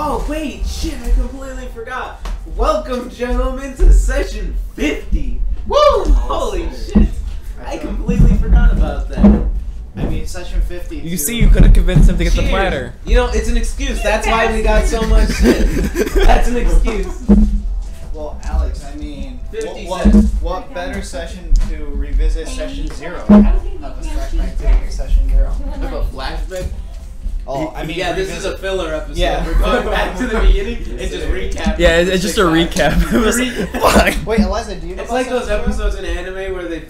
Oh wait, shit! I completely forgot. Welcome, gentlemen, to session 50. Woo! Holy shit! I completely forgot about that. I mean, session 50. You see, you could have convinced him to get the platter. You know, it's an excuse. That's why we got so much shit. That's an excuse. Well, Alex, I mean, 50 what better session to revisit session 0? Have us flashback to session 0. Have a flashback? Oh, I mean, yeah, this is a filler episode. Yeah. We're going back to the beginning and just recap. Yeah, it's just a recap. Wait, Eliza, do you know? It's like those episodes in anime where they're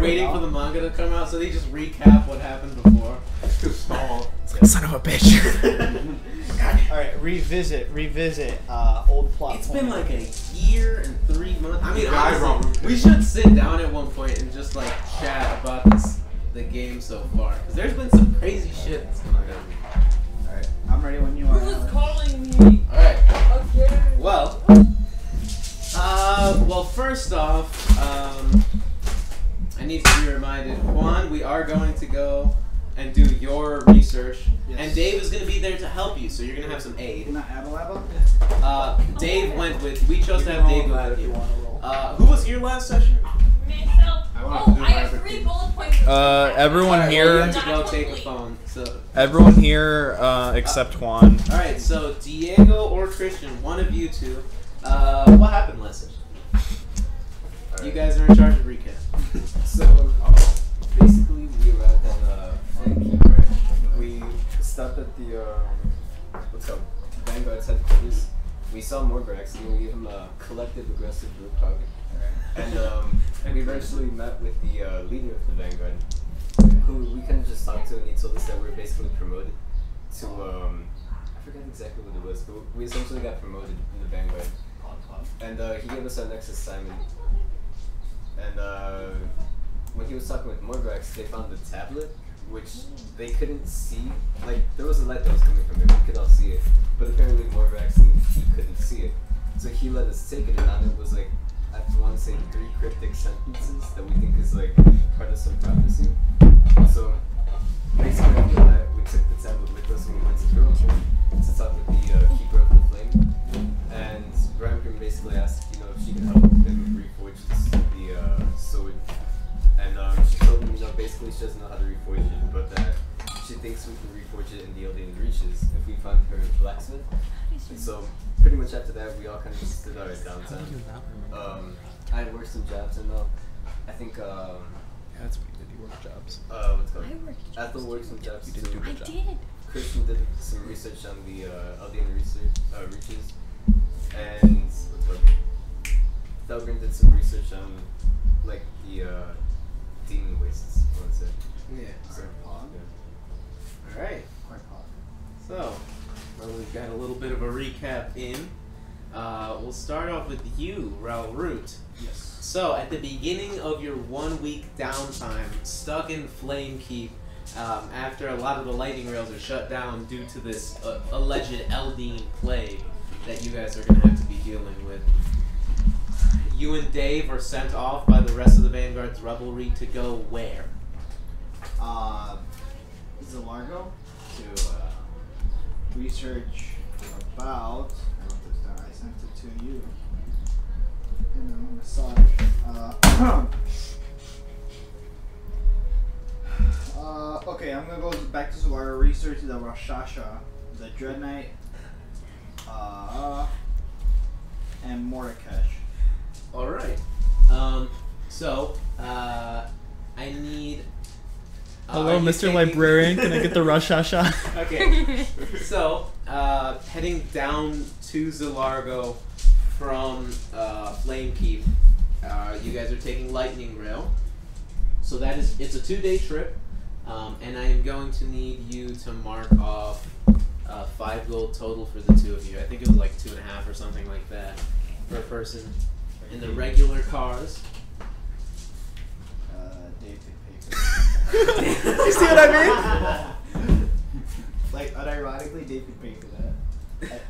waiting for the manga to come out, so they just recap what happened before. Too small. Son of a bitch. Alright, revisit, old plot. It's been like a year and 3 months. I mean, honestly, we should sit down at one point and just like chat about the game so far, because there's been some crazy shit that's going on. Alright, I'm ready when you are. Who's calling me? Alright. Okay. Well, first off, I need to be reminded, Juan, we are going to go and do your research, and Dave is going to be there to help you, so you're going to have some aid. Not Abalaba? Dave went with, we chose to have Dave go with you. Who was here last session? Myself. I have 3 bullet points. Everyone here. You have to go take a phone. So. Everyone here except Juan. Alright, so Diego or Christian, one of you two, what happened last session? Right. You guys are in charge of recap. So, basically, we arrived at Flame Keep, right? We stopped at the, Vanguard's headquarters. We saw Morgrax, and we gave him a collective aggressive group target. And we eventually met with the leader of the Vanguard, who we kind of just talked to, and he told us that we were basically promoted to, I forget exactly what it was, but we essentially got promoted in the Vanguard. And he gave us our next assignment. And when he was talking with Morgrax, they found the tablet, which they couldn't see. Like, there was a light that was coming from it, we could all see it. But apparently Morgrax, he couldn't see it. So he let us take it, and on it was like, I want to say 3 cryptic sentences that we think is like part of some prophecy. So basically after that, we took the tablet with us and we went to Druid to talk with the keeper of the flame. And Bramgrim basically asked, if she could help him reforge the sword. And she told him, basically she doesn't know how to reforge it, but that she thinks we can reforge it in the Eldeen Reaches if we find her blacksmith. And so pretty much after that, we all kind of just did our downtime. I had worked some jobs, and I think Yeah, that's what you did. You worked jobs. What's called? I worked jobs. Ethel worked some jobs. You didn't do a I good job. did. Christian did some research on the Eldeen Reaches, and what's called? Thelgrim did some research on like the demon wastes. I want to say. Yeah. So, Alright. So, we've got a little bit of a recap in. We'll start off with you, Ralrut. Yes. So, at the beginning of your 1-week downtime, stuck in Flame Keep, after a lot of the lightning rails are shut down due to this alleged Eldeen plague that you guys are going to have to be dealing with, you and Dave are sent off by the rest of the Vanguard's Revelry to go where? Zalargo to research about. I wrote this down. I sent it to you. Massage. Okay, I'm gonna go back to Zalargo, research the Rashasha, the Dread Knight, and Mordekash. Alright. I need... Hello, Mr. Librarian. Can I get the Rashasha? Okay. So, heading down to Zalargo from Flame Keep, you guys are taking Lightning Rail. So it's a 2-day trip, and I am going to need you to mark off 5 gold total for the 2 of you. I think it was like 2.5 or something like that per person in the regular cars. Dave could pay for that. You see what I mean? Like, unironically, Dave could pay for that.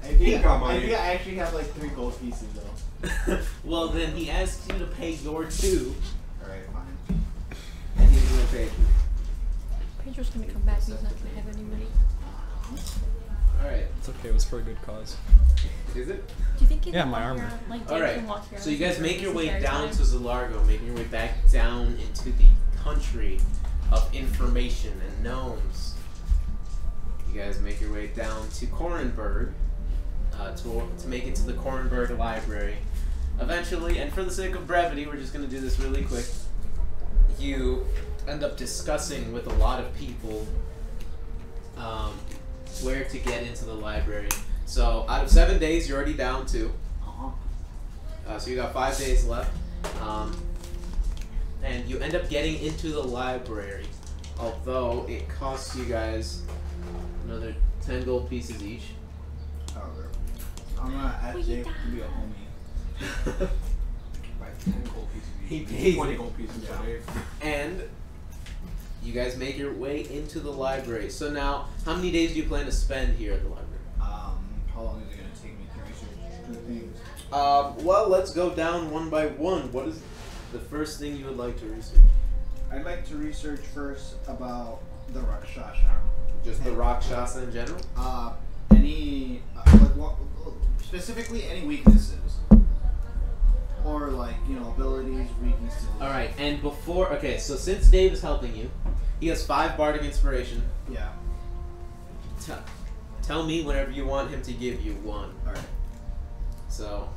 I think I actually have like 3 gold pieces though. Well, then he asks you to pay your 2. Alright, fine. And he's going to pay 3. Pedro's gonna come back. He's not gonna have any money. Alright. It's okay. It was for a good cause. Is it? Do you think you Yeah, can my walk armor. around, like, All Dave right. can walk around So you guys make your this way entire down time? to Zilargo, making your way back down into the country of information and gnomes. You guys make your way down to Korenberg to make it to the Korenberg Library. Eventually, and for the sake of brevity, we're just going to do this really quick. You end up discussing with a lot of people where to get into the library. So out of 7 days, you're already down 2. So you got 5 days left. And you end up getting into the library, although it costs you guys another 10 gold pieces each. I'm gonna ask Jake to be a homie. Like 10 gold pieces each. He pays 20 it. gold pieces a day. And you guys make your way into the library. So now, how many days do you plan to spend here at the library? How long is it gonna take me to research 2 things? Well, let's go down one by one. What is the first thing you would like to research? I'd like to research first about the Rakshasa. Just the Rakshasa in general? Any like what specifically any weaknesses or like abilities, weaknesses. All right, and before so since Dave is helping you, he has 5 bardic inspiration. Yeah. Tell me whenever you want him to give you 1. All right. So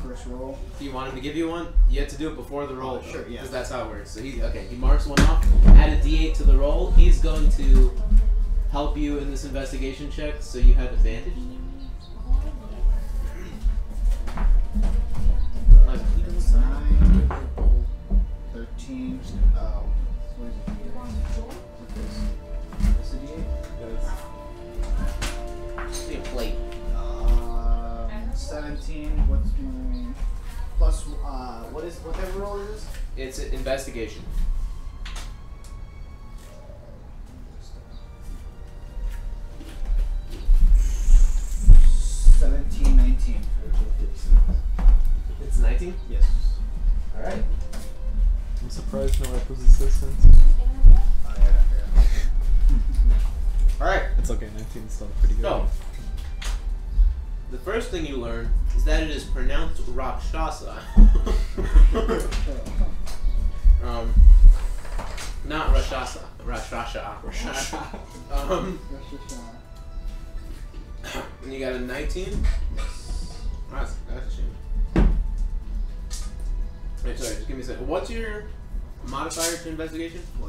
First roll. if you want him to give you 1, you have to do it before the roll. Sure, yeah. Because that's how it works. So he marks 1 off. Add a D8 to the roll. He's going to help you in this investigation check, so you have advantage. 9, 13. What is it? What's the D8? Be a plate. 17. What's my plus? What type of roll is this? It's an investigation. 17, 19. It's 19? Yes. Alright. I'm surprised no rep was assistance. Oh yeah. Alright. It's okay. 19 is still pretty good. So, the first thing you learn is that it is pronounced Rakshasa. Not Rakshasa. Rakshasa. And you got a 19? That's a shame. Wait, sorry, just give me a second. What's your modifier to investigation? +2.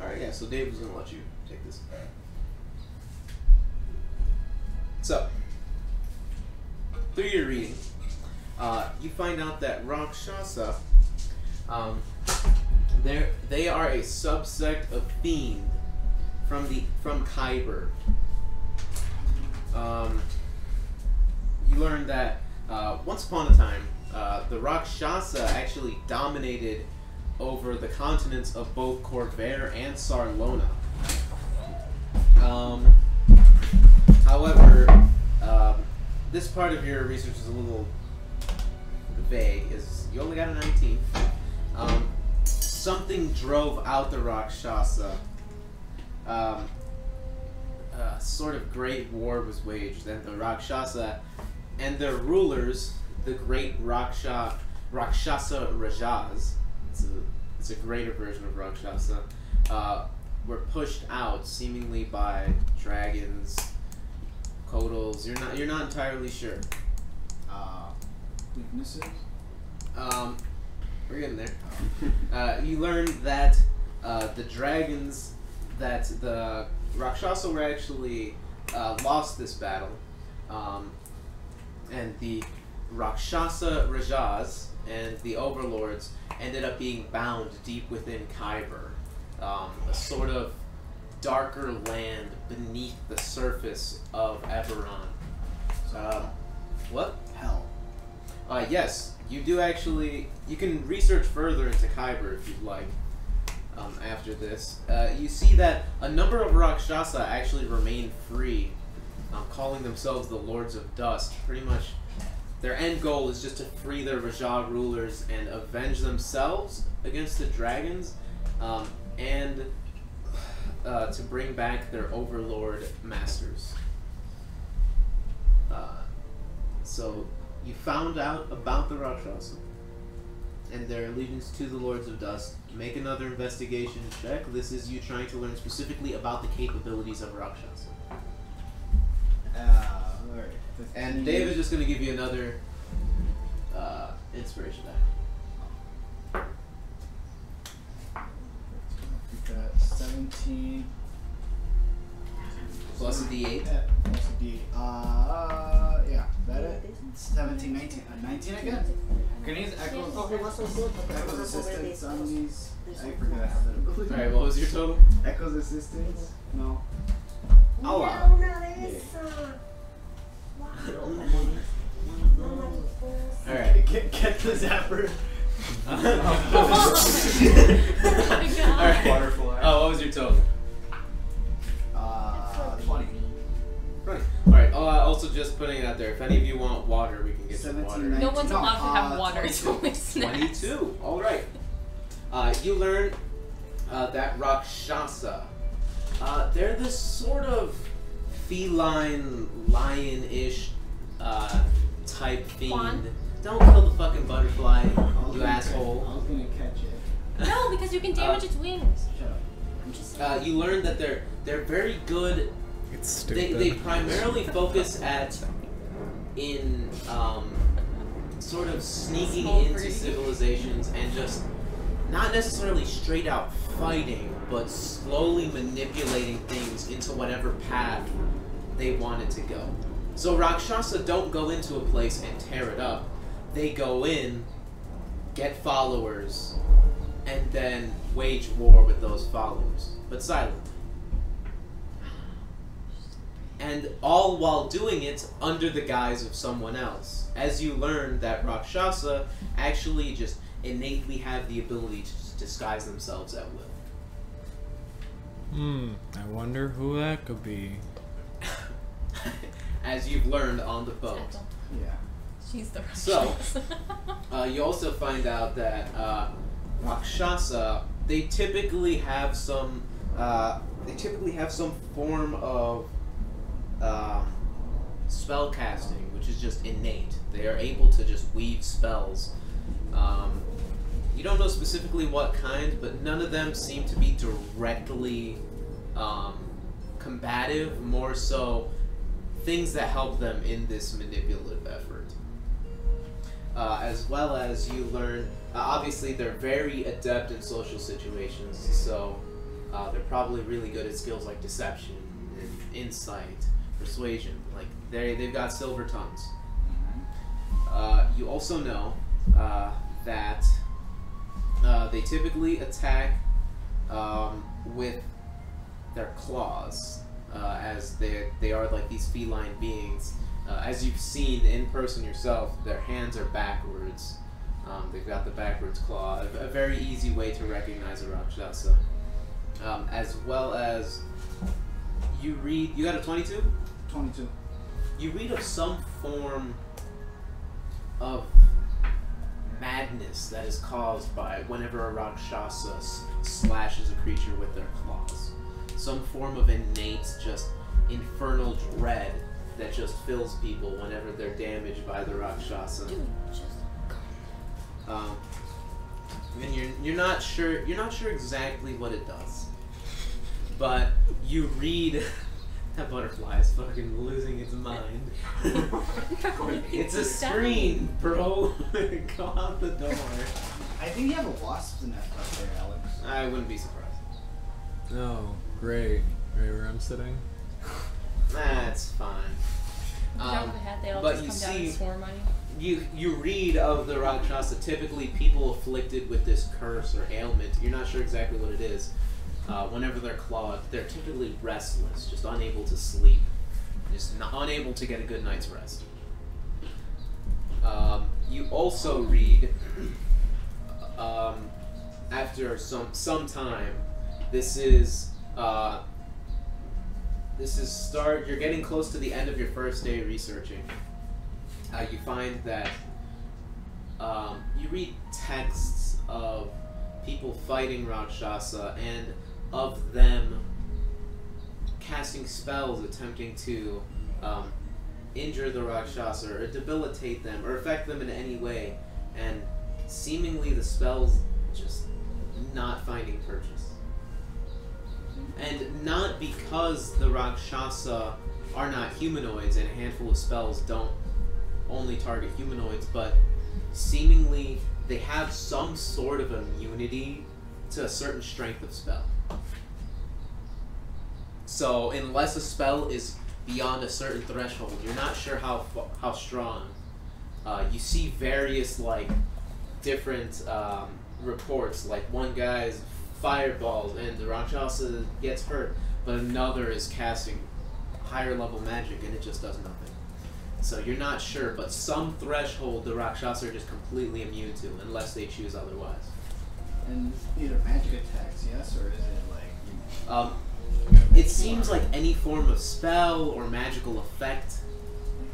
Alright, yeah, so Dave was going to let you take this. So, through your reading, you find out that Rakshasa, they are a subsect of Fiend from Khyber. You learn that once upon a time, the Rakshasa actually dominated over the continents of both Corvair and Sarlona. However, this part of your research is a little vague, as you only got a 19. Something drove out the Rakshasa. Sort of great war was waged, and the Rakshasa and their rulers, the great Rakshasa Rajas, it's a greater version of Rakshasa, were pushed out seemingly by dragons, Kodals. You're not entirely sure. Weaknesses? We're getting there. You learn that the dragons, that the Rakshasa were actually lost this battle, and the Rakshasa Rajas and the overlords ended up being bound deep within Khyber, a sort of darker land beneath the surface of Eberron. What? Hell. Yes, you do actually. You can research further into Khyber if you'd like. After this, you see that a number of Rakshasa actually remain free, calling themselves the Lords of Dust. Pretty much, their end goal is just to free their Raja rulers and avenge themselves against the dragons, and to bring back their overlord masters. So you found out about the Rakshasa and their allegiance to the Lords of Dust. Make another investigation check. This is you trying to learn specifically about the capabilities of Rakshasa. Alright. And David's just going to give you another inspiration die. We've got 17. Plus a d8. Yeah, plus a D8. Yeah, that it? 17, 19. 19 again? Can you use Echo's assistance on these? I forgot I have that ability. Alright, what was your total? Echo's assistance? No. No, Allow. not esa. Alright. Get the zapper. Alright. Butterfly. Oh, what was your total? 20. Right. Alright, also just putting it out there, if any of you want water, we can get some 17, water. 19. No one's allowed to have water. It's 22. only snacks. 22. Alright. You learn that Rakshasa, they're this sort of feline, lion-ish type fiend. Juan? Don't kill the fucking butterfly, you I asshole. was gonna catch it. No, because you can damage its wings. Shut up. I'm just saying. You learn that they're very good. It's stupid. They primarily focus in sort of sneaking Small into breed. civilizations and just not necessarily straight out fighting, but slowly manipulating things into whatever path they want it to go. So Rakshasa don't go into a place and tear it up. They go in, get followers, and then wage war with those followers, but silently. And all while doing it under the guise of someone else. As you learn that Rakshasa actually just innately have the ability to disguise themselves at will. I wonder who that could be. As you've learned on the boat. Ethel. Yeah. She's the So, Rakshasa. you also find out that Rakshasa, they typically have some form of spell casting, which is just innate. They are able to just weave spells. You don't know specifically what kind, but none of them seem to be directly combative, more so things that help them in this manipulative effort. As well as you learn, obviously they're very adept in social situations, so they're probably really good at skills like deception and insight, persuasion. Like they've got silver tongues. You also know that they typically attack with their claws, as they are like these feline beings. As you've seen in person yourself, their hands are backwards. They've got the backwards claw. A very easy way to recognize a Rakshasa. As well as you read, you got a 22? 22. You read of some form of madness that is caused by whenever a Rakshasa slashes a creature with their claws. Some form of innate, just infernal dread that just fills people whenever they're damaged by the Rakshasa. Dude, just And you're not sure exactly what it does, but you read. That butterfly is fucking losing its mind. It's a screen, bro. Go out the door. I think you have a wasp's nest up there, Alex. I wouldn't be surprised. Oh, great. Right where I'm sitting. That's fine. jump ahead, they all but just you come down and see- swarm on you. You read of the Rakshasa, typically people afflicted with this curse or ailment, you're not sure exactly what it is, whenever they're clawed, they're typically restless, just unable to sleep, just unable to get a good night's rest. You also read, after some time, you're getting close to the end of your first day researching. You find that you read texts of people fighting Rakshasa and of them casting spells attempting to injure the Rakshasa or debilitate them or affect them in any way, and seemingly the spells just not finding purchase. And not because the Rakshasa are not humanoids and a handful of spells don't only target humanoids, but seemingly they have some sort of immunity to a certain strength of spell. So unless a spell is beyond a certain threshold, you're not sure how strong. You see various like different reports, like one guy's fireballs and the Rakshasa gets hurt, but another is casting higher level magic and it just does nothing. So you're not sure, but some threshold the Rakshasa are just completely immune to unless they choose otherwise. And either magic attacks, yes, or is it like... it seems like any form of spell or magical effect,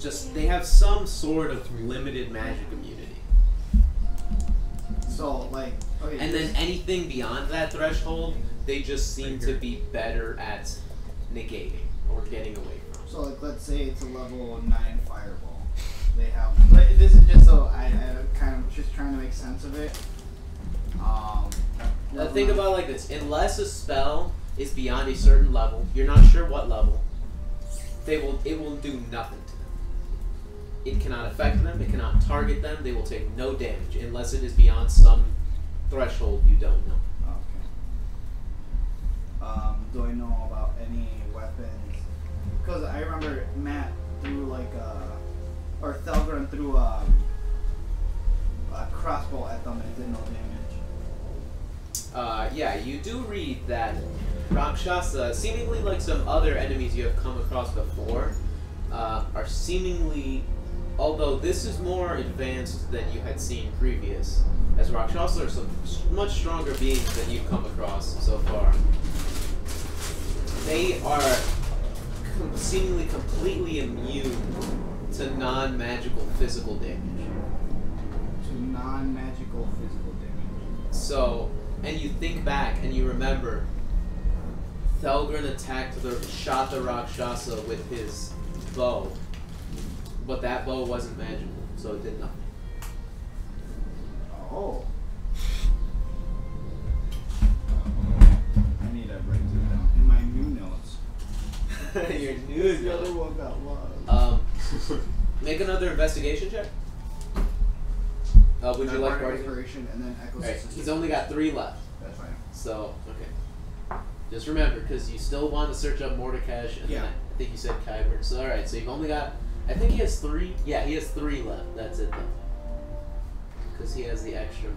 just they have some sort of limited magic immunity. So, like... Okay, and then anything beyond that threshold, they just seem to be better at negating or getting away from. So, like, let's say it's a level 9 fireball. They have... Like, this is just so I kind of just trying to make sense of it. Think about it like this. Unless a spell is beyond a certain level, you're not sure what level, it will do nothing to them. It cannot affect them, it cannot target them, they will take no damage unless it is beyond some threshold you don't know. Okay. Do I know about any weapons? Because I remember Matt threw like or Thelgren threw a crossbow at them and it did no damage. Yeah, you do read that Rakshasa, seemingly like some other enemies you have come across before, are seemingly, although this is more advanced than you had seen previous, as Rakshasa are some much stronger beings than you've come across so far. They are seemingly completely immune to non-magical physical damage. To non-magical physical damage. So, and you think back and you remember, Thelgren shot the Rakshasa with his bow, but that bow wasn't magical, so it did nothing. Oh. I need to write it down in my new notes. Your new The other note. one got lost. Make another investigation check. Would you like Bardic Inspiration and then Echo's Alright, Assistance? he's only got 3 left. That's fine. So, okay. Just remember, because you still want to search up Mordekash, and then I think you said Kyber. So, alright, so you've only got, I think he has 3. Yeah, he has 3 left. That's it, though. Because he has the extra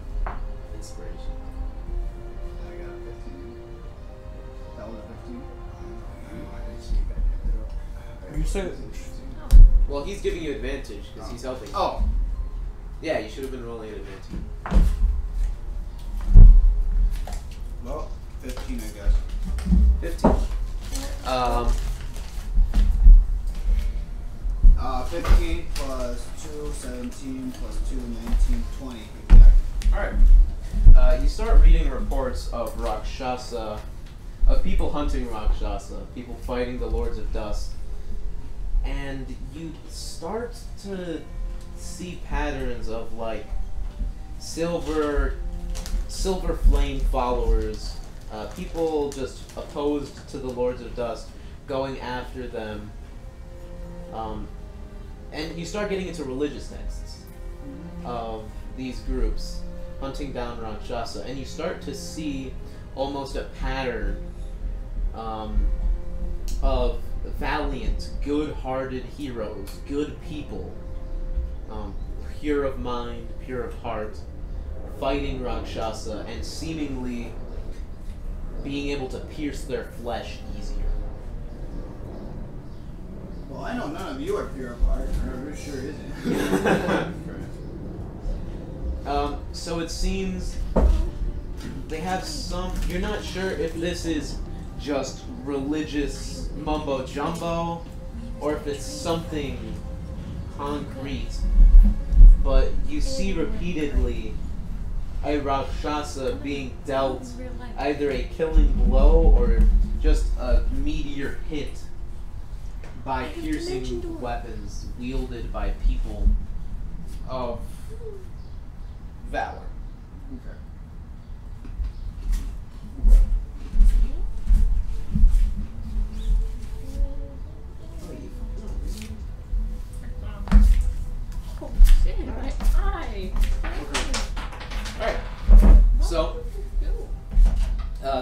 inspiration. I got a 15. That was a 15? I didn't see that. You said... Well, he's giving you advantage, because he's helping you. Oh. Yeah, you should have been rolling an advantage. Well, 15, I guess. 15. 15 plus 2, 17 plus 2, 19, 20. Exactly. Alright. You start reading reports of Rakshasa, of people hunting Rakshasa, people fighting the Lords of Dust, and you start to see patterns of like silver flame followers, people just opposed to the Lords of Dust, going after them, and you start getting into religious texts of these groups hunting down Rakshasa, and you start to see almost a pattern of valiant, good-hearted heroes, good people, pure of mind, pure of heart, fighting Rakshasa and seemingly being able to pierce their flesh easier. Well, I know none of you are pure of heart. It sure isn't. So it seems they have some... You're not sure if this is just religious mumbo-jumbo or if it's something concrete, but you see repeatedly a Rakshasa being dealt either a killing blow or just a meteor hit by piercing weapons wielded by people of valor. Okay. Oh shit, my eye. Alright, so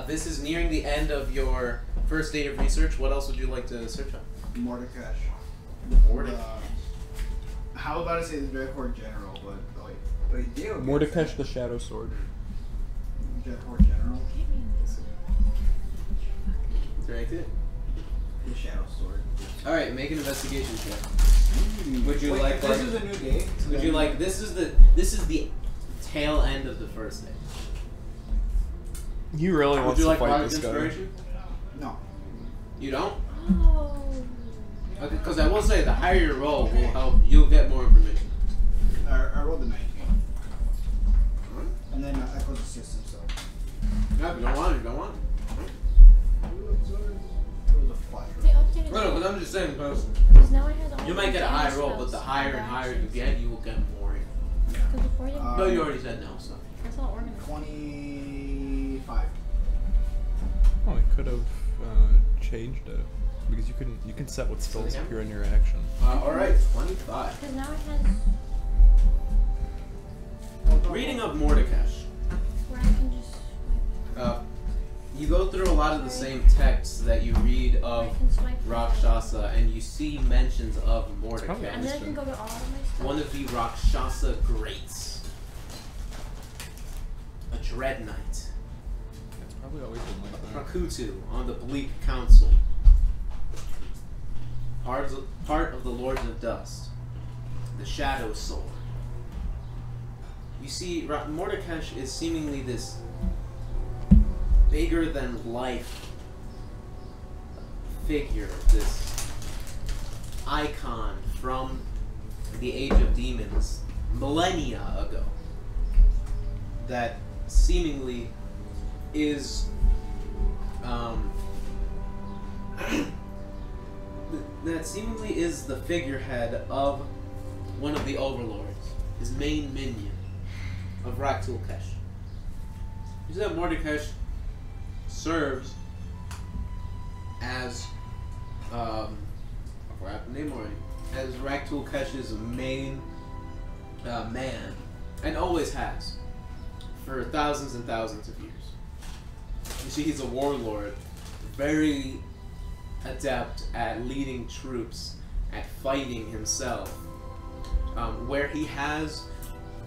this is nearing the end of your first day of research. What else would you like to search on? Mordekash. Mordekash. How about I say the Dreadhorde General, but like, but he did. Mordekash the Shadow Sword. Dreadhorde General. Very good. The Shadow Sword. Alright, make an investigation check. Would you Wait, like this is a new day? Would you like this is the tail end of the first day. He really Would wants you to like fight Bardic this guy. Inspiration? No. You don't? Oh. Okay, because I will say the higher your roll will help. You'll get more information. I rolled a 19. And then I closed the system, so. Yeah, if you don't want it, you don't want it. It was a flash. They updated No, but I'm just saying, because because now it has all you the might get a high damage roll, but spells the higher and higher you actions. get, you will get more. Because before you No, you already said no, so. that's not organized. 25. Oh, I could have changed it because you can set what spells again? appear in your action. Alright, 25. Because now it has Reading of Mordekash. where I can just swipe. You go through a lot of the same texts that you read I of can swipe. Rakshasa, and you see mentions of And then I Mordekash. can go to all of my stuff. One of the Rakshasa greats. A Dread Knight. It's probably always been like that. Prakutu on the Bleak Council. Part of the Lords of Dust. The Shadow Sword. You see, Mordekash is seemingly this bigger than life figure, this icon from the Age of Demons millennia ago that seemingly is the figurehead of one of the overlords, his main minion of Raktul-Kesh. You see that Mordekash serves as I forgot the name already, as Raktul-Kesh's main man, and always has for thousands and thousands of years. You see, he's a warlord, very adept at leading troops, at fighting himself. Where he has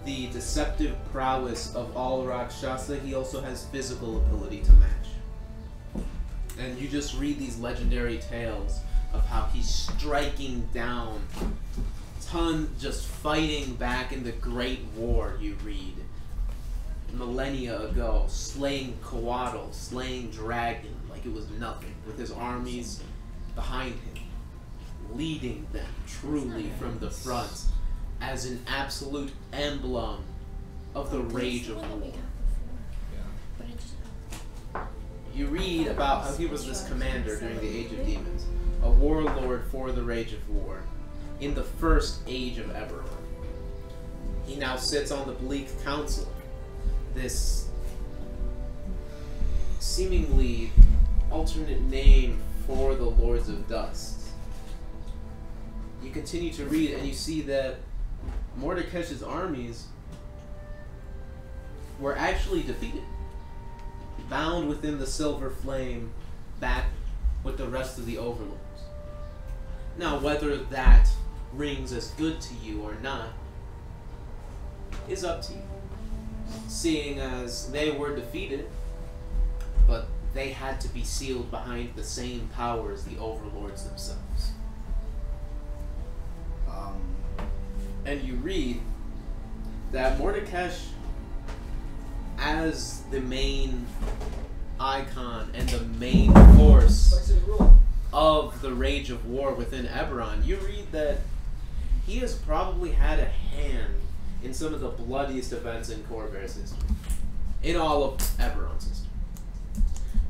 the deceptive prowess of all Rakshasa, he also has physical ability to match. And you just read these legendary tales of how he's striking down, just fighting back in the Great War, you read. Millennia ago, slaying Coatl, slaying Dragon like it was nothing, with his armies behind him, leading them truly from the front as an absolute emblem of the rage of war. You read about how he was this commander during the Age of Demons, a warlord for the rage of war, in the first age of Eberron. He now sits on the Bleak Council, this seemingly alternate name for the Lords of Dust. You continue to read and you see that Mordekash's armies were actually defeated, bound within the silver flame, back with the rest of the overlords. Now, whether that rings as good to you or not is up to you, seeing as they were defeated, but they had to be sealed behind the same power as the overlords themselves. And you read that Mordekash, as the main icon and the main force of the rage of war within Eberron, you read that he has probably had a hand in some of the bloodiest events in Corvair's history, in all of Eberron's history.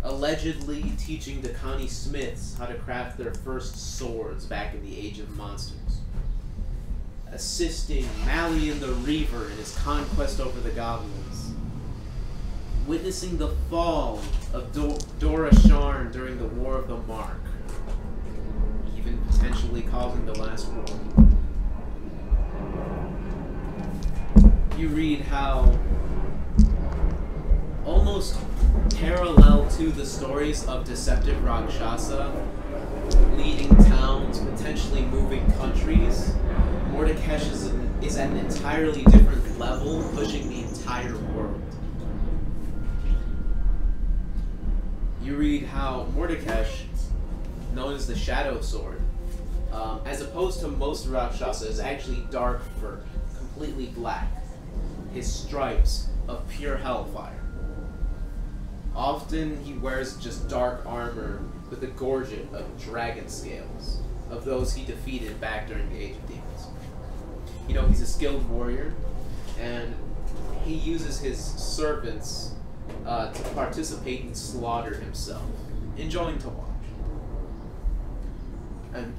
allegedly teaching the Connie Smiths how to craft their first swords back in the Age of Monsters, assisting Malian the Reaver in his conquest over the goblins, witnessing the fall of Dora Sharn during the War of the Mark, even potentially causing the Last War. You read how, almost parallel to the stories of deceptive Rakshasa, leading towns, potentially moving countries, Mordekash is at an entirely different level, pushing the entire world. You read how Mordekash, known as the Shadow Sword, as opposed to most Rakshasa, is actually dark fur, completely black. His stripes of pure hellfire. Often he wears just dark armor with a gorget of dragon scales, of those he defeated back during the Age of Demons. You know, he's a skilled warrior, and he uses his servants to participate in slaughter himself, enjoying to watch. And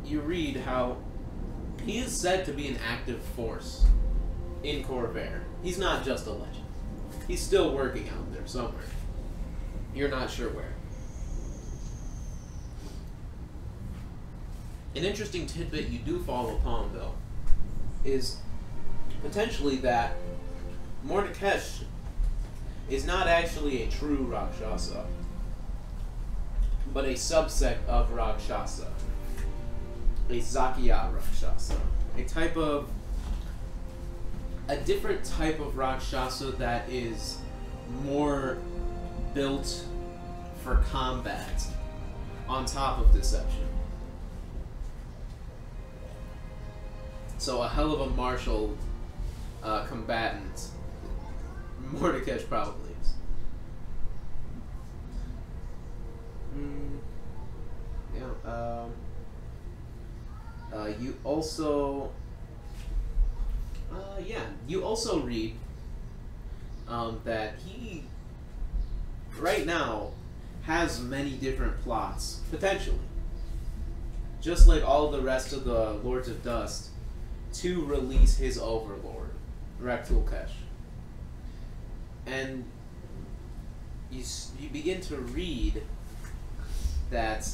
you read how he is said to be an active force in Corvair. He's not just a legend. He's still working out there somewhere. You're not sure where. An interesting tidbit you do fall upon, though, is potentially that Mordekash is not actually a true Rakshasa, but a subsect of Rakshasa. A Zakya Rakshasa. A different type of Rakshasa that is more built for combat on top of deception. So a hell of a martial combatant, Mordekash probably is. You also read that he, right now, has many different plots, potentially. Just like all the rest of the Lords of Dust, to release his overlord, Raktulkesh. And you begin to read that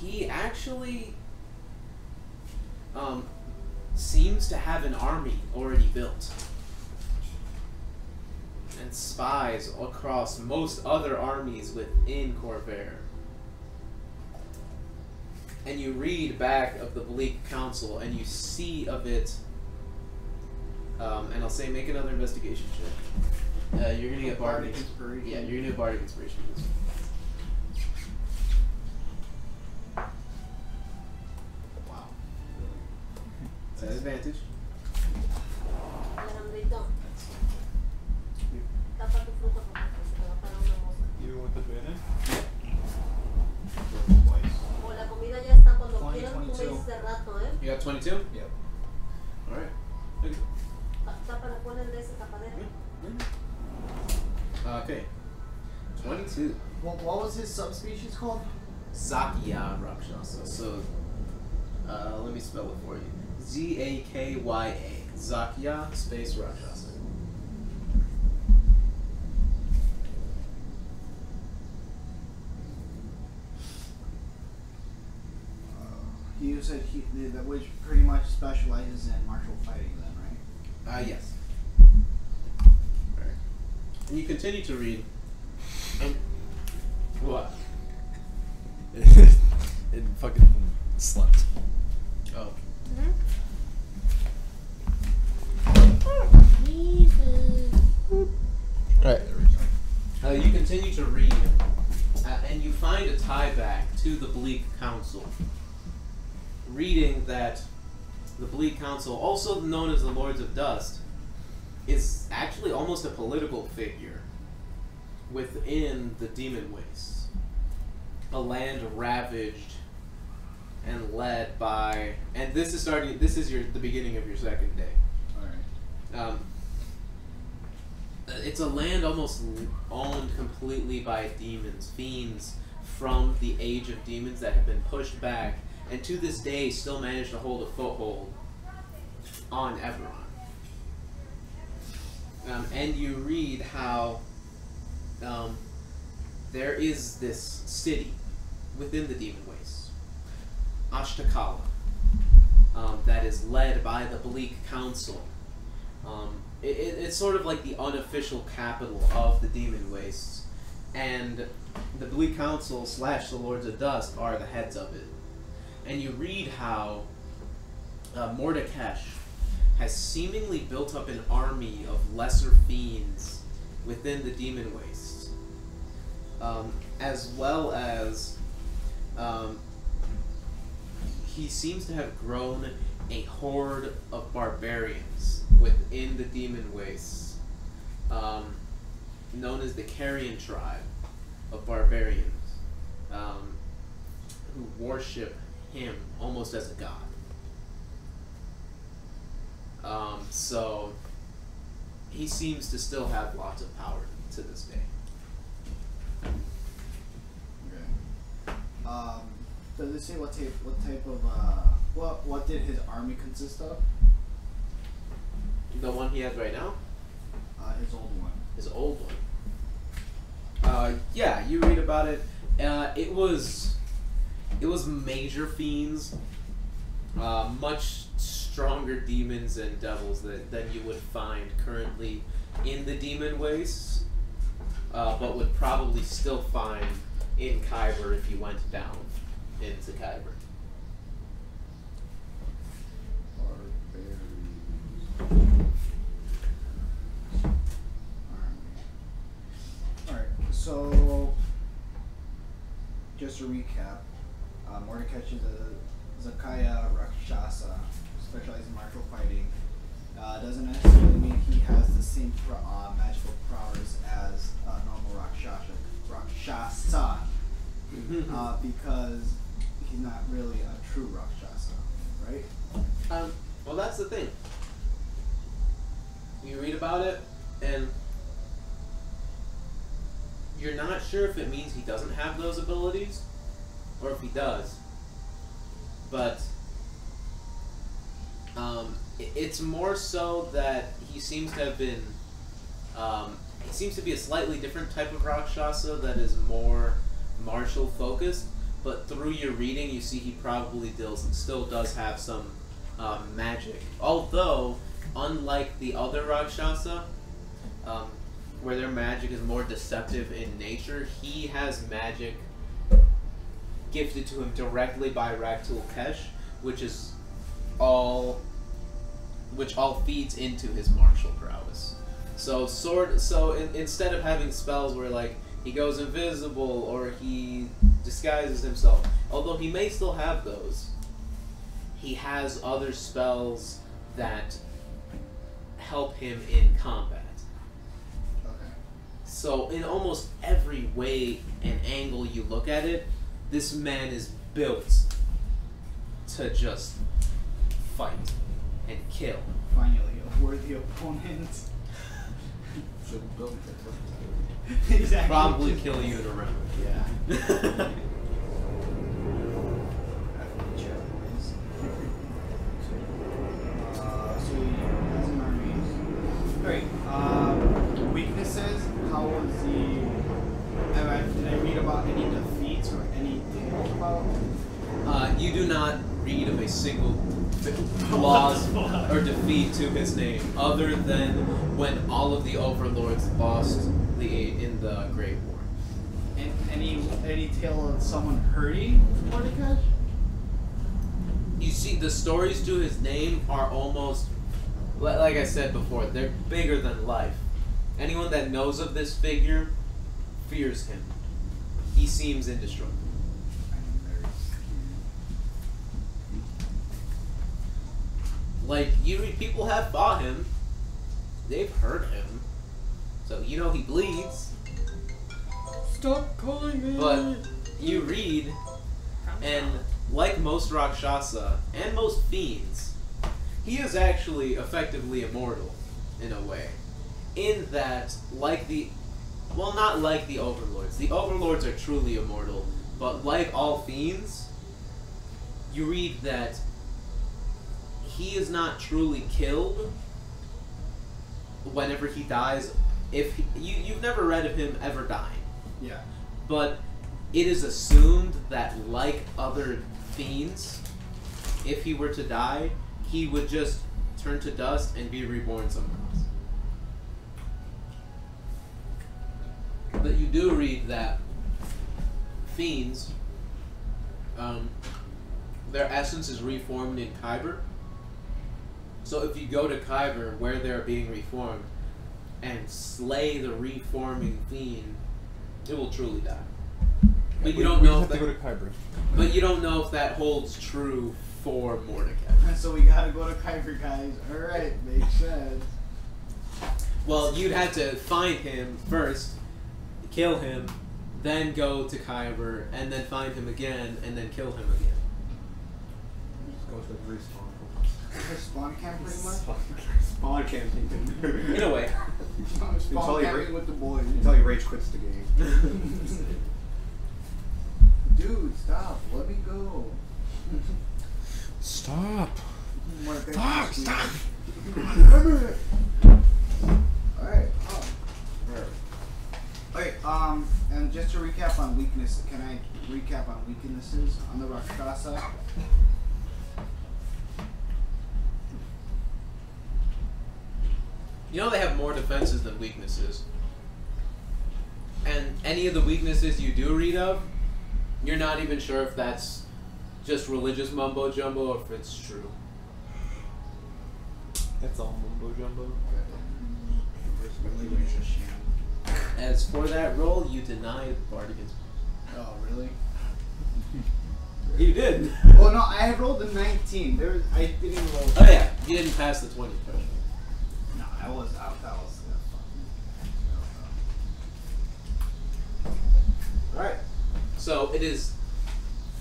he actually seems to have an army already built and spies across most other armies within Corvair. And you read back of the Bleak Council and you see of it, and I'll say make another investigation check. You're gonna get Bardic Inspiration. Yeah, you're gonna get Bardic Inspiration for this one. Advantage. Even with advantage? You got 22? Yep. Alright. Okay. 22. What was his subspecies called? Zakya Rakshasa. So, let me spell it for you. Z-A-K-Y-A. Zakya space Rakshasa. You said which pretty much specializes in martial fighting then, right? Yes. Alright. And you continue to read. And what? It fucking slept. Oh. Alright. You continue to read, and you find a tie back to the Bleak Council. Reading that the Bleak Council, also known as the Lords of Dust, is actually almost a political figure within the Demon Wastes. A land ravaged and led by, and this is the beginning of your second day. Alright. It's a land almost owned completely by demons, fiends from the age of demons that have been pushed back, and to this day still manage to hold a foothold on Eberron. And you read how there is this city within the Demon Wastes, Ashtakala, that is led by the Bleak Council. It's sort of like the unofficial capital of the Demon Wastes, and the Bleak Council / the Lords of Dusk are the heads of it. And you read how Mordekash has seemingly built up an army of lesser fiends within the Demon Wastes, as well as he seems to have grown a horde of barbarians within the Demon Wastes, known as the Carrion tribe of barbarians, who worship him almost as a god. So he seems to still have lots of power to this day. Okay. Does it say what type of what did his army consist of? The one he has right now? His old one. His old one. Yeah, you read about it. It was major fiends, much stronger demons and devils than you would find currently in the Demon Wastes, but would probably still find in Kyber if you went down into Kyber. Alright, so just to recap, Mordekash is a Zakaya Rakshasa, specializes in martial fighting. Doesn't necessarily mean he has the same magical prowess as a normal Rakshasa, because he's not really a true Rakshasa, right? Well, that's the thing. You read about it, and you're not sure if it means he doesn't have those abilities, or if he does. But it's more so that he seems to have been. He seems to be a slightly different type of Rakshasa that is more martial focused. But through your reading, you see he probably still does have some magic. Although, unlike the other Rakshasa, where their magic is more deceptive in nature, he has magic gifted to him directly by Raktul Kesh, which all feeds into his martial prowess. So instead of having spells where like he goes invisible or he disguises himself, although he may still have those, he has other spells that help him in combat. Okay. So in almost every way and angle you look at it, this man is built to just fight and kill. Finally, a worthy opponent. Exactly. Probably kill you in a round. Yeah. Alright, weaknesses, how was did I read about any defeats or anything about? You do not read of a single loss or defeat to his name, other than when all of the overlords lost in the Great War. And any tale of someone hurting Mordekash? You see, the stories to his name are almost, like I said before, they're bigger than life. Anyone that knows of this figure fears him. He seems indestructible. Like, people have fought him. They've hurt him. So, you know he bleeds. Stop calling me! But you read, and like most Rakshasa, and most fiends, he is actually effectively immortal, in a way. in that, well, not like the Overlords. The Overlords are truly immortal, but like all fiends, you read that he is not truly killed whenever he dies. You've never read of him ever dying. Yeah. But it is assumed that, like other fiends, if he were to die, he would just turn to dust and be reborn somewhere else. But you do read that fiends, their essence is reformed in Kyber. So if you go to Kyber, where they're being reformed, and slay the reforming fiend, it will truly die. But you don't know if that, go to Kyber. but you don't know if that holds true for Mordecai. So we gotta go to Kyber, guys. Alright, makes sense. Well, you'd have to find him first, kill him, then go to Kyber, and then find him again, and then kill him again. Go to the respawn. Spawn camp pretty much? Spawn camping. In a way. Spawn camping with the boys. Until he rage quits the game. Dude, stop. Let me go. Stop. Fuck, Stop. Alright. Alright, and just to recap on weakness, can I recap on weaknesses on the Rakshasa? You know they have more defenses than weaknesses. And any of the weaknesses you do read of, you're not even sure if that's just religious mumbo jumbo or if it's true. That's all mumbo jumbo. As for that roll, you deny the Bardigan's. Oh, really? You did. Well, no, I had rolled a 19. I didn't even roll. Oh yeah, you didn't pass the 20 threshold. No, that was out. That was Alright. So it is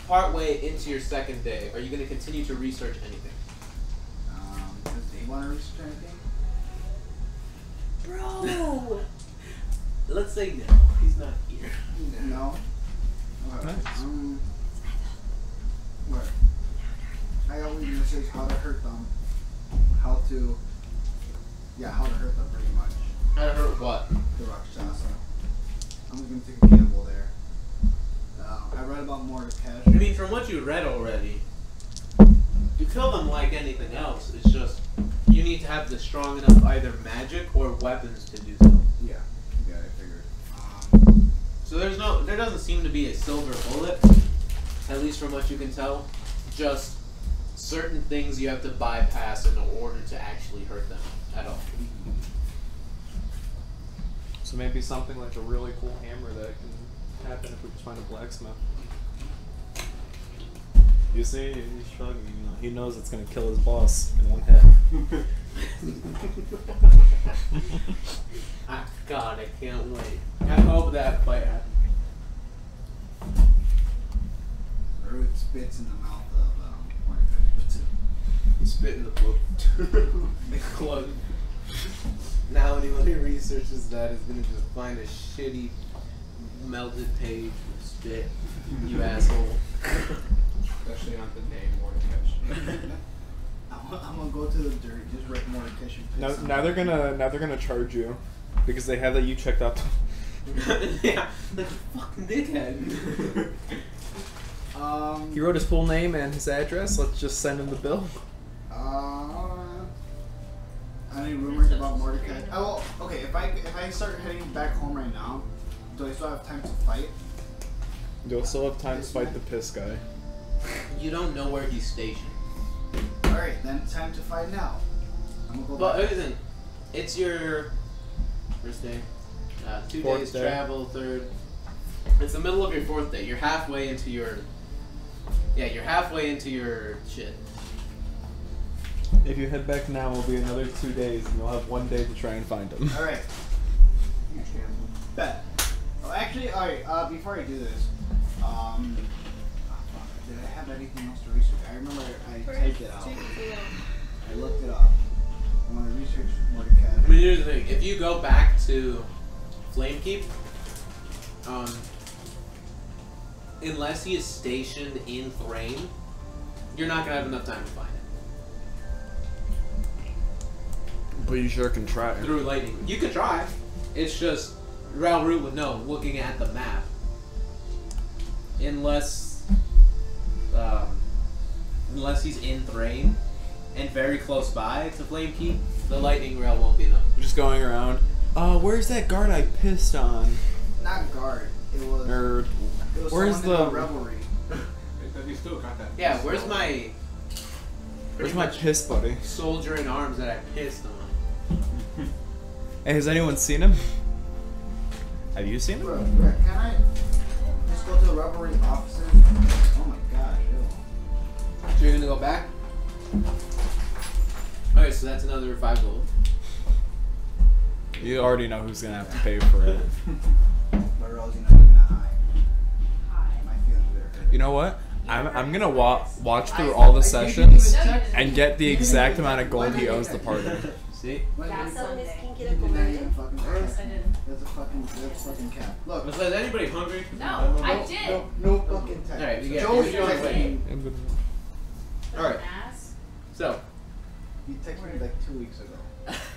partway into your second day. Are you going to continue to research anything? Does they want to research anything? Bro! Let's say no. He's not here. No. Okay. Nice. What? I always research how to hurt them. How to hurt them pretty much. I heard what? The Rakshasa. I'm gonna take a gamble there. I read about Mordecai. I mean, from what you read already, you kill them like anything else. It's just you need to have the strong enough either magic or weapons to do so. Yeah, I figured. So there doesn't seem to be a silver bullet, at least from what you can tell. Just certain things you have to bypass in order to actually hurt them at all. So maybe something like a really cool hammer that can happen if we just find a blacksmith. You see, he's shrugging. He knows it's going to kill his boss in one hit. God, I can't wait. I hope that fight happens. Druid spits in the mouth of Mordecai. He spit in the book. They close. Now anyone who researches that is going to just find a shitty melted page with spit. You asshole. Especially on the name Mordecai. I'm gonna go to the dirt. Just write Mordecai. Now they're gonna charge you because they have that you checked out. Yeah, like a fucking dickhead. He wrote his full name and his address. Let's just send him the bill. Any rumors about Mordecai? Oh, okay. If I start heading back home right now, do I still have time to fight? You'll still have time to fight the piss guy. You don't know where he's stationed. Alright, then time to fight now. I'm gonna go But back. listen, it's your first day. 2 Fourth days day. travel, third. It's the middle of your fourth day. You're halfway into your. Yeah, you're halfway into your shit. If you head back now, it'll be another 2 days, and you'll have 1 day to try and find him. Alright. Bet. Oh, actually, alright, before I do this, did I have anything else to research? I remember I typed it out. I looked it up. I want to research Mordecai. I mean, here's the thing. If you go back to Flamekeep, unless he is stationed in Thrain, you're not gonna have enough time to find it. But you sure can try. Through lightning. You could try. It's just Ralrut would know looking at the map. Unless he's in Thrain and very close by to Flamekeep, the lightning rail won't be enough. Just going around. Where's that guard I pissed on? Not guard. It was. Or It was where's someone in the- Revelry. You still got that. Yeah, where's my piss buddy? soldier in arms that I pissed on? Hey, has anyone seen him? Have you seen him? Bro, can I just go to the Revelry offices? Oh my gosh, ew. So you're gonna go back? Alright, so that's another 5 gold. You already know who's gonna have to pay for it. But Rosie not even that high. My feelings there. You know what? I'm gonna watch through all the sessions and get the exact amount of gold he owes the party. See? That's Sunday. You did not even fucking Yes, I did. That's a fucking cap. Look. Was anybody hungry? No, I did. No fucking tech. Alright, you get Joey's you're texting waiting. me. Alright. Ass. So, You texted me like 2 weeks ago.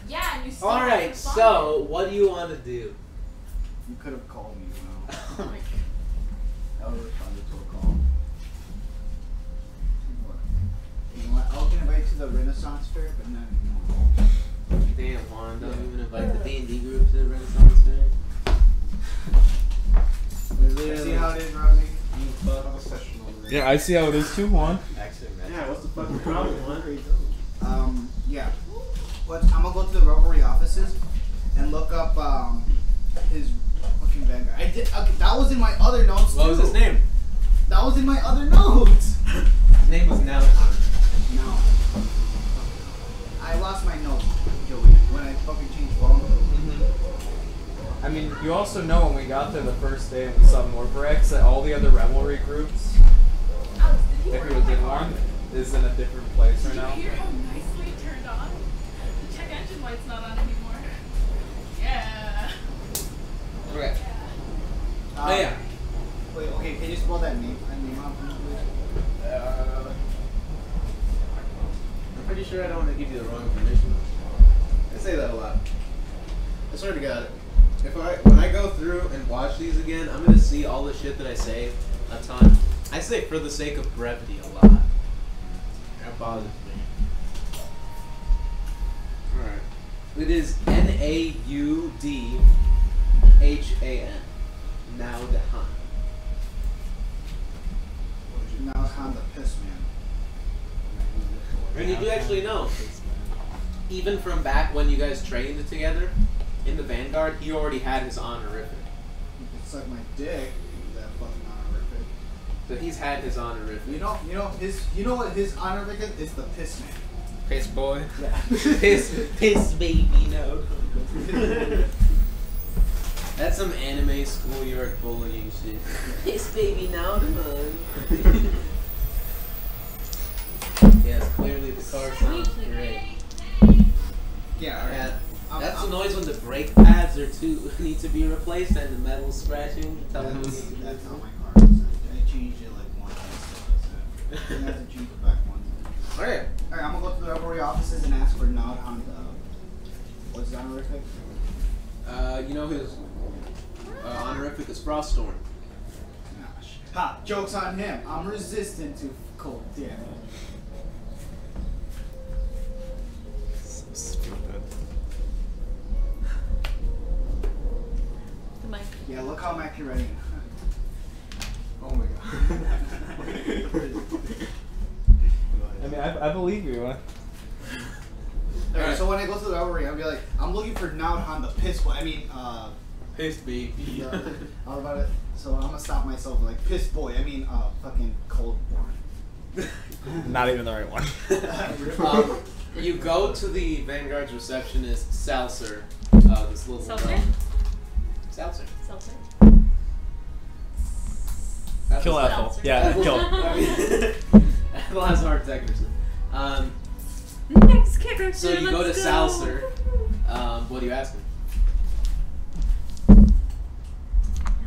Yeah, and you still alright, haven't so responded. what do you want to do? You could have called me, you know. Oh my I would have responded to a call. You know what? I was gonna invite you to the Renaissance Fair, but not anymore. Damn, Juan, don't even invite the D&D group to the Renaissance Fair. See how it is, Rosie? Yeah, I see how it is too, Juan. Actually, man. Yeah, what's the fucking problem, Juan? Yeah. But I'm gonna go to the Revelry offices and look up his fucking Vanguard. I did. Okay, that was in my other notes. What was his name? That was in my other notes. His name was Nalcon. No. I lost my notes, Joey, when I fucking changed phone. I mean, you also know when we got there the first day and we saw Morvarex that all the other Revelry groups, Alex, did you if work he was on in my one, car? is in a different place right Did you now. hear how nicely it turned on? The check engine light's not on anymore. Yeah. Okay. Oh yeah. Wait, okay, can you spell that name out for me, please? I'm pretty sure I don't want to give you the wrong information. I say that a lot. I swear to God, when I go through and watch these again, I'm gonna see all the shit that I say a ton. I say for the sake of brevity a lot. That bothers me. Alright. It is Naudhan. Naudhan. Now it's kind of the piss man. And you do actually know, even from back when you guys trained together in the Vanguard, he already had his honorific. You can suck my dick, that fucking honorific. So he's had his honorific. You know what his honorific is? It's the piss man. Piss boy. Yeah. Piss baby, no. That's some anime schoolyard bullying shit. Piss baby, now man. Yes, clearly the car sounds great. Yeah. That's the noise when the brake pads need to be replaced and the metal's scratching. That's how my car is. I changed it like once. I have to change it back once. Alright. Alright, I'm gonna go to the Revelry offices and ask for Naudhan. What's his honorific? You know his honorific is Froststorm. Nah, shit. Ha! Joke's on him. I'm resistant to cold damage. So stupid. The mic. Yeah, look how I'm actually ready. Oh my god. I mean, I believe you. Alright, so when I go to the Revelry, I'll be like, I'm looking for Naudhan the piss boy. I mean, Piss baby. how about it? So I'm gonna stop myself like piss boy. I mean, fucking Coldborn. Not even the right one. You go to the Vanguard's receptionist, Salser. This little Seltzer? Salser. Seltzer? Kill Ethel. Ethel. Seltzer. Yeah, kill. Ethel has hard Dickerson. Next kicker. So you go to Salser. What do you ask him? I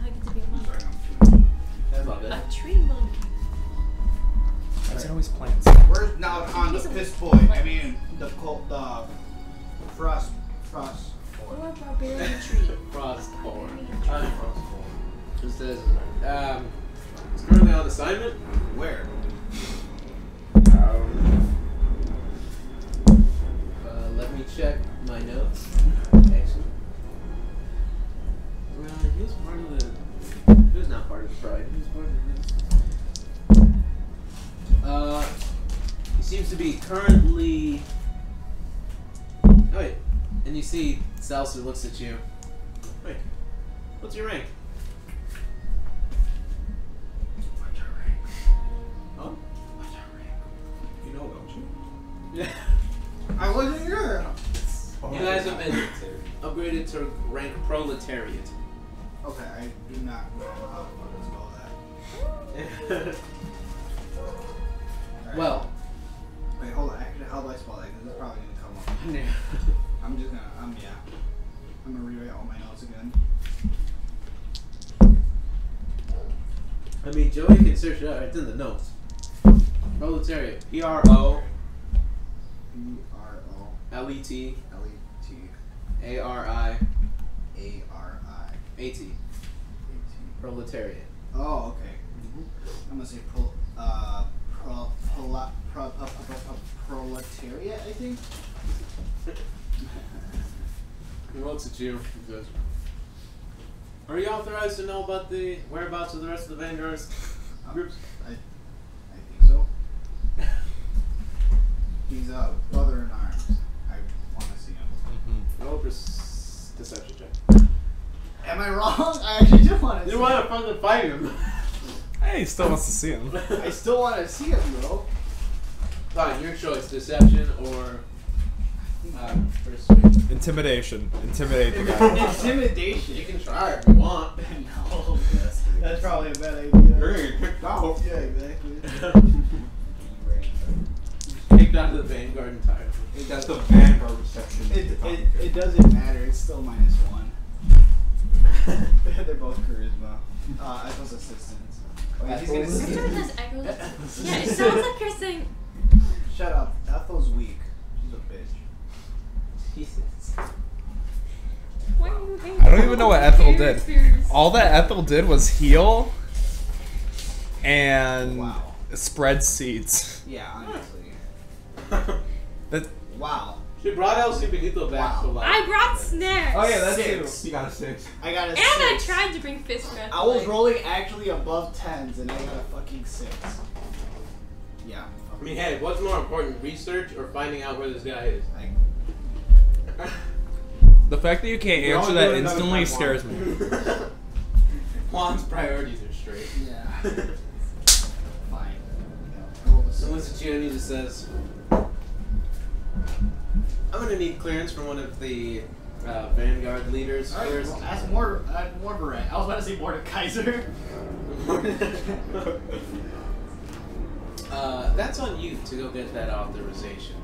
get to be a I'm monkey. sorry, I'm chewing. That's all good. A tree monkey. Why is it always plants? Where's now on the He's a- piss boy? I mean, the frost. Or a barbarian tree. Frostborn. Barbarian tree. It says, it's currently on assignment. Where? Let me check my notes. Actually, he was part of the. He was not part of the Pride. He was part of this. He seems to be currently. Oh wait, and you see Salser looks at you. Wait, what's your rank? What's your rank? Huh? What's your rank? You know, don't you? Yeah. I wasn't here. You guys have been upgraded to rank proletariat. Okay, I do not know how to spell that. Alright. Well, Wait, hold on. Actually, how do I spell that? Because it's probably gonna come up. I'm just gonna, I'm gonna rewrite all my notes again. I mean, Joey can search it up. It's in the notes. Proletariat. P-R-O-L-E-T. P-R-O-L-E-T A-R-I-A-T. A-R-I-A-T. Proletariat. Oh, okay. I'm gonna say proletariat, I think. He looks at you and says, "Are you authorized to know about the whereabouts of the rest of the Vanguard groups?" I think so. He's a brother in arms. I want to see him. Roll a deception check. Am I wrong? I actually do want to see You want to fucking fight him. Hey, he still wants to see him. I still want to see him, bro. Fine, your choice. Deception or persuasion. Intimidation. Intimidate the guy. Intimidation. You can try if you want. No, that's probably a bad idea. You're gonna get kicked out. Yeah, exactly. Kicked out of the Vanguard entirely. That's the Vanguard reception. It doesn't matter. It's still -1. They're both charisma. Ethel's assistants. Oh, yeah, he's gonna This see one it. has echoes. Yeah, it sounds like you're saying. Shut up. Ethel's weak. She's a bitch. Jesus. Why are you being I don't even know what Ethel did. Fears. All that Ethel did was heal and Wow. spread seeds. Yeah, honestly. That Wow. She brought El Simpiníto back to life. I brought snacks. Oh yeah, that's 6. You got a 6. I got a And 6. I tried to bring fist meth. I was rolling actually above 10s and I got a fucking 6. Yeah. I mean, hey, what's more important, research or finding out where this guy is? the fact that you can't We're all answer that doing another instantly time, scares me. Juan's priorities are straight. Yeah. Fine. I rolled a So 6. looks at you and he just says, I'm gonna need clearance from one of the Vanguard leaders Alright, first. well, ask more Barret. I was about to say Mordekaiser. That's on you to go get that authorization.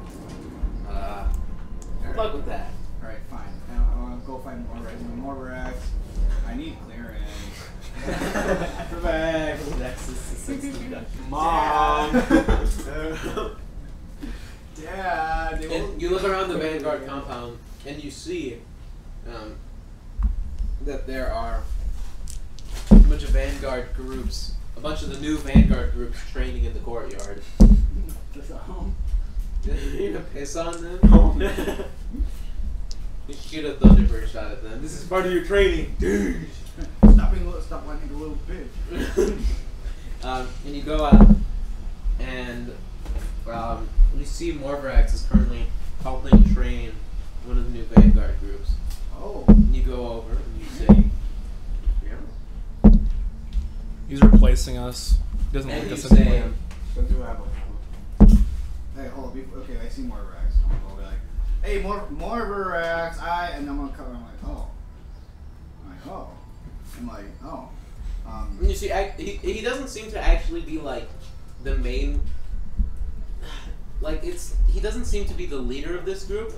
Good luck with that. Alright, fine. Now I want to go find Morvarax. I need clearance. Mom! Dad, they And won't- you look around the Vanguard compound and you see that there are a bunch of Vanguard groups, a bunch of the new Vanguard groups training in the courtyard. That's a home. You're gonna piss on them? You shoot a Thunderbird shot at them. This is part of your training, dude. Stop whining a little bitch. And you go out, and you see Morvarax is currently helping train one of the new Vanguard groups. Oh. And you go over and you say, yeah. He's replacing us. He doesn't And like you us say, anymore. So do have one. Hey, hold on. Okay, I see Morvarax. I'm gonna go be like, hey, Morvarax, and I'm gonna cover. I'm like, oh. and you see, he doesn't seem to actually be like the main. like he doesn't seem to be the leader of this group.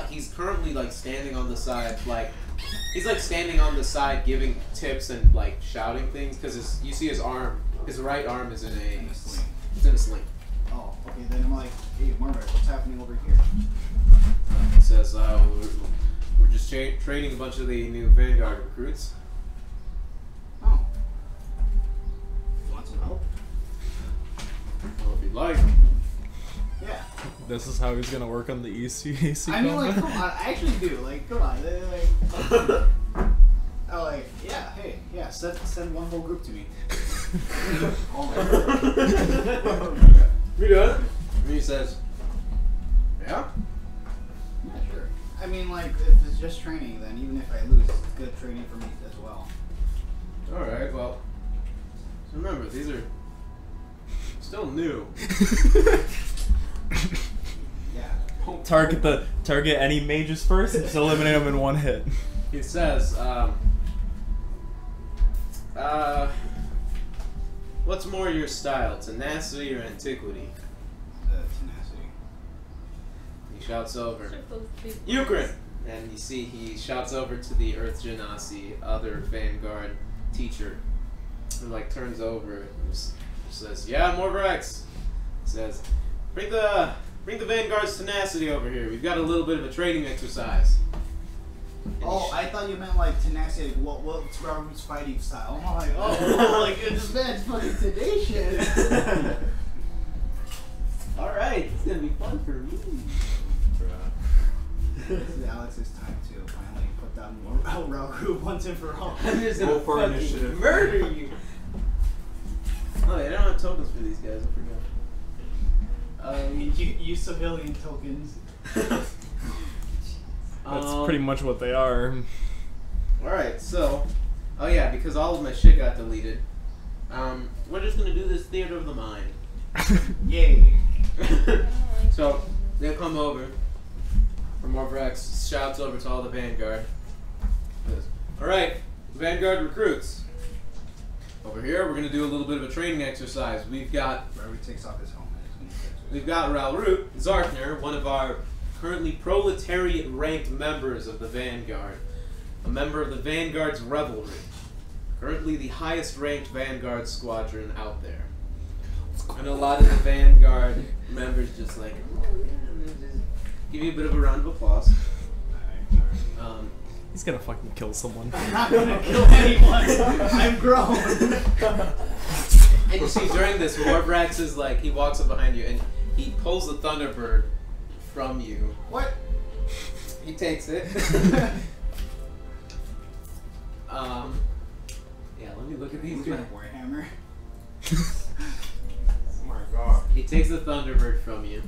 He's currently like standing on the side, like he's like standing on the side giving tips and like shouting things because you see his arm, his right arm is in a sling. It's in a sling. Oh, okay. Then I'm like, hey, Mormon, what's happening over here? He says, we're just training a bunch of the new Vanguard recruits. Oh. You want some help? Well, if you'd like. Yeah. This is how he's gonna work on the EC. I mean, like, come on. I actually do. Like, come on. Like, oh, like, yeah. Hey, yeah. Send one whole group to me. We do it. And he says, yeah. Yeah, sure. I mean, like, if it's just training, then even if I lose, it's good training for me as well. All right. Well, so remember these are still new. Yeah. Target any mages first and just eliminate them in one hit. He says, what's more your style, tenacity or antiquity? Tenacity. He shouts over, Ship those big Ukraine! And you see he shouts over to the Earth Genasi, other Vanguard teacher, who like turns over and says, yeah, more Rex. He says, bring the Vanguard's tenacity over here. We've got a little bit of a training exercise. And Oh, I thought you meant like tenacity. Like, what's Ralrut's fighting style? I'm like, oh, like this man's fucking tenacious. Alright, it's gonna be fun for me. This is Alex's time to finally put down Ralrut once and for all. I'm just Roll gonna for fucking initiative. murder you. Oh, yeah, I don't have tokens for these guys. I forgot. You civilian tokens. That's pretty much what they are. Alright, so, oh yeah, because all of my shit got deleted, we're just gonna do this theater of the mind. Yay. So, they'll come over, from Rex shouts over to all the Vanguard. Alright, Vanguard recruits. Over here, we're gonna do a little bit of a training exercise. We've got Ralrut takes off his helmet. We've got Ralrut, Zarkner, one of our currently proletariat ranked members of the Vanguard, a member of the Vanguard's Revelry, currently the highest ranked Vanguard squadron out there. And a lot of the Vanguard members just like, just give you a bit of a round of applause. He's gonna fucking kill someone. I'm not gonna kill anyone. I'm grown. And you see during this, Warbrax is like, he walks up behind you and he pulls the Thunderbird from you. What? He takes it. Yeah, let me look at these guys. Warhammer. Oh my god. He takes the Thunderbird from you.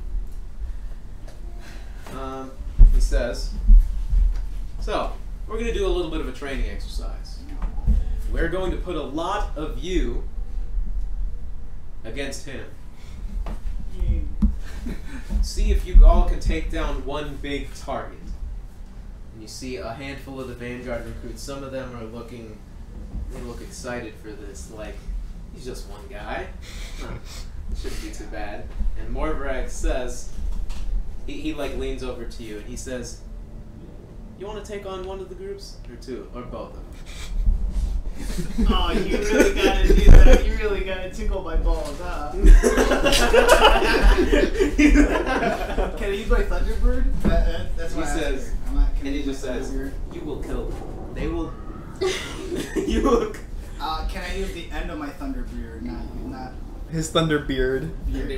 He says, so, we're going to do a little bit of a training exercise. We're going to put a lot of you against him. See if you all can take down one big target. And you see a handful of the Vanguard recruits. Some of them are looking, they look excited for this. Like, he's just one guy. Huh, shouldn't be too bad. And Morbrag says, he like leans over to you and he says, you want to take on one of the groups? Or two? Or both of them? Oh, you really gotta do that. You really gotta tickle my balls, huh? Can I use my Thunderbird? That's He what says, and he just says, you will kill them. They will... you will... Can I use the end of my Thunderbird? Not His Thunderbeard. beard.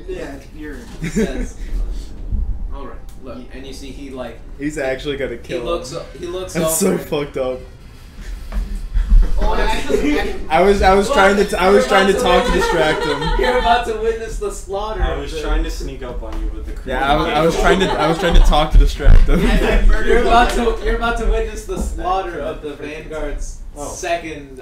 Yeah, it's beard. He says, alright, look, and you see he like... He's actually gonna kill him. He looks That's over so fucked up. Oh, actually, I was trying to talk to distract him. You're about to witness the slaughter. I was trying to sneak up on you with the crew. Yeah, I was trying to talk to distract him. You're about to witness the slaughter of the Vanguard's second.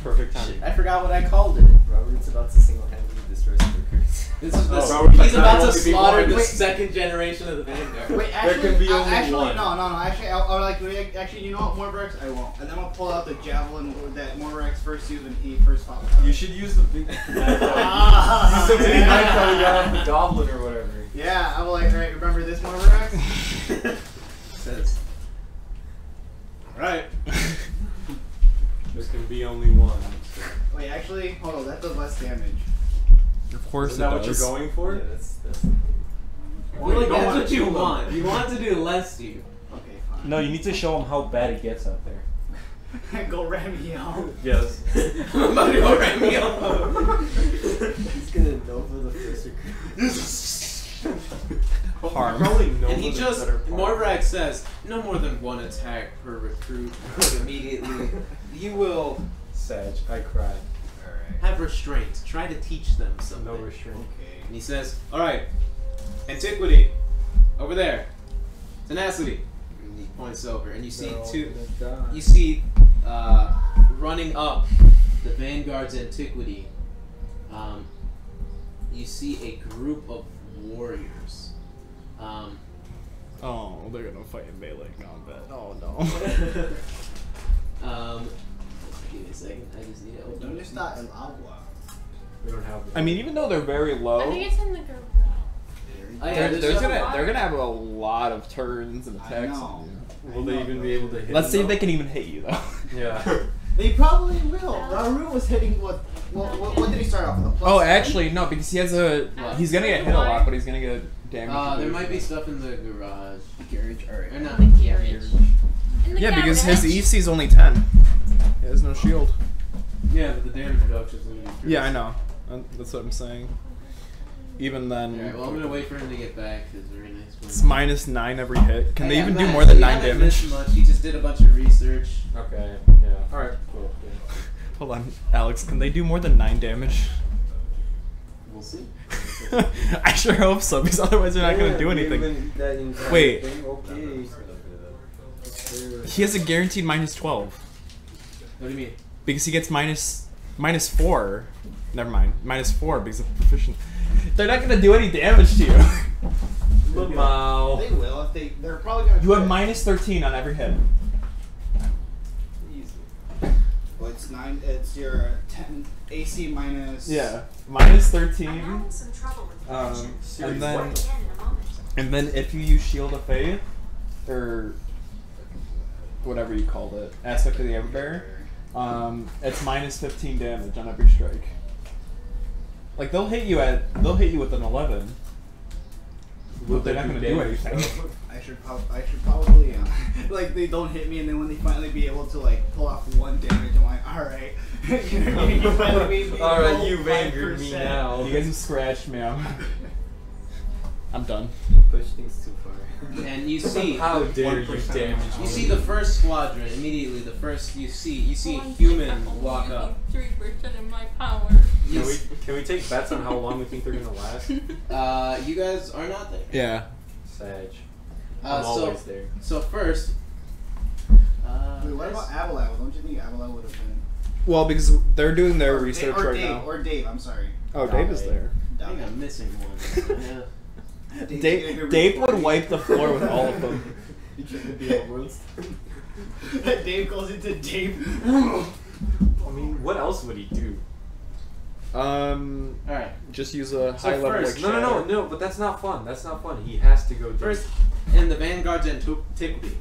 Perfect timing. I forgot what I called it. Robert's about to single-handedly destroy some recruits. This is Robert, he's about to only be slaughter one. the Wait. second generation of the Vanguard. Wait, actually, can be only actually, one. no. Actually, I'll like, actually, you know what, Morbrax? I won't. And then I'll pull out the javelin that Morbrax first used when he first fought. You should use the big knife. Use the big Ah, knife that we got off the goblin or whatever. Yeah, I'm like, alright, remember this Mormarax? Says. Alright. There can be only one. So. Wait, actually, hold on, that does less damage. Of course Is it that does. what you're going for? Yeah, that's I feel like Go that's on, what you kill them. want. You want to do less to you. Okay, fine. No, you need to show them how bad it gets out there. Go ram me out. Yes. I'm about to go right me up. He's gonna know for the first Harm. Probably know And he the just, better part. Morvax says, no more than one attack per recruit. Immediately, you will Sag, I cried. Alright. have restraint. Try to teach them something. No restraint. Okay. And he says, alright, antiquity, over there. Tenacity. And he points over, and you see you see running up the Vanguard's antiquity, you see a group of warriors. Oh, they're gonna fight in melee combat. Oh no. Give me a second, I just need to open ¿Dónde it. está el agua? We don't have. I mean, even though they're very I low, think it's in the garage. Oh, yeah, they're there's gonna have a lot of turns and I attacks. know. on you. Will they even be able to hit? Let's see them if they can even hit you though. though? Yeah. They probably will. Ralrut was hitting what did he start off with? A plus Oh, 10? actually, no, because he has a. He's gonna get hit a lot, but he's gonna get damage. there might be stuff in the garage. Garage, alright. Or not The the garage. garage. In the Yeah, because his garage. EC is only 10. He has no shield. Yeah, but the damage reduction is going to be Yeah, I know. That's what I'm saying. Even then, Alright, well, I'm going to wait for him to get back. It's very nice. it's -9 every hit. Can I they got even do Matt, more than so 9 he hasn't damage? missed much. He just did a bunch of research. Okay. Yeah. All right. Cool. Yeah. Hold on, Alex. Can they do more than 9 damage? We'll see. I sure hope so, because otherwise they're not gonna do anything. Wait. Okay. He has a guaranteed -12 What do you mean? because he gets -4. Never mind, -4 because of proficient. They're not gonna do any damage to you. Wow. They will if they're probably gonna. You have try. -13 on every hit. Well, it's 9. It's your 10 AC minus. Yeah, -13. I'm having some trouble with the engine. And then, Again in a moment. and then if you use Shield of Faith, or whatever you called it, Aspect of the Everbearer, it's -15 damage on every strike. Like they'll hit you with an 11, but they're not gonna do anything. I should probably like they don't hit me, and then when they finally be able to like pull off 1 damage, I'm like, all right, you know what I mean? You finally made me All right, roll you Vanguard me 5%. now. You guys have scratched me. I'm done. Push things too far. And you see, How dare you 1% damage you me. see the first squadron immediately. The first you see a human walk up. 3% of my power. You Can we take bets on how long we think they're gonna last? you guys are not there. Yeah. Sag. I'm So always there. so first. Wait, what about Abalaba? Don't you think Abalaba would have been? Well, because they're doing their Or research or right Dave, now. Or Dave, I'm sorry. Oh, Dave is there. I think I'm missing one. Yeah. Dave would wipe the floor with all of them. You trying to be almost. Dave goes into Dave. I mean, what else would he do? Alright. Just use a So high level first, like no, Shatter. no, but that's not fun. That's not fun. He has to go First, in the Vanguard's antiquity,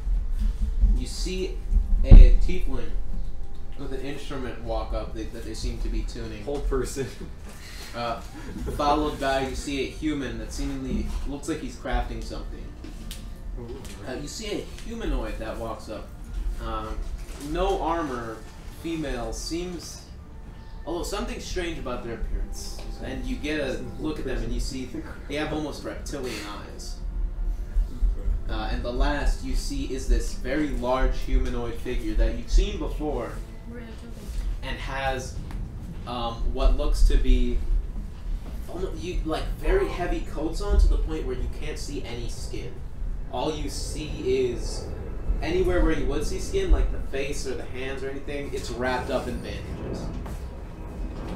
you see a tiefling with an instrument walk up that they seem to be tuning. whole person. Followed by, you see a human that seemingly looks like he's crafting something. You see a humanoid that walks up. No armor, female, seems... Although something strange about their appearance. And you get a look at them and you see they have almost reptilian eyes. And the last you see is this very large humanoid figure that you've seen before and has what looks to be very heavy coats on to the point where you can't see any skin. All you see is anywhere where you would see skin, like the face or the hands or anything, it's wrapped up in bandages.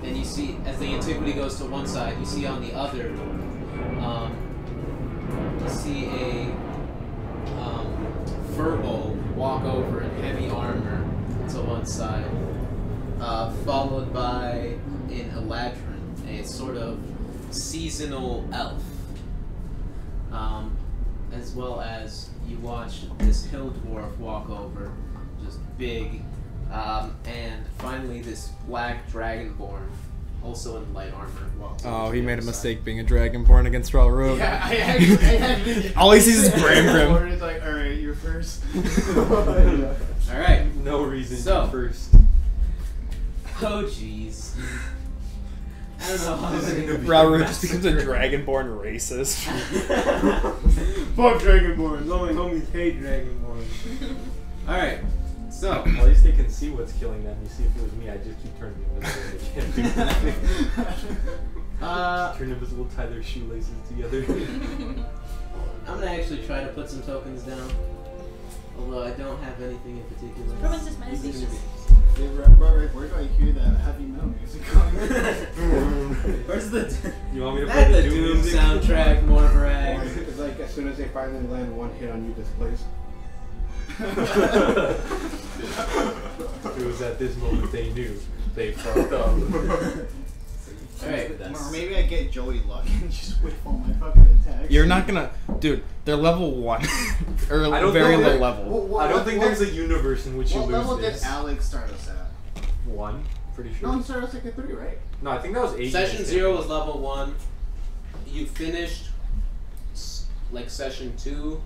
And you see, as the antiquity goes to one side, you see on the other, you see a furball walk over in heavy armor to one side, followed by an Eladrin, a sort of seasonal elf. as well as you watch this hill dwarf walk over, just big, and finally this black dragonborn, also in light armor, walks over Oh, to he the made a other mistake being a dragonborn against Ralrut. Yeah, I had All he sees is Bramgrim. It's like, alright, you're first. side. All right. No reason So- to first. Oh jeez. I don't know how this is gonna be. Ralrut just becomes a dragonborn racist. Fuck Dragonborns. All my homies hate Dragonborns. Alright, so. At least they can see what's killing them. You see, if it was me, I'd just keep turning invisible. They can't do anything. Turn invisible, tie their shoelaces together. I'm gonna actually try to put some tokens down. Although I don't have anything in particular. Everyone's just meditations. Hey, where do I hear that heavy metal music coming? Where's the. You want me to That's play the the Doom music? soundtrack, Morbrag. It's like as soon as they finally land one hit on you, displays. It was at this moment they knew they fucked up. Alright. Or maybe I get Joey luck and just whip all my fucking attacks. You're not gonna, dude. They're level 1 or I don't very know low that- level. I don't think there's a universe in which you What lose level this. did Alex start us at? 1, pretty No, sure. he started us like at 3, right? No, I think that was 8. Session 0 was level 1. You finished like session 2,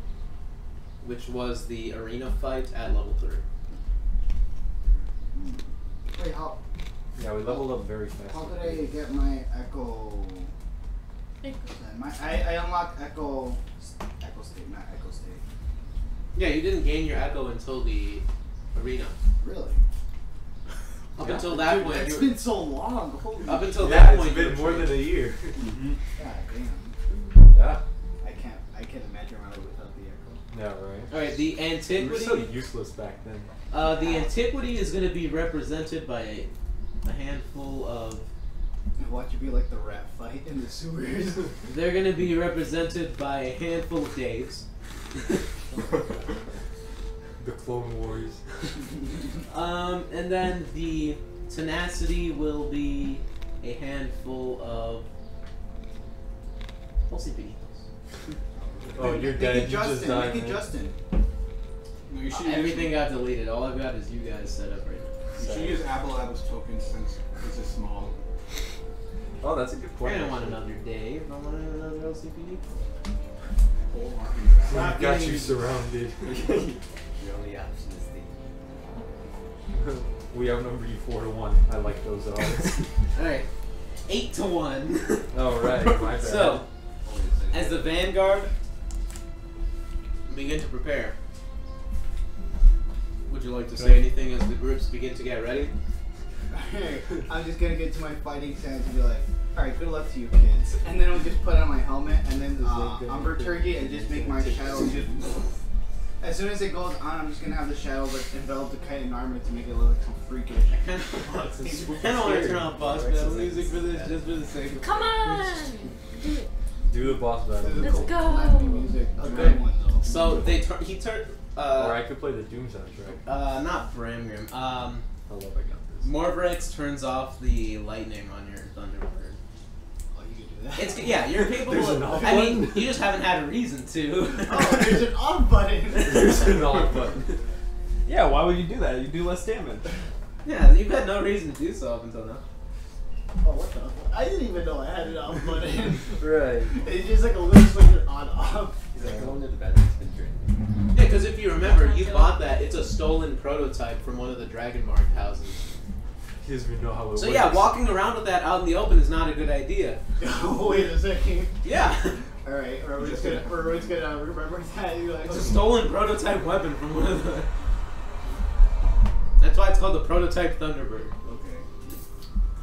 which was the arena fight at level 3. Wait, how Yeah, we leveled up very fast. did I get my Echo? I unlocked Echo State, not Echo State. Yeah, you didn't gain your echo until the arena. Really? Up Yeah. until that Dude, point, it's you were, been so long. Holy up until Yeah, that it's point, you been were more than trained. a year. God damn. Yeah. I can't imagine my life without the Echo. Yeah, right. All right, the We were antiquity. so useless back then. The antiquity is going to be represented by a handful of. Watch it be like the rat fight in the sewers. They're going to be represented by a handful of Daves. The Clone Wars. And then the tenacity will be a handful of. Simpinítos. Oh, you're Make dead. it You just Justin. died. Make it man. Justin. No, you should Everything got deleted. All I've got is you guys set up right now. You should use Abalaba's tokens since it's small. Oh, that's a good I point. don't want another Dave. I want another LCPD. Whole army of We've Abalaba. got you surrounded. Your only option is the. We outnumber you 4-1. I like those odds. Alright. 8-1. Alright, my bad. So, as the Vanguard begin to prepare, would you like to say anything as the groups begin to get ready? I'm just gonna get to my fighting stance and be like, alright, good luck to you kids. And then I'll just put on my helmet and then Umberturgy and just make my shadow just. As soon as it goes on, I'm just gonna have the shadow like envelop the kite in armor to make it look like some freakish. I kind of want to turn off boss battle music for this, just for the sake of Come on! Do it. Do the boss battle. Let's go. Calamity music. A Okay. good one though. So he turned. Or I could play the Doom soundtrack. Not Bramgrim. I love I got this. Morbrix turns off the lightning on your Thunderbird. Oh, you can do that. It's yeah, you're capable. There's of, an off I mean, button? you just haven't had a reason to. Oh, there's an off button. There's an off button. Yeah, why would you do that? You do less damage. Yeah, you've had no reason to do so up until now. Oh, what the? I didn't even know I had an off button. Right. It's just like a little switch on off. He's like, no wonder the battery's been drained. Yeah, because if you remember, you bought that. It's a stolen prototype from one of the Dragonborn houses. He doesn't even know how it works. So yeah, walking around with that out in the open is not a good idea. Wait a second. Yeah, Alright, we're just gonna remember that. You're like, it's a stolen prototype weapon from one of the. That's why it's called the prototype Thunderbird. okay.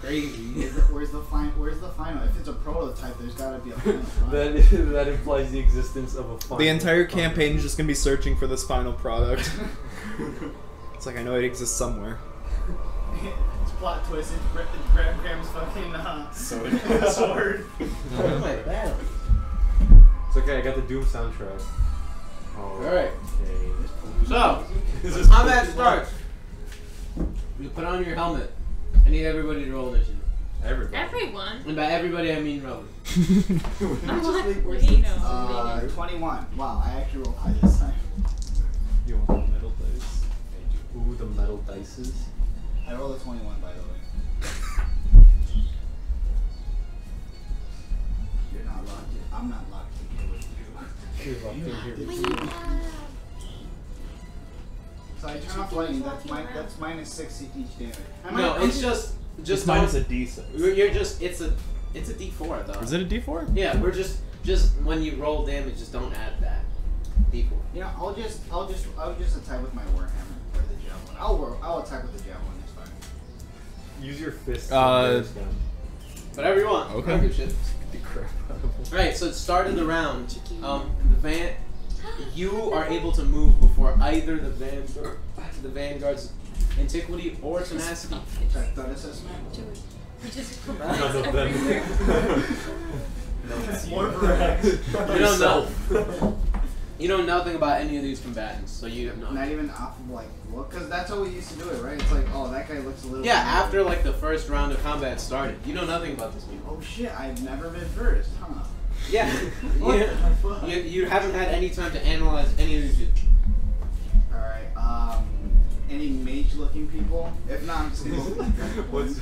Crazy. Where's the final? If it's a prototype, there's gotta be a final. That implies the existence of a final. The entire campaign is just gonna be searching for this final product. It's like I know it exists somewhere. It's plot twist. It's Bramgrim's fucking sword. Oh my bad. It's okay, I got the Doom soundtrack. Alright. Okay. So, This when is combat pretty starts, you put on your helmet. I need everybody to roll initiative. Everybody. Everyone. And by everybody, I mean Rowan. What do you know? 21. Wow, I actually rolled high this time. You want the metal dice? Ooh, the metal dices. I rolled a 21, by the way. You're not locked in. I'm not locked in here with you. You're locked in here with you. So I turn off lightning. That's minus 6 to each damage. No, it's just Just minus a d6. You're just it's a d4 though. Is it a d4? Yeah, we're just when you roll damage, just don't add that d4. Yeah, I'll just attack with my warhammer or the javelin. I'll attack with the javelin. It's fine. Use your fist. Whatever you want. Okay. I don't give a shit. Get the crap out of them. Right, so it started the round. You are able to move before either the Vanguard's antiquity or tenacity. Check that assessment. None of them. More correct. You don't know. You know nothing about any of these combatants, so you have no Not idea. even off of like look, because that's how we used to do it, right? It's like, oh, that guy looks a little. Yeah, familiar. after like the first round of combat started, you know nothing about this people. Oh shit! I've never been first, huh? Yeah, What the fuck? you haven't had any time to analyze any of these shit. All right. Any mage-looking people? If not, I'm just gonna. What's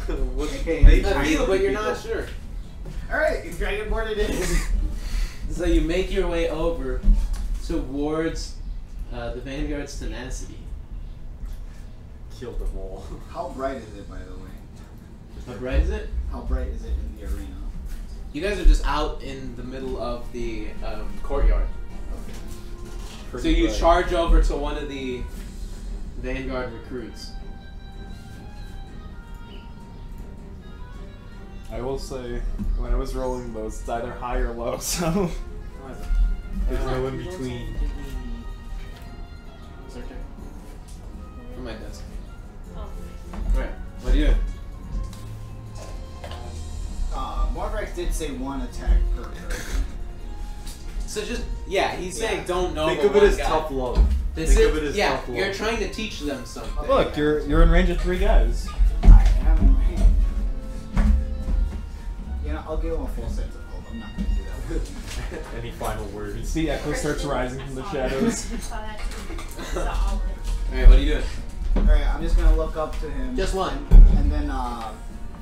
Okay, I feel, but you're not sure. All right, Dragonborn it is. So you make your way over towards the Vanguard's tenacity. Killed them all. How bright is it, by the way? How bright is it? How bright is it in the arena? You guys are just out in the middle of the courtyard. So you charge over to one of the Vanguard recruits. I will say, when I was rolling those, it's either high or low, so... There's no in between. Zarkner? On my desk. Oh. Right. What are you doing? Mordrex did say one attack per person. So just, yeah, he's saying don't know Think but of it one as guy. tough love. This Think is, of it as yeah, tough love. you're trying to teach them something. Look, you're in range of 3 guys. I am. You know, I'll give him a full sense of hope. I'm not going to do that. Any final You words? see Echo starts rising from the shadows. Saw that too. Saw all of it. Alright, what are you doing? Alright, I'm just going to look up to him. Just one. And then,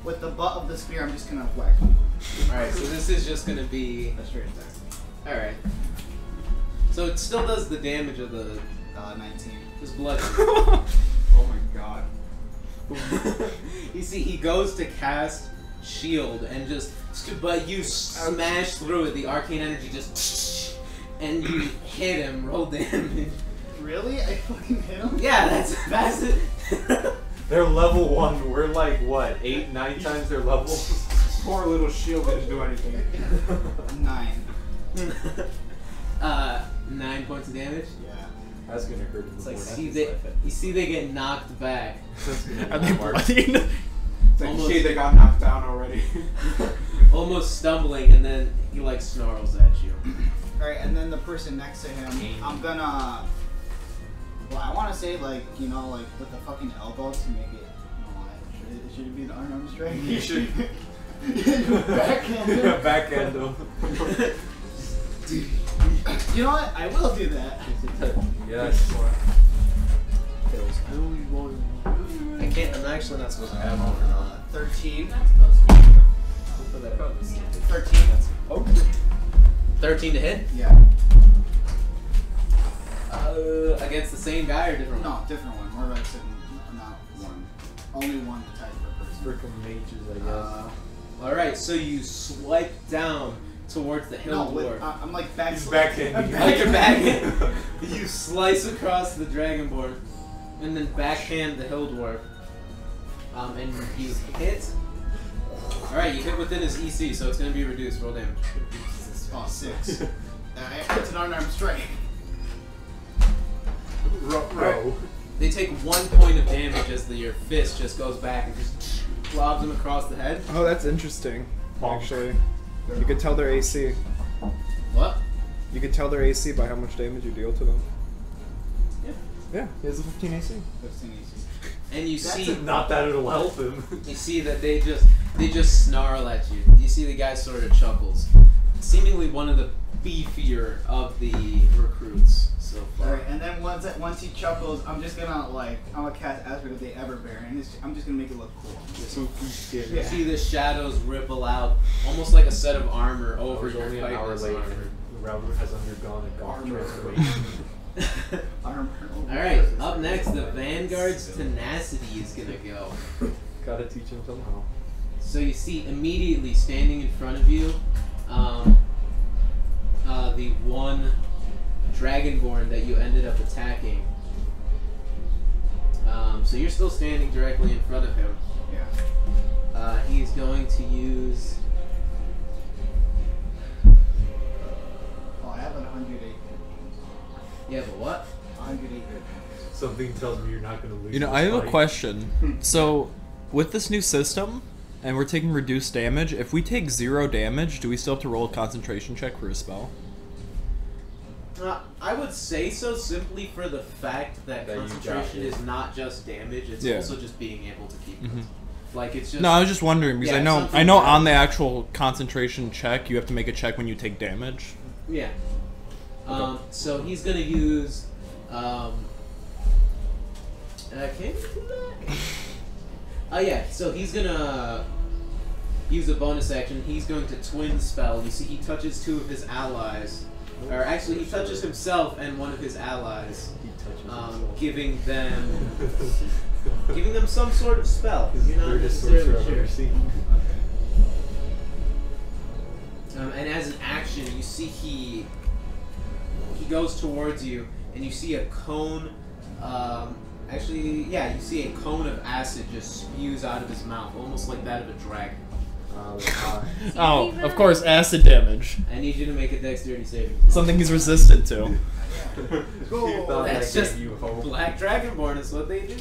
with the butt of the spear, I'm just going to whack him. Alright, so this is just gonna be... A straight attack. Alright. So it still does the damage of the... 19. His blood. Oh my god. You see, he goes to cast shield and just... But you smash through it, the arcane energy just... And you hit him, roll damage. Really? I fucking hit him? Yeah, that's it. They're level 1. We're like, what, 8, 9 times their level? Poor little shield didn't do anything. 9. 9 points of damage. Yeah. That's gonna hurt him. It's like, before you see they get knocked back. Are they bloodied? It's like, Almost. see, they got knocked down already. Almost stumbling, and then he like snarls at you. Alright, and then the person next to him, I'm gonna... Well, I want to say, like, you know, like, with the fucking elbow to make it... No, should it be an unarmed strike? You should... Backhand him. Backhand him. You know what? I will do that. Yes. I can't. I'm actually not supposed to have one or not. 13. Not supposed to. Put that up. 13. Oh. 13 to hit. Yeah. Against the same guy or different one? No, different one. More like not one. Only one attack per person. Freaking mages, I guess. All right. So you swipe down towards the hill No, dwarf. I'm like back. He's backhanding. Like you're backhand. You slice across the Dragonborn, and then backhand the hill dwarf. And you hit. All right, you hit within his EC, so it's gonna be reduced. Roll damage. Oh, 6. It's an unarmed strike. Row. They take 1 point of damage as your fist just goes back and just lobs him across the head. Oh, that's interesting. Bonk. Actually, you could tell their AC. What? You could tell their AC by how much damage you deal to them. Yeah. Yeah, he has a 15 AC. 15 AC. And you That's see, Not that it'll help him. you see that they just They just snarl at you. You see the guy sort of chuckles. Seemingly one of the beefier of the recruits so far. Alright, and then once he chuckles, I'm just gonna I'm gonna cast Aspect of the Everbearer, and I'm just gonna make it look cool. You see the shadows ripple out, almost like a set of armor over your only an hour chitinous late. armor. Ralrut has undergone a golf transformation. Alright, up next, the Vanguard's Tenacity is gonna go. Gotta teach him somehow. So you see immediately standing in front of you, the one Dragonborn that you ended up attacking. So you're still standing directly in front of him. Yeah. He's going to use... I have an 108. Yeah, but what? 108. Something tells me you're not gonna lose. You know, this I have a fight. question. So, with this new system, and we're taking reduced damage, if we take 0 damage, do we still have to roll a concentration check for a spell? I would say so, simply for the fact that That you concentration got it. is not just damage; it's Yeah. also just being able to keep it. Like it's just. No, I was just wondering because Yeah, I know something on that- the actual concentration check, you have to make a check when you take damage. Yeah. So he's gonna use. Can you do that? Yeah. So he's gonna use a bonus action. He's going to twin spell. You see, he touches 2 of his allies, or actually, he touches himself and one of his allies, He touches himself. giving them some sort of spell. He's You're the not weirdest sorcerer necessarily I've sure. ever seen. And as an action, you see he goes towards you, and you see a cone. You see a cone of acid just spews out of his mouth, almost like that of a dragon. Oh, of course, acid damage. I need you to make a dexterity saving. Something he's resistant to. You thought That's that just gave you hope. Black Dragonborn is what they do.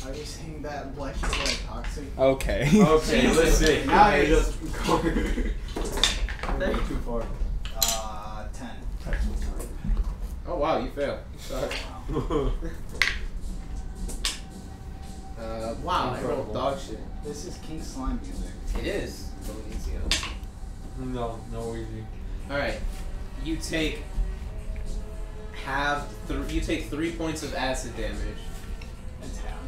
Are you saying that black shit is like toxic? Okay. Okay, let's see. Now you're you're just going Way too far. 10. Oh wow, you failed. Sorry. Wow, I rolled dog shit. This is King Slime music. It is. No easy. Alright. You take you take 3 points of acid damage. That's half.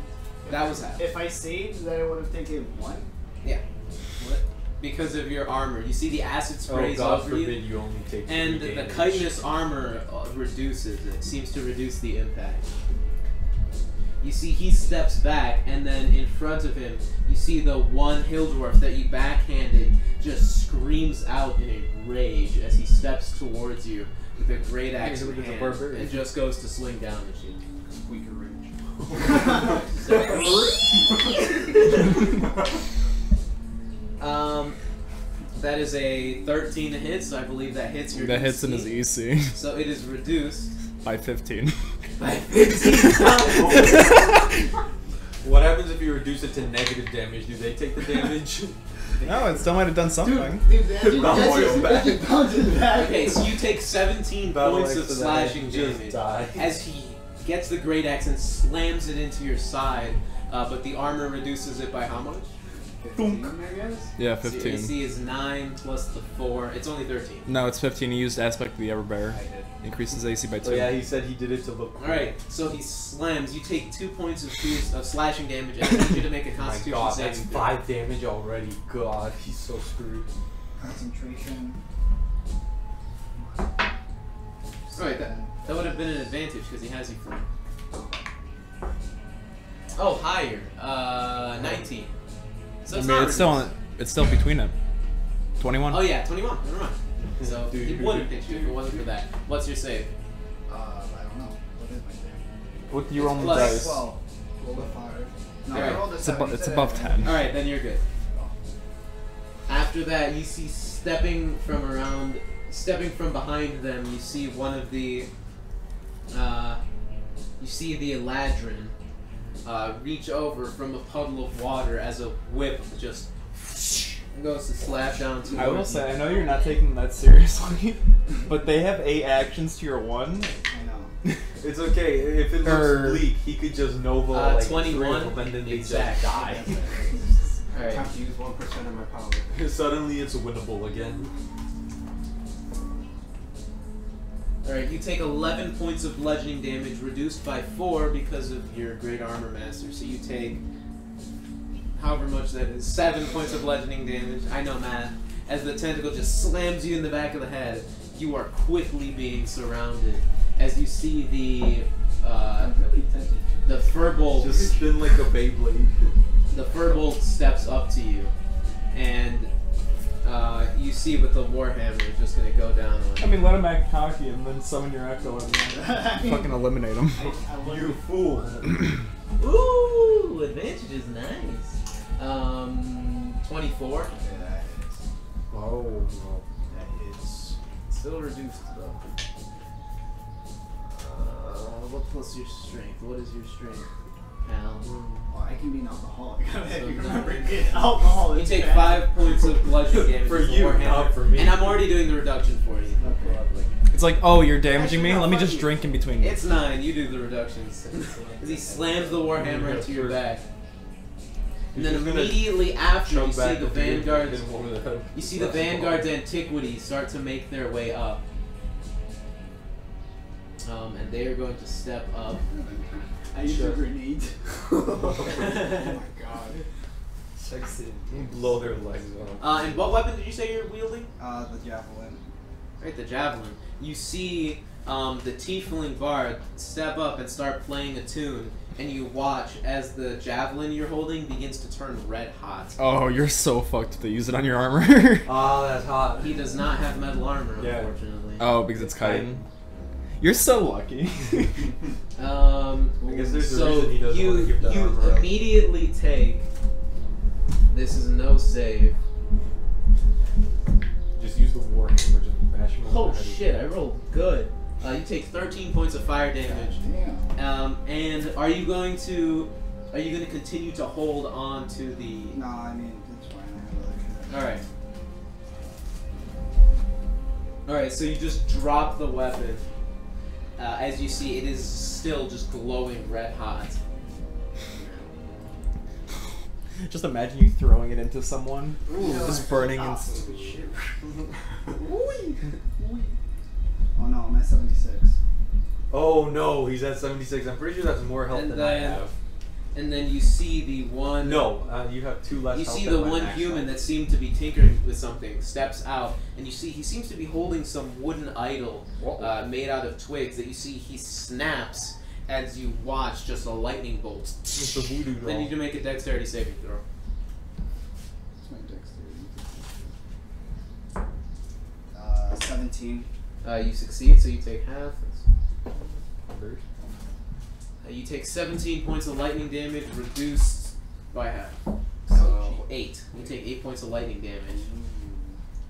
That was half. If I saved, then I would have taken 1. Yeah. What? Because of your armor. You see the acid sprays God over forbid you. you only take 3 And the damage. chitinous armor reduces it. Seems to reduce the impact. You see he steps back, and then in front of him, you see the one hill dwarf that you backhanded just screams out in a rage as he steps towards you with a great axe in hand and just goes to swing down at you. Squeaker rage. That is a 13 to hit, so I believe that hits your That hits in his EC So it is reduced by 15. by 15 What happens if you reduce it to negative damage? Do they take the damage? No, it still might have done something. Dude, that bounces back. Okay, so you take 17 Battle points axe of to the slashing head, just damage die. as he gets the great axe and slams it into your side, but the armor reduces it by how much? 15, I guess? Yeah, So your 15. AC is 9 plus the 4. It's only 13. No, it's 15. He used Aspect of the Everbearer. Increases AC by 2. Oh yeah, he said he did it to look cool. Alright, so he slams. You take 2 points of slashing damage, and I need you to make a Oh my constitution god, saving that's throw. 5 damage already. God, he's so screwed. Concentration. Alright, that would have been an advantage because he has you for. Oh, higher. 19. So I it's mean, not it's still between it. 21. Oh yeah, 21. Never mind. So Dude, it would have hit you if it wasn't for that. What's your save? I don't know. What is my save? With your own plus dice. 12. Roll a 5. No, Alright. I rolled a 7. It's above 10. Alright, then you're good. After that, you see stepping from behind them, you see one of the, you see the Eladrin reach over from a puddle of water as a whip just goes to slap down to I will say, I know you're not taking that seriously, but they have 8 actions to your 1. I know. It's okay, if it looks bleak, he could just Nova like 21 3 of them and then they exact. just die. Alright, Alright. Time to use 1% of my power. Suddenly it's winnable again. Alright, you take 11 points of bludgeoning damage, reduced by 4 because of your Great Armor Master. So you take, however much that is, 7 points of bludgeoning damage. I know math. As the tentacle just slams you in the back of the head, you are quickly being surrounded. As you see the Furbolg Just spin like a Beyblade. the Furbolg steps up to you, and you see with the Warhammer just gonna go down on I you. mean, let him act cocky and then summon your Echo and fucking eliminate him. You fool. Ooh, advantage is nice. 24. Yeah, that hits. Oh no. That hits. Still reduced though. What plus your strength? What is your strength, pal? Well, I can be an alcoholic. So Remember, no. alcohol You is take bad. 5 points of bludgeoning damage For with the you, Warhammer, not for me. and I'm already doing the reduction for you. Okay. Lovely. It's like, oh, you're damaging me? Actually, Let me no, just fuck drink in between you. It's 9. You do the reductions. As he slams the Warhammer into your back. And then He's just gonna immediately after, you Chug see back the up again, Vanguard's hit him over the head. You see the Vanguard's antiquities start to make their way up. And they are going to step up. I use a grenade. Oh my god. Sexy. Blow their legs off. And what weapon did you say you're wielding? The javelin. Right, the javelin. You see the Tiefling Bard step up and start playing a tune, and you watch as the javelin you're holding begins to turn red hot. Oh, you're so fucked if they use it on your armor. Oh, that's hot. He does not have metal armor, Yeah. unfortunately. Oh, because it's chitin. You're so lucky. I guess there's a so reason he doesn't want to give that you armor up. immediately take. This is no save. Just use the Warhammer, just bash him over Oh the head. shit! I rolled good. You take 13 points of fire damage. Damn. And are you going to continue to hold on to the? No, I mean, it's fine. I have other shit. All right. So you just drop the weapon. As you see, it is still just glowing red hot. Just imagine you throwing it into someone, just burning and. Oh no, I'm at 76. Oh no, he's at 76. I'm pretty sure that's more health And than I then- have. And then you see the one. No, you have 2 less You health see than the my one max human health. that seemed to be tinkering with something steps out, and you see he seems to be holding some wooden idol made out of twigs. That you see he snaps as you watch just a lightning bolt. It's a voodoo doll. Then you can make a dexterity saving throw. What's my dexterity? 17. You succeed, so you take half. You take 17 points of lightning damage, reduced by half. So 8. You take 8 points of lightning damage.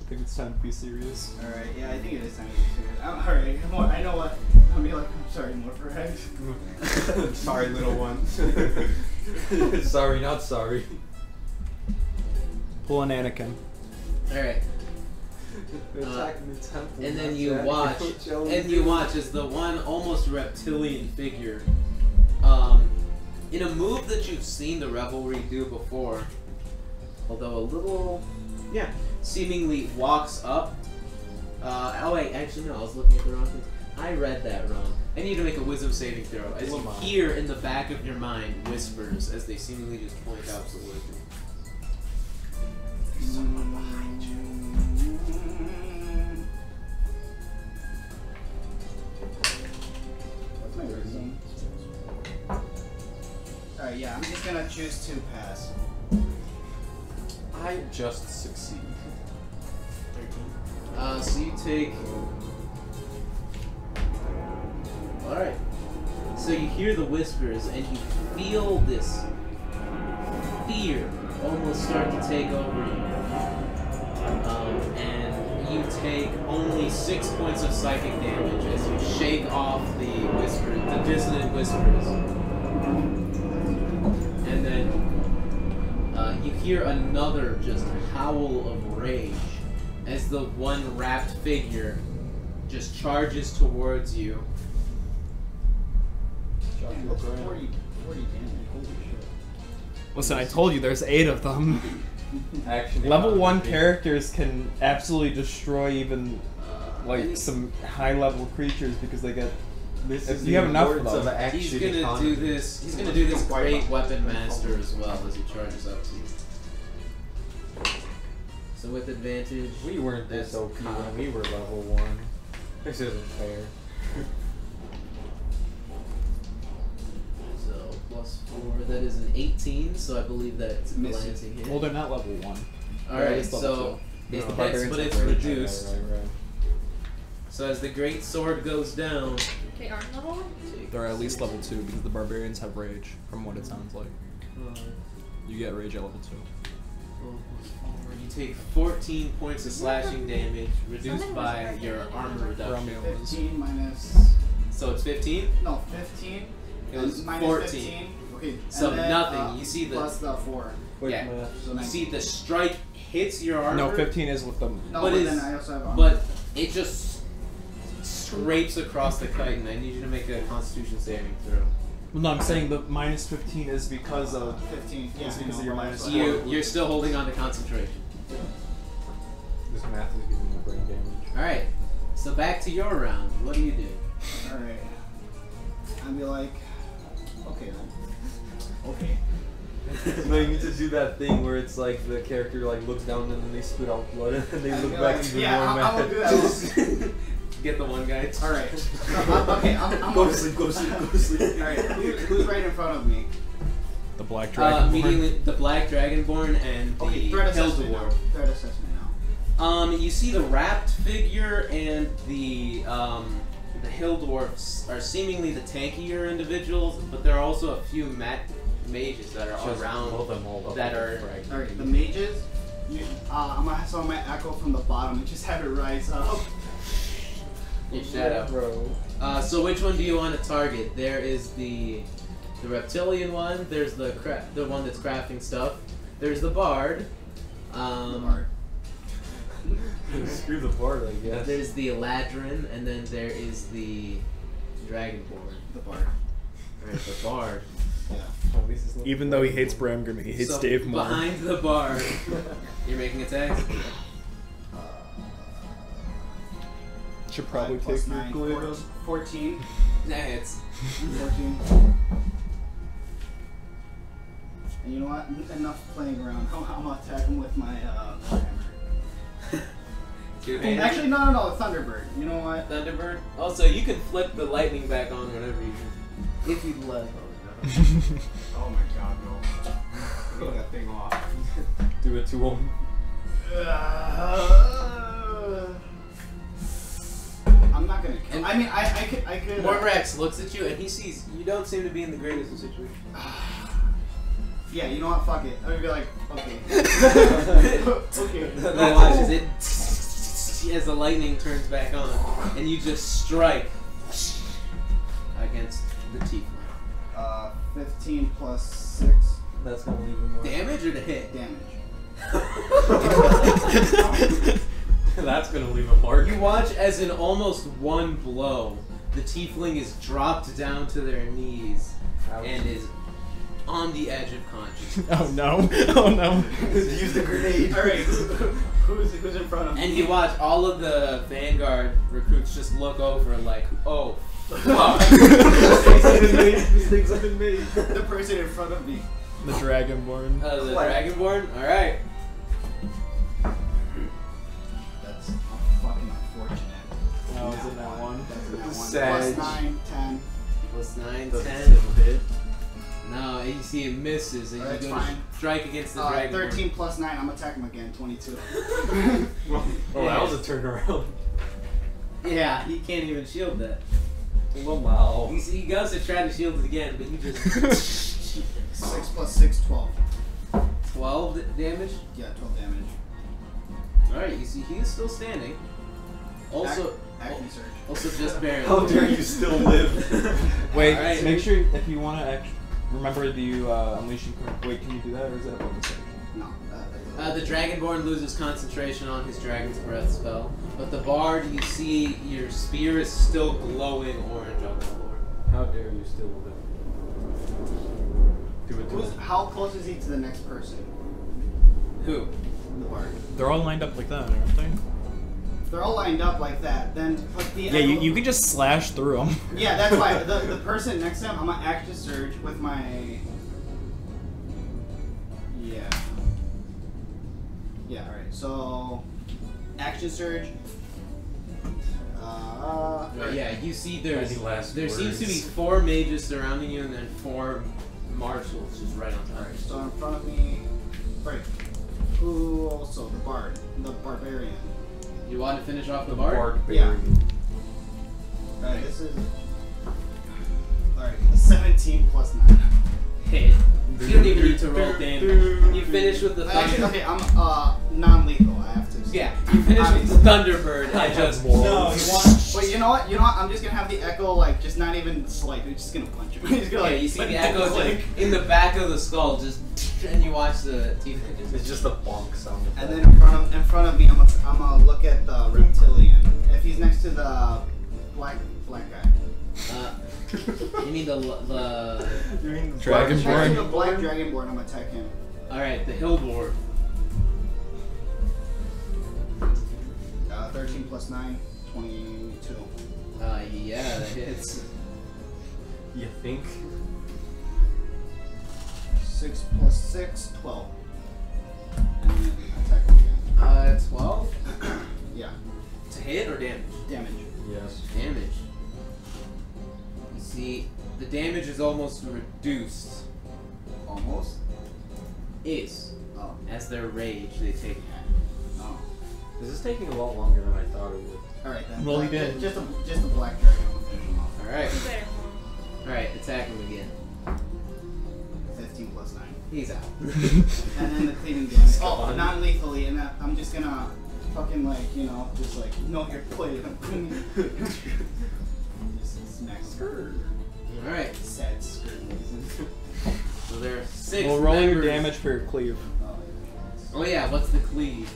I think it's time to be serious. Alright, yeah, I think it is time to be serious. Alright, I know what. I'll be like, I'm sorry, more for Hex. Sorry, little one. Sorry, not sorry. Pull an Anakin. Alright. They're attacking the temple. And then not you attacking watch, the hotel. and you watch as the one almost reptilian figure, in a move that you've seen the Revelry do before, although a little, seemingly walks up. Oh wait, actually no, I was looking at the wrong thing. I read that wrong. I need to make a wisdom saving throw. As you hear in the back of your mind whispers as they seemingly just point out to wisdom. Someone behind you. What's my wisdom? Alright, yeah, I'm just gonna choose to pass. I just succeed. 13. So you take. Alright. So you hear the whispers and you feel this fear almost start to take over you. And you take only 6 points of psychic damage as you shake off the whispers, the dissonant whispers. And then you hear another just howl of rage as the one wrapped figure just charges towards you. Damn, that's 40 damage. Holy shit. Listen, I told you there's 8 of them. Action. Level 1 characters can absolutely destroy even like some high level creatures because they get. This If is you the have enough of importance them. of action He's gonna economy. do this. He's gonna do this great weapon master as well as he charges up to you. So with advantage. We weren't this That's OP cock. when we were level 1. This isn't fair. So +4. That is an 18. So I believe that's a Missing. glancing hit. Well, they're not level 1. All They're at right. least level So two. it The hits, barbarians but have it's rage. reduced. Right. So as the great sword goes down, They aren't level 1? They're at least level 2 because the barbarians have rage, from what it sounds like. You get rage at level 2. you take 14 points of slashing damage, reduced by your armor reduction. 15 minus. So it's 15. No, 15. It was and minus 14. 15. Okay. So and then, nothing. You see the- plus the 4. Quick Yeah. math. So You 19. see the strike hits your armor. No, 15 is with them. No, but but is- then I also have armor. But it just scrapes across the kite, and I need you to make a Constitution saving throw. Well, no, I'm saying the minus 15 is because of. 15. Yeah, It's because I of your know, minus but I four. also have- You're still holding on to concentration. This math is giving me brain damage. All right. So back to your round. What do you do? Alright. I'd be like, okay then. Okay. No, you need to do that thing where it's like the character like looks down and then they spit out blood and they I'd look be back like, even yeah, more I mad. will do that. Get the one guy. Alright. Okay, I'm Go to sleep, go to sleep, go to sleep. Alright, who's right in front of me? The Black Dragon. Immediately, the Black Dragonborn and the Okay, threat assessment now. Hildewar. Threat assessment now. You see the wrapped figure and the hill dwarfs are seemingly the tankier individuals, but there are also a few mages that are Just around blow them all up that with are. a frag. Alright, the mages, I'm gonna so I might echo from the bottom and just have it rise up. Your shadow. Bro. So which one do you want to target? There is the reptilian one. There's the one that's crafting stuff. There's the bard. Screw the board, I guess. There's the Eladrin, and then there is the Dragonborn. The bard. Alright, the bard. Yeah. Oh, at least it's not Even though he hates Bramgrim, he hates So, Dave more. behind the bard, you're making attacks. Should probably 5 plus take your 9, Goliath. 14. Nah, it's 14. And you know what? Enough playing around. I'm gonna attack him with my hammer. two hands. Actually, no, Thunderbird. You know what? Thunderbird. Also, you can flip the lightning back on whenever you, if you'd like. Oh my god, no. Get that thing off. do it to him. I'm not gonna kill. I mean, I could. Morgrax looks at you and he sees you don't seem to be in the greatest of situations. Yeah, you know what? Fuck it. I'm gonna be like, okay. Okay. Then watches it as the lightning turns back on, and you just strike against the tiefling. 15 plus 6 That's gonna leave him more. Damage or the hit? damage. That's gonna leave a mark. You watch as in almost one blow, the tiefling is dropped down to their knees and is on the edge of consciousness. Oh no! Oh no! Use the grenade. Alright, who's in front of me? And you watch all of the Vanguard recruits just look over like, oh, fuck. Mistakes have been made. The person in front of me. The Dragonborn. The Dragonborn? Alright. That's fucking unfortunate. Oh, is it that one? That's in that one. Sag. Plus 9, 10. Plus 9, Doesn't 10. hit. No, you see it misses, and That's you go to fine. strike against the Dragonborn. 13 plus 9, I'm attacking him again, 22. Oh, that was a turnaround. Yeah, he can't even shield that. Well, wow. He goes to try to shield it again, but you just 6 plus 6, 12. 12 damage. Yeah, 12 damage. All right, you see he's still standing. Also, Acne surge. also just barely. How dare you still live? Wait, Alright. make sure if you want to remember the unleashing. Wait, can you do that, or is that a bonus action? No. The Dragonborn loses concentration on his Dragon's Breath spell, but the Bard, you see your spear is still glowing orange on the floor. How dare you still live? Do it to him. How close is he to the next person? Who? The bard. They're all lined up like that, aren't they? If they're all lined up like that, then put the Yeah, you can just slash through them. Yeah, that's why the person next to him, I'm gonna action surge with my. Yeah. All right. So, action surge. Yeah, you see Any last there seems to be words? 4 mages surrounding you and then 4 marshals just right on top. Alright, so in front of me. Right. Who also? The bard. The barbarian. You want to finish off the bard? Yeah. Alright, this is. Alright, 17 plus 9. Hit. You don't even need to roll damage. You finish with the Actually, thunder. okay, I'm non-lethal. I have to. Yeah, you finish with the Thunderbird. I just. No, you want. But you know what? I'm just gonna have the echo, like, just not even slight. You're just gonna punch him. He's gonna, Yeah, like, you see like, the echo click. just in the back of the skull, just, and you watch the tiefling just. It's just a bonk sound. And then in front of me, I'm gonna look at the reptilian. If he's next to the black guy. You mean the You mean Next to the Dragonborn. black dragonborn, I'm gonna attack him. all right, the hill dwarf. 13 plus 9, 22. Yeah, that hits. You think? 6 plus 6, 12. And then attack him again. 12 Yeah, to hit or damage? damage. Yes. Damage. You see, the damage is almost reduced. Almost. Is Oh. as their rage they take. Oh. This is taking a lot longer than I thought it would. Alright then. Well, he did. Just a black dragon. I'm gonna finish him off. All right, You better. all right, attack him again. 15 plus 9. He's out. And then the cleaving damage. Oh, Gone. non-lethally, and I'm just gonna fucking, like, just like, know your play. Just smack skirt. All right, Sad skirt. so there are 6 Well, roll your members. damage for your cleave. Oh yeah, what's the cleave?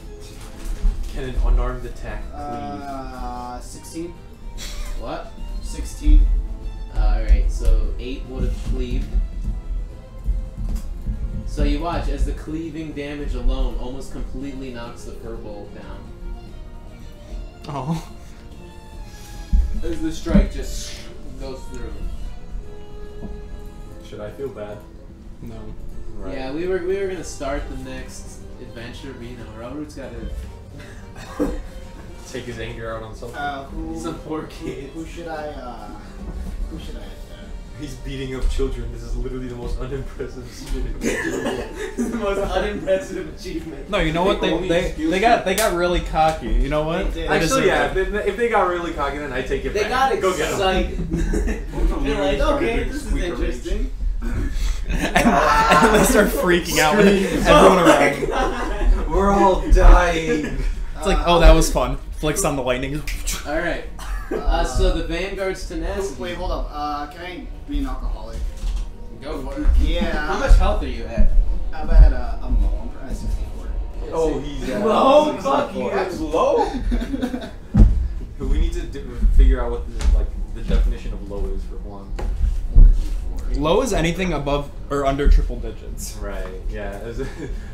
Can an unarmed attack cleave? 16. What? 16. Alright, so 8 would have cleaved. So you watch as the cleaving damage alone almost completely knocks the furbolg down. Oh. As the strike just goes through. Should I feel bad? No. Right. Yeah, we were gonna start the next adventure, but you know, Ralrut's gotta Take his anger out on something. some poor kid. Who should I attack? He's beating up children. This is literally the most unimpressive shit. The most unimpressive achievement. No, you know what? They got really cocky. You know what? They did. They deserve Actually, yeah. it. If they got really cocky, then I take it They back. got Go get 'em. excited. They're like, okay, this is interesting. and they start freaking out with everyone around. We're all dying. It's like, oh, that was fun. Flicks on the lightning. Alright. So the Vanguard's tenacity. Wait, hold up. Can I be an alcoholic? Go for it. Yeah. How much health are you at? I'm at I'm low. I'm at 64. Oh, he's Low? Fuck you. That's low? We need to figure out what the definition of low is for Juan. Low is anything above or under triple digits. Right. Yeah.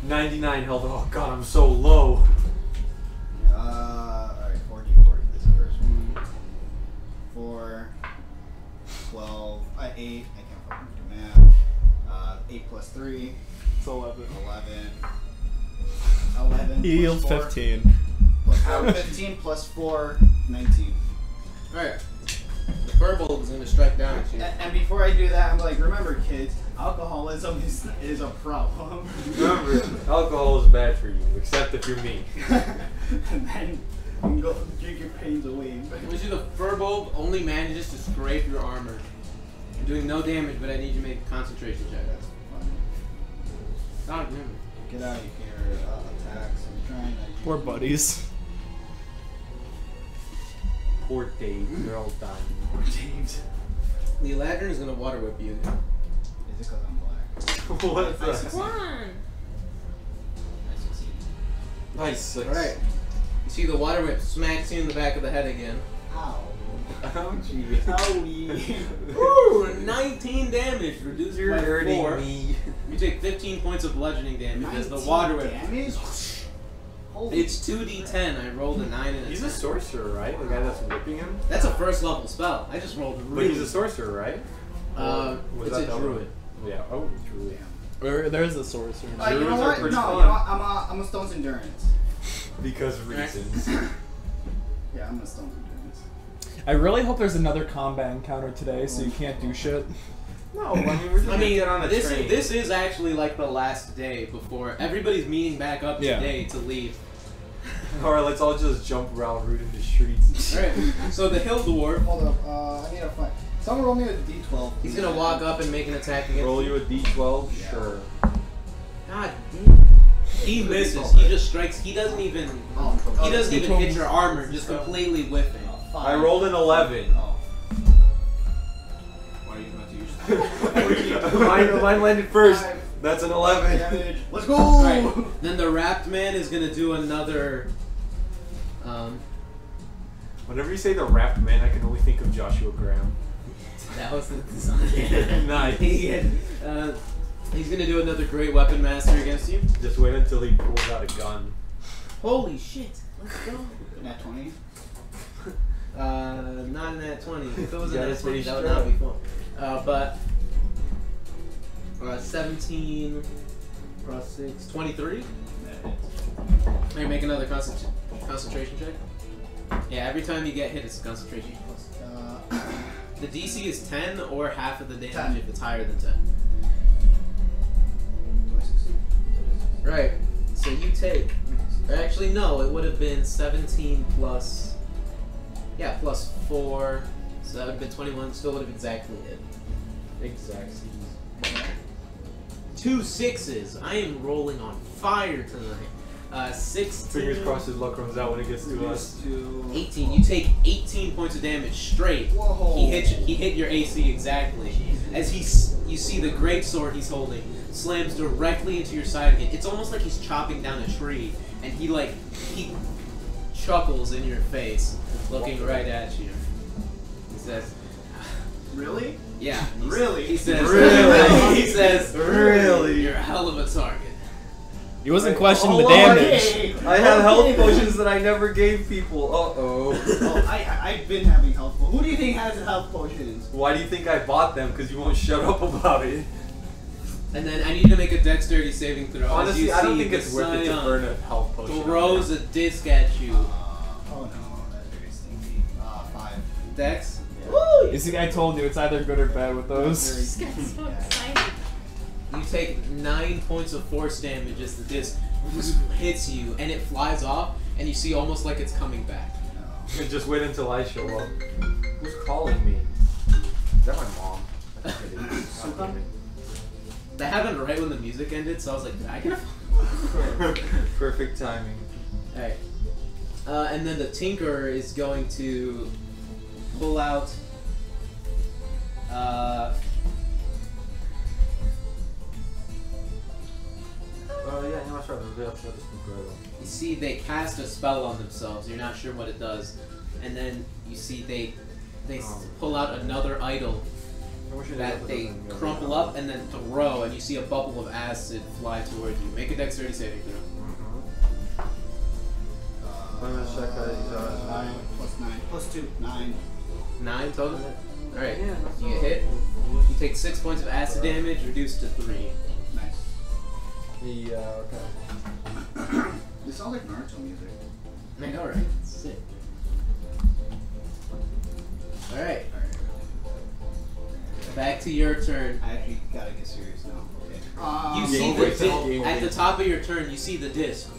99 health. Oh God, I'm so low. Alright, 40. This is the first one. 4, 12, 8. I can't fucking do math. 8 plus 3. It's 11. 11 He healed plus 4, 15. plus 15 plus 4, 19. Alright. The furbolg is gonna strike down at you. And before I do that, I'm like, remember, kids, alcoholism is a problem. Remember, alcohol is bad for you, except if you're me. And then you can go drink your pains away. Which is the furbolg only manages to scrape your armor. You're doing no damage, but I need you to make a concentration check. That's fun. Not remember. Get out of here, attacks. I'm trying to. Poor buddies. Poor Dave, they're all dying. Poor James. The Eladrin is gonna water whip you. Is it because I'm black? What's I that? succeed. Juan. I succeed. Nice. Alright. You see the water whip smacks you in the back of the head again. Ow. Ouchie. Owie. Ooh, 19 damage. Reduce You're by hurting 4. me. You take 15 points of bludgeoning damage as the water whip. damage? Holy It's 2d10. I rolled a 9 and a He's 10. a sorcerer, right? The guy that's whipping him? That's a first level spell. I just rolled a But really. he's a sorcerer, right? Was It's that a the druid. Yeah, oh, druid. There's a sorcerer. you know Druids are what? No, pretty you fun. know what? I'm a Stone's Endurance. Because of reasons. Yeah, I'm a Stone's Endurance. I really hope there's another combat encounter today, so you can't do shit. No, I mean, we're just gonna get on a this train. this is actually like the last day before everybody's meeting back up Yeah. today to leave. Alright, let's all just jump Ralrut in the streets. Alright, so the hill dwarf, Hold up. I need a fight. Someone roll me a d12. he's gonna walk up and make an attack against Roll you a d12? Yeah. Sure. God damn. He misses. He just strikes. He doesn't even. He doesn't even hit your armor. Just completely whiffing. I rolled an 11. Oh. Why are you not to use Mine landed first. 5 That's an 11. damage. Let's go! Right. Then the wrapped man is gonna do another. Whenever you say the wrapped man, I can only think of Joshua Graham. That was the design. Nice. He's gonna do another great weapon master against you. Just wait until he pulls out a gun. Holy shit! Let's go. Nat 20. Not in that 20. If it was in Yeah, that that's 20, pretty that would not be fun. But 17 plus 6, 23. Maybe make another concentration check. Yeah, every time you get hit, it's a concentration plus. The DC is 10 or half of the damage 10. if it's higher than 10. Do I succeed? Right. So you take. Or actually, no, it would have been 17 plus. Yeah, plus 4. So that would have been 21. Still would have exactly hit. Exact. 2 6s. I am rolling on fire tonight. 16. Fingers crossed his luck runs out when it gets to us. 18. You take 18 points of damage straight. Whoa. He hit your AC exactly. As you see the great sword he's holding slams directly into your side again. It's almost like he's chopping down a tree, and he chuckles in your face, looking right at you. He says, Really? "Yeah." Really? He says, Really? He says, Really? You're a hell of a target." He wasn't questioning the Oh, damage. okay. I have health Okay. potions that I never gave people. Uh-oh. Oh, I've been having health potions. Who do you think has health potions? Why do you think I bought them? Because you won't shut up about it. And then I need you to make a dexterity saving throw. As Honestly, you I don't see think the it's worth it to scion burn a health potion. throws a disc at you. Oh no, that's very stinky. 5. Dex? Woo! You see, I told you it's either good or bad with those. Just got so excited. You take 9 points of force damage as the disc hits you, and it flies off, and you see almost like it's coming back. No. And just wait until I show up. Who's calling me? Is that my mom? I'm kidding. I'm kidding. That happened right when the music ended, so I was like, did I get a phone? Perfect timing. Alright. And then the Tinkerer is going to pull out. Yeah, no, sorry. You see, they cast a spell on themselves. You're not sure what it does, and then you see they pull out another idol that they crumple up and then throw, and you see a bubble of acid fly towards you. Make a dexterity saving throw. I'm gonna check that he's 9 plus 9 plus 2. 9. 9 total? Alright, Yeah, that's you get hit. You take 6 points of acid damage, reduced to 3. Nice. Yeah, okay. This sounds like Naruto music. I know, right? Sick. Alright, back to your turn. I actually gotta get serious now. Okay. You see game the face, game at the face. top of your turn, you see the disc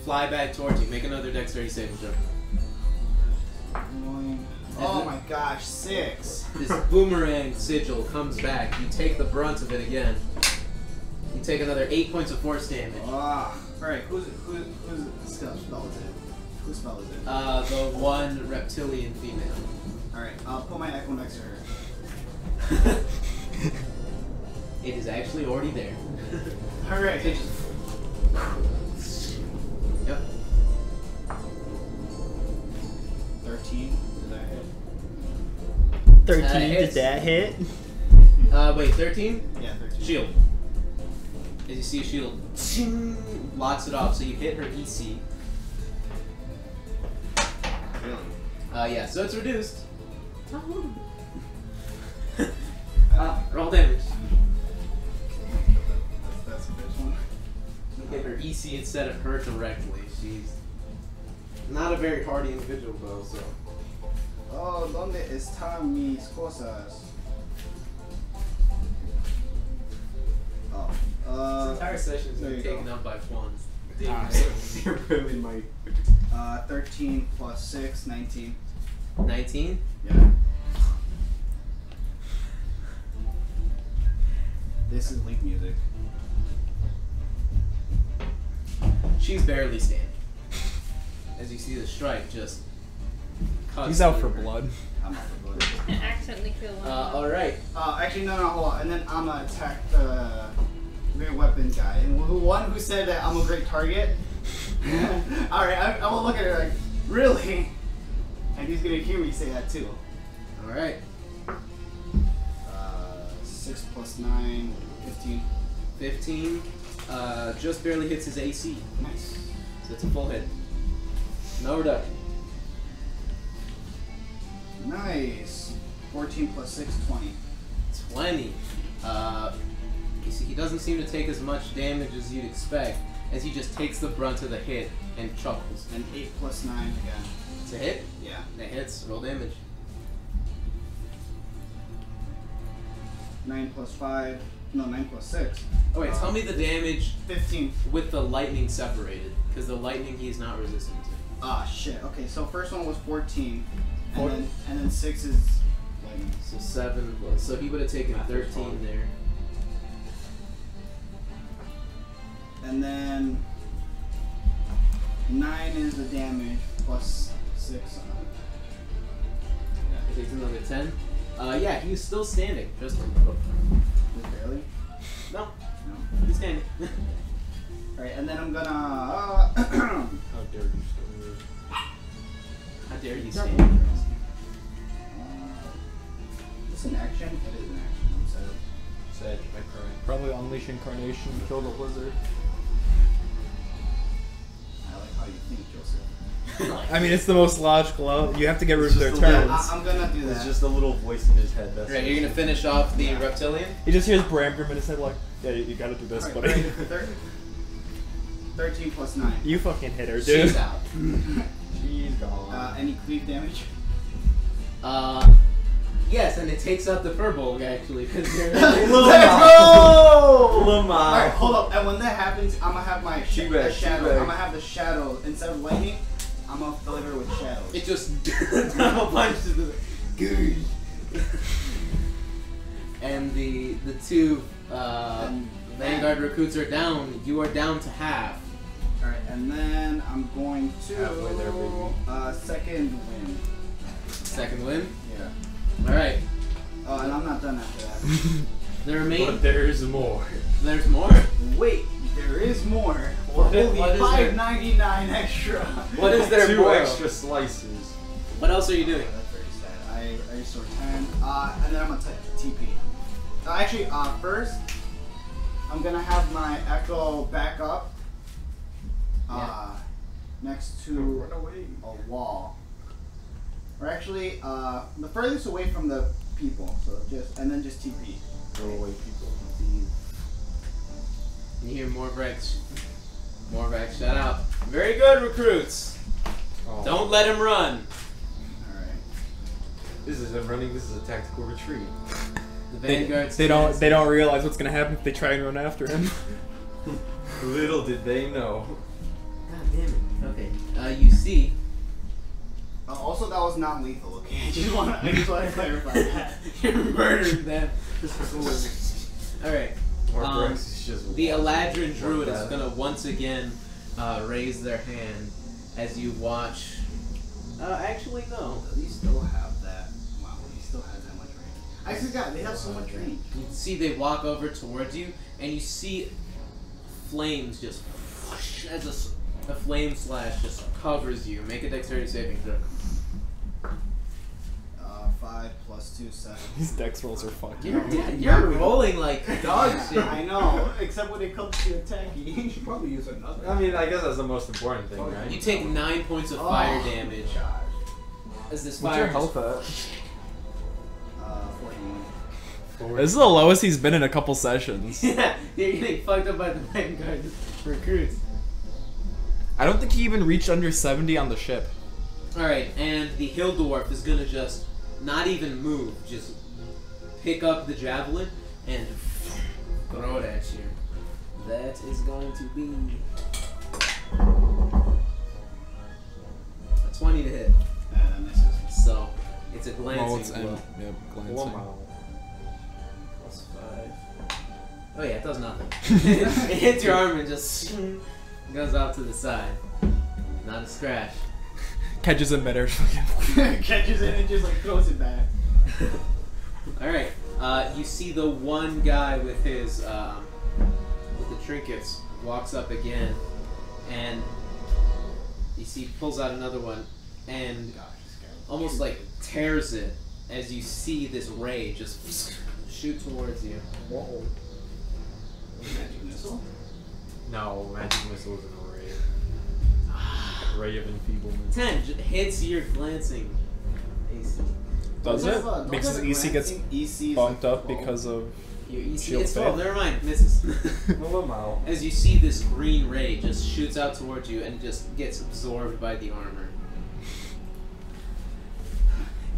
fly back towards you. Make another dexterity saving throw. Oh my gosh, 6. This boomerang sigil comes back. You take the brunt of it again. You take another 8 points of force damage. Alright, whose spell is it? Whose spell is it? The one reptilian female. Alright, I'll put my echo next to her. It is actually already there. Alright. Yep. 13. Did I hit? 13, hits. did that hit? Wait, 13? Yeah, 13. Shield. As you see a shield, locks it off, so you hit her EC. Really? Yeah, so it's reduced. Roll damage. That's a bitch one. You hit her EC instead of her directly. She's not a very hardy individual, though, so. Oh, ¿dónde están mis cosas? Oh. This entire session has there been you taken go. up by Juan. You're really my. 13 plus 6, 19. 19? Yeah. This is Link music. She's barely standing. As you see the strike just cuts He's out for through her. blood. I'm out for blood. I accidentally killed one. Alright. Actually, no, hold on. And then I'm gonna attack the great weapon guy. And one who said that I'm a great target. Alright, I will look at her like, really? And he's gonna hear me say that too. Alright. 6 plus 9, 15. 15. Just barely hits his AC. Nice. So it's a full hit. No reduction. Nice. 14 plus 6, 20. 20. You see, he doesn't seem to take as much damage as you'd expect, as he just takes the brunt of the hit and chuckles. And 8 plus 9 again. It's a hit? Yeah. That hits. Roll damage. 9 plus 5. No, 9 plus 6. Oh wait, tell me the damage 15. with the lightning separated, because the lightning he's not resistant to. Ah, shit. Okay, so first one was 14. Four- And then 6 is lightning. So 7 plus. So he would have taken 13 there. And then 9 is the damage plus 6 on it. He takes another 10. Yeah, he's still standing. Just Just barely? no, No. he's standing. Alright, and then I'm gonna. How dare you still move? How dare you stand? It's an action? It is an action. I'm sad. Sad, my crying. Probably unleash incarnation, kill the lizard. I like how you think, Joseph. I mean, it's the most logical out. You have to get rid of their It's just a little- turns. I'm gonna do that. It's just a little voice in his head. That's Right, you're gonna finish off the reptilian. He just hears Bramgrim in his head like, yeah, you gotta do this, Alright, buddy. 13 plus 9. You fucking hit her, dude. She's out. She's gone. Any cleave damage? Yes, and it takes out the furball actually, because you're. Let's go! Lamar. Alright, hold up. And when that happens, I'm gonna have my Teabag, shadow. teabag. I'm gonna have the shadow instead of lightning. I'm gonna deliver with shadows. It just double punches the goosh. And the two Vanguard recruits are down. You are down to half. Alright, and then I'm going to Halfway there, baby. second win. Second win. Yeah. All right. Oh, and I'm not done after that. The But remaining. there's more. There's more. Wait, there is more. What is- Only what is there? $5.99 extra. What is there Two more? extra slices. What else are you doing? That's very sad. I restore 10. And then I'm gonna type TP. Actually, first, I'm gonna have my Echo back up. Next to Run away. a wall. Or actually, the furthest away from the people. So and then just TP. Go away, people. You hear Morvex. Morvex, shout out. Very good, recruits. Oh. Don't let him run. Alright. This isn't running. This is a tactical retreat. The They, Vanguard. they don't realize what's gonna happen if they try and run after him. Little did they know. God damn it. Okay. You see. Also, that was non-lethal. Okay, I just want to clarify that. You murdered them. All right. Morvex is just The walking Eladrin like Druid is that. gonna once again raise their hand as you watch. Actually, no. They still have that. Wow, he still has that much range. I forgot, they have so much range. You see they walk over towards you, and you see flames just whoosh, as a flame slash just covers you. Make a dexterity saving throw. 5 plus 2, 7. These dex rolls are fucking. You're rolling like dog shit. I know, except when it comes to attacking. You should probably use another. I mean, I guess that's the most important thing, right? You take 9 points of fire damage. As this What's fire your health at? 14. This is the lowest he's been in a couple sessions. Yeah, you're getting fucked up by the Vanguard recruits. I don't think he even reached under 70 on the ship. Alright, and the hill dwarf is gonna just not even move, just pick up the javelin and throw it at you. That is going to be a 20 to hit. That misses. So it's a glancing blow. Yep, glancing. Plus 5. Oh yeah, it does nothing. It hits your arm and just goes out to the side. Not a scratch. Catches in midair. Catches it and just like throws it back. Alright, you see the one guy with his, with the trinkets walks up again, and you see pulls out another one, and almost like tears it as you see this ray just shoot towards you. Whoa. Magic missile? No, magic missile is an array. Ray of enfeeblement. 10 hits your glancing AC. Does it? Because his EC gets bumped up because of Your EC Shield it's 12, faith. never mind, misses. Well, As you see this green ray just shoots out towards you and just gets absorbed by the armor.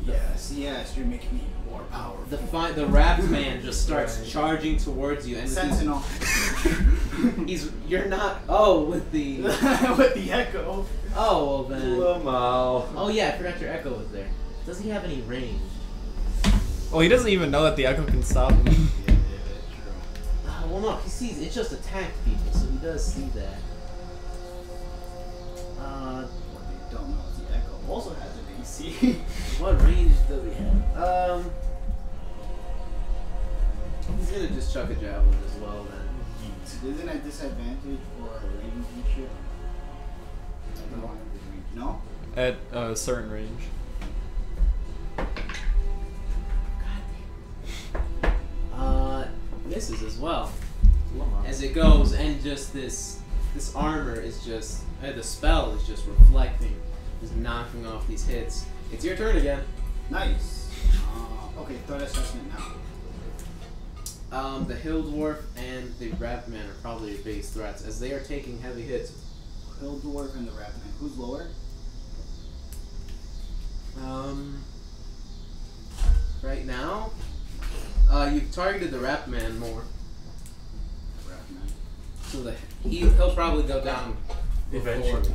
Yes, you're making me more powerful. The wrapped man just starts charging towards you, and Sentinel. you're not. Oh, with the with the echo. oh well then. Oh yeah, I forgot your echo was there. Does he have any range? Well, he doesn't even know that the echo can stop him. Yeah, true. Well, no, he sees it just attack people, so he does see that. What they don't know is the echo also has an AC. What range does he have? He's gonna just chuck a javelin as well then. Isn't it disadvantage for a ranged ship? No? At a certain range. Misses as well. As it goes, and just this armor is just, the spell is just reflecting, just knocking off these hits. It's your turn again. Nice. Okay, threat assessment now. The Hill Dwarf and the Wrapped Man are probably your biggest threats, as they are taking heavy hits. Hill Dwarf and the Rat Man. Who's lower? Right now, you've targeted the Wrapped Man more, Rat Man. so he'll probably go down before eventually.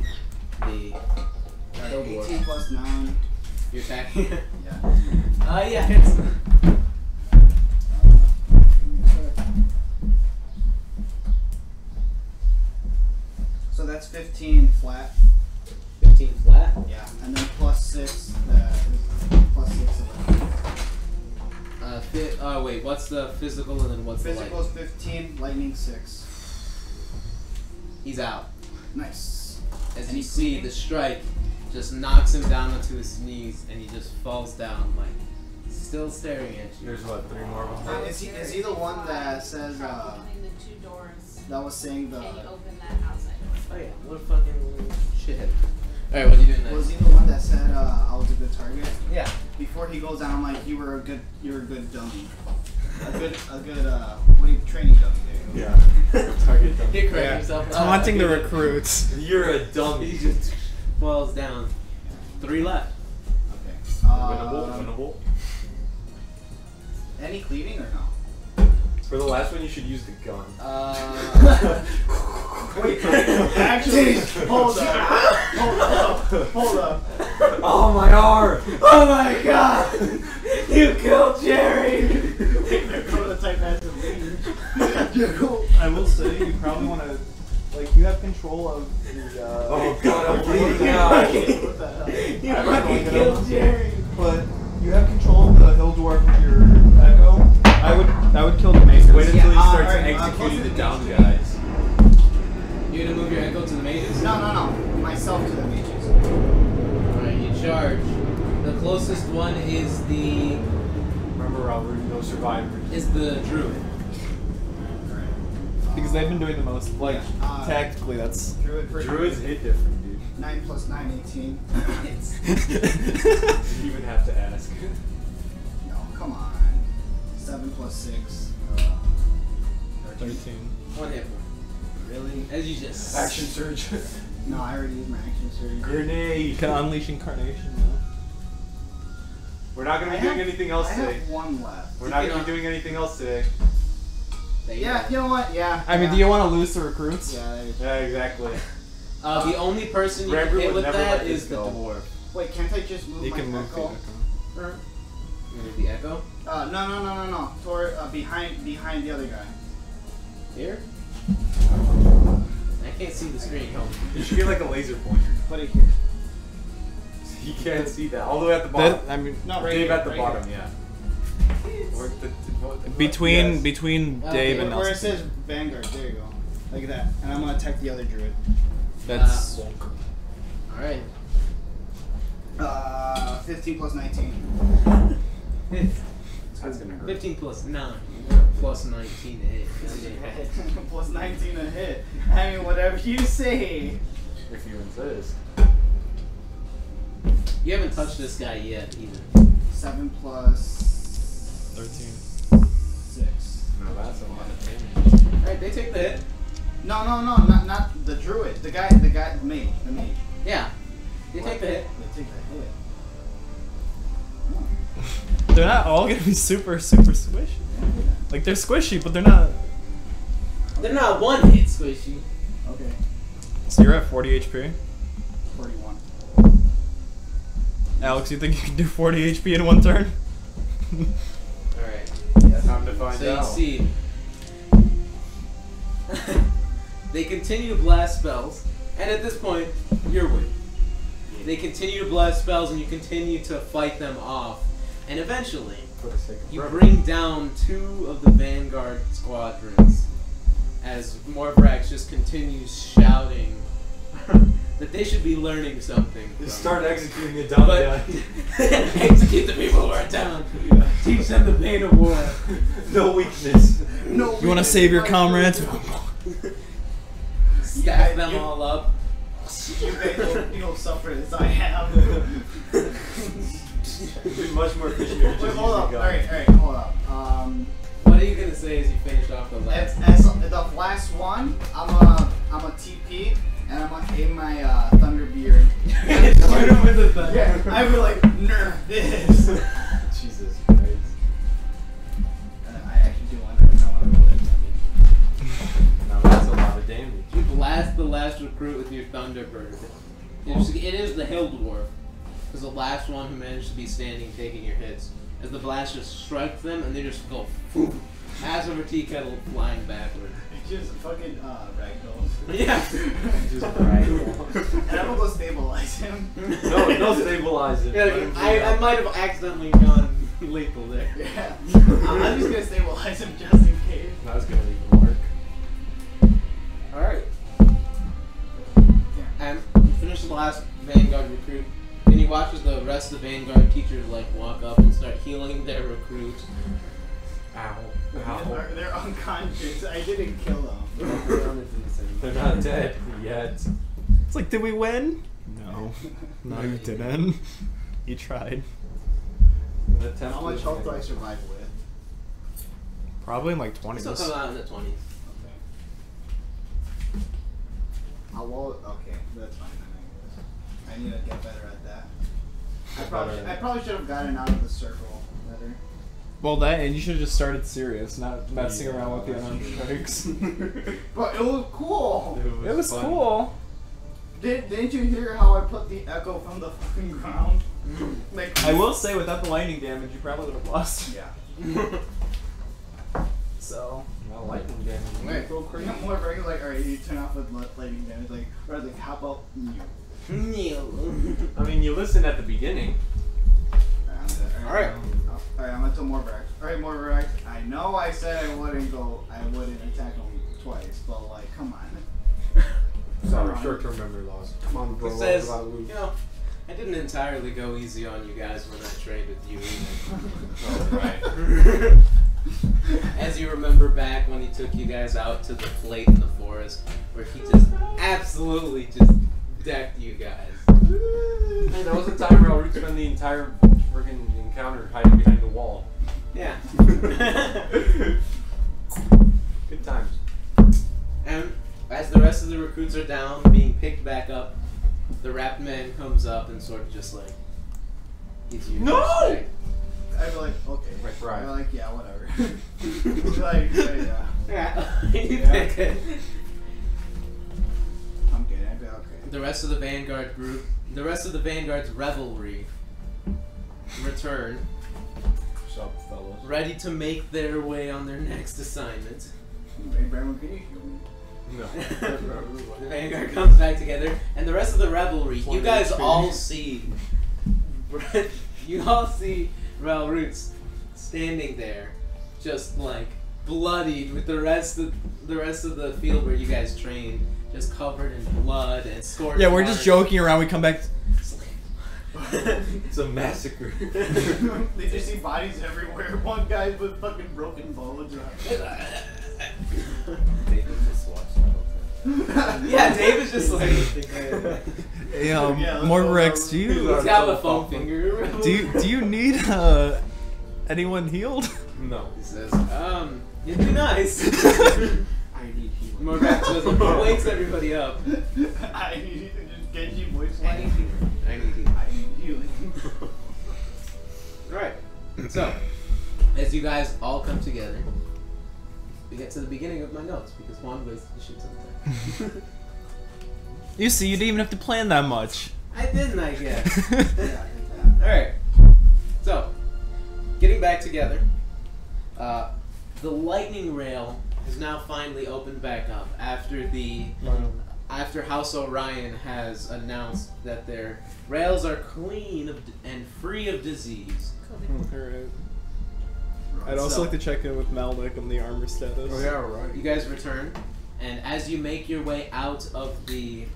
the Hill 18 Dwarf. plus 9. You're attacking. Yeah. Yeah, it's. Give me a sec. So that's 15 flat. 15 flat. Yeah. And then plus 6. Plus 6 of Wait, what's the physical and then what's physical the is 15, lightning 6. He's out. Nice. As And you he's see, bleeding? the strike just knocks him down onto his knees, and he just falls down, like, still staring at you. There's what, 3 more of them? Is he the one that says Behind the 2 doors. that was saying the Can you open that outside door? Oh yeah, what a fucking shithead. Alright, what are you doing next? was he the one that said I was a good target? Yeah. Before he goes down, I'm like, you were a good dummy. A good what are you, training dummy, there you go. Yeah. Target them. He correct himself. Taunting the recruits. You're a dummy. He just falls down. 3 left. Okay. Winnable. Any cleaving or no? For the last one, you should use the gun. Wait, actually, hold up. Oh, my arm! Oh my god! You killed Jerry! Prototype has the range. I will say, you probably want to, like, you have control of the, Oh god, I'm bleeding out! You fucking killed Jerry! but you have control of the Hill Dwarf with your echo. I would kill the mages. Wait until he starts alright, executing the close down to the guys. You're gonna move your echo to the mages? No. Myself to the mages. Alright, you charge. The The closest one is the Remember, Ralrut, no survivors. Druid. Because they've been doing the most, like, tactically, that's... Druid for Druids hit different, dude. 9 plus 9, 18. You even have to ask. No, come on. 7 plus 6. 13. One hit point. Really? As you just Action surge. No, I already used my action surge. Grenade. You can unleash incarnation, though. We're not going to be doing anything else I today. have 1 left. We're not going to be doing anything else today. Yeah, you know what? Yeah. I mean, do you want to lose the recruits? Yeah. Yeah, exactly. the only person you can Bramgrim hit would with never that let is this the go. dwarf. Wait, can't I just move You my can move echo? the You move the echo No. Toward behind the other guy. here. I can't see the screen. You should get like a laser pointer. Put it here. You can't see that. All the way at the bottom. I mean, No, right Dave here, at the right bottom, here. yeah. Or between yes. between Okay, Dave and Where it Nelson. says Vanguard, there you go. Like that. And I'm gonna attack the other druid. That's All right. 15 plus 19. That's gonna hurt. 15 plus 9 plus 19 to hit. Plus 19 a hit. I mean, whatever you say. If you insist. You haven't touched this guy yet either. 7 plus 13. 6. No, that's a lot of damage. Alright, they take the hit. No, not the druid. The mage. Yeah. They take the hit. They take the hit. They're not all gonna be super squishy. Like they're squishy, but they're not. They're not one hit squishy. Okay. So you're at 40 HP. 41. Alex, you think you can do 40 HP in one turn? Alright. Time to find So out. you see, they continue to blast spells, and at this point, you're winning. They continue to blast spells, and you continue to fight them off, and eventually, For the sake of you forever. bring down 2 of the Vanguard squadrons, as Morbrax just continues shouting that they should be learning something. Just from start it. executing the dumb But guy. execute the people who are down. Teach them the pain of war. No weakness. No. You want to save your comrades? Staff them all up. You'll suffer as I have. It'd be much more efficient if you Wait, just hold use up. the gun. Alright, hold up. What are you gonna say as you finish off the last? As the last one, I'm a TP, and I'm gonna aim my Thunderbeard. Shoot him with a thumb. Yeah, I'd be like, nerf this. Jesus Christ. I actually do wonder if I want to roll that damage. Now that's a lot of damage. You blast the last recruit with your Thunderbird. It is the Hill Dwarf. Is the last one who managed to be standing taking your hits. As the blast just strikes them and they just go boom, as of a tea kettle flying backward. Just fucking ragdolls. Yeah. Just right. And I'm gonna go stabilize him. No stabilize it. Yeah, Let him I out. might have accidentally gone lethal there. Yeah. I'm just gonna stabilize him just in case. I was gonna leave him mark. Alright. And you finish the last Vanguard recruit. Then you watch as the rest of the Vanguard teachers like walk up and start healing their recruit. Ow. They're unconscious. I didn't kill them. They're not dead yet. It's like, did we win? No. No, you didn't. You tried. How much health do I survive with? Probably in like 20s. Still come out in the 20s. Okay, that's fine then, I guess. I need to get better at that. I probably should have gotten out of the circle better. Well, that and you should have just started serious, not messing around with the unarmed strikes. But it was cool! It was fun. cool. Didn't you hear how I put the echo from the fucking ground? Like, I will say, without the lightning damage, you probably would have lost. Yeah. So. Not lightning damage. Right. Go crazy. More regular, like, alright, you turn off the lightning damage, like, or like, how about you? I mean, you listened at the beginning. Alright. Alright, I'm gonna tell Morbrax. Alright, Morbrax, I know I said I wouldn't attack him twice, but like, come on. Sorry, short-term memory loss. Come on, bro. He says, about to lose. you know, I didn't entirely go easy on you guys when I trained with you either. Oh, right. As you remember back when he took you guys out to the plate in the forest, where he just absolutely just decked you guys. Hey, that was the time where Ralrut spent the entire friggin' encounter hiding behind the wall. Yeah. Good times. And as the rest of the recruits are down, being picked back up, the Rat Man comes up and sort of just like gives you No! I'd be like, okay. Right. I'm like, yeah, whatever. Like, yeah. Yeah. You Yeah. pick it. I'm kidding. I'd be okay. The rest of the Vanguard group, the rest of the Vanguard's Revelry return, What's up, fellas? ready to make their way on their next assignment. Hey, Brandon, can you heal me? No. The Vanguard comes back together, and the rest of the Revelry, you guys all see, Ralrut standing there, just like bloodied, with the rest of the field where you guys trained, just covered in blood and scorched. Yeah, we're just joking around. We come back. It's a massacre. They just see bodies everywhere. One guy with fucking broken bones. David just watched that whole time. Yeah, David's just like. Hey, Yeah, Morgrex, do He's you got a foam finger. do you need anyone healed? No. He says, it'd be nice. I need healing. Morgrex says, wakes everybody up. I need just Genji voice I line. need healing. I need healing. Alright, so, as you guys all come together, we get to the beginning of my notes, because Juan wasted the shit ton of time. You see, you didn't even have to plan that much. I didn't, I guess. Yeah. Alright, so, getting back together, the lightning rail is now finally opened back up after House Orion has announced that their rails are clean and free of disease. Alright. I'd also like to check in with Malnick on the armor status. Oh yeah, right. You guys return, and as you make your way out of the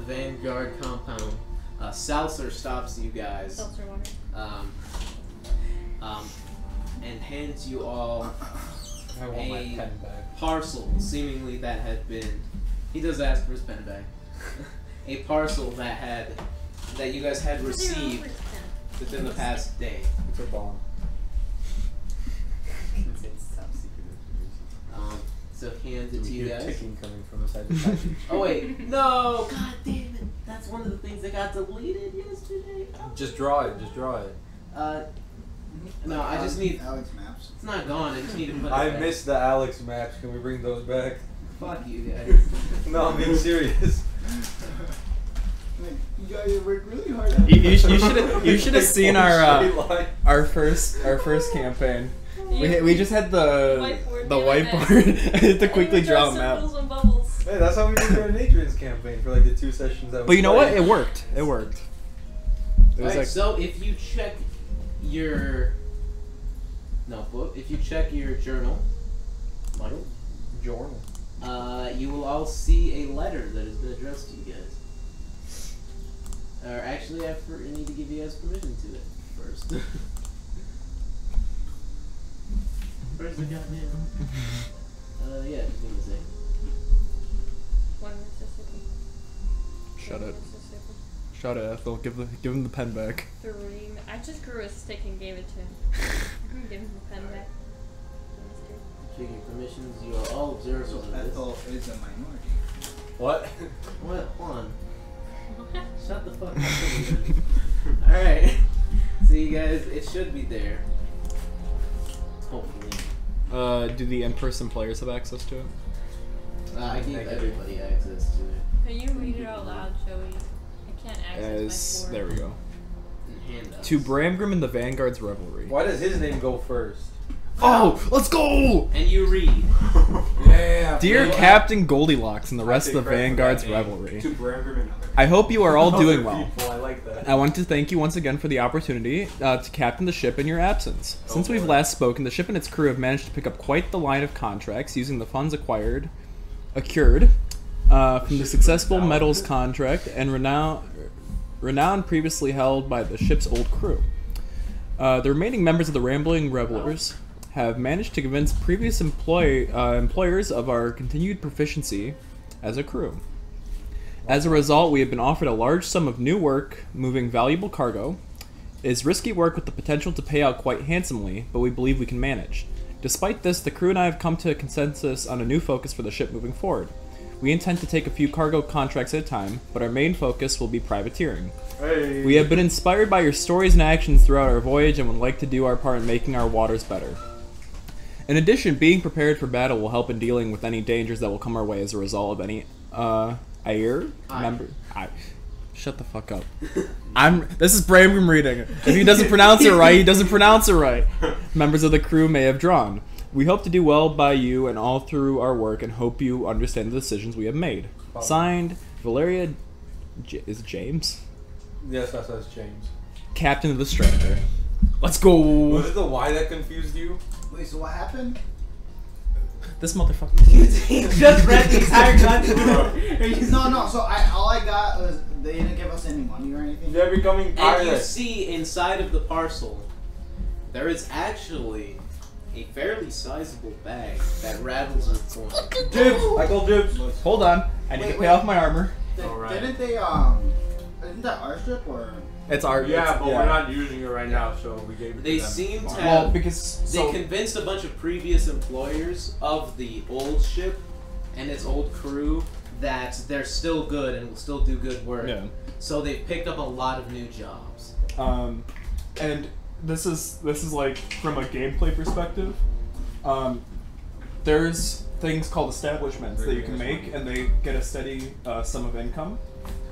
Vanguard compound, Salser stops you guys. Seltzer water. And hands you all I want my a pen back. parcel, seemingly that had been. He does ask for his pen back. A parcel that you guys had received within the past day. It's a bomb. It's top secret information. So hands it to you hear guys. ticking coming from inside the package. Oh wait, no! God damn it! That's one of the things that got deleted yesterday. Oh. Just draw it. Just draw it. No, I just need. Alex Maps. It's not gone. I just need to put it I back. missed the Alex maps. Can we bring those back? Fuck you guys. No, I'm being serious. You guys work really hard on You should have seen Straight line. our first campaign. We just had the Whiteboard, whiteboard. I had to quickly draw a map. Symbols and bubbles. Hey, that's how we did our Natrion's campaign for like the 2 sessions that we But you know what? played. It worked. It worked. It was Alright, like so if you check your notebook, if you check your journal, Michael, Journal. you will all see a letter that has been addressed to you guys. Or actually, I need to give you guys permission to it first. Where's the goddamn? Yeah, just give me a sec. One Mississippi. Shut One it. Mississippi. Shut it, Ethel. Give him the pen back. 3. I just grew a stick and gave it to him. I'm gonna give him the pen back. Check your permissions. You are all observers So of this. Ethel is a minority. What? What? Juan? Shut the fuck up. Alright. So you guys, it should be there. Hopefully. Do the in-person players have access to it? I gave everybody access to it. Can you read it out loud, Joey? I can't access my board. There we go. And handouts. To Bramgrim and the Vanguard's Revelry. Why does his name go first? Oh, let's go! And you read. Yeah. Dear Yeah. Captain Goldilocks and the rest of the Take credit for Vanguard's that name. Revelry. To Bramgrim and other. I hope you are all Other doing well. people, I like that. I want to thank you once again for the opportunity to captain the ship in your absence. Since we've Lord. last spoken, the ship and its crew have managed to pick up quite the line of contracts using the funds acquired from the successful metals contract and renown previously held by the ship's old crew. The remaining members of the Rambling Revelers have managed to convince previous employers of our continued proficiency as a crew. As a result, we have been offered a large sum of new work, moving valuable cargo. It is risky work with the potential to pay out quite handsomely, but we believe we can manage. Despite this, the crew and I have come to a consensus on a new focus for the ship moving forward. We intend to take a few cargo contracts at a time, but our main focus will be privateering. Hey. We have been inspired by your stories and actions throughout our voyage and would like to do our part in making our waters better. In addition, being prepared for battle will help in dealing with any dangers that will come our way as a result of any, Shut the fuck up. This is Bramgrim reading. If he doesn't pronounce it right, he doesn't pronounce it right. Members of the crew may have drawn. We hope to do well by you and all through our work and hope you understand the decisions we have made. Signed, Valeria... is it James? Yes, that's James. Captain of the Stranger. Let's go! Was it the Y that confused you? Wait, so what happened? This motherfucker. He just read the entire content. No. So all I got was they didn't give us any money or anything. They're becoming And pirates. you see inside of the parcel, there is actually a fairly sizable bag that rattles with coin. Dibs! I call dibs. Hold on. I need to pay off my armor. Alright. Didn't they isn't that our strip or? It's our... Yeah, but we're not using it right now, so we gave it They to them. seem to have... Well, because... They convinced a bunch of previous employers of the old ship and its old crew that they're still good and will still do good work. Yeah. So they've picked up a lot of new jobs. And this is like from a gameplay perspective. There's things called establishments that you can make, and they get a steady sum of income.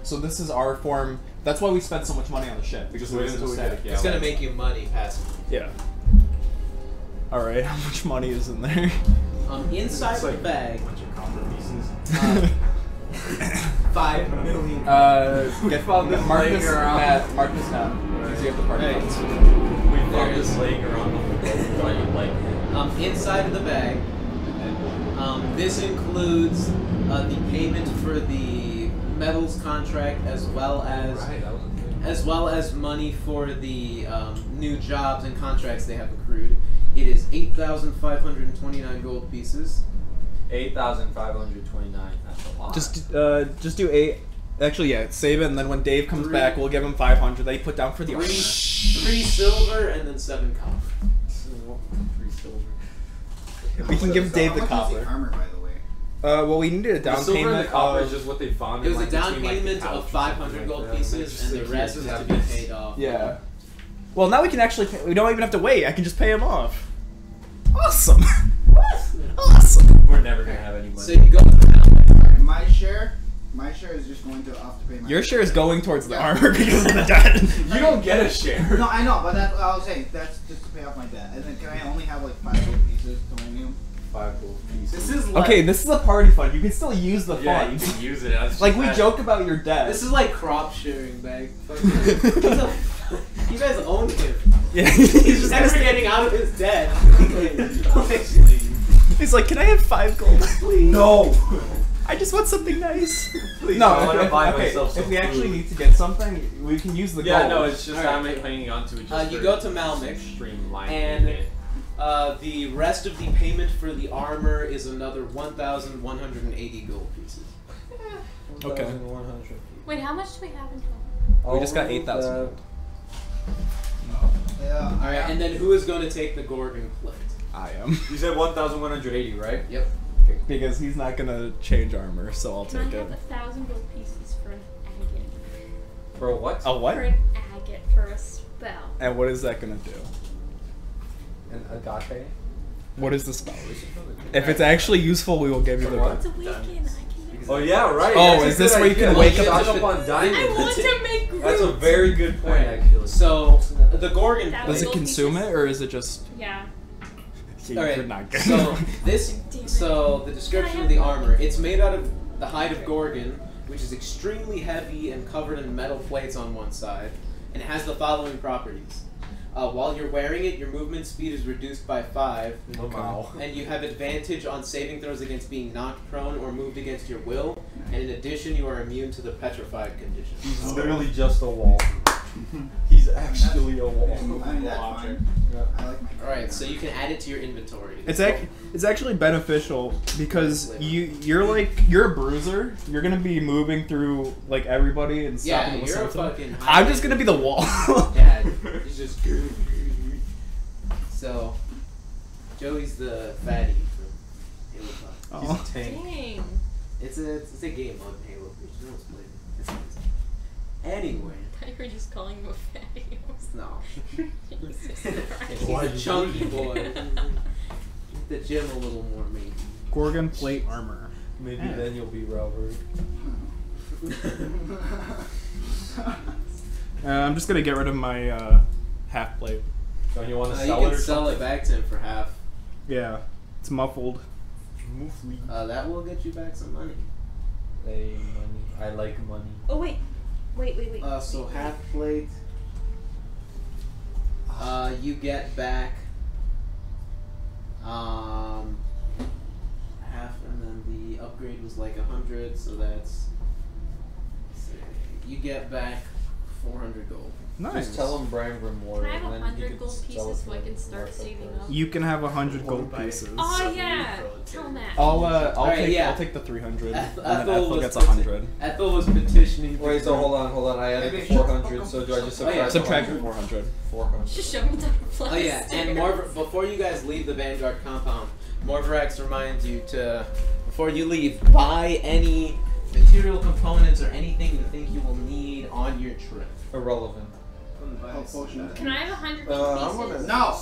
So this is our form. That's why we spend so much money on the ship, because Wait it isn't until we static. get It's gonna make you money passively. Yeah. All right. How much money is in there? Inside It's the like bag, a bunch of copper pieces. 5 million. Get this Marcus laying around. Matt. Marcus now. Because you have the party funds. We found There this is- laying around like Inside of the bag, this includes the payment for the metals contract as well as right, that was a thing. as well as money for the new jobs and contracts they have accrued. It is 8,529 gold pieces. 8,529. That's a lot. Just do 8. Actually, yeah, save it, and then when Dave comes 3. back, we'll give him 500. They put down for the 3 silver and then 7 copper. 3 silver. We can give Dave the How much copper. is the armor, by the way? Well, we needed a The down silver and the payment copper of... is just what they found. It in, was a like, down between, like, the payment couch or of something 500 like gold that. pieces, and the Just rest like, is yeah, to be just paid off. Yeah. Well, now we can actually pay, we don't even have to wait. I can just pay him off. Awesome. Awesome. We're never gonna have any money. So you go to My share is just going to have to pay my. Your share is going towards the armor because of the debt. You don't get a share. No, I know, but that's what I was saying. That's just to pay off my debt. And then can I only have like 5 gold pieces to renew? 5 gold pieces. This is like, Okay, this is a party fund. You can still use the Yeah, you funds. can use it. As Like, we joke about your debt. This is like crop sharing, bag. You guys own him. Yeah. He's just never getting out of his debt. He's like, can I have 5 gold? Please. No. I just want something nice. Please, No, I wanna buy okay, myself some if we actually food. need to get something, we can use the gold. Yeah, no, it's just Alright. I'm hanging on to it. Just You for go to Malmix, streamlining and it. the rest of the payment for the armor is another 1,180 gold pieces. Okay. Wait, how much do we have in total? We just got 8,000. Yeah. Alright, and then who is going to take the Gorgon plate? I am. You said 1,180, right? Yep. Because he's not gonna change armor, so I'll Can I take it. have 1,000 gold pieces for an agate? For a what? A what? For an agate, for a spell. And what is that gonna do? An agape? What is the spell? If it's actually useful, we will give you the What? It's a weekend. I can use Oh yeah, right. Oh, That's is a this good where you can idea. wake Stock up- up on I diamonds? want to make groups. That's a very good point, Alright. actually. So, the Gorgon That plate. Does it Gold consume pieces? it, or is it just... Yeah. Yeah, Alright, you're not good. so this, Damn it. so the description of the armor, it's made out of the hide of Gorgon, which is extremely heavy and covered in metal plates on one side, and it has the following properties. While you're wearing it, your movement speed is reduced by 5, Wow. and you have advantage on saving throws against being knocked prone or moved against your will, And in addition, you are immune to the petrified condition. He's literally just a wall. He's actually a wall. I mean, that's fine. I like my. Alright, so you can add it to your inventory. It's actually beneficial because you're a bruiser. You're gonna be moving through like everybody and stopping Yeah, them. you're a fucking. I'm just gonna be the wall. Yeah, he's just. So, Joey's the fatty from Halo 5. Oh. He's a tank. Dang. It's a game on Halo Reach. No one's played it. It's amazing. Anyway, I thought you were just calling him a fatty. no. Jesus He's Why a did chunky you- boy. Keep the gym a little more, maybe. Gorgon plate armor. Maybe Yeah. then you'll be Ralrut. I'm just gonna get rid of my half plate. Don't you want to You sell it can or sell it something? back to him for half. Yeah, it's muffled. That will get you back some money. Hey, money. I like money. Oh wait. So half plate. You get back half, and then the upgrade was like 100, so that's. You get back 400 gold. Nice. Just tell him Bramgrim war. Can I have and then 100 he gold can sell pieces it so I for can start markup saving price. up? You can have 100 gold Buy it. pieces. Oh yeah. Tell Matt. I'll take the 300, and then Ethel gets was 100. Ethel was petitioning. Wait, so hold on. I added Maybe the 400, so do I just Oh, yeah. subtract Subtract 400. 400? Just show me the plus. Oh yeah, and before you guys leave the Vanguard compound, Morvarax reminds you to, before you leave, buy any material components or anything you think you will need on your trip. Irrelevant. Can I have 100 I'm gold pieces? No.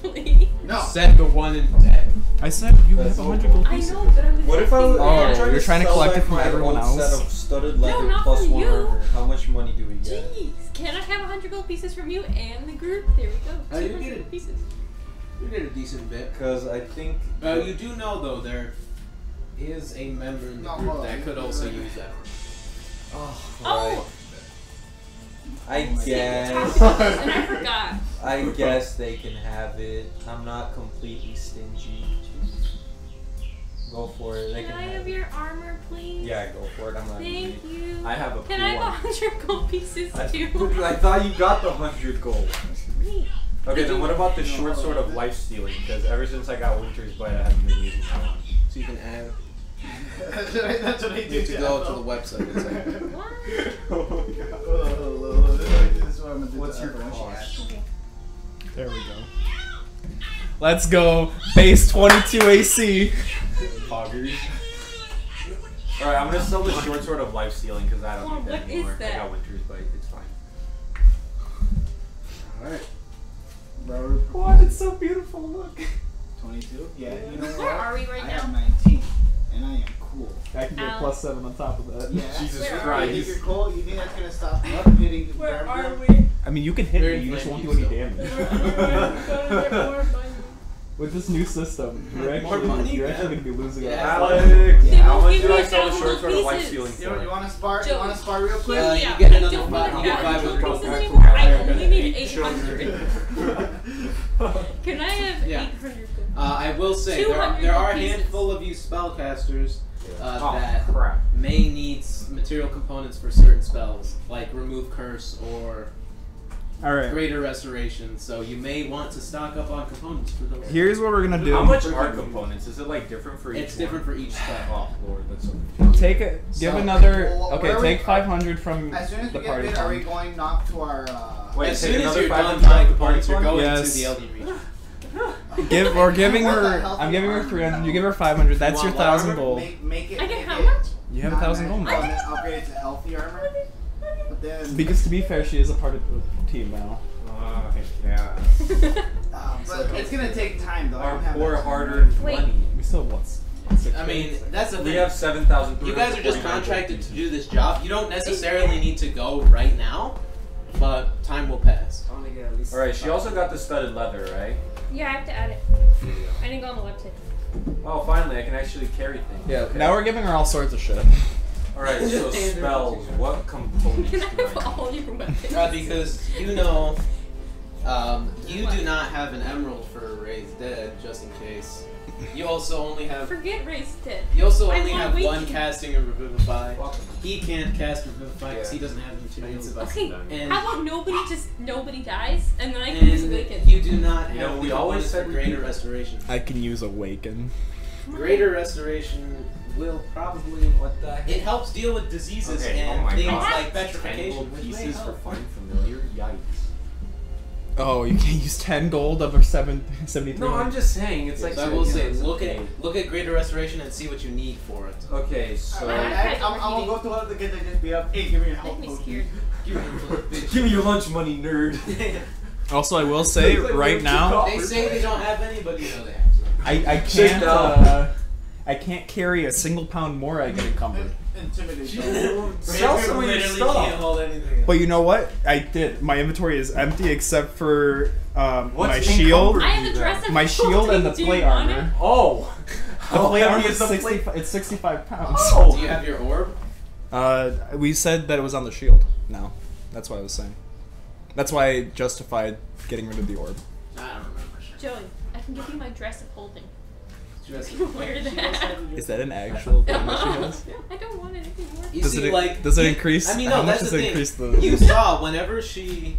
Please. No. Said the one in debt. I said you have That's 100 gold I pieces. know, but I was. What if I was Oh, you're trying to sell collect it back from my everyone old else? set of studded leather not plus from 1 you. armor? How much money do we get? Jeez, can I have 100 gold pieces from you and the group? There we go. Oh, you 200 get it. pieces. You did a decent bit. Because I think... You do know though there is a member in the No, group hold on. that could also use that. Oh, I and I guess. forgot. I guess they can have it. I'm not completely stingy. Go for it. They Can can I have have it. your armor, please? Yeah, go for it. I'm not Thank greedy. you. I have a Can I have P1. 100 gold pieces too? I thought you got the 100 gold. Wait. Okay, then what about the short sword of life stealing? Because ever since I got Winter's Bite, I haven't been using that one. So you can add. That's what I You do. have to go to the website. It's like, What? Oh my god. This is what I'm gonna do. What's to your Ethel when she cost? asks. Okay. There we go. Let's go. Base 22 AC. Poggers. Alright, I'm gonna sell the short sword of life stealing because I don't Well, need that what is anymore. I that? got Winter's Bite. It's fine. alright. What? It's so beautiful. Look. 22? Yeah, you know what? Where are we right I now? have 19, and I am cool. I can get Alex. +7 on top of that. Yeah. Jesus Where are Christ. You think you're cool? You think that's gonna stop me up hitting the Where are Bramgrim? we? I mean, you can hit Very me. You just won't do flaky, any so. damage. With this new system, you're More money? actually, you're actually going to be losing Yeah. out. Alex! They How won't much give did me I a sell the thousand short sword of life pieces. stealing You for? want to spar? Joe, You want to spar real quick? you Yeah, get I another don't five- want you get 100 500 pieces gold. anymore. I only need 800. 800. Can I have Yeah. 800 gold? I will say 200 there are a pieces. handful of you spellcasters Oh, that crap. may need material components for certain spells, like remove curse or Alright. greater restoration. So you may want to stock up on components for those. Here's what we're going to do. How much are components? Is it like different for each It's different for each spell. Oh, Lord, that's so Take it. Give So, another. well, Okay, where are take we- 500 from As soon as the we get party. bid, are we fund. going knock to our? Wait, As take soon as another you're done 500 buying from the party components, you're fund? going Yes. to the Eldeen Reaches. We're giving What the her. hell I'm is giving her armor? 300. You give her 500. That's your want what 1,000 armor? gold. Make it. I get make how it much? You have not 1,000 gold magical, now. and then upgrade it to healthy armor. But then. Because to be fair, she is a part of the team now. Yeah. But it's gonna take time though. I Our don't have poor that time. hard-earned Wait. money. We still have what? I mean, that's the We thing. have 7,000. You guys are just contracted to do this job. You don't necessarily need to go right now, but time will pass. I want to get at least. Alright, she also got the studded leather, right? Yeah, I have to add it. I didn't go on the website. Oh, finally, I can actually carry things. Yeah. Okay. Now we're giving her all sorts of shit. Alright, so spells. What components Can do I I have need? all your weapons? Because you know, You do not have an emerald for Raised Dead, just in case. You also only have. Forget Raised Dead. You also I only want have Wiki. one casting of Revivify. He can't cast Revivify because he doesn't have the materials. Okay, And- how about nobody dies, and then I can use Awaken? You do not have. You know, we the always bonus said for we Greater do. Restoration. I can use Awaken. Greater Restoration will probably. What the heck? It helps deal with diseases Okay, and oh my things God. like 10 petrification, gold which may pieces for help. Find Familiar? Yikes. Oh, you can't use 10 gold over 73. No, I'm just saying, it's like... So I will say, look at Greater Restoration and see what you need for it. Okay, so... I'm gonna go to one of the kids and just be up. Hey, give me a help Make me potion. scared. Give me your lunch money, nerd. Also, I will say, It's like right we're now, They say they don't have any, but you know they have some. I Sit can't, down. I can't carry a single pound more, I get encumbered. Intimidation. Sell some of your Literally stuff. can't hold anything. But you know what? I did. My inventory is empty except for my What's shield. encumbered? I have the dress of My shield and the Do you plate want armor. Oh! The plate heavy armor is is the 60, plate? it's 65 pounds. Oh! Do you have your orb? We said that it was on the shield. No. That's what I was saying. That's why I justified getting rid of the orb. I don't remember. Joey, I can give you my dress of holding. Just- You can wear that. Is that an actual thing that she has? I don't want it anymore. You Does see, it- like, does it you- increase- I mean, how no, much that's does the it thing. increase the- You saw whenever she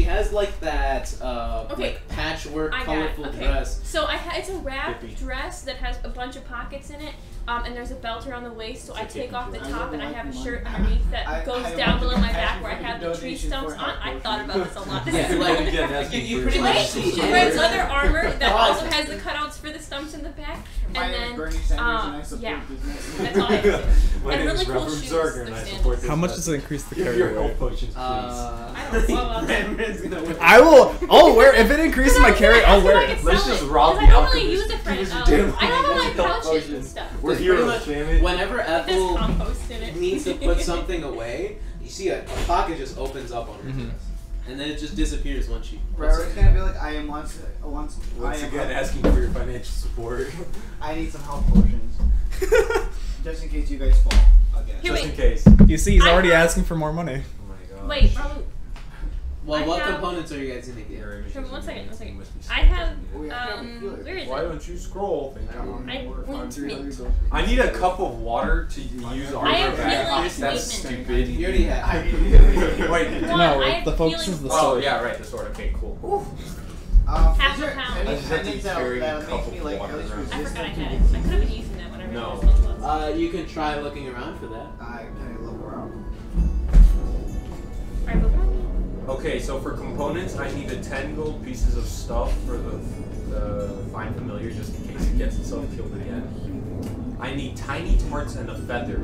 has like that Okay. like patchwork, I got colorful it. Okay. dress. So it's a wrap Hippie. dress that has a bunch of pockets in it, and there's a belt around the waist. So I It's a take hippie off the dress. top, and I have a shirt underneath that goes down below my back where I have the tree stumps on. I thought about this a lot. This Yeah, is like Again, that's you for pretty your much Wait, see. she wears leather armor that Oh, also I has the cutouts for the stumps in the back, My and name is then Bernie Sanders and I support yeah, business. that's all I have to say. My And name really is cool Ralrut shoes, Zarkner and they're I standard. support this How much method. does it increase the Give carry your weight? health potions, please. I don't know about that. Cameron's gonna win. I will. I'll wear. If it increases my carry, I'll wear it. Let's just rob I the don't really alchemist. use it for Give us anything. your damn I don't money. have That's my health pouches and potions. stuff. We're Pretty heroes, much damn it. Whenever There's Ethel compost in it. needs to put something away, you see a pocket just opens up on her dress, and then it just disappears once she. puts Ralrut's it gonna in. be like, I am once I Once am again, asking for your financial support. I need some health potions. Just in case you guys fall again. Here, Just wait. in case. You see, he's I already have- asking for more money. Oh my god. Wait, Ralrut, Well, I what have- components are you guys gonna get? Sure, one second. I have, where is Why it? don't you scroll? I I need a cup of water to use armor I have back. healing That's statement. stupid. You already have. Wait. One, No, I have the focus healing is the Oh sword. yeah, right. The sword. Okay, cool. Half is there a pound. any I just have to pendants carry a that cup makes of me like water at least around. I forgot I resistant had to it. I could have been using that when I read No. this one was. You can try looking around for that. I kind of look around. Alright, but what? Okay, so for components, I need the 10 gold pieces of stuff for the Find Familiar, just in case it gets itself killed again. I need tiny tarts and a feather.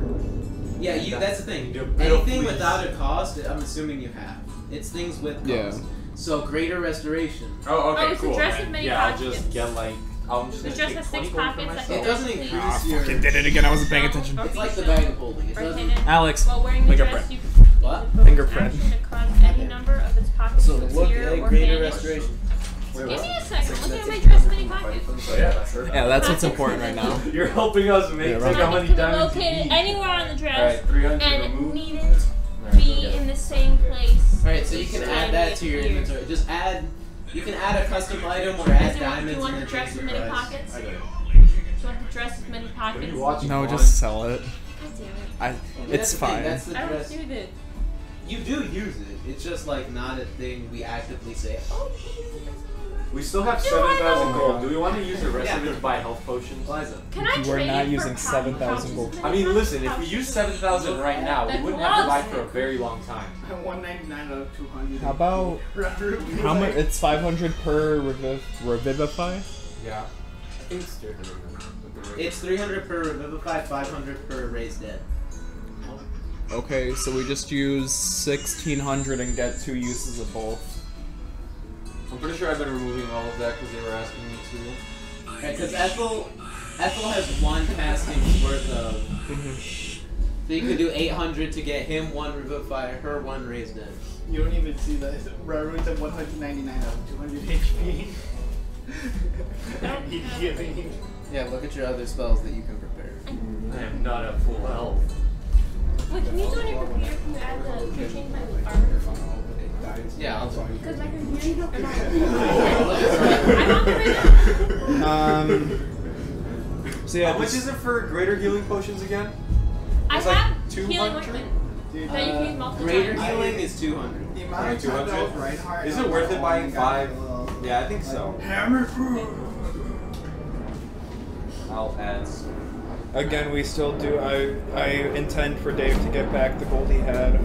Yeah, that's the thing. Do a bit of Anything fleece. without a cost, I'm assuming you have. It's things with cost. Yeah. So greater restoration. Oh, okay, Oh, it's a cool. dress then. with many yeah, I'll pockets. just get like, I'm just The gonna dress take has 20 6 gold for pockets, myself. It doesn't Please. increase your. Fucking did it again. I wasn't paying attention. It's like the bag of holding. It doesn't. Rotate it. Alex, While wearing the fingerprint. dress, you What? can Fingerprint. action to cause any number of its pockets So to look appear at or greater vanish. restoration. Give me a second. I'm looking at my dress many pockets. So yeah, that's her. Yeah, that's what's important right now. You're helping us make Yeah, think right. how Pockets many can be diamonds you located need. anywhere on the dress, Alright, 300 and removed. needn't be in the same place. Alright, so you can add that to your inventory. Just add. You can add a custom item or add Do diamonds you want and the then dress change with the many price. pockets? I Do got it. you want the dress with many What are pockets? you watching? No, Juan? just sell it. God damn it. I. That's It's the thing, fine. That's the I don't dress. do that. You do use it. It's just like not a thing we actively say. Oh, We still have Do I 7,000 know? gold. Do we want to use the rest of Yeah. it to buy health potions? Eliza. Can I We're trade not it for using 7,000 gold. I mean, listen, if we use 7,000 right now, we That's wouldn't have to buy lost. for a very long time. I'm 199 out of 200. How about how much? It's 500 per revivify. Yeah. I think it's 300 with the rate. It's 300 per revivify, 500 per raised dead. Okay, so we just use 1,600 and get 2 uses of both. I'm pretty sure I've been removing all of that because they were asking me to. Okay, because Ethel has 1 casting worth of. So you could do 800 to get him 1 revivify, her 1 raised dead. You don't even see that. Ralrut's at 199 out of 200 HP. He's giving. Yeah, look at your other spells that you can prepare. I am not at full health. Wait, can you do any prepare? Can you add the? Can you change my armor? Yeah, I'll do it. Because my computer So yeah, How much is it for greater healing potions again? I It's like have 200? healing ointment Dude, that you can use multiple Greater times. healing is 200. the amount of times I was Reinhardt. Is it worth it buying 5? Yeah, I think so. Hammer food. I'll add some. again, we still do. I intend for Dave to get back the gold he had.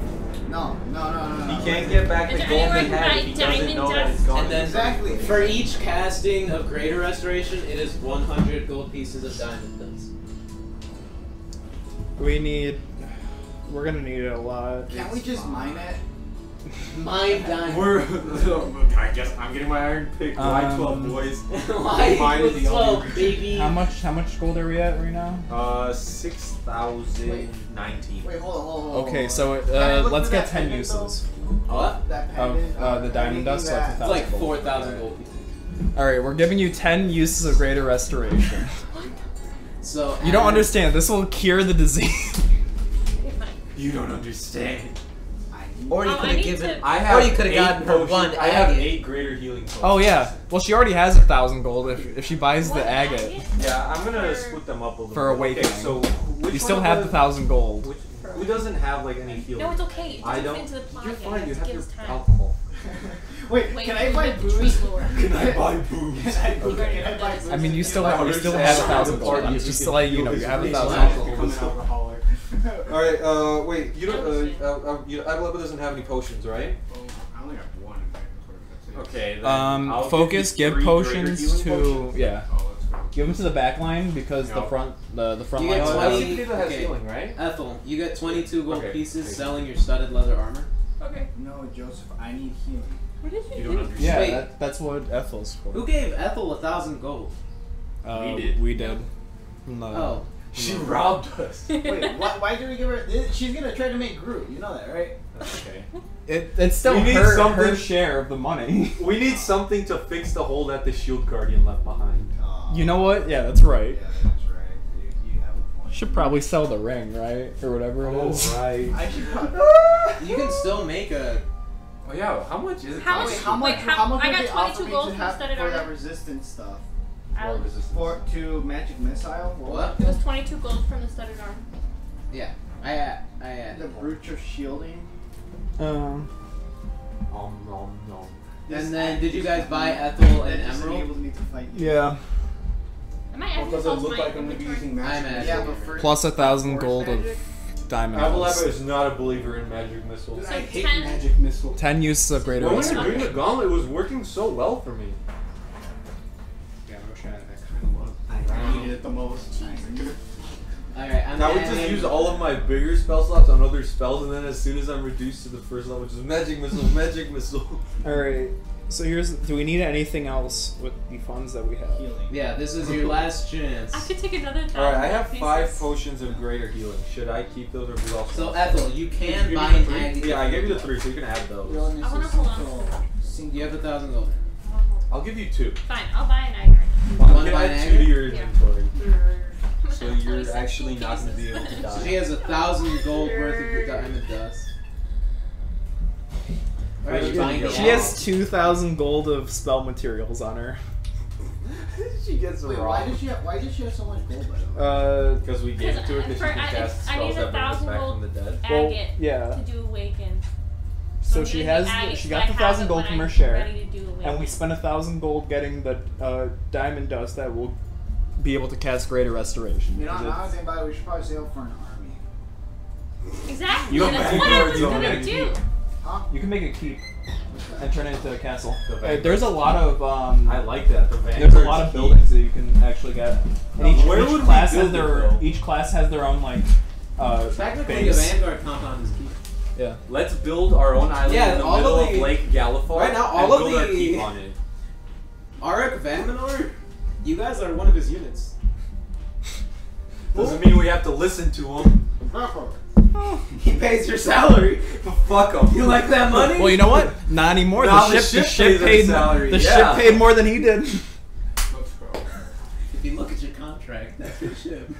No. He can't get back Is the there gold anywhere he I had can if he buy doesn't diamond know that it's dust? gone. And then Exactly. for each casting of Greater Restoration, it is 100 gold pieces of diamond dust. We're gonna need it a lot. Can't we just mine it? Mine diamond. I guess I'm getting my iron pick. Why 12 boys? Why Mine is with the only 12, baby? How much gold are we at right now? 6,019. Wait, hold on. Okay, so Can I look let's for get that 10 pendant, uses What? That of pendant, the diamond dust. So anything that's It's like 1,000 gold. 4,000 gold pieces. All right, we're giving you 10 uses of greater restoration. So You don't understand. This will cure the disease. You don't understand. Or you Oh, could I have need given. to- I have Or you could have 8 gotten her potions. one I have agate. 8 greater healing potions. Oh yeah. Well, she already has 1,000 gold if she buys the agate Yeah, I'm gonna split them up a little for bit. awakening. Okay, so which You still one have of the 1,000 gold. Who doesn't have like any healing? No, it's okay. It I doesn't don't. fit into the plot You're yet. fine. You It have your gives time. alcohol. Wait, Wait, can I buy with the booze? tree lore. Can I buy booze? Can I buy booze? I mean, you still I have understand. 1,000 gold. I'm just to let you know you have 1,000 gold. alcoholic. All right. Wait. You don't. Abalaba doesn't have any potions, right? Oh, I only have one. In fact, that's it. Okay. Then I'll Focus. give Give you 3 greater potions healing to potions. yeah. Oh, let's go. Give them to the back line because the No. front You get line. 20 Simpiníto has okay. healing, right? Ethel, you get 22 gold Okay. pieces selling your studded leather armor. Okay. No, Joseph, I need healing. What did You you don't do? understand. Yeah, Wait. that's what Ethel's for. Who gave Ethel 1,000 gold? We did. No. Oh. She robbed us. Wait, why did we give her? She's gonna try to make Groot. You know that, right? That's okay. It's still We need her something- share of the money. We need something to fix the hole that the shield guardian left behind. You know what? Yeah, that's right. Yeah, that's right. You have a point. Should probably sell the ring, right? Or whatever it is. right. I should probably. You can still make a. Oh yeah. How much is it? How much- Wait, how much? Wait, how much I would got they offer 22 me gold to from have studded for that armor. resistance stuff? More resistance. To magic missile? What? It was 22 gold from the studded arm. Yeah. I had. The brooch of shielding. Nom nom. And then, did you guys buy Ethel and That just Emerald? enables me to fight you. Yeah. Am I adding Does this it all to look my like I'm gonna be inventory? using magic? I'm at- Yeah, but for Plus 1,000 force gold of magic? diamond. Abalaba dust. is not a believer in magic missiles. Dude, So I hate 10 magic missile. 10 uses of greater Well, when you're restoration. doing the gauntlet, it was working so well for me. Yeah, no shit. I kind of love. I needed it the most. Alright, I'm I would just adding- use all of my bigger spell slots on other spells, and then as soon as I'm reduced to the first level, which is magic missile. Alright, so do we need anything else with the funds that we have? Healing. Yeah, this is your last chance. I could take another time. Alright, I have 5 potions of greater healing. Should I keep those or do So Ethel, you can Give buy me an the 3. agate. Yeah, I gave you the 3, so you can add those. We only I wanna see hold on single- to single- You have 1,000 gold. I'll give you 2. Fine, I'll buy an agate. You wanna can buy an add 2 to agate? your Yeah. inventory. I'm So gonna have you're 26 actually not going to be pieces. able to die. She has 1,000 gold worth of diamond dust. Alright, you buying She the has 2,000 gold of spell materials on her. She gets Wait, wrong. why did she have so much gold? By the way? Because we gave it to her because she For- can cast I need spells that bring us 1,000 back gold from the dead. Well, agate yeah. to do awaken. So I'm she gonna has do agate she so got I the have 1,000 it gold when from her I'm share, ready to do awaken. and we spent 1,000 gold getting the diamond dust that will be able to cast greater restoration. You know, 'Cause now I it's- think about it, we should probably save up for an army. Exactly. You don't That's have what to I do was it, gonna you do. Huh? You can make a keep and turn it into a castle. The Hey, Vanguard. there's a lot of I like that. The Vanguard. there's a lot of buildings that you can actually get. And each, Where each would we class has build it, their though? each class has their own like Technically, base. the Vanguard compound is key. Yeah. Let's build our own island Yeah, in the all middle of of the- Lake Gallifar Right now, all and of build our the- keep on it. Arik Vanmanor, you guys are one of his units. Doesn't mean we have to listen to him. He pays your salary. Fuck him. You like that money? Well, you know what? Not anymore. Nah, the ship pays our paid salary, the yeah. ship paid more than he did. Let's go. If you look at your contract, that's his ship.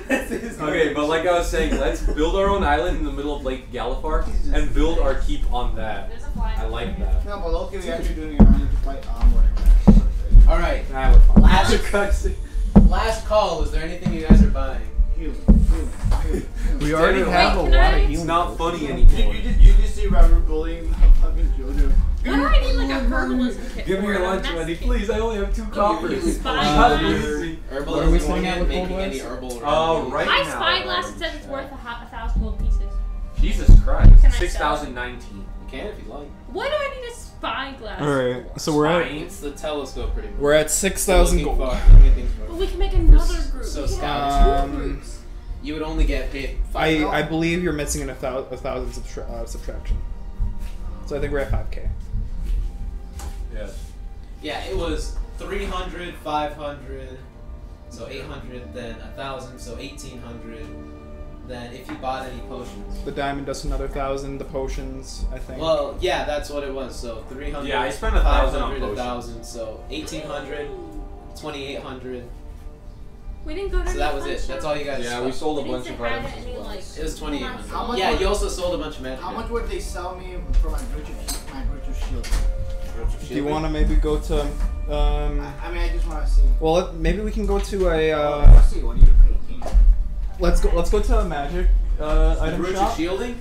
That's his Okay, but like I was saying, let's build our own island in the middle of Lake Gallifar and build our keep on that. There's a fly. I like that. No, but Loki, we actually doing an army to fight Warlock. All right. Nah, we're fine. Last call. Is there anything you guys are buying? We already have a Can lot I- of It's healing. not funny anymore. You just see Ralrut bullying fucking Jojo. Why do I need like a herbalism kit? Give me for your it? lunch I'm money, Mexican. please. I only have 2 coppers. Spyglass. Herbalism. What are we saying at with making Gold any West? herbal. Right My now. spyglass it says it's worth 1,000 gold pieces. Jesus Christ. Can I sell it? 6,019. You can if you like. Why do I need a spyglass? Alright, so we're at It's the telescope, pretty much. we're at 6,000 Looking gold. for- looking at things for- But we can make another group. So We can scouts. have two groups. You would only get paid. I believe you're missing a thousand subtraction. So I think we're at 5k. Yeah. Yeah, it was 300, 500, so 800, then 1,000, so 1,800. Then if you bought any potions. The diamond does another 1,000. The potions, I think. Well, yeah, that's what it was. So 300. Yeah, I spent 1,000 on 500, potions. 1,000, so 1,800, 2,800. We didn't go to So that was any it. fun That's show? all you guys. Yeah, spent. we sold a We bunch didn't of have items any, as well. like, It was 2,800. How much Yeah, would- you also sold a bunch of magic. How much would they sell me for my virtue shield? Do you want to maybe go to? I mean, I just want to see. Well, maybe we can go to a. Let's see. What are you making? Let's go to a magic item Brooch shop. of shielding?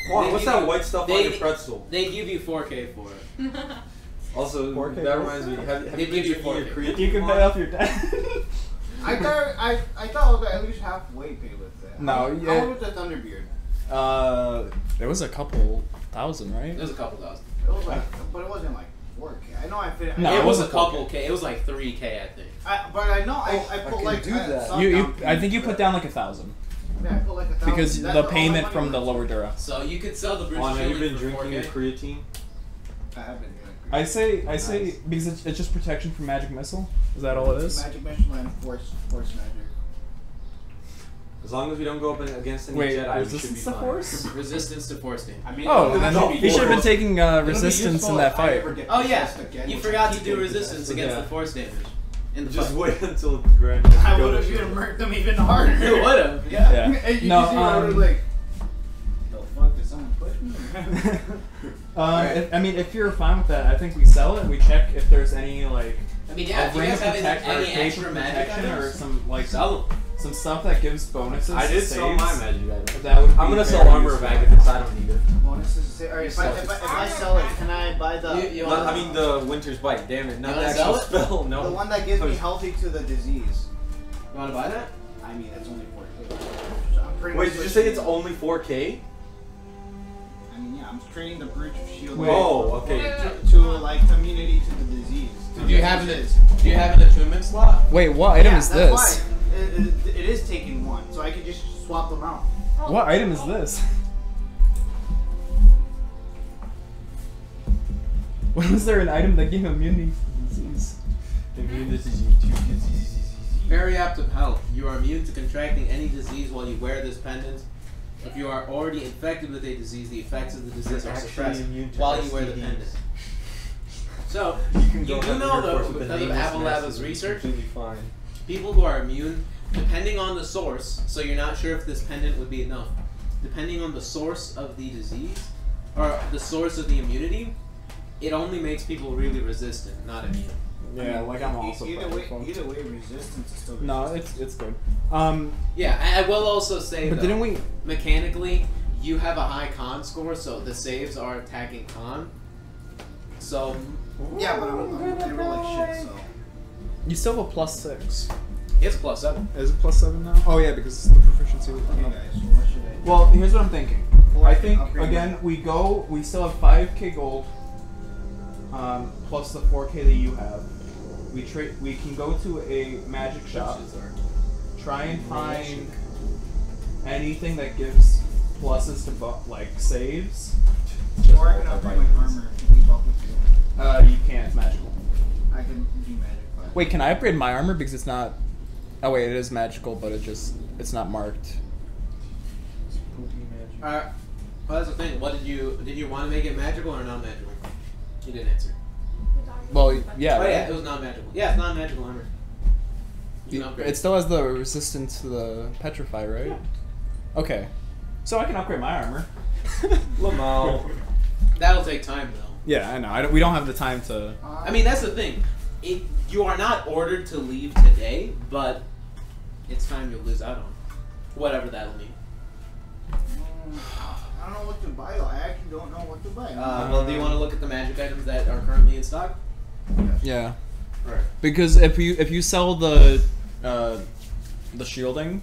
Juan, They what's give that you- white stuff they- on your pretzel? They give you 4K for it. Also, 4K that gold? reminds me. Have They you give been you drinking your 4K. creatine? You can pay Juan? off your debt. I thought I was at least halfway pay with that. No, How yeah. much was the Thunderbeard? It was a couple thousand, right? There's a couple thousand. It was like, but it wasn't like 4K. I know I fit. No, it it was a wasn't couple 4K. K. It was like 3K, I think. But I know I I put can like do that. some You down I think you payment put down like 1,000 Yeah, I put like 1,000. because That's the all my payment money from the was. lower Dura. So you could sell the Brooch Juan, of have you shielding been for drinking your 4K. creatine? I have been doing. I say Nice. because it's just protection from magic missile. Is that all it is? Magic missile and force magic. As long as we don't go up against any Wait, Jedi, we should be resistance to fine. force? Resistance to force damage. I mean, Oh, it'll then actually he be should have been useful. taking It'll be resistance useful in that if I fight. ever get Oh yeah, possessed again, you which forgot I to keep do getting resistance possessed. against Yeah. the force damage. In the Just fight. wait until Grand. I would have even murked them even harder. You would have, yeah. Yeah. And you No, see I was like, the fuck, did someone push me? If you're fine with that, I think we sell it and we check if there's any like I mean, yeah, if you ring guys have protect- or any cape extra of magic protection or items, some like sell them. some stuff that gives bonuses. I to did sell saves, my magic item. That would I'm be gonna very sell armor of useful. Agathis. I don't need it. Bonuses. Alright, if I sell it, can I buy the You Not, wanna- I mean the Winter's Bite. Damn it! Not You the wanna actual sell it? spell. No. the one that gives me healthy to the disease? You want to buy that? I mean, it's only 4K. So I'm pretty Wait, much did you say switching- it's only 4K? I mean, yeah, I'm trading the Breach of Shield. Oh, okay. To like immunity to the disease. Do you have an attunement slot? Wait, what item Yeah, is that's this? why it is taking one, so I could just swap them out. What item is this? When was there an item that gave immunity to disease? Very apt of health. You are immune to contracting any disease while you wear this pendant. If you are already infected with a disease, the effects of the disease You're are actually suppressed immune to while you wear the STDs. pendant. So, can you go do have know your though, course with because an of aimless Abalaba's message, research, completely fine. people who are immune, depending on the source, so you're not sure if this pendant would be enough, depending on the source of the disease, or the source of the immunity, it only makes people really resistant, not immune. Yeah, like I'm also Either probably way, resistance is still. No, resistance. it's good. Yeah, I will also say But though, didn't we? mechanically, you have a high con score, so the saves are attacking con. So, Yeah, but I roll like shit, so. You still have a +6. it's +7. Is it +7 now? Oh yeah, because the proficiency was Okay, guys, so what should I do? Well, here's what I'm thinking. Before I can think upgrade again we still have 5k gold, plus the 4k that you have. We can go to a magic shop, try and find anything that gives pluses to like saves. Or I can upgrade my armor to keep up with you. You can't. It's magical. I can do magic. But Wait, can I upgrade my armor because it's not? Oh wait, it is magical, but it's not marked. Well, that's the thing. What did you want to make it magical or non-magical? You didn't answer. Well, yeah. Oh right? yeah, it was non-magical. Yeah, it's non-magical armor. You can upgrade. It still has the resistance to the petrify, right? Yeah. Okay, so I can upgrade my armor. Lamau. That'll take time though. Yeah, I know. We don't have the time to. I mean, that's the thing. You are not ordered to leave today, but it's time you'll lose out on. Whatever that'll mean. I don't know what to buy though. I actually don't know what to buy. Well, do you want to look at the magic items that are currently in stock? Yeah. Right. Because if you sell the shielding,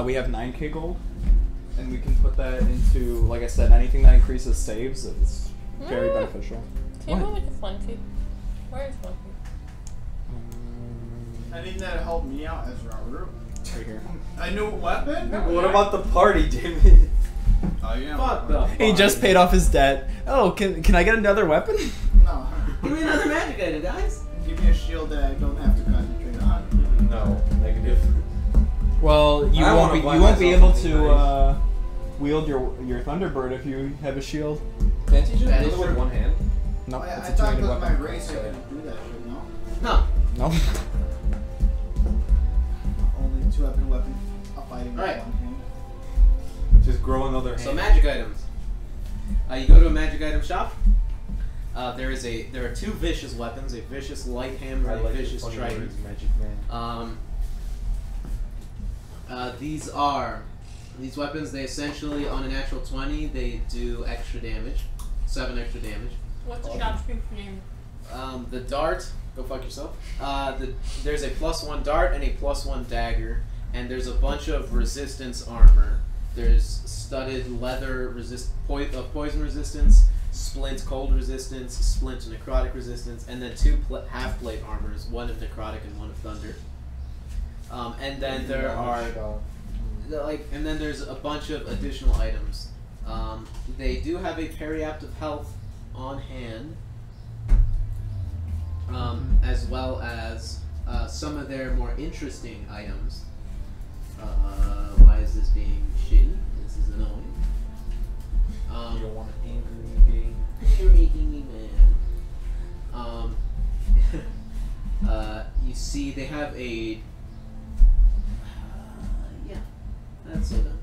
we have 9k gold, and we can put that into, like I said, anything that increases saves is very beneficial. Can you go with the Flunky? Where is Flunky? Anything that helped me out as Ralrut. Right here. A new weapon? What about the party, David? Oh yeah. Fuck the He just paid off his debt. Oh, can I get another weapon? No. Give me another magic item, guys. Give me a shield that I don't have to concentrate on. No, negative. Well, you I won't wanna be buy you won't be able myself to something wield your Thunderbird if you have a shield. Can't you just That do is it with true. one hand? No, I it's a thought two-handed because my weapon. race I couldn't do that shit, no? No. No. Only two-weapon weapon. Fighting with Alright. one hand. Just grow another hand. So magic items. You go to a magic item shop. There are two vicious weapons: a vicious light hammer, and a vicious trident. Magic man. These weapons. They essentially, on a natural 20, they do extra damage, 7 extra damage. What's the shopkeeper's name? The dart. Go fuck yourself. There's a +1 dart and a +1 dagger, and there's a bunch of resistance armor. There's studded leather poison resistance, splint cold resistance, splint necrotic resistance, and then 2 half plate armors, one of necrotic and one of thunder. And then there are and then there's a bunch of additional items. They do have a periaptive health on hand, as well as some of their more interesting items. Why is this being shitty? This is annoying. You don't want an angry game. You're making me mad. You see, they have a. Yeah, that's so done.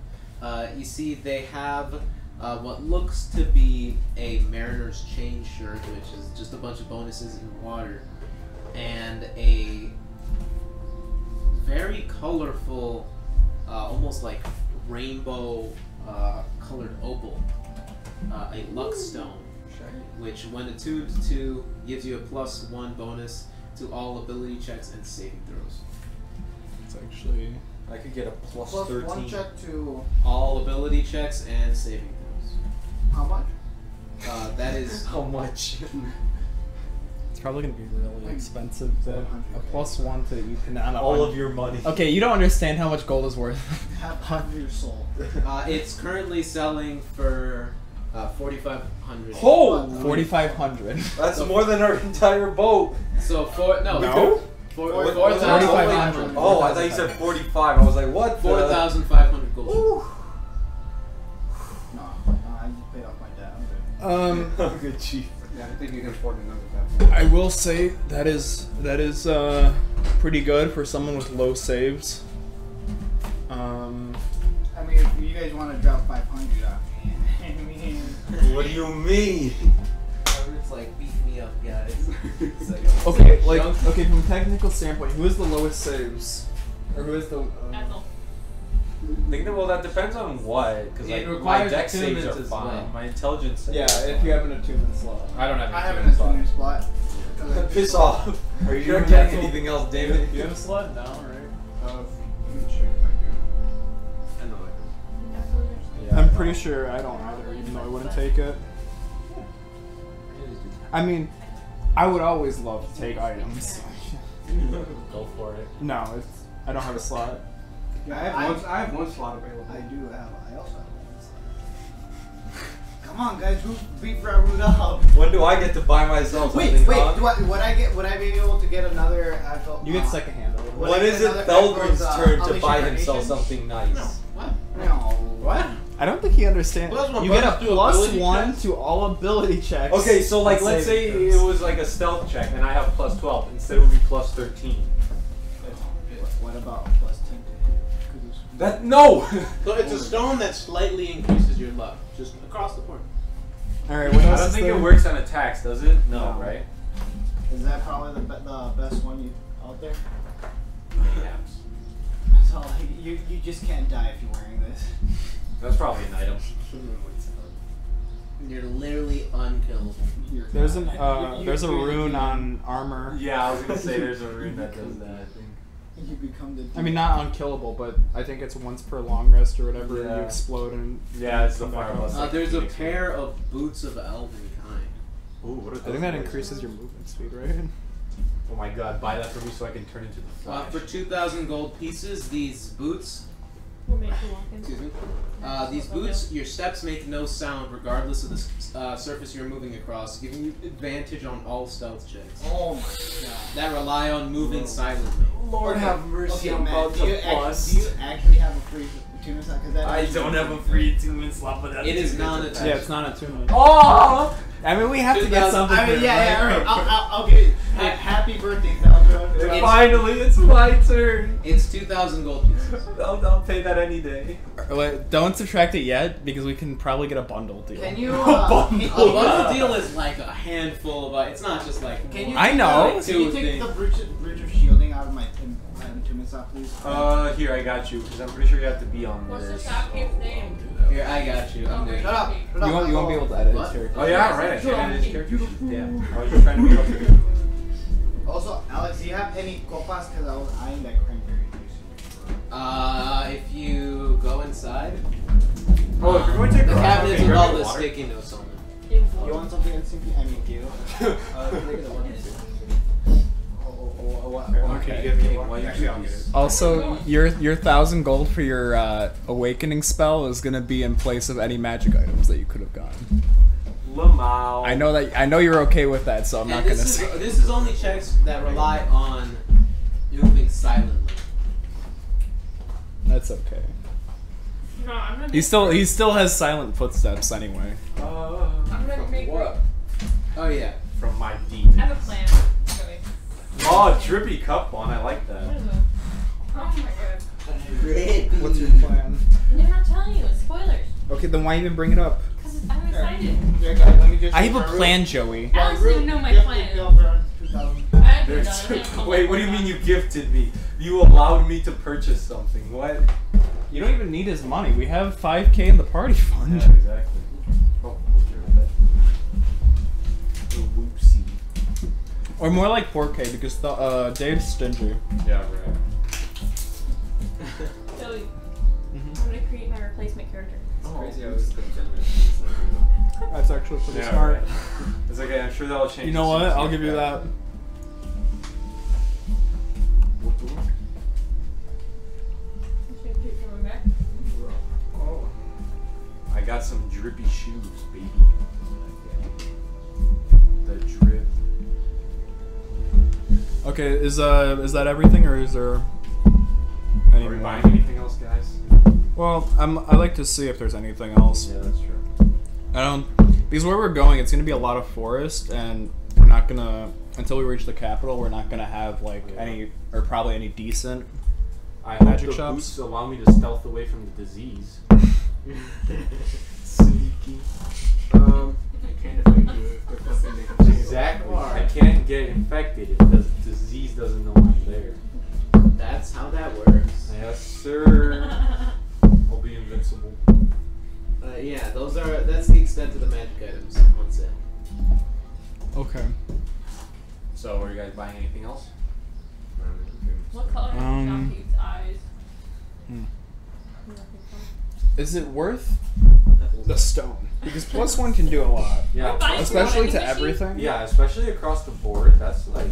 You see, they have what looks to be a mariner's chain shirt, which is just a bunch of bonuses in water, and a very colorful, almost like rainbow colored opal, a luck stone, which when attuned to gives you a +1 bonus to all ability checks and saving throws. It's actually I could get a Plus +13. one check to All ability checks and saving throws. how much? That is How much? it's probably gonna be really expensive. Then a +1 to you can All of your money. Okay, you don't understand how much gold is worth. Half of your soul. it's currently selling for 4,500. Oh! 4,500. That's more than our entire boat. So No? 4,500. Oh, I thought you said 45. I was like, what? 4,500 gold. No, I just paid off my debt. I'm good. Oh, good chief. Yeah, I think you can afford another that. I will say that is pretty good for someone with low saves. I mean, if you guys want to drop 500 off me, I mean, What do you mean? It's like, beat me up, guys. It's like, Okay, okay, from a technical standpoint, who is the lowest saves? Or who is the Ethel. Well, that depends on what. Because It like, my requires deck saves attunement are as fine. well. My intelligence saves. Yeah, are if fine. you have an attunement slot. I don't have I any have an tuning assumed spot. Piss off. Are you You're not getting mental. anything else, David? Do you have a slot? No, right? Let me check if I do. I know I do. I'm pretty sure I don't either, even though I wouldn't take it. I mean, I would always love to take items. Go for it. No, I don't have a slot. Yeah, I have one slot available. I also have one slot. Come on, guys, beat Ralrut up. When do I get to buy myself Wait, something? wait. huh? Would I be able to get another? You get second hand. Would When I is get it another Feldgrim's Echo's, turn to Unleash buy Incarnation? himself something nice? What? No. What? I don't think he understands. Well, that's what You get a bonus to ability +1 checks. to all ability checks. Okay, so like and let's say saving it throws. was like a stealth check and I have +12. Instead it would be +13. What about +10 to hit? That no. So it's a stone that slightly increases your luck, just across the board. All right, what I else don't is think there? it works on attacks, does it? No, No. right? Is that probably the best one out there? Mayhaps. So like, you just can't die if you're wearing this. That's probably an item. You're literally unkillable. There's a rune on armor. Yeah, I was gonna say there's a rune that does that. I think. You become the. I mean, not unkillable, but I think it's once per long rest or whatever. Yeah. You explode and Yeah, it's the come back fireball. up. There's a pair of boots of elven kind. Ooh, what are I think those that boys? increases your movement speed, right? Oh my god, buy that for me so I can turn into the Flash. For 2,000 gold pieces, these boots. We'll make you walk in. Excuse me. These boots, your steps make no sound regardless of the surface you're moving across, giving you advantage on all stealth checks Oh my god. that rely on moving silently. Lord Okay. have mercy, Okay, I'm Matt, about do you to bust. do you actually have a free attunement slot? Because I don't have a free attunement slot, but that's It is too good to non-attunement. Yeah, it's not attunement. Oh! I mean, we have to get 2000 something. I mean, for it, yeah, right? yeah, alright. I'll give you happy birthday, Saldro. Finally, it's my turn. It's 2,000 gold pieces. I'll pay that any day. Wait, don't subtract it yet because we can probably get a bundle deal. Can you? Bundle. A bundle deal is like a handful of. It's not just like. Can you? I take know. the- Can you take the bridge of shielding out of my attunement slot, please? Here, I got you, because I'm pretty sure you have to be on What's the this. shopkeep's name? Here, I got you. I'm doing. Shut up. Shut up. You won't be able to edit What? his character. Oh yeah, right. I can't edit his character sheet. Damn. I was just trying to be able to. Also, Alex, do you have any copas? Because I was eyeing that cranberry juice. If you go inside. Oh, if you're going to the garage, cabinets okay, with grab all your the water. sticky notes on them. You want something that's simply? I mean, you. Okay, give me one. Actually, I'll get it. Also, your 1,000 gold for your awakening spell is gonna be in place of any magic items that you could have gotten. Lamau. I know you're okay with that, so I'm not gonna say. This is only checks that rely on moving silently. That's okay. No, I'm gonna. He still has silent footsteps anyway. I'm gonna make. What? Oh yeah. From my demons. I have a plan. Really. Oh, drippy cup one. I like that. What is it? Oh my god. What's your plan? I'm not telling you. It's spoilers. Okay, then why even bring it up? Cause I'm excited. Yeah, guys, let me just. I have a plan, Joey. Alex didn't know my plan. I haven't done it. Wait, what do you mean you gifted me? You allowed me to purchase something. What? You don't even need his money. We have 5K in the party fund. Yeah, exactly. Oh, whoopsie. Or more like 4K because Dave's stingy. Yeah, right. Joey, I'm gonna create my replacement character. It's crazy how it's been generous. That's actually pretty Yeah, smart. right. It's okay, I'm sure that'll change. You know as soon what? as I'll you give get you back. that. Oh. I got some drippy shoes, baby. The drip. Okay, is that everything or is there any Are we more? buying anything else, guys? Well, I like to see if there's anything else. Yeah, that's true. Because where we're going, it's gonna be a lot of forest, and we're not gonna until we reach the capital. We're not gonna have like any or probably any decent. I hope Magic the shops? boots allow me to stealth away from the disease. Sneaky. I can't affect the fucking makeup. Exactly. I can't get infected if the disease doesn't know I'm there. That's how that works. Yes, sir. I'll be invincible. Yeah, that's the extent of the magic items on sale. Okay. So, are you guys buying anything else? What color are the shopkeep's eyes? Is it worth the stone? Because +1 can do a lot. Yeah. Buying Especially to vending machine? everything. Yeah, especially across the board. That's like.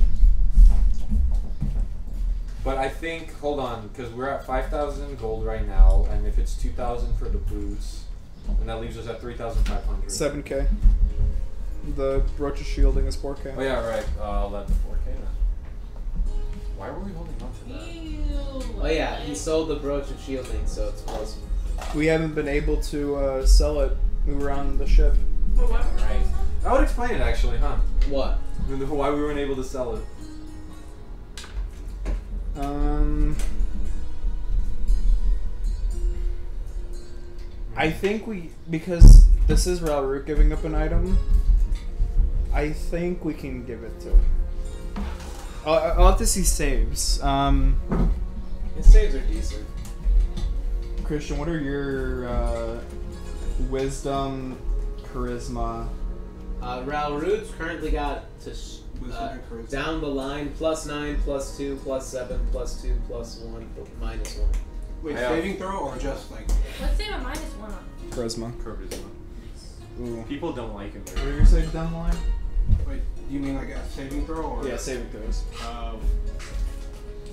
But I think, hold on, because we're at 5,000 gold right now, and if it's 2,000 for the boots, and that leaves us at 3,500. 7K. The brooch of shielding is 4K. Oh yeah, right. I'll add the 4K then. Why were we holding on to that? Ew. Oh yeah, he sold the brooch of shielding, so it's close. We haven't been able to sell it. We were on the ship. For what? Right. That would explain it actually, huh? What? Why we weren't able to sell it. I think because this is Ralrut giving up an item, I think we can give it to him. I'll have to see saves. His saves are decent. Christian, what are your wisdom, charisma? Ralrut's currently got to down the line +9, +2, +7, +2, +1, -1. Wait, saving throw or just like? Let's save a -1 on. Charisma. Ooh. People don't like him. What are your saves down the line? Wait, do you mean like a saving throw or? Yeah, saving throws.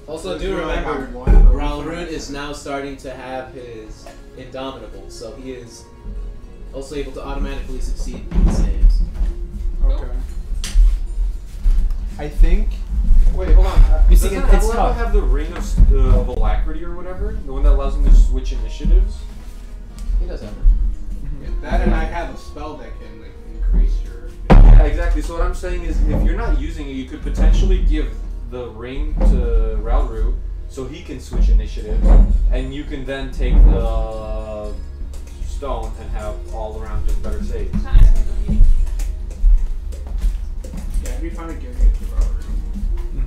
Also, do remember, Ralrut is now starting to have his Indomitable, so he is also able to automatically succeed in saves. Okay. I think. Wait, hold on. You see, Doesn't it's Abalaba tough. have the ring of alacrity or whatever? The one that allows him to switch initiatives? He does have it. Yeah, that and I have a spell that can like increase your. Yeah, exactly. So what I'm saying is, if you're not using it, you could potentially give the ring to Ralrut so he can switch initiative, and you can then take the stone and have all around just better saves. Yeah, it'd be fun to give it to Robert.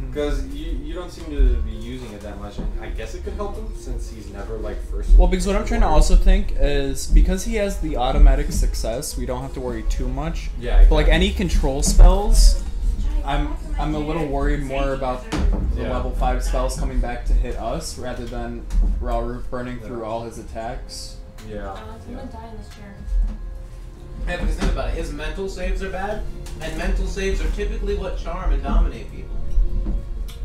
Because you don't seem to be using it that much, and I guess it could help him since he's never like first. Well, because what I'm trying to also think is because he has the automatic success, we don't have to worry too much. Yeah. Exactly. But like any control spells, I'm a little worried more about the level 5 spells coming back to hit us rather than Ralrut burning through all his attacks. Yeah. I'm gonna die in this chair. Yeah, because think about it, his mental saves are bad, and mental saves are typically what charm and dominate people.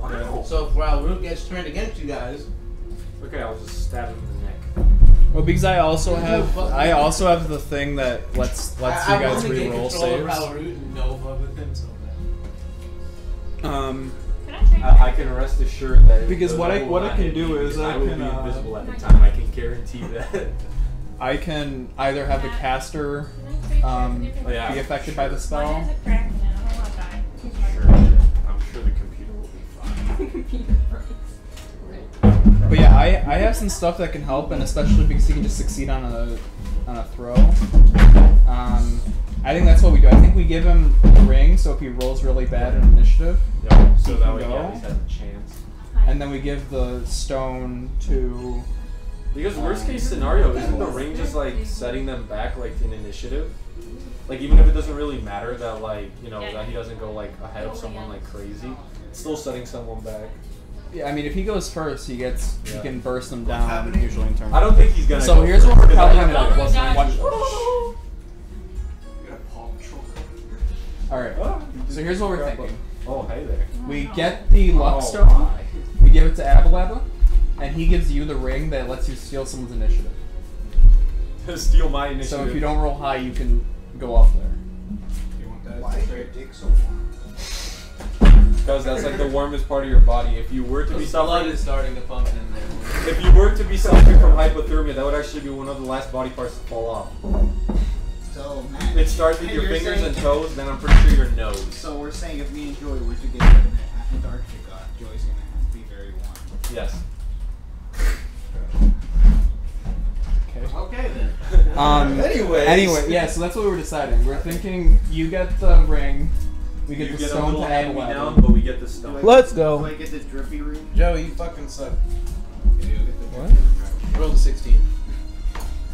Wow. So if Ralrut gets turned against you guys, Okay, I'll just stab him in the neck. Well, because I also have the thing that lets you guys re-roll saves. Ralrut and Nova with him so bad. I can rest assured that Because what I can do is I I will can be invisible at the time. I can guarantee that. I can either have the caster be affected by the spell. Mine has a crack in it. I don't want to die. Sure, I'm sure the computer will be fine. But yeah, I have some stuff that can help, and especially because he can just succeed on a throw. I think that's what we do. I think we give him the ring, so if he rolls really bad in initiative, so that way he go. at least has a chance. And then we give the stone to. Because worst case scenario, isn't the ring just like setting them back like in initiative? Like even if it doesn't really matter that like that he doesn't go like ahead of someone like crazy, it's still setting someone back. Yeah, I mean if he goes first, he can burst them down usually in turn. I don't think he's gonna. So here's what we're probably gonna do. Watch. All right. So here's what we're thinking. Oh, hey there. We get the luck stone. We give it to Abalaba, and he gives you the ring that lets you steal someone's initiative. Steal my initiative. So if you don't roll high, you can go off there. You want that? Why is your dick so warm? Because that's like the warmest part of your body. If you were to be blood suffering, is starting to pump in there. if you were to be suffering from hypothermia, that would actually be one of the last body parts to fall off. So, man. It starts with your You're fingers saying- and toes, then I'm pretty sure your nose. So we're saying if me and Joey were to get to Antarctica, Joey's gonna have to be very warm. Yes. Okay then. Anyway, yeah. So that's what we were deciding. We're thinking you get the ring, we get You the get a stone to little hand-me-down, Abalaba. but we get the stone. Let's go. Do I get the drippy ring? Joe, you fucking suck. What? Roll a 16.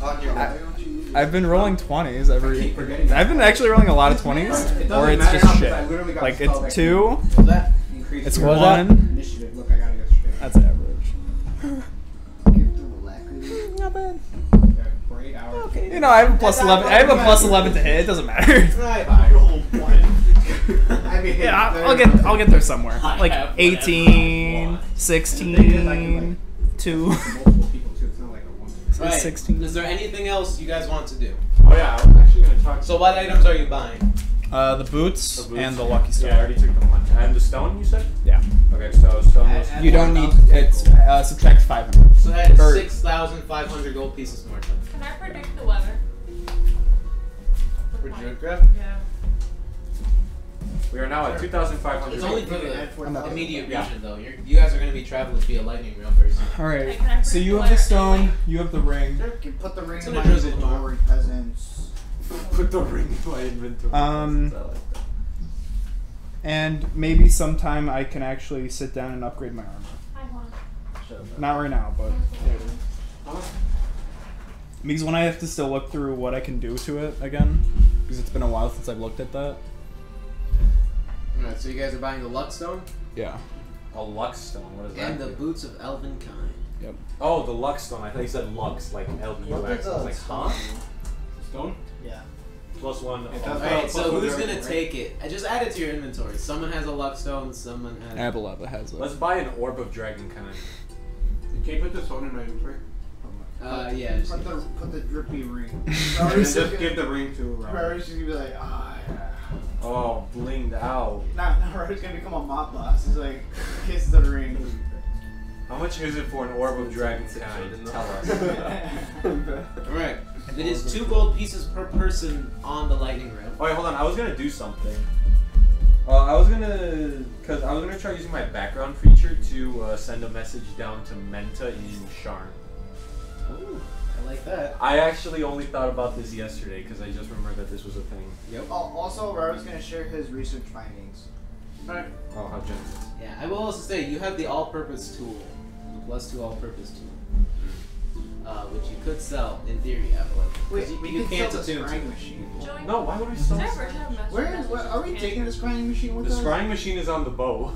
On your why don't you use it? I've been rolling 20s every. keep forgetting that. I've been actually rolling a lot of 20s, It doesn't or it's matter just now, shit. because I literally got Like a spell it's that 2. What's that? increase It's your 1. initiative. Look, I gotta get straight. That's average. Give the alacrity. Not bad. Okay, for 8 hours. You know, I have a plus 11. I have a plus 11 to hit. It doesn't matter. Right, I roll 1. I mean, Yeah, I'll get there somewhere. I Like have 18, And the thing is, I 16, can, 2. multiple people too. It's not like a one. Right. 16. Is there anything else you guys want to do? Oh yeah, I was actually gonna talk. So what items are you buying? The boots The boots. and the lucky stone. Yeah, I already took the one. And the stone, you said? Yeah. Okay, so stone was. You don't need. It's subtract 500. So that is Or- 6,500 gold pieces more. Can I predict the weather? For Druid Grab? Yeah. We are now at 2,500. It's only for Add the 4,000. immediate Yeah. region though. You guys are going to be traveling via lightning real very soon. All right. Can I So predict you the have the weather? stone. You have the ring. You can put the ring It's in in my a drizzle inventory, peasants. Put the ring in my inventory. Um, I like that. And maybe sometime I can actually sit down and upgrade my armor. I want. Not right now, but later. Because when I have to still look through what I can do to it again, because it's been a while since I've looked at that. Alright, so you guys are buying the Luckstone? Yeah. A Luckstone, what is that? And the Boots of Elven Kind. Yep. Oh, the Luckstone. I thought you said Lux, like L-U-X. I was like, huh? Stone? Yeah. +1. It does Alright, so plus who's one gonna right? take it? Just add it to your inventory. Someone has a Luckstone, someone has... Abalaba has it. Let's buy an Orb of Dragonkind. Can you put the stone in my inventory? yeah. Just Put the drippy ring. And then just give the ring to Robert. Robert's just gonna be like, ah, yeah. Oh, blinged out. Now Robert's gonna become a mob boss. He's like, kiss the ring. How much is it for an Orb of Dragonkind? Tell us. Alright. It is 2 gold pieces per person on the lightning rail. Oh, wait, hold on. I was gonna do something. Cause I was gonna try using my background feature to send a message down to Menta in Sharn. Ooh, I like that. I actually only thought about this yesterday because I just remembered that this was a thing. Yep. Also, Robert's gonna share his research findings. Alright. Oh, how generous. Yeah, I will also say you have the all-purpose tool, the +2 all-purpose tool, which you could sell in theory, Abalaba. Wait, you, we you can can't sell the attune to scrying it. machine. Joey, No, why would we is sell there a this? version of message Where messages are we you taking the scrying machine with The us? scrying machine is on the bow.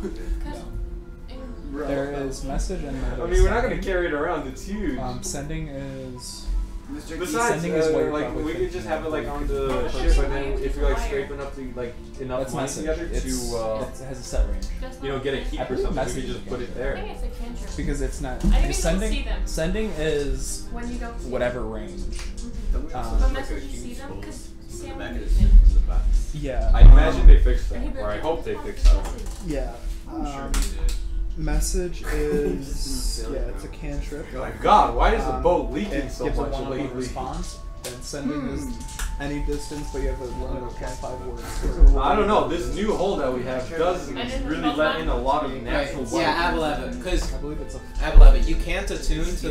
There is message and I mean, we're not gonna carry it around. It's huge. Sending is... Mr. Besides, sending is what you're like probably we could thinking just have it of, like like, on the per ship, person. and then if you're like scraping up the like enough That's money message. together It's, to it has a set range. you know get a keep I or believe something, we message could just is put it I there. think it's a cantrip. Because it's not... I think you don't sending, see them. sending is When you don't see whatever range. them. But messages you see them because Sam Back will of use the them. from the back. Yeah. I imagine they fixed And he that, or I built hope it. they fixed that. Yeah. I'm sure he did. Message is... yeah, it's a cantrip. Oh my God, why is the boat leaking It so gives much a one-on-one lately? response. And sending is any distance, but you have a limit of 25 words. I don't know. This new hole that we have does And then really the let in a lot of Right. natural water. Yeah, Abalaba, because I believe it's a... Abalaba, you can't attune to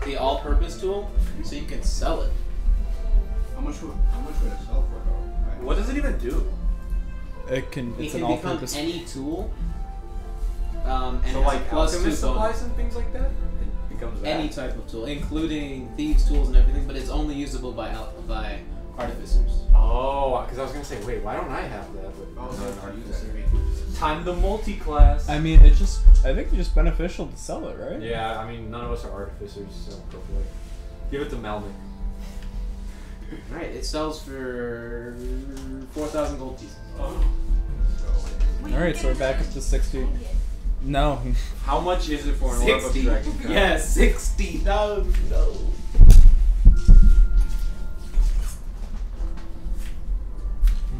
the all-purpose tool, so you can sell it. How much would it sell for though? What does it even do? It can... It It's can an become all-purpose... any tool. And So has like a +2 alchemist supplies bonus. and things like that? It becomes that. Any type of tool, including thieves' tools and everything, but it's only usable by artificers. Oh, because I was gonna say, wait, why don't I have that? But Oh, no, so no, it's time to multi-class. I mean, it's just... I think it's just beneficial to sell it, right? Yeah, I mean, none of us are artificers, so go for it. Give it to Malvin. Right, it sells for 4,000 gold pieces. Alright, so we're back up to 60. No. How much is it for an Orb of 60. Dragon? Yeah, 60,000. No.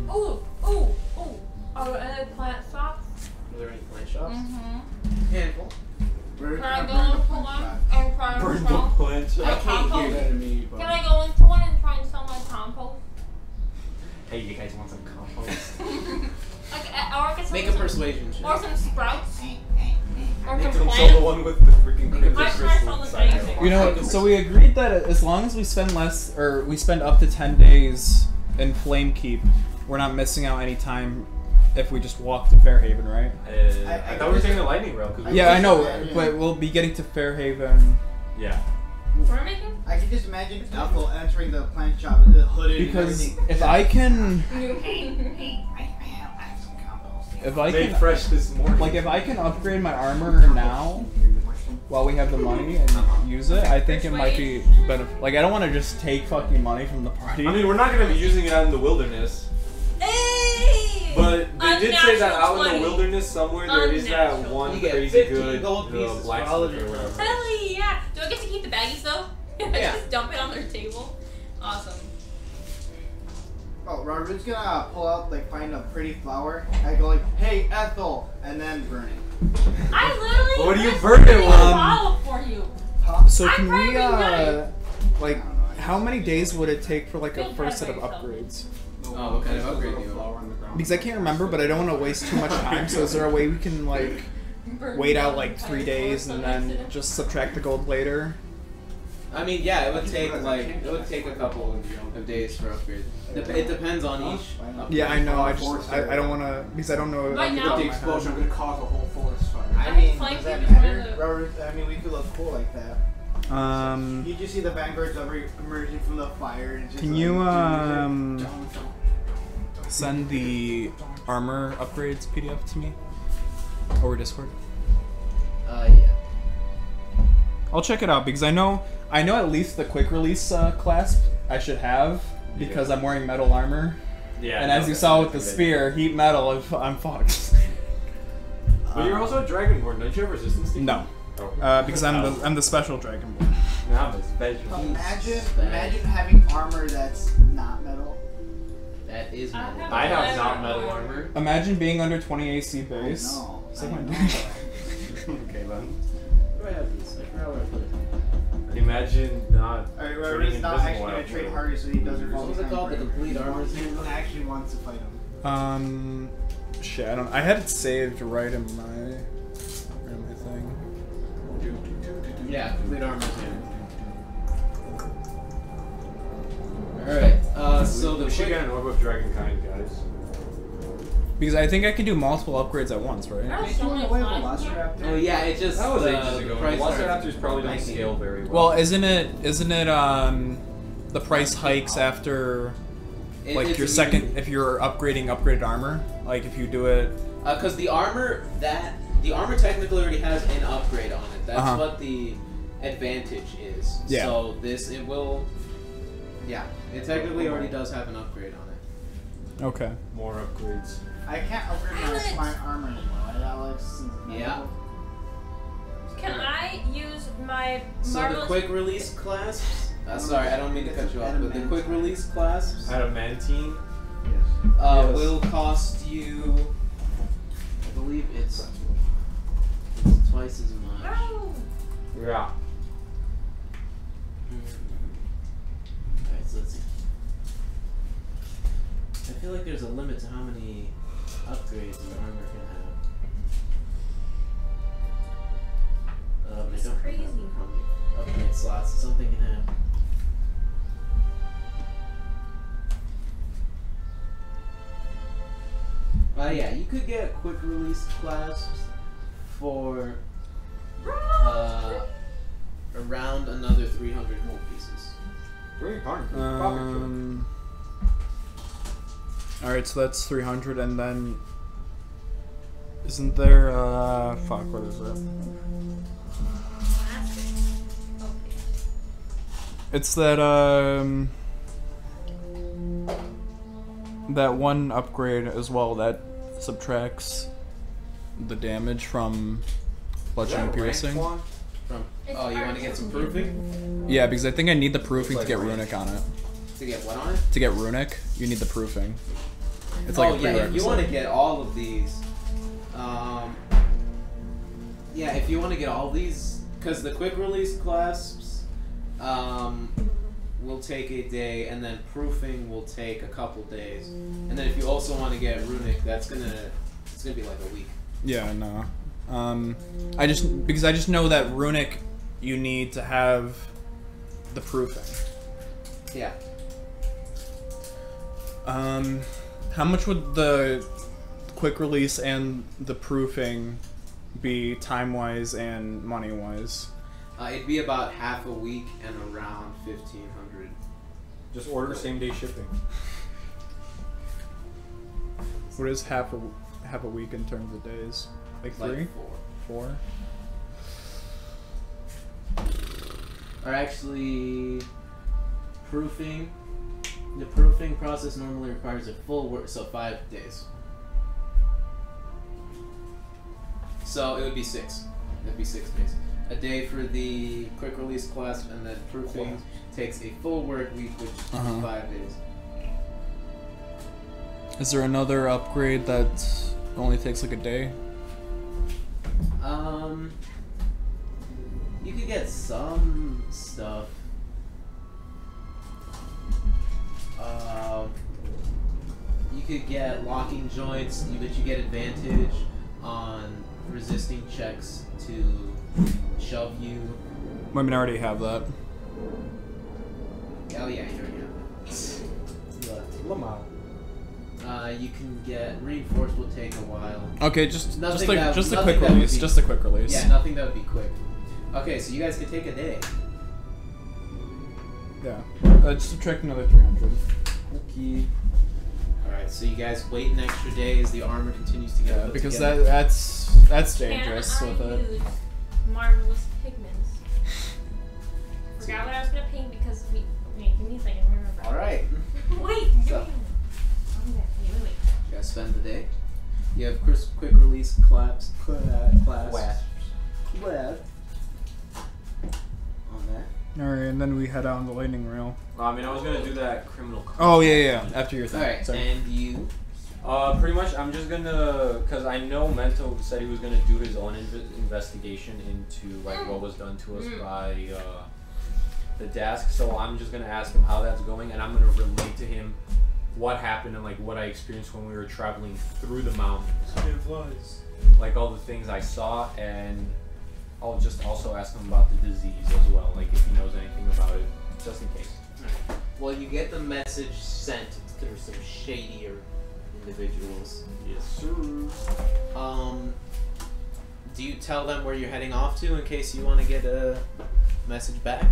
Ooh, ooh, ooh. Are there any plant shops? Are there any plant shops? Mm-hmm. Handful. Can I go into one and try and Burn the sell? plant shop. I can't hear Better than me, but Can I go into one and try and sell my compost? Hey, you guys want some compost? Like, or I could Make sell a persuasion check. or some sprouts. Or Make some them sell the plants. one with the freaking Make a cryptic I crystal try selling inside. anything. You know, so we agreed that as long as we spend less, or we spend up to 10 days in Flamekeep, we're not missing out any time if we just walk to Fairhaven, right? I thought we were taking the lightning rail. Cause we Yeah, were- I know, but we'll be getting to Fairhaven Yeah. We're making? I can just imagine Ethel entering the plant shop with the hooded because and everything. if I can, I have some compost. if I Made can, fresh this morning. like if I can upgrade my armor now while we have the money and use it, I think it might be benefit. Like I don't want to just take fucking money from the party. I mean, we're not gonna be using it out in the wilderness. Hey! But they did say that Unnatural out in 20. the wilderness somewhere there is that Unnatural. one You get crazy 15 good gold pieces for all of blacksmith your or whatever. Hell yeah! Do I get to keep the baggies though? Yeah. Just dump it on their table? Awesome. Oh, Ralrut's gonna pull out, like, find a pretty flower. I go like, hey, Ethel, and then burn it. I literally What do you just burn it made a with? bottle for you. Huh? So I'm can we, probably like, how many days would it take for like a Feel first set of proud of upgrades? Oh, what kind of upgrade do you want? Because I can't remember, but I don't want to waste too much time. So is there a way we can like Burn wait out down like the 3 entire days forest and on then accident. just subtract the gold later? I mean, yeah, it would take a couple of days for upgrade. It depends on each. Yeah, I know. I don't want to because I don't know. Right now, The explosion could cause a whole forest fire. I mean, Flank does that is one matter? of the- Robert, I mean, we could look cool like that. You just see the Vanguards emerging from the fire. And just Can you send the armor upgrades PDF to me over Discord? Yeah. I'll check it out because I know at least the quick release clasp I should have because I'm wearing metal armor. Yeah. And as you saw with the spear, heat metal, I'm fucked. But you're also a Dragonborn, don't you have resistance to heat? No. Oh. Because I'm the special Dragonborn. No, I'm a special. Imagine having armor that's not metal. That is I metal. have I have leather not metal armor. Imagine being under 20 AC base. No. Suck my dick. Okay, then. Where do I have these? I forgot where I put it. Imagine not Alright, turning Robert's not invisible actually gonna out. trade harder, so he doesn't. What was it called? The complete armor He thing? actually wants to fight him. Shit, I had it saved right in my thing. Yeah, complete armor thing. Alright, so the We should quick... get an orb of Dragonkind, guys. Because I think I can do multiple upgrades at once, right? There's Did so you many want to flies wave a in here. Velociraptor? Oh yeah, it just... That was the ages ago. price Velociraptors probably don't hiking. scale very well. Well, isn't it the price hikes after like your second if you're upgraded armor? Like if you do it Because the armor technically already has an upgrade on it. That's what the advantage is. Yeah. So it technically already does have an upgrade on it. okay. More upgrades. I can't upgrade my armor anymore, right, Alex? Since it's Yeah. metal. Can I use my So the marvelous... quick release clasps. Sorry, I don't mean to cut you off, but the quick release clasps Adamantine. Yes. will cost you. I believe it's twice as much. No! Yeah. Alright, so let's see. I feel like there's a limit to how many upgrades your armor can have. I It's don't crazy. remember how many upgrade slots something can have. Yeah, you could get quick release clasps for around another 300 gold pieces. 300. Alright, so that's 300 and then isn't there fuck, what is it? It's that that one upgrade as well that subtracts the damage from bludgeoning and piercing. From you want to get some proofing? Yeah, because I think I need the proofing to get runic on it. To get what on it? To get runic, you need the proofing. It's like a yeah, if you prerequisite. want to get all of these, yeah, if you want to get all these, because the quick release clasps, will take a day, and then proofing will take a couple days, and then if you also want to get runic, it's gonna be like a week. Yeah, no. I just know that runic, you need to have the proofing. Yeah. How much would the quick release and the proofing be time-wise and money-wise? It'd be about half a week and around 1,500. Just order same-day shipping. What is half a week in terms of days? Like 3? Like 4. 4? Or actually, proofing. The proofing process normally requires a full work, so 5 days. So it would be 6. It'd be 6 days. A day for the quick release clasp, and then proofing takes a full work week, which is 5 days. Is there another upgrade that only takes like a day? You could get some stuff. You could get locking joints, but you get advantage on resisting checks to shove you. I mean, I already have that. Oh yeah, you already have that. Lamau. You can get reinforced. Will take a while. Okay, just a Nothing quick that release. would be- Just a quick release. Yeah, nothing that would be quick. Okay, so you guys can take a day. Yeah. Just subtract another 300. Okay. Alright, so you guys wait an extra day as the armor continues to get Yeah, put because together. that's dangerous with Can I it. use marvelous pigments? Forgot what I was gonna paint because we. Wait, give me a second. Remember. Alright. Wait. So. Okay, wait. You guys spend the day. You have quick release class on that. Alright, and then we head out on the lightning rail. I mean, I was gonna do that criminal. Oh yeah. After your thing. Alright, Sorry. and you. Pretty much, I'm just gonna, cause I know Mento said he was gonna do his own investigation into like what was done to us by the desk. So I'm just gonna ask him how that's going, and I'm gonna relate to him what happened and like what I experienced when we were traveling through the mountains. Like all the things I saw, and I'll just also ask him about the disease as well, like if he knows anything about it, just in case. Well, you get the message sent through some shadier individuals. Yes, sir. Do you tell them where you're heading off to in case you want to get a message back?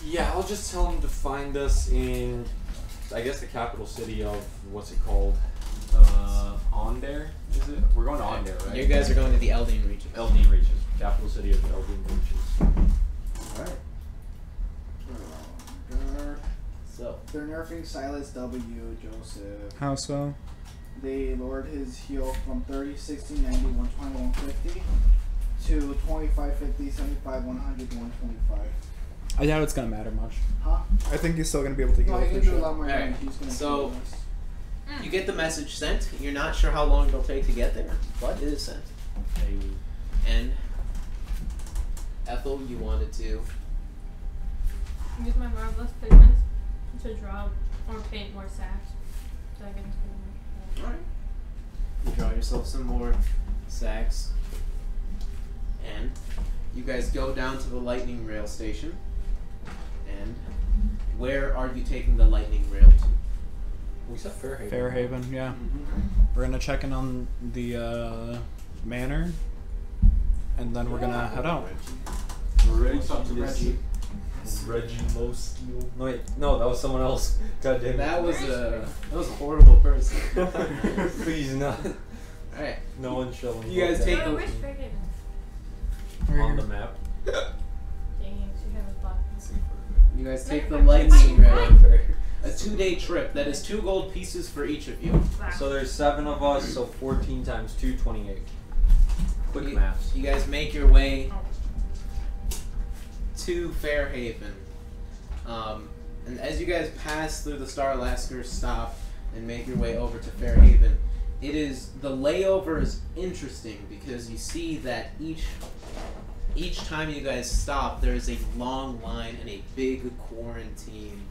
Yeah, I'll just tell him to find us in, I guess, the capital city of, what's it called? Onder? Is it? We're going to Onder, right? You guys are going to the Eldeen Reaches. Eldeen Reaches. Capital city of Eldeen Reaches. Alright. So. They're nerfing Silas W. Joseph. How so? They lowered his heal from 30, 60, 90, 120, 150 to 25, 50, 75, 100, 125. I doubt it's gonna matter much. Huh? I think he's still gonna be able to heal No, he for can do a sure. lot more Alright, damage. He's gonna so- kill us. You get the message sent. You're not sure how long it'll take to get there, but it is sent. And Ethel, you wanted to. Use my marvelous pigments to draw or paint more sacks. So I can Alright. You draw yourself some more sacks. And you guys go down to the lightning rail station. And where are you taking the lightning rail to? We said Fairhaven. Fairhaven, yeah. We're gonna check in on the manor, and then we're gonna head out. Reggie Mosteel. No wait, no, that was someone else. God damn it. That was a horrible person. Please not. Alright. No one showing. You guys take Oh, the where's Fairhaven? on the map. Dang, she has a block. You guys take the lightning rail. A 2-day trip. That is 2 gold pieces for each of you. So there's 7 of us, so 14 times 2, 28. Quick You- maths. You guys make your way to Fairhaven. And as you guys pass through the Starlasker stop and make your way over to Fairhaven, the layover is interesting because you see that each time you guys stop, there is a long line and a big quarantine.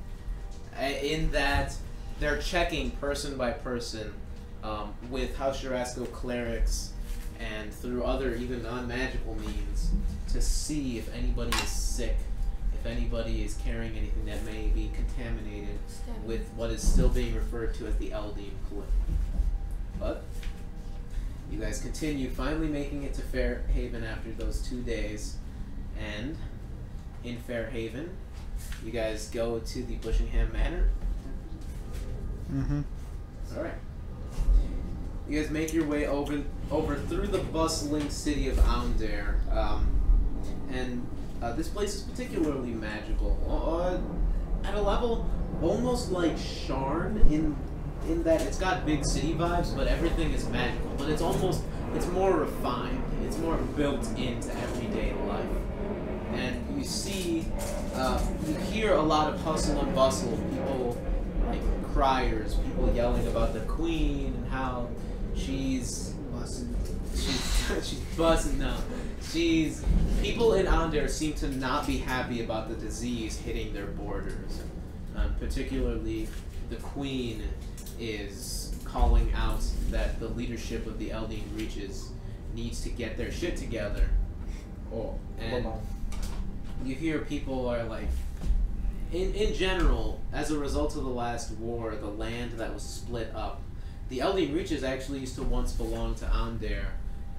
In that they're checking person by person with House Jurassico clerics and through other even non-magical means to see if anybody is sick, if anybody is carrying anything that may be contaminated with what is still being referred to as the Eldeen Plague. But you guys continue, finally making it to Fairhaven after those 2 days, and in Fairhaven, you guys go to the Bushingham Manor. Mm-hmm. Alright. You guys make your way over through the bustling city of Onder. And this place is particularly magical. At a level almost like Sharn in that it's got big city vibes, but everything is magical. But it's more refined. It's more built into everyday life. And you see, you hear a lot of hustle and bustle. People like criers, people yelling about the queen and how she's buzzing now. People in Onder seem to not be happy about the disease hitting their borders. Particularly, the queen is calling out that the leadership of the Eldeen Reaches needs to get their shit together. you hear people are like, in general, as a result of the last war, the land that was split up, the Eldeen Reaches actually used to once belong to Amdair,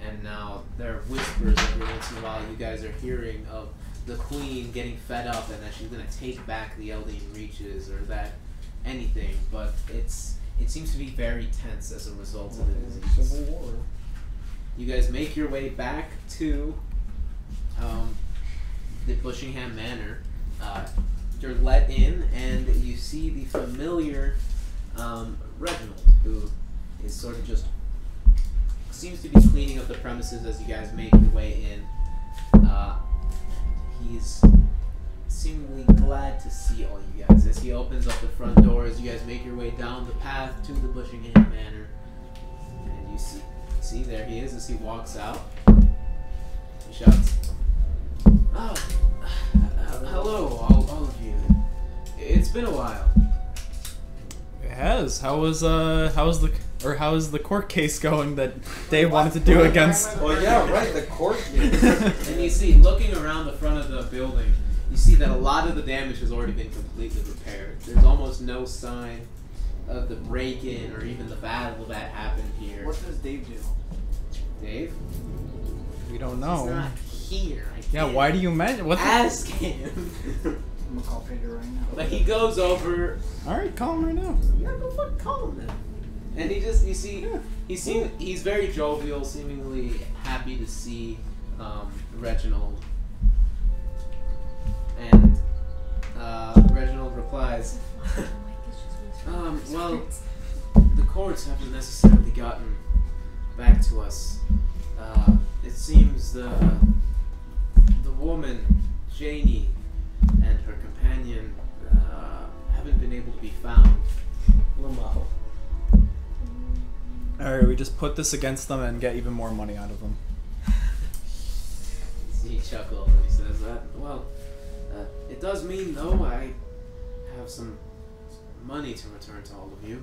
and now there are whispers every once in a while you guys are hearing of the Queen getting fed up and that she's going to take back the Eldeen Reaches or that anything, but it seems to be very tense as a result of the disease. Civil War. You guys make your way back to the Bushingham Manor. You're let in, and you see the familiar Reginald, who is sort of just seems to be cleaning up the premises as you guys make your way in. He's seemingly glad to see all you guys as he opens up the front door as you guys make your way down the path to the Bushingham Manor. And you see there he is as he walks out. He shouts, "Oh, hello, all of you. It's been a while." It has. How is the court case going that Dave wanted to do against? Oh yeah, right. The court case. And you see, looking around the front of the building, you see that a lot of the damage has already been completely repaired. There's almost no sign of the break-in or even the battle that happened here. What does Dave do? Dave? We don't He's know. not here. Yeah, why do you mention? What? Ask him. I'm gonna call Pedro right now. But he goes over. All right, call him right now. Yeah, go fucking call him then. And he's very jovial, seemingly happy to see Reginald. And Reginald replies, well, the courts haven't necessarily gotten back to us. It seems the woman, Janie, and her companion haven't been able to be found. Lamau. Alright, we just put this against them and get even more money out of them. He chuckles and he says that, well, it does mean, though, I have some money to return to all of you.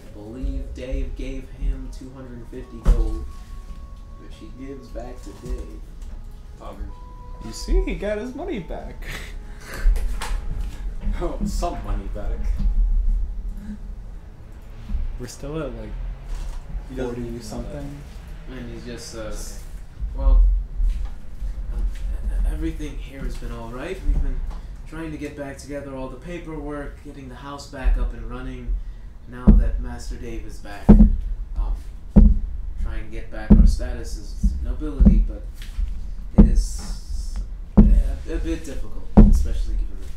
I believe Dave gave him 250 gold, which he gives back to Dave. You see, he got his money back. Oh, some money back. We're still at like 40 something. And he just says, well, everything here has been alright. We've been trying to get back together all the paperwork, getting the house back up and running. Now that Master Dave is back, trying to get back our status as nobility, but it is a bit difficult, especially given the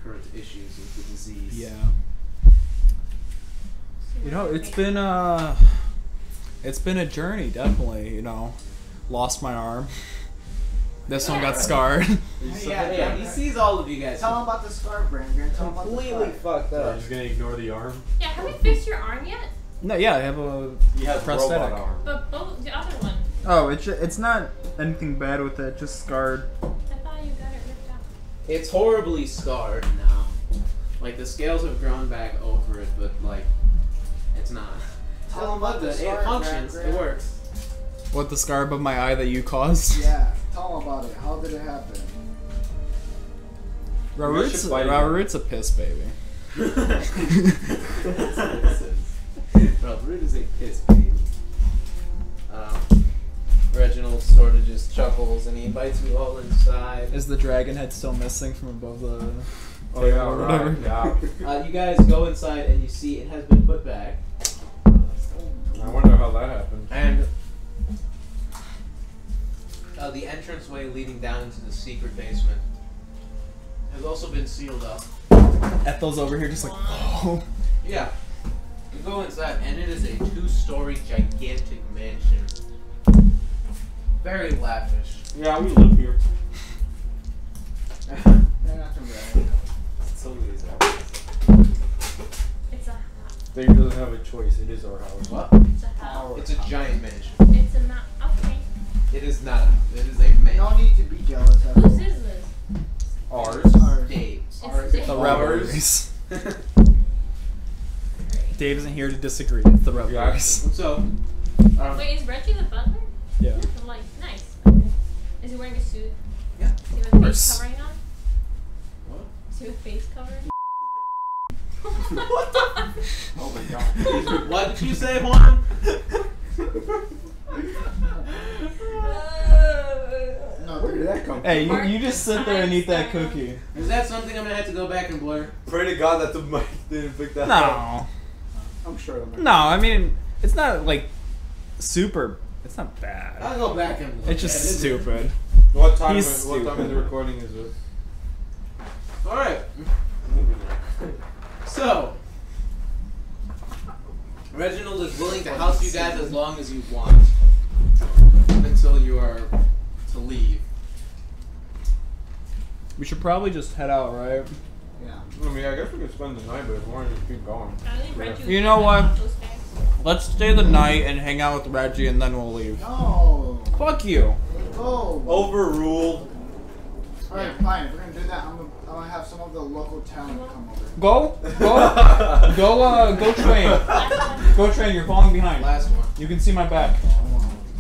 current issues with the disease. Yeah. You know, it's been a journey, definitely. You know, lost my arm. This one got scarred. Yeah, he sees all of you guys. Tell him about the scarf, Bramgrim. Tell him about the Completely scarf. fucked Are you up. just gonna ignore the arm? Yeah, have you fixed your arm yet? No, yeah, I have a He has prosthetic. robot arm. But both the other one. Oh, it's not anything bad with it, just scarred. I thought you got it ripped out. It's horribly scarred now. Like, the scales have grown back over it, but, like, it's not. Tell him about the It scarf, functions. Bramgrim. It works. What, the scar above my eye that you caused? Yeah, tell him about it. How did it happen? Ralrut's a piss baby. That's what it says. Ralrut is a piss baby. Reginald sort of just chuckles and he invites you all inside. Is the dragon head still missing from above the Oh yeah, or whatever? right. Yeah. You guys go inside and you see it has been put back. I wonder how that happened. And the entranceway leading down into the secret basement has also been sealed up. Ethel's over here just like, oh. Yeah. You go inside and it is a 2-story gigantic mansion. Very lavish. Yeah, we live here. They're not too bad. Somebody's It's a house. They doesn't have a choice. It is our house. What? It's a house. It's a giant mansion. It's a mount. Okay. It is not. It is a mansion. No need to be jealous of Whose it. is this? Ours. Dave's. Ours. It's The Dave's. Revelries. Dave isn't here to disagree. It's the Revelries. So, Wait, is Reggie the butler? Yeah. I'm like, nice. Okay. Is he wearing a suit? Yeah, He of has course. worse. Covering on? What? Is your face covered? Oh my god. What did you say, Juan? No, Where did that come from? Hey, you just sit there and eat that cookie. Is that something I'm gonna have to go back and blur? Pray to God that the mic didn't pick that up. No. I'm sure. No, I mean, it's not like super. It's not bad. I'll go back and look. It's just stupid. What time? He's What time in the recording is it? All right. So, Reginald is willing to house you guys as long as you want, until you are to leave. We should probably just head out, right? Yeah. I mean, I guess we could spend the night, but if we want to just keep going. I think Reggie You know what? those bags. Let's stay the night and hang out with Reggie, and then we'll leave. No. Fuck you. Go. Overruled. Alright, fine. If we're gonna do that, I'm gonna have some of the local talent come over. Go train. Go train. You're falling behind. Last one. You can see my back.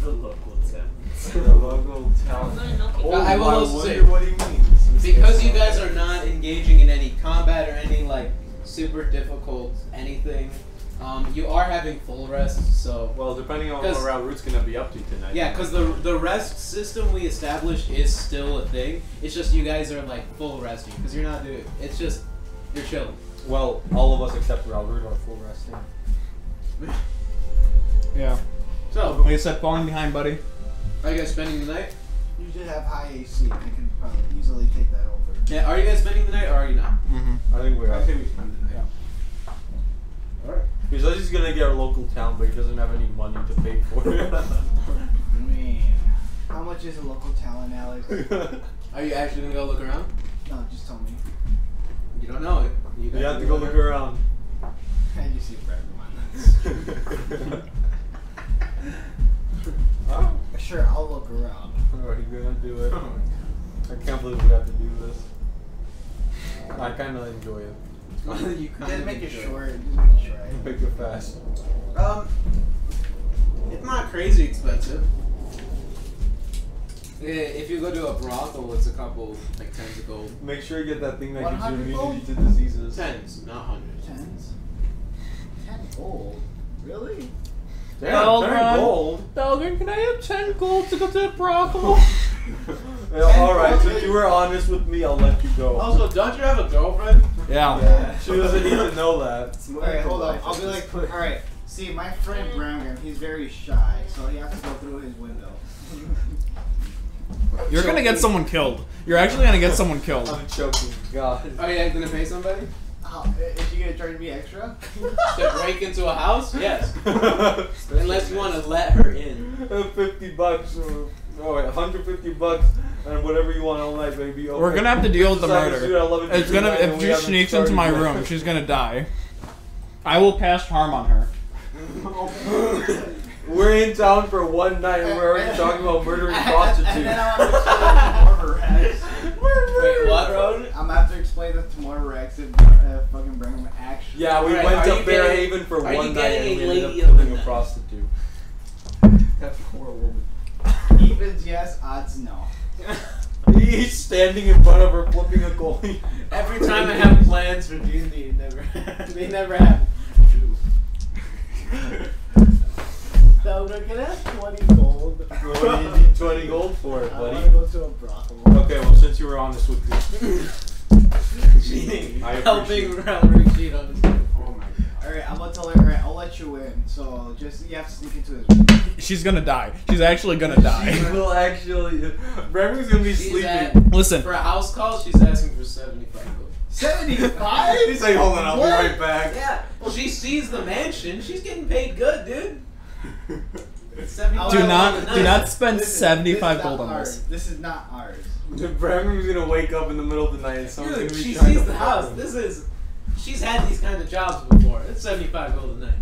The local town. The local I'm town. gonna milk it. Oh, I will I also wonder say, what he means. because you guys are not engaging in any combat or any like super difficult anything, you are having full rest. So Well, depending on what 'Cause- Ralrut's gonna be up to tonight. yeah, because the rest system we established is still a thing. It's just you guys are like full resting because you're not doing. It's just you're chilling. Well, all of us except Ralrut are full resting. Yeah. So, Like I said, falling behind, buddy. are you guys spending the night? You should have high AC. I can probably easily take that over. Yeah. Are you guys spending the night or are you not? Mm-hmm. I think we are. I think we spend the night. All right. He says he's gonna get a local town, but he doesn't have any money to pay for it. I mean, how much is a local talent, Alex? Are you actually gonna go look around? No, just tell me. You don't know it. You have to go look around. I just see Bramgrim. Oh, Sure, I'll look around. are you gonna do it? I can't believe we have to do this. I kind of enjoy it. You kind Just of make it enjoy short. Just make it short. Make it fast. It's not crazy expensive. If you go to a brothel, it's a couple, like tens of gold. Make sure you get that thing that gives you 100 immunity to diseases. Tens, not hundreds. Tens? 10 gold? Really? Damn, 10 gold. Belgrin, can I have 10 gold to go to the brothel? Alright, since you were honest with me, I'll let you go. Also, don't you have a girlfriend? Yeah. She doesn't need to know that. Alright, hold on. I'll be like, alright. See, my friend Bramgrim, he's very shy, so he has to go through his window. You're gonna get someone killed. You're actually gonna get someone killed. I'm choking. God. Are you gonna pay somebody Is she gonna charge me extra? to break into a house? Yes. Unless you want to let her in. $50 or wait, $150 and whatever you want all night, baby. Okay. We're gonna have to deal with the Just have a murder. suit at 11:59 It's gonna and if we she haven't sneaks into my started room, yet. she's gonna die. I will cast harm on her. We're in town for one night and we're already talking about murdering prostitutes. And then I'm gonna explain the Mortar Rex. Wait, what, Road? I'm gonna have to explain this to Mortar Rex and fucking Bramgrim actually. Yeah, we Alright, went are to you Bear getting- Haven for are you one night getting and a we ended lady up of the killing a night? prostitute. That's a poor woman. Evens yes, odds no. He's standing in front of her flipping a coin. Every time I have plans for D&D, they never happen. So we're gonna have 20 gold. What do you need 20 gold for it, I buddy? wanna go to a brothel. Okay, well, since you were honest with me. Cheating. I Helping appreciate Ralrut cheat on his wife. Oh my god. Alright, I'm gonna tell her, alright, I'll let you in. So just, you have to sneak into his room. She's gonna die. She's actually gonna die. She will actually. Bramgrim's gonna be She's sleeping. at, Listen, for a house call, she's asking for 75 gold. 75? He's like, hold on, I'll What? be right back. Yeah. Well, she sees the mansion. She's getting paid good, dude. It's 75 do gold a not night. spend Listen, 75 this is gold not on ours. this. This is not ours. Bramgrim's gonna wake up in the middle of the night and someone's Dude, gonna be she trying sees to the fuck house. him. She's had these kind of jobs before. It's 75 gold a night.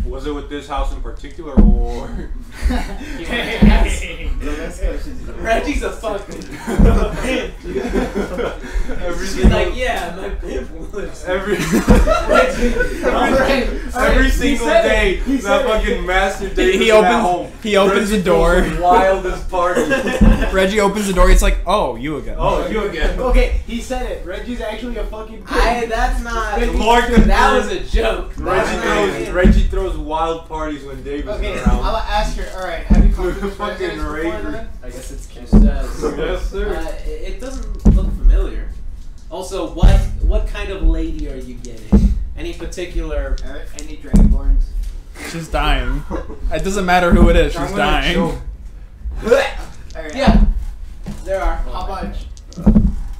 Was it with this house in particular, or? The next question is Reggie's a fucking. Every Every She's single, like, yeah, my pamphlets. every Alright, single said it. day, He that said it. fucking master Dave He is at home. opens the door. Reggie throws the wildest party. Reggie opens the door. He's like, "Oh, you again." Oh, you again. Okay, he said it. Reggie's actually a fucking kid. That's not. Lord That was a joke. Reggie throws wild parties when Dave is Okay, I'm around. gonna ask her. Alright, have you come to this Fucking residence before raver. then? I guess it's just Yes, sir. it doesn't look familiar. Also, what kind of lady are you getting? Any particular? Any Dragonborns? She's dying. It doesn't matter who it is. She's dying. Alright, Yeah, there are. how much?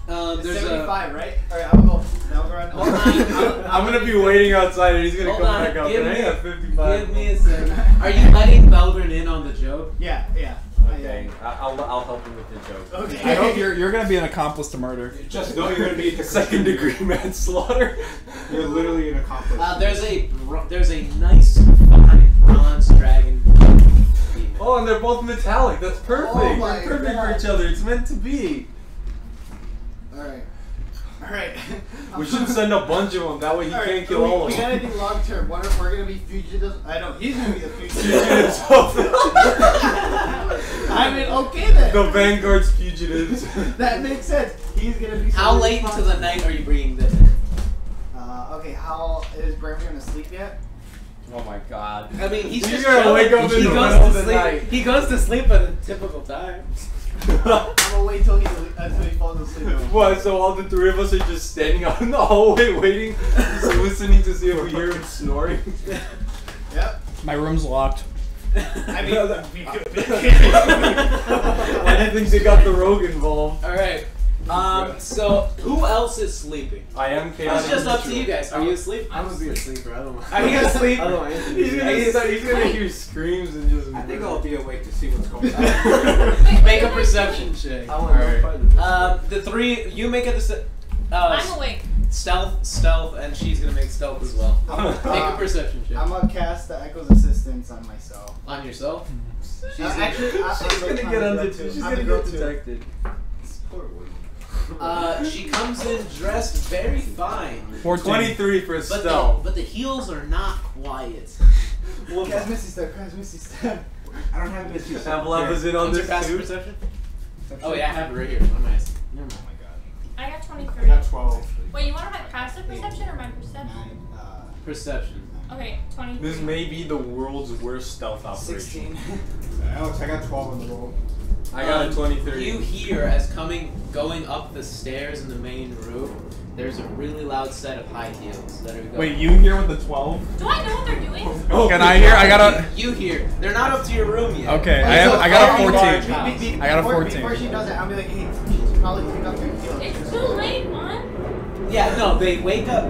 There's 75, right? Alright, I'm gonna go. Now we're on. Hold on. I'm gonna be waiting outside and he's gonna Hold come on, back up. give And I me- have 55. Give me a second. Are you letting Belgrin in on the joke? Yeah. Okay, I'll help him with the joke. Okay. I hope you're gonna be an accomplice to murder. Just know you're gonna be Second degree manslaughter. You're literally an accomplice. There's a nice fine bronze dragon. Oh, and they're both metallic. That's perfect. Oh my They're perfect God. for each other. It's meant to be. Alright. We should send a bunch of them. That way he can't kill all of We them. gotta think long term. What if we're gonna be fugitives? I know he's gonna be the fugitive. I mean, okay then. The Vanguard's fugitives. That makes sense. He's gonna be. How late into the night are you bringing them in? Okay. How is Bramgrim asleep yet? Oh my god. I mean, he's You're just gonna chilling. wake up in He the goes middle to of the sleep. night. He goes to sleep at a typical time. I'm gonna wait until he falls asleep. What? So all the three of us are just standing out in the hallway waiting, just listening to see if we hear him snoring. Yep. My room's locked. I mean, I didn't think they got the rogue involved. All right. So who else is sleeping? I am chaotic. It's just up to you guys. Are you asleep? I'm gonna be a sleeper. I don't know. Are you asleep? I don't know anything. He's gonna hear screams and just. I think I'll be awake to see what's going on. Make a perception check. I want to know part of this. The three you make a I'm awake. stealth, and she's gonna make stealth as well. Make a perception check I'm gonna cast the Echo's Assistance on myself. on yourself. Actually, She's gonna get she's gonna get detected. Poor woman. She comes in dressed very fine, 14. 23 for but stealth. the heels are not quiet. Cast Misty Step. Cast Misty Step. I don't have Misty Step. Avalaba's in on What's your this passive too. perception? Oh yeah, I have it right here. What am I asking? Never mind. Oh my god. I got I 23. got 12. Wait, you want my passive perception or my perception? Perception. Okay, 23. This may be the world's worst stealth operation. 16. Alex, I got 12 on the roll. I got a 23. You hear as going up the stairs in the main room. There's a really loud set of high heels that are going. Wait, you here with the 12? Do I know what they're doing? Oh, Can I hear? I got a. You hear? They're not up to your room yet. Okay, But I it's got a very 14. large house. I got a 14. Before she does it, I'll be like, hey, she's probably pick up your heels. It's too late, man. Yeah, no, they wake up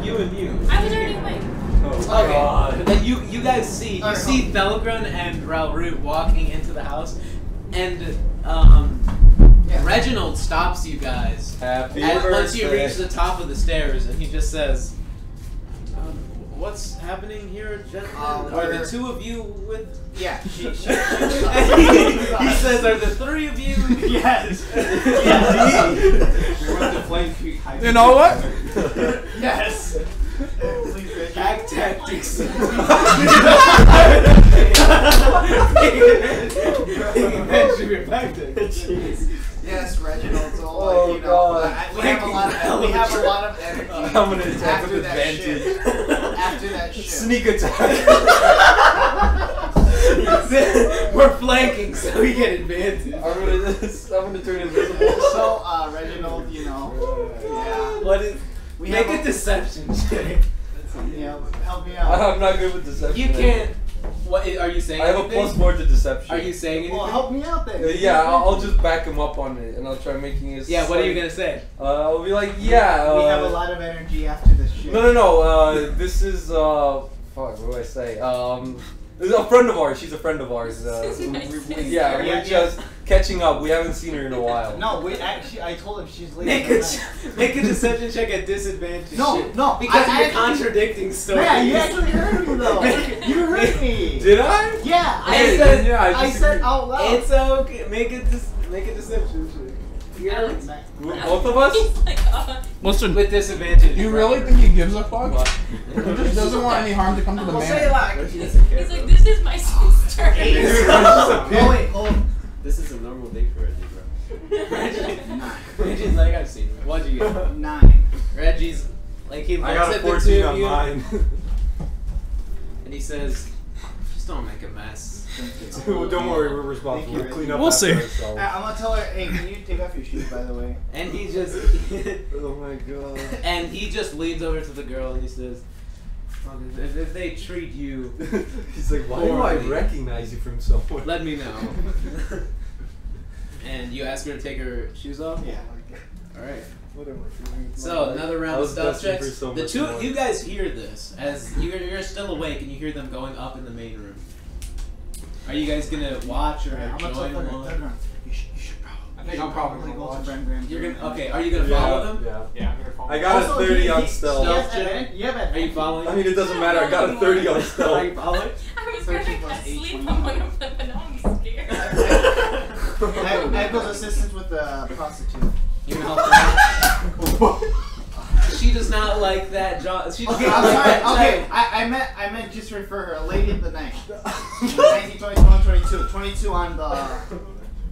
you and you. I was already awake. Oh, Okay, God. but then you guys see Alright, see Thelgren and Ralrut walking into the house, and Yeah. Reginald stops you guys Happy once you birthday. reach the top of the stairs, and he just says, "What's happening here, gentlemen? Are the two of you with?" Yeah, she he says, "Are the three of you?" Yes. We went to Flame Creek High. You know what? Yes. Please, Reggie. Pack tactics. Yes, Reginald. So Oh, you know, God. we have a lot of energy. I'm gonna attack after with that advantage. shit. After that shit. Sneak attack. We're flanking, so we get advantage. I'm gonna turn invisible. So, Reginald, you know, yeah, What is? we Make have a deception check. help me out. I'm not good with deception. You can't. What are you saying? I have a anything? +4 to deception. Are you saying anything? Well, help me out then. Yeah, I'll just back him up on it, and I'll try making it. Yeah. What are you gonna say? I'll be like, yeah. We have a lot of energy after this shit. No. This is fuck. What do I say? This is a friend of ours. She's a friend of ours. We're just catching up. We haven't seen her in a while. No, we actually. I told him she's late. Make a deception check at disadvantage. No, no, because I you're actually- contradicting stories. Yeah, you actually heard me though. You heard me. Did I? Yeah, I said- I said out loud. It's okay. Make a deception check. Alex. Both of us? He's like, Listen, With disadvantage. you really think he gives a fuck? He just doesn't want any harm to come to the I'll say it man. like. Reggie doesn't care. he's like, bro. this is my sister. Oh wait, hold on. This is a normal day for Reggie, bro. Reggie's like, I've seen it. What'd you get? 9. Reggie's like, he looks I got a at the 14 two of on you mine. and he says, just don't make a mess. Don't worry, we're responsible. Thank you, We'll clean Reggie. up We'll after see. ourselves. I'm gonna tell her, hey, can you take off your shoes, by the way? And he just Oh my god. and he just leans over to the girl and he says, "Fuck, if they treat you, He's like, why do I Poorly. recognize you from somewhere? let me know." And you ask her to take her shoes off? Yeah. Alright. Whatever. So another round I of was stealth destined checks. for so The much two more. you guys hear this as you're still awake and you hear them going up in the main room. Are you guys gonna watch or I'm gonna tell join her, along? you should probably. I think I'm probably go gonna to watch. Bramgrim. You're gonna okay, are you gonna follow them? Yeah. Yeah, I'm gonna follow. I got a 30 on stealth. Stealth check. You have Are you advantage. following? I mean, it doesn't matter. I got a 30 on Are you stealth. following? I was gonna 13 plus cast 8, sleep 20. on one of them, but now I'm scared. I have those assistance with the prostitute. You can help her out. She does not like that job. She does Okay, not I'm like sorry. that Okay, type. I meant just refer her, a lady of the night. 19, 20, 21, 22. 22 on the.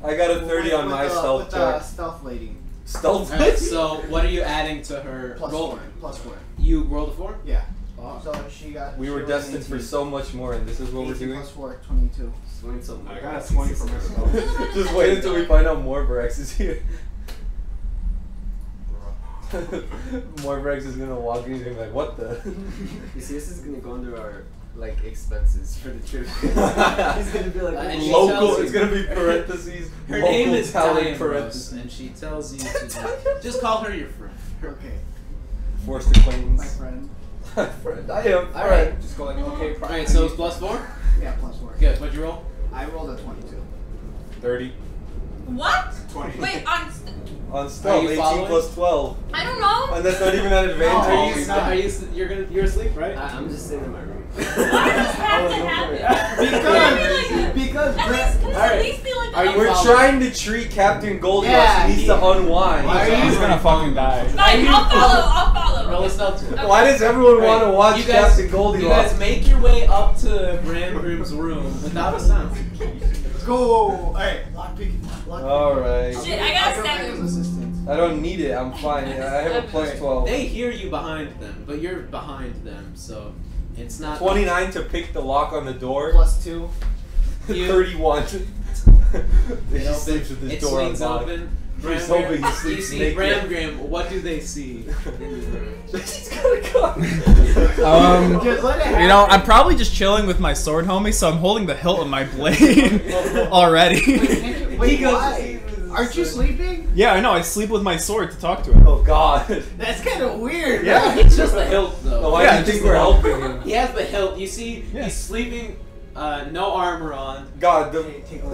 I got a 30 on my stealth with the check. stealth lady. Stealth Alright, so what are you adding to her Plus roll? 4. Plus 4. You rolled a 4? Yeah. Oh. So she got. We were she rolled destined for 18. so much more, and this is what we're 18 doing. plus 4, 22. Swing some I more. got a 20 for myself. Just wait until we find out Morbrax is here. Morbrax is gonna walk in and be like, what the? You see, this is gonna go under our like expenses for the trip. He's gonna be like, And she Local, tells it's you- gonna be parentheses. Her local name is talent Diane parentheses. Rose, and she tells you to just call her your friend. Okay. Forced acquaintance. My friend. Friend. I am. All right. Just go like, okay. Alright, so it's plus 4? Yeah, plus 4. Good. What'd you roll? I rolled a 22. 30. What? 20. Wait, On stealth, you 18 following? plus 12. I don't know. And that's not even an advantage. No. You're asleep, right? I'm just sitting in my room. Why does this have to happen? Because At least, can this Alright. at least be like Are you We're following? trying to treat Captain Goldilocks. Yeah, he needs to unwind. Why are you- He's gonna fucking die. Fine, I'll follow. Roll a stealth check. Why does everyone want to Right, watch you guys- Captain You Goldilocks? guys make your way up to Bramgrim's room without a sound. Let's go. Alright, lock picking. Alright. Shit, I got I'll go back 7. as assistant. I don't need it. I'm fine. I have a plus 12. They hear you behind them, but you're behind them, so it's not 29 to pick the lock on the door. Plus 2. You- 31. It He opens- sleeps with his it door swings unlocked. open. He's hoping he You sleeps see naked. Bramgrim. What do they see? He's got a gun. Just let it You know, happen. I'm probably just chilling with my sword, homie, so I'm holding the hilt of my blade already. Wait, why? Aren't you sleeping? Yeah, I know. I sleep with my sword to talk to him. Oh God. That's kind of weird. Yeah. It's just the hilt, though. Oh, why Yeah, do you just think we're the- helping him? He has the hilt. You see, Yeah. he's sleeping, no armor on. God,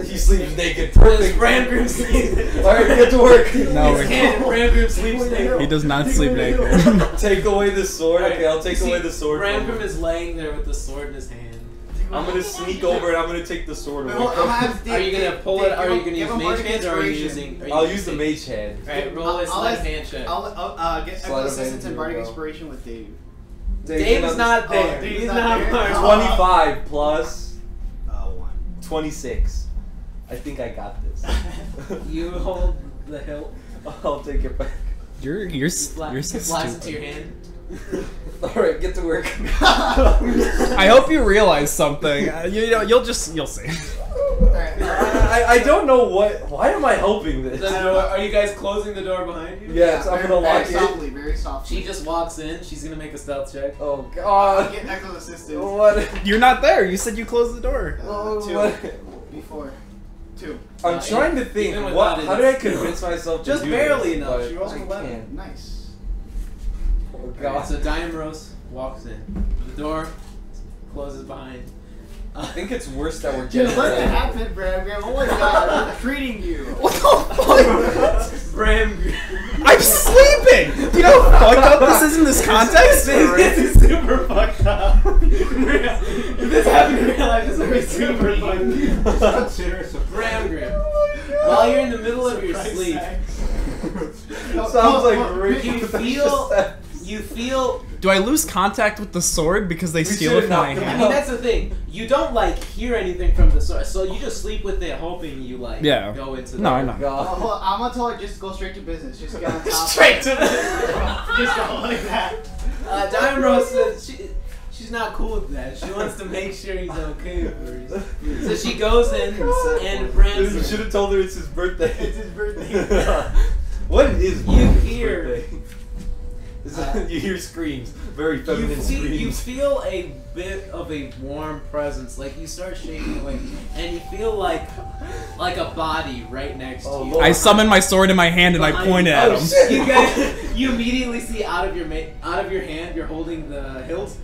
he sleeps naked. Perfect. Perfect. Bramgrim sleeps. Alright, get to work. No, His hand, Bramgrim sleeps naked. he does not sleep naked. Take away the sword. Alright, Okay, I'll take you away see the sword. from Bramgrim him. is laying there with the sword in his hand. I'm gonna sneak over and I'm gonna take the sword away. I'm gonna have Are you gonna pull it? Are you gonna use mage hands, or are you inspiration. using? I'll use the mage hand. Alright, roll a I'll sleight of ask- hand check. I'll get Slide of assistance hand, and bardic here we go. inspiration with Dave. Dave is not there. Dave's He's not not there? part. 25 plus 1. 26. I think I got this. You hold the hilt. I'll take it back. You're so Flies into stupid. your hand. Alright, get to work. I hope you realize something. You know, you'll see. I don't know what. Why am I helping this? The door, are you guys closing the door behind you? Yes, I'm gonna lock Very it. softly, very softly. She just walks in. She's gonna make a stealth check. Oh I'll God. get Echo's assistance. What? You're not there. You said you closed the door. Oh, 2. what? Before. 2. I'm trying to think. even What? without How it, did I it's- convince myself to Just do barely this? enough. But She rolls I an 11. can't. Nice. Oh Alright, God. so Diane Rose walks in. The door closes behind. I think it's worse that we're Just getting let it ready. happen, Bramgrim. Oh my god, I'm treating you. What the fuck? Bram. I'm sleeping. Do you know how fucked up this is in this context? This is super fucked up. If this happened in real life, this would be super fucked up. Consider it a Bramgrim. While you're in the middle of your sleep, Sounds like Rick. You feel. Do I lose contact with the sword because they steal it from my I hand? mean, that's the thing. You don't like hear anything from the sword, so you just sleep with it, hoping you like go into. No, I know. Well, I'm gonna tell her just go straight to business. Just get on top. Straight to business. Just go like that. Diamond Rose says she's not cool with that. She wants to make sure he's okay first. So she goes in and Bramgrim. You should have told her it's his birthday. It's his birthday. What is You Bramgrim's hear. birthday? You hear screams, very feminine screams. You feel a bit of a warm presence, like you start shaking away, and you feel like a body right next to you. Lord. I summon my sword in my hand and I point it at him. You guys, you immediately see out of your hand, you're holding the hilt.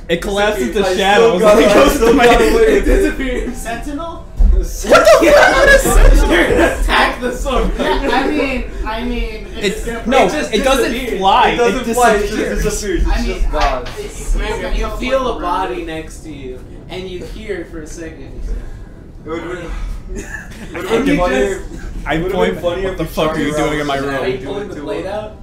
It collapses into I shadows. still and it goes got to my away hand. with It it. disappears. Sentinel? What the fuck? You're gonna attack the sword. I mean, It's, gonna no, just it doesn't disappears. fly. It doesn't fly, it just disappears. disappears. I It's mean, just gone. Bramgrim, you feel a body next to you, and you hear for a second. It would have I been funnier. I Would've point. been funnier What the if you fuck are charge you around doing in my with Are you room? pulling the blade out?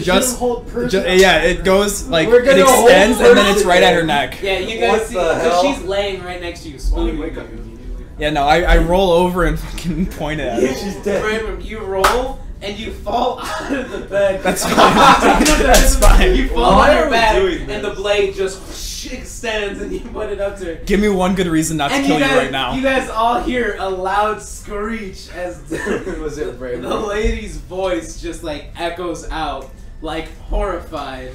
Just, person. yeah, it goes like We're it gonna hold extends and then it's person right at her there. neck. Yeah, you guys What see, the because hell? she's laying right next to you, spooning you. Yeah, no, I roll over and fucking point it at her. She's dead. Bramgrim, you roll and you fall out of the bed. That's fine. That's fine. You fall Why on are your we back, doing and the this? blade just extends, and you put it up to her. Give me one good reason not to And kill you guys, right now. You guys all hear a loud screech as Was it Bramgrim? the lady's voice just like echoes out, like horrified.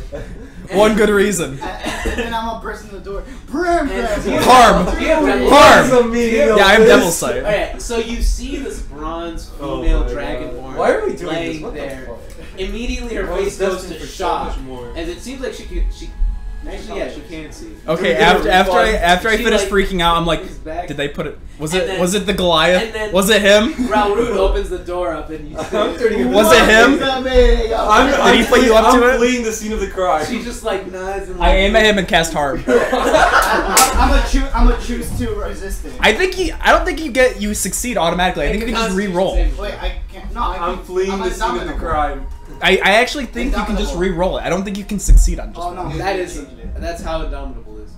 One good reason. And then I'm gonna burst in the door. Bram, Harm. Do you have devil Harm. What's the meaning of Yeah, I have this? Devil Sight. Okay, so you see this bronze Oh female my dragonborn God. Why are we doing laying this? What there. the fuck? Immediately her I was face goes destined to for so shock, much more. as it seems like she actually she can't see. Okay, We're gonna after I She, finish like, freaking out, I'm like, moves back. did they put it? Was And it then- was it the and Goliath? then- Was it him? Ralrut opens the door up and you see I'm turning Was it him? I'm Did he put you up to I'm it? fleeing the scene of the crime. She just like nods and I aim at him and cast Harm. I'm gonna choose to resist it. I don't think you succeed automatically. I think you can just re-roll. Wait, I can't. No, I I'm can, fleeing I'm the scene of the indomitable. crime. I actually think you can just re-roll it. I don't think you can succeed on just Oh no, one. That we is changed it. that's how indomitable is.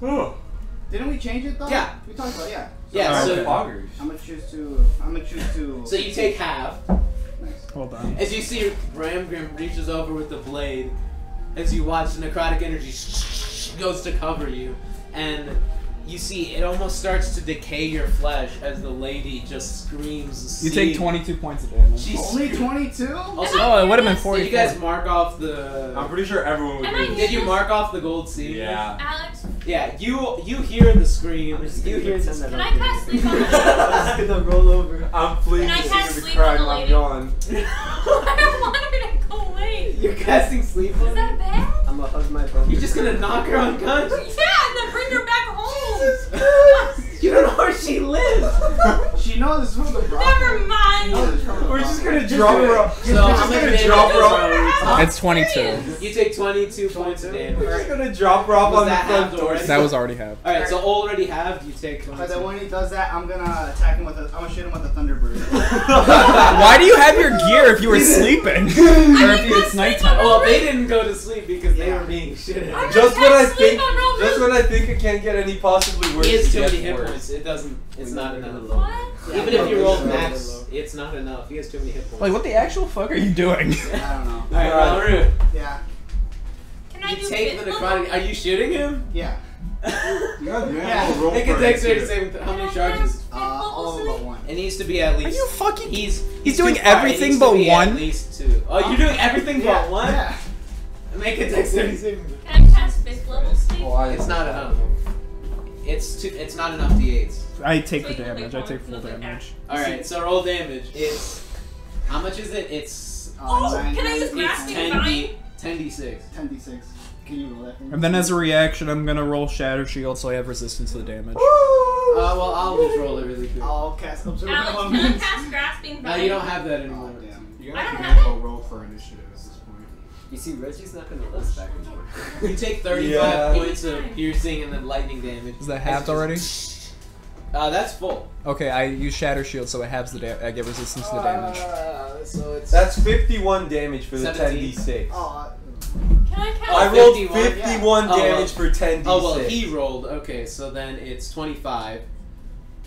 Didn't we change it though? Yeah. We talked about yeah. Yeah, Alright, so okay. Poggers. I'm gonna choose to. so you take half. Nice. Hold on. As you see Bramgrim reaches over with the blade, as you watch the necrotic energy goes to cover you, and you see it almost starts to decay your flesh as the lady just screams. You take 22 points of damage. She's Only 22? Also, Oh, it would have been did 40. you guys mark off the? I'm pretty sure everyone would Am do I this. Did you mark off the gold seed? Yeah. Alex, Yeah, you hear the scream. You hear the can I cast sleep on the lady? I'm gonna roll over. I'm fleeing Can I the cast scene of the sleep on crime. the I'm lady? gone. I don't want her to go away. You're casting sleep Is on her? that bad? I'm gonna hug my bum. You're just gonna knock her unconscious? Yeah, and then bring her back home. You don't know where she lives. She knows from the brothel. Never mind. We're just gonna drop her off. So We're how just much gonna damage drop her does off. Ralrut take? It's 22. You take 22 points of damage. We're just gonna drop her off Was on the that front halved door. already? That was already half. Alright, so already halved, you take But 22. then when he does that, I'm gonna attack him with a. I'm gonna shoot him with a Thunderbird. Why do you have your gear if you were sleeping? Or if it's nighttime? Well, they didn't go to sleep because they were being shit I'm at. Just gonna when I cast sleep think, on Ralrut. just when I think it can't get any possibly worse, He has it too gets many hit worse. points. It doesn't. It's not enough. What? Even if you roll Yeah. max, it's not enough. He has too many hit points. Like, what the actual fuck are you doing? I don't know. Alright, Ralrut. Yeah. Can I You do take the physical? necrotic. Are you shooting him? Yeah. Yeah. Roll Make a for dexterity it. saving. How many Can I charges? cast All of physical but one. It needs to be at Are least. you fucking? He's doing too far. It everything needs but to be one? At least 2. Oh, you're doing everything Yeah. but 1? Yeah. Make a dexterity saving. Can I cast 5th level sleep? It's not enough. It's not enough d8s. I take the Wait, damage. I take full look at damage. Alright, so roll damage. It's. How much is it? It's. Oh, Nine, can I use nine, It's grasping 10d. vine? 10d6. 10d6. Can you roll that for me? And then as a reaction, I'm gonna roll Shatter Shield so I have resistance to the damage. Well, I'll just roll it really quick. I'll cast Observe Alex, can I Elements. cast grasping vine? No, you don't have that anymore. Oh, damn. You I guys don't can have have it. a roll for initiative at this point. You see, Reggie's not gonna let us back and forth. You take 35 Yeah. points of piercing and then lightning damage. Is that halved already? That's full. Okay, I use Shatter Shield, so it halves the I get resistance to the damage. So it's That's 51 damage for the 17. 10d6. Oh, Can I cast? I rolled 51, 51 yeah. damage for 10d6. Oh well, he rolled. Okay, so then it's 25.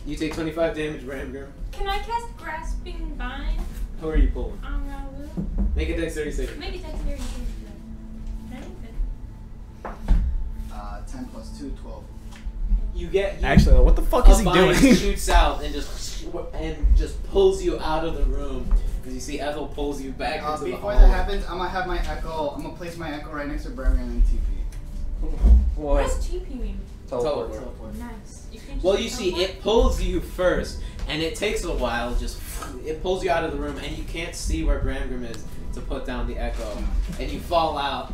You take 25 damage, Bramgrim. Can I cast Grasping Vine Who are you pulling? on Ralrut? Make a dexterity saving. Maybe secondary. Right? 10 plus 2, 12. You get Actually, what the fuck is he vine doing? shoots out and just pulls you out of the room because you see Ethel pulls you back into the Before hall. that happens, I'm gonna have my echo. I'm gonna place my echo right next to Bramgrim and TP. What does TP mean? Teleport. Nice. You can Well, just you see, teleport? it pulls you first, and it takes a while. It pulls you out of the room, and you can't see where Bramgrim is to put down the echo, and you fall out.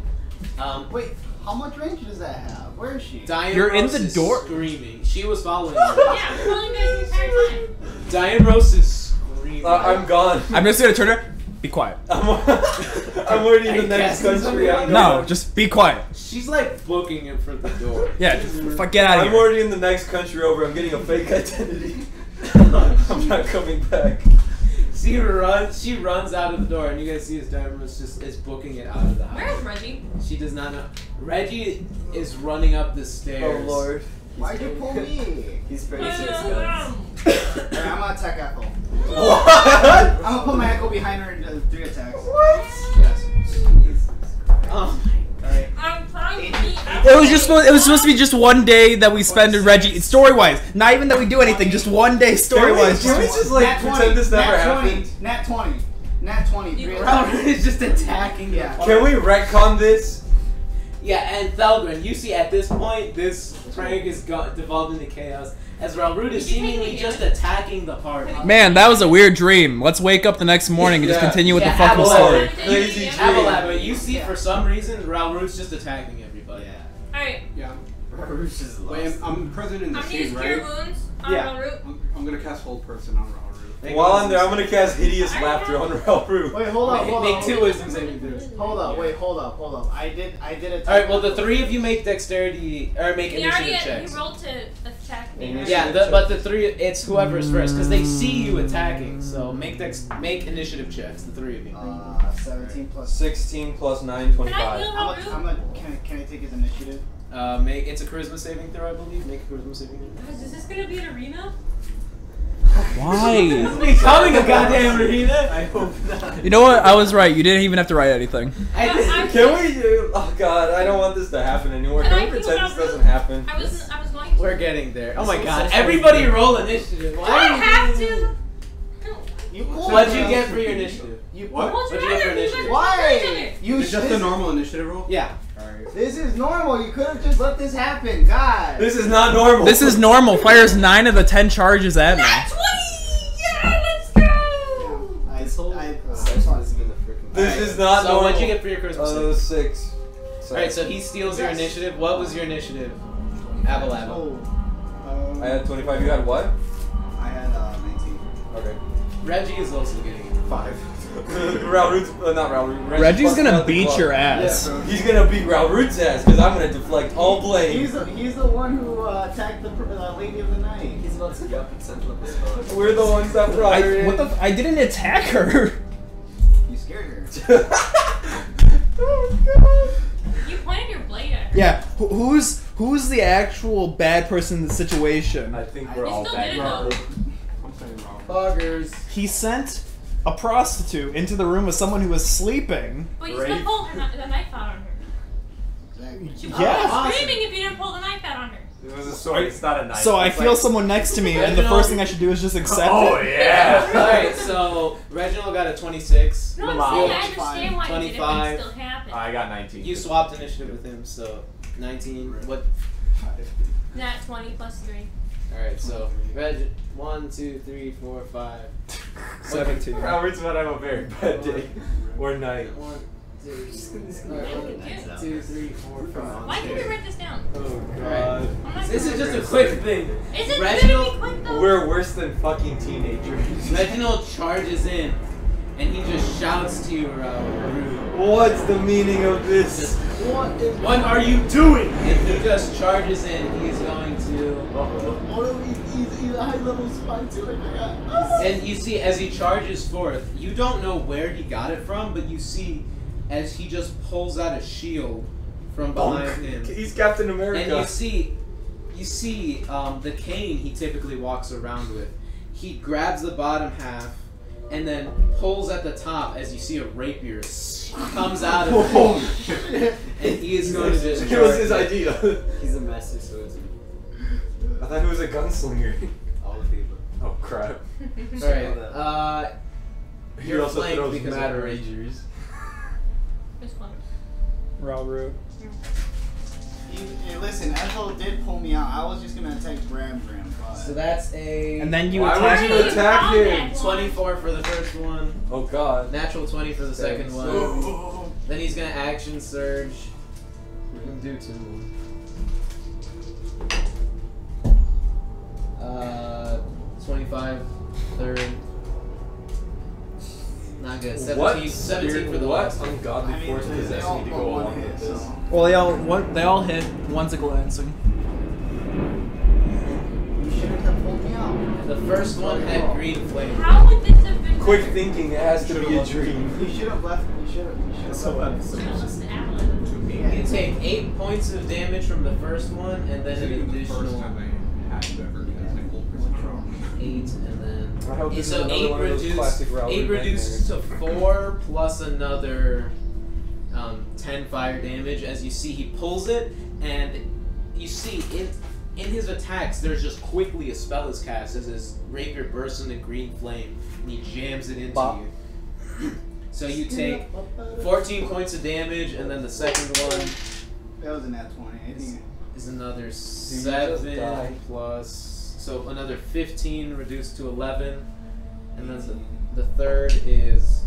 Wait, how much range does that have? Where is she? Diane You're in Rose the is door? screaming. She was following you. Yeah, I'm following you guys the entire time. Diane Rose is screaming. I'm gone. I'm just gonna turn her. Be quiet. I'm already in the next country. I'm No, just be quiet. She's like booking him for the door. Yeah, just get out of I'm here. already in the next country over. I'm getting a fake identity. I'm not coming back. She runs out of the door, and you guys see as Diane Rose just is booking it out of the house. Where is Reggie? She does not know. Reggie is running up the stairs. Oh lord. Why'd you pull me? He's pretty I sure don't it's guns. Alright, I'm gonna attack Echo. What? I'm gonna put my echo behind her and do 3 attacks. Yes. Oh my. Alright. I'm trying to beat It was supposed to be just one day that we spend in Reggie. Story wise, not even that we do anything. Just one day story wise. Can we just like Nat 20, pretend this never Nat 20, happened? Nat 20. Nat 20. You 3 Ralrut attacks. is just attacking. Yeah. Can we retcon this? Yeah, and Thelgrin, you see at this point, this prank is devolved into chaos as Ralrut is seemingly just attacking the party. Man, that was a weird dream. Let's wake up the next morning and just Yeah. continue with Yeah, the fucking Abalaba. story. Crazy dream. Abalaba, you see for some reason Ralrut's just attacking everybody. Alright, Yeah. Ralrut's just lost. Wait, I'm present in the I'm gonna use scene, Cure right? Wounds on Yeah. Ralrut. I'm gonna cast Hold Person on Ralrut. While I'm there, I'm gonna cast Hideous Laughter on Ralrut. Wait, hold up, hold Make up. 2 wisdom saving throws. Hold up, wait, hold up. I did attack. Alright, well the 3 of you make dexterity, or make He already initiative he checks. rolled to attack me. Initiative. Yeah, but the 3, it's whoever is first, because they see you attacking, so make initiative checks, the 3 of you. 17 plus 16 plus 9, Can I 25. heal Ralrut? Can I take his initiative? It's a charisma saving throw, I believe. Make a charisma saving throw. Is this gonna be an arena? Why? Becoming a goddamn arena? I hope not. You know what? I was right. You didn't even have to write anything. Can we do? Oh god, I don't want this to happen anymore. Can Can I we heal pretend this Ralrut? doesn't happen? I was going to. We're getting there. Oh my So god. sorry. Everybody roll initiative. Do I have to? You What'd you get for your initiative? What? What'd you get for initiative? Why? You It's just a normal initiative roll? Yeah. This is normal. You could have just let this happen, God. This is not normal. This is normal. Fires 9 of the 10 charges at me. That's 20! Yeah, let's go! This is not So normal. what'd you get for your charisma saving? 6. Alright, so he steals your initiative. What was your initiative? Abalaba. Oh, I had 25. You had what? I had 19. Okay. Reggie is also getting it. 5. Ralrut's not Ralrut. Reggie's gonna busting out the beat club. your ass. Yeah, he's gonna beat Ralrut's ass because I'm gonna deflect all blame. He's the one who attacked the lady of the night. He's about to jump and send up his phone. We're the ones that brought her in. I didn't attack her. You scared her. Oh god. You pointed your blade at her. Yeah. Who's the actual bad person in the situation? I think we're You all still bad. did it though. I'm saying wrong. Buggers. He sent a prostitute into the room with someone who was sleeping. But you still pulled the knife out on her. Exactly. She Yeah. was screaming if you didn't pull the knife out on her. It was a sword, it's not a knife. So I It's feel like- someone next to me, and the first thing I should do is just accept it. yeah! Alright, so Reginald got a 26. No, I'm Wow. saying I understand why you did it, but 25. it still happened. I got 19. You swapped initiative with him, so 19. What? Nat 20 plus 3. Alright, so Reg, 1, 2, 3, 4, 5. 17. Ralrut's about to have a very bad day or night. 1, 2, Yeah, 2, 3, 4, 5. Why can't we write this down? Oh Alright. I'm not This is gonna- just a quick thing. Is it Reginald- gonna be quick though? We're worse than fucking teenagers. Reginald charges in, and he just shouts to you, Ralrut. What's the meaning of this? What are you doing? And he just charges in. He's going to. He's a high level spy too. And you see, as he charges forth, you don't know where he got it from, but you see, as he just pulls out a shield from behind him. He's Captain America. And you see the cane he typically walks around with. He grabs the bottom half and then pulls at the top as you see a rapier comes out of it. And he is going to just It was his idea. He's a master swordsman. I thought he was a gunslinger. All of people. Oh crap. Alright, He you're also flanked throws because mad of ragers. This one. Ralrut. Hey, listen, Ethel did pull me out. I was just gonna attack Bramgrim, but so that's a And then you Why attack would you attack him? 24 for the first one, Oh god. natural 20 for the second one. Oh. Then he's gonna action surge. We're gonna do 2. 25, third. Not good. 17 for the what last one. ungodly I mean, force they possessed all me to put go one along hit, with this? so. Well, they all hit. One's a glancing. You should have pulled me out. The first one had green flame. How would this have been? Quick thinking, it has to be a dream. You should have left. You should have. So That was the Alan. You take 8 points of damage from the first one, and then an additional 8, and then I hope this is so another 8 one of those reduced. classic Ralrut 8 reduced to nightmares. 4 plus another 10 fire damage. As you see, he pulls it, and you see in his attacks, there's just quickly a spell is cast as his rapier bursts into green flame, and he jams it into Bop. you. So you take 14 points of damage, and then the second one That was a nat 20. I think. is another just 7 die. plus, so another 15 reduced to 11, and then the third is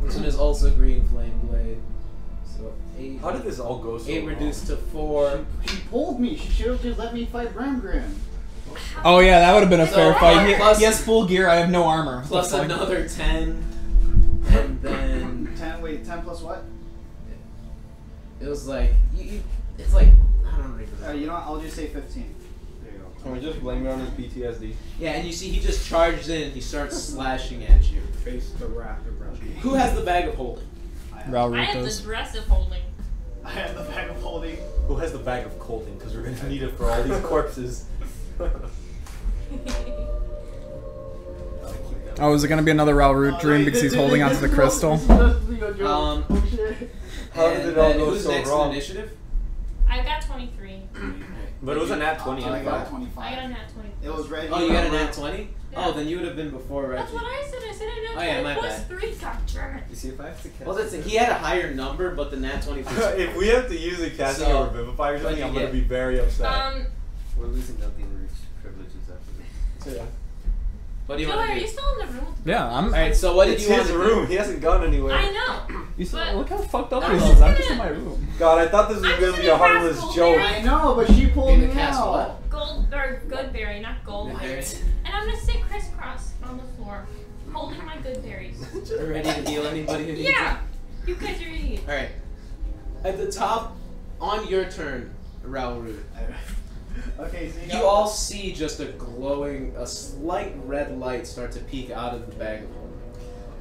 this one is also green flame blade. So 8. How did this all go so 8 wrong? reduced to 4. She pulled me. She should have just let me fight Bramgrim. Oh yeah, that would have been a fair So, fight. plus- He has full gear. I have no armor. Plus What the fuck? another 10, and then 10. Wait, 10 plus what? it was like it's like I don't remember. You know what? I'll just say 15. There you go. Can we just blame it on his PTSD? Yeah, and you see he just charges in and he starts slashing at you. Face the wrath of Bramgrim. Who has the bag of holding? I Ralrut have does. the dress of holding. I have the bag of holding. Who has the bag of colding? Because we're gonna need it for all these corpses. Oh, is it gonna be another Ralrut dream because he's holding onto the crystal? How did it all then go who's so next wrong? in initiative? I got 23. But it was a nat 20 I and got 5. 25. I got a nat 20. It was Reggie. Oh, you got a nat 20? Yeah. Oh, then you would have been before Reggie. That's what I said. I said I got Oh, yeah, my 20 plus bad. 3. God damn it. You see, if I have to cast Well, that's it. He had a higher number, but the nat 20 was If we have to use a casting So, or Revivify or what something, do I'm you gonna get? be very upset. We're losing Eldeen Reach privileges after this. So, yeah. What do you Joey, want are to you do? still in the room with the Yeah, I'm. Alright, so what did It's you want his to room. do? He hasn't gone anywhere. I know. You But- look how fucked up I'm this just is. I'm just in gonna- my room. God, I thought this was I'm gonna just be a gonna cast harmless Gold joke. Berry. I know, but she pulled You're me gonna cast out. what? Gold or good berry, not gold. Good berry. And I'm gonna sit crisscross on the floor, holding my good berries. Ready to heal anybody who needs Yeah. You guys are idiots. it? Alright. At the top, on your turn, Ralrut, Okay, so you all see just a slight red light start to peek out of the bag of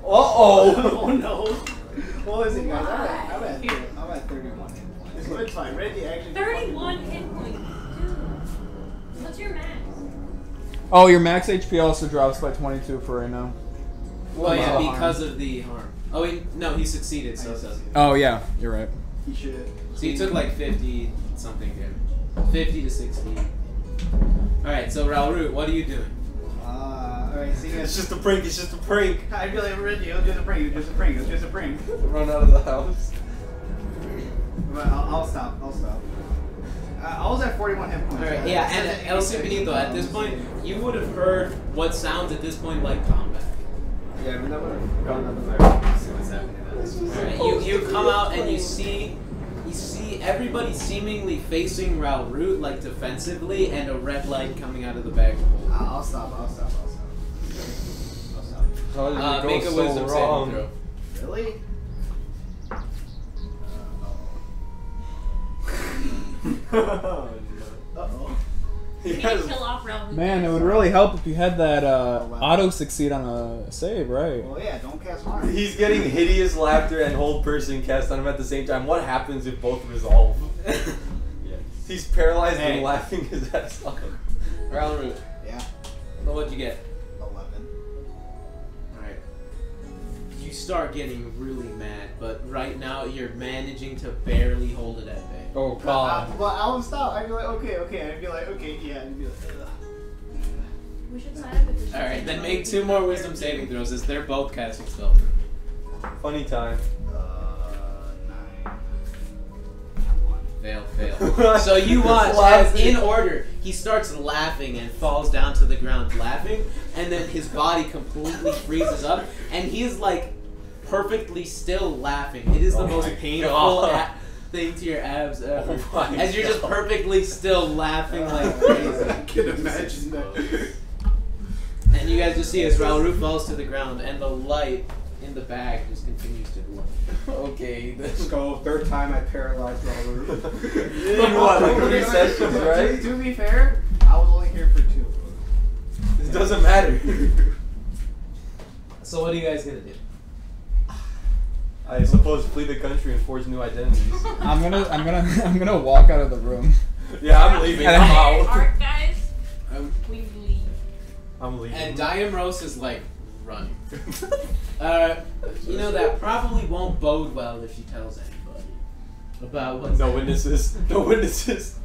holding. Oh no! What was it, guys? I'm at 31 hit points. It's fine. Reggie actually. 31 hit points. Dude. What's your max? Oh, your max HP also drops by 22 for right now. Well, yeah, Harm. because of the harm. Oh, no, he succeeded, so it doesn't. Oh yeah, you're right. He should. So you took like 50 something damage. 50 to 60. Alright, so Ralrut, what are you doing? Alright, see you It's guys. just a prank. It's just a prank. I feel like Reggie. It was just a prank. It was just a prank. It was just a prank. Run out of the house. But I'll stop. I was at 41 hit points. Alright, yeah, and El Simpiníto, at this point, you would have heard what sounds at this point like combat. Yeah, I mean, that would have gone up in my room to see what's happening. Alright, you come out and you see everybody seemingly facing Ralrut, like defensively, and a red light coming out of the bag. I'll stop. How did it go Make a so wisdom saving wrong? throw. Really? Uh-oh. We need to kill off Ralrut. Man, it would really help if you had that auto succeed on a save, right? Well, yeah, don't cast harm. He's getting hideous laughter and hold person cast on him at the same time. What happens if both resolve? Yeah. He's paralyzed Hey. and laughing his ass off. Ralrut, Yeah, so what'd you get? 11. Alright. You start getting really mad, but right now you're managing to barely hold it at bay. Oh god. Well, I would stop. I'd be like, okay. I'd be like, okay, yeah. I'd be like, ugh. We should sign up if there's Alright, then make 2 more wisdom saving throws as they're both casting spells. Funny time. 9. Fail. So you watch as, in order, he starts laughing and falls down to the ground laughing, and then his body completely freezes up, and he is like perfectly still laughing. It is the most painful thing to your abs ever. Oh as you're just perfectly still laughing like crazy. I can imagine that. And you guys just see as Ralrut falls to the ground, and the light in the bag just continues to glow. Okay. Let's go. 3rd time I paralyzed Ralrut. You what, like 3 sessions, right? To be fair, I was only here for 2. It doesn't matter. So what are you guys gonna do? I suppose flee the country and forge new identities. I'm gonna walk out of the room. Yeah, I'm leaving. I'm out. Art, guys. We leave. I'm leaving. And Diamrose is like running. You know that probably won't bode well if she tells anybody about what's No witnesses. No witnesses.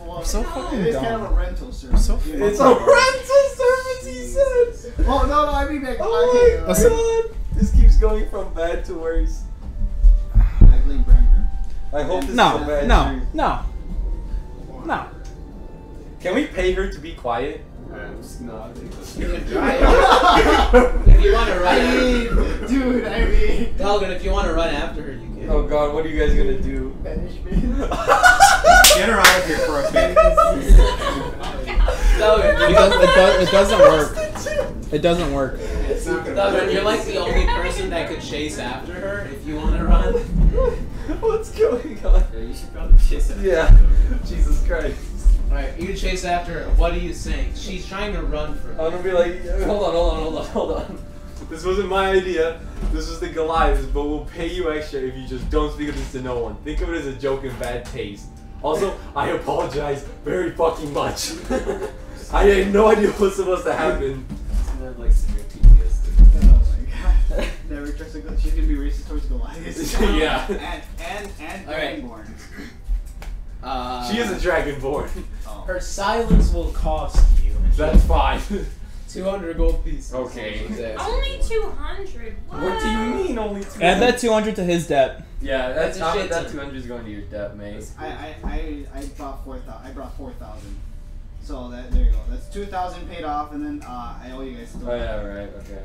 Well, So fucking it is dumb. kind of a rental service. So It's a rental service, he said. Well, no, I mean, like, Oh my okay, god. This keeps going from bad to worse. I blame Bramgrim. I hope this is a No, bad dream. no. Can we pay her to be quiet? I'm just gonna take this. You can try it. If you want to run after Dude, I mean, Helgen, if you want to run after her, you can. Oh god, what are you guys gonna do? banishment. Get her out of here for a bit. Helgen, It doesn't work. It doesn't work. It's not gonna Helgen, you're like the only person that could chase after her if you want to run. What's going on? Yeah, you should probably chase it. Yeah. Jesus Christ. Alright, you chase after her. What are you saying? She's trying to run from I'm gonna be like, hold on. This wasn't my idea. This was the Goliath's, but we'll pay you extra if you just don't speak of this to no one. Think of it as a joke in bad taste. Also, I apologize very fucking much. I had no idea what was supposed to happen. It's gonna have like severe PTSD. Oh my god. Never trust a She's gonna be racist towards Goliath. Yeah. And Alright. Dragonborn. She is a Dragonborn. Oh. Her silence will cost you. That's fine. 200 gold pieces. Okay. Only 200. What do you mean only 200? Add that 200 to his debt. Yeah, That's a shit that ton. 200 is going to your debt, mate. I brought 4,000. I brought 4,000. So that there you go. That's 2,000 paid off, and then I owe you guys still. Oh yeah, right, okay.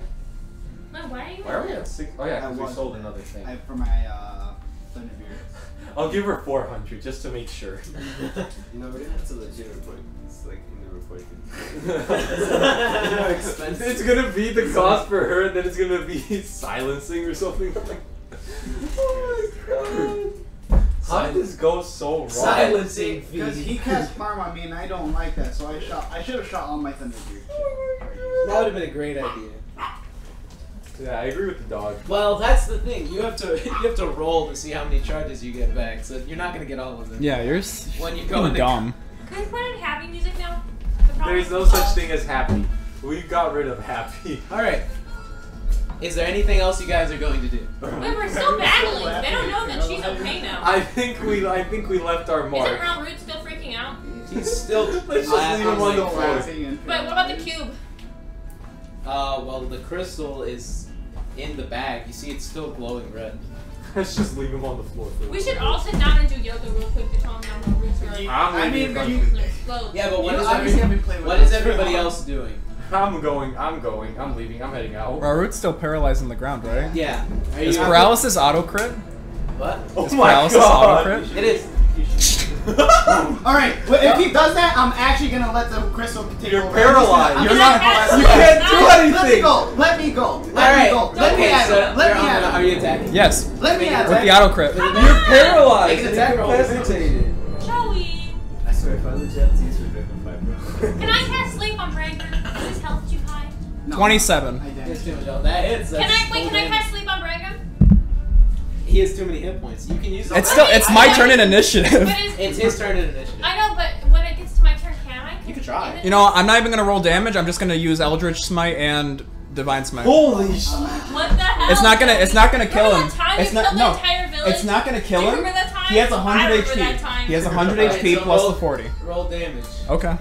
Wait, why are you? Why are we at 6? Oh yeah, I because we was- sold another thing. For my Thunderbeard. I'll give her 400 just to make sure. You know, we're gonna have to legit report this, like, in the report. It's gonna be the cost for her, and then it's gonna be silencing or something like. Oh my god! How did this go so wrong? Silencing Because he cast harm on me, and I don't like that. So I should have shot all my Thunderbeard. That would have been a great idea. Yeah, I agree with the dog. Well, that's the thing. You have to roll to see how many charges you get back. So you're not gonna get all of them. Yeah, you're When you go in the dumb. Can we put in happy music now? There's no such thing as happy. We got rid of happy. All right. Is there anything else you guys are going to do? Wait, we're still battling. They don't know that she's okay now. I think we left our Isn't mark. Ralrut still freaking out? He's still. Let's just leave him on the floor. Wait, what about the cube? Well, the crystal is in the bag. You see, it's still glowing red. Let's just leave him on the floor. For We should all sit down and do yoga real quick to calm down Ralrut's right. I mean, you, Explode. Yeah, but you obviously haven't played with what is us for everybody long. else doing? I'm going, I'm leaving, I'm heading out. Ralrut's still paralyzed on the ground, right? Yeah. Are Is you- paralysis auto crit? What? Oh Is my paralysis god! auto crit? It is. Alright, well, if he does that, I'm actually gonna let the crystal take You're over. paralyzed. I'm You're just not- gonna- You can't do Let me anything! go. Let me go. Let me Alright. go. Let me Okay, at so him. Let me you're at are him. you attacking? Yes. Let me at With him. the auto crit. You're paralyzed! Make an attack roll. Incapacitated. Joey. would you have to use for Dragonfly, bro? Can I cast sleep on Bramgrim? Whose health did you hide? No, 27. I It's damage. too much. Oh, that hits. Can I cast sleep on Bramgrim? He has too many hit points. You can use. It's still, it's my turn in initiative. But It's his turn in initiative. I know, but when it gets to my turn, can I? You could try. You know, I'm not even gonna roll damage. I'm just gonna use Eldritch Smite and Divine Smite. Holy shit! What the hell? It's not gonna kill him. Remember that time It's you not killed no. the entire village? It's not gonna kill Do you him. remember that time? He has I 100 remember that HP. time. He has 100 Alright, HP so plus roll- the 40. Roll damage. Okay.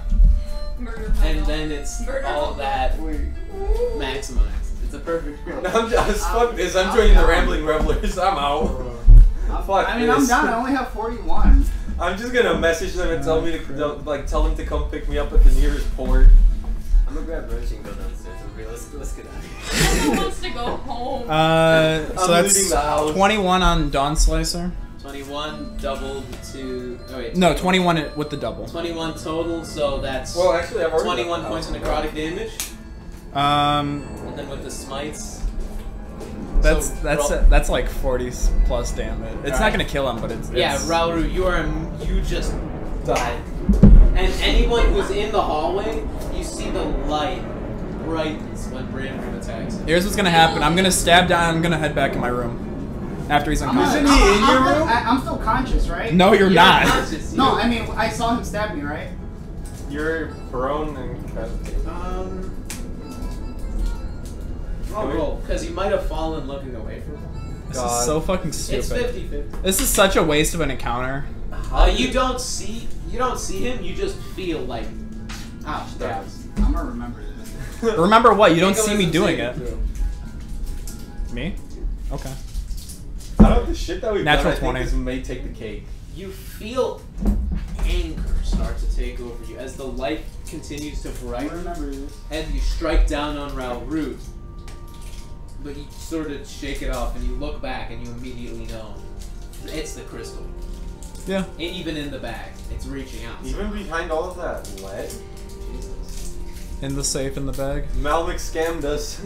Murder my And dog. then it's Murder all my that dog. maximized. It's a perfect roll. Fuck this. I'm joining the Rambling Revelers. I'm out. Fuck I mean, I'm this. done. I only have 41. I'm just gonna message them and tell me to tell them to come pick me up at the nearest port. I'm gonna grab Roach and go downstairs. Okay, let's get out of Who wants to go home? So I'm that's leaving the house. 21 on Dawn Slicer. 21 doubled to. Oh wait. No, 21 with the double. 21 total, so that's Well, actually, I've already 21 left the points of house. necrotic damage. Um, And then with the smites. that's like 40 plus damage. It's not Alright. gonna kill him, but it's Yeah, Ralrut, you just died. And anyone who's in the hallway, you see the light brightens when Bramgrim attacks him. Here's what's gonna happen. I'm gonna stab down. I'm gonna head back in my room after he's unconscious. Isn't he in your room? I'm still conscious, right? No, you're not. unconscious. No, I mean, I saw him stab me, right? You're prone and Roll, because you might have fallen looking away from him. This is so fucking stupid. It's 50-50. This is such a waste of an encounter. You don't see him. You just feel like, ouch, stabs. I'm gonna remember this. Remember what? You don't Make a see me wisdom doing saving it. throw. Me? Okay. Out of the shit that we've Natural done, I 20. think this may take the cake. You feel anger start to take over you as the light continues to I brighten, remember this. and you strike down on Ralrut. But you sort of shake it off, and you look back, and you immediately know it's the crystal. Yeah. Even in the bag, it's reaching out. Even behind all of that lead? Jesus. In the safe in the bag. Malmik scammed us.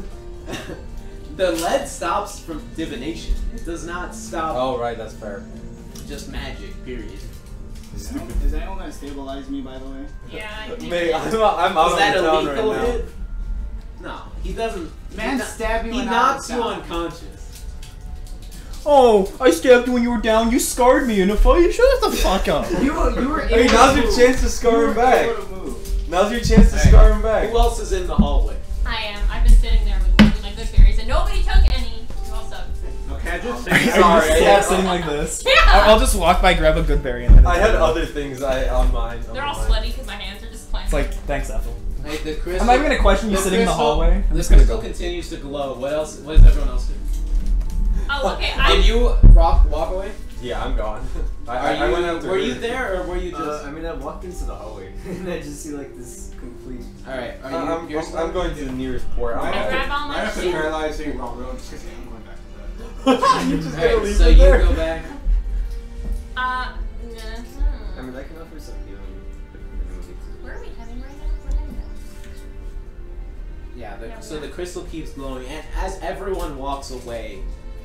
The lead stops from divination. It does not stop Oh, right, that's fair. just magic, period. Is anyone gonna stabilize me, by the way? Yeah, I think Mate, I'm out Is of that a town lethal right now. hit? No, he doesn't. Man, stab you He when knocks I you was down. unconscious. Oh, I stabbed you when you were down. You scarred me in a fight. Shut the fuck up. You were able Hey, now's to your move. chance to scar You him were back. able to move. Now's your chance to Alright. scar him back. Who else is in the hallway? I am. I've been sitting there with my good berries, and nobody took any. You all suck. Okay, I just Are you Sorry, just yeah. sitting like this? Yeah. I'll just walk by, grab a good berry, and head I had inside. other things on mine. They're all sweaty because my hands are just planted. It's like, thanks, Ethel. Hey, the crystal. I'm not even gonna question you the sitting in the crystal- hallway. I'm The just gonna crystal go. continues to glow. What else? What does everyone else do? Oh, okay. Did you walk away? Yeah, I'm gone. Are you? I went out to Were you there, or were you just? I mean, I walked into the hallway and I just see like this complete. All right. Are you? you're I'm going to the nearest port. I I'm grab all my Right after shit. paralyzing Ralrut, just kidding, I'm going back to that. You're just All gonna right. leave So it you there. go back. I mean, I can offer some healing. Where are we heading right now? We're heading down. Yeah. Yeah, So yeah. the crystal keeps glowing, and as everyone walks away,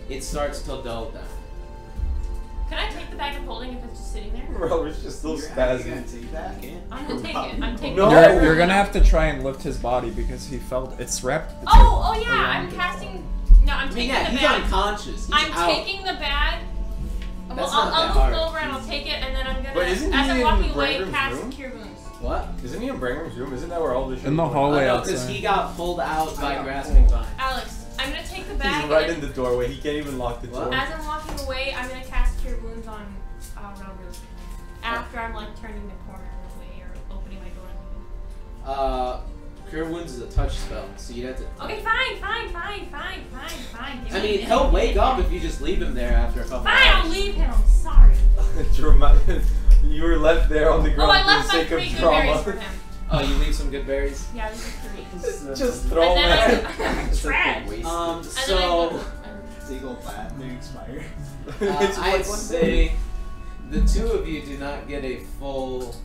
it starts to dull down. Can I take the bag I'm holding if it's just sitting there? Bro, it's just still You're actually gonna spazzing. take that? I'm gonna take it. I'm taking No. it. You're gonna have to try and lift his body because he felt it's wrapped. It's Oh yeah. around I'm it. casting. No, I'm I mean, taking yeah, the he's bag. unconscious. He's I'm out. taking the bag. Well, That's I'll not that move hard. over and I'll take it, and then I'm gonna. But isn't as he I'm in walking away, Bramgrim's cast room? Cure Wounds. What? Isn't he in Bramgrim's room? Isn't that where all the shit In the is? hallway Because outside. he got pulled out by I got grasping pulled. vine. Alex, I'm gonna take the bag. He's right and in the doorway. He can't even lock the What? door. as I'm walking away, I'm gonna cast Cure Wounds on Ralrut. After I'm like turning the corner away or opening my door. Cure Wounds is a touch spell, so you'd have to. Okay, fine. I mean, he'll wake up if you just leave him there after a couple Fine, I'll hours. leave him. I'm sorry. You were left there on the Oh, ground I for left the my sake of 3 good berries for drama. him. Oh, you leave some good berries? Yeah, these are 3. Just throw And them then away. I'm trash. So, Seagull flat, they expire. I'd say the two of you do not get a full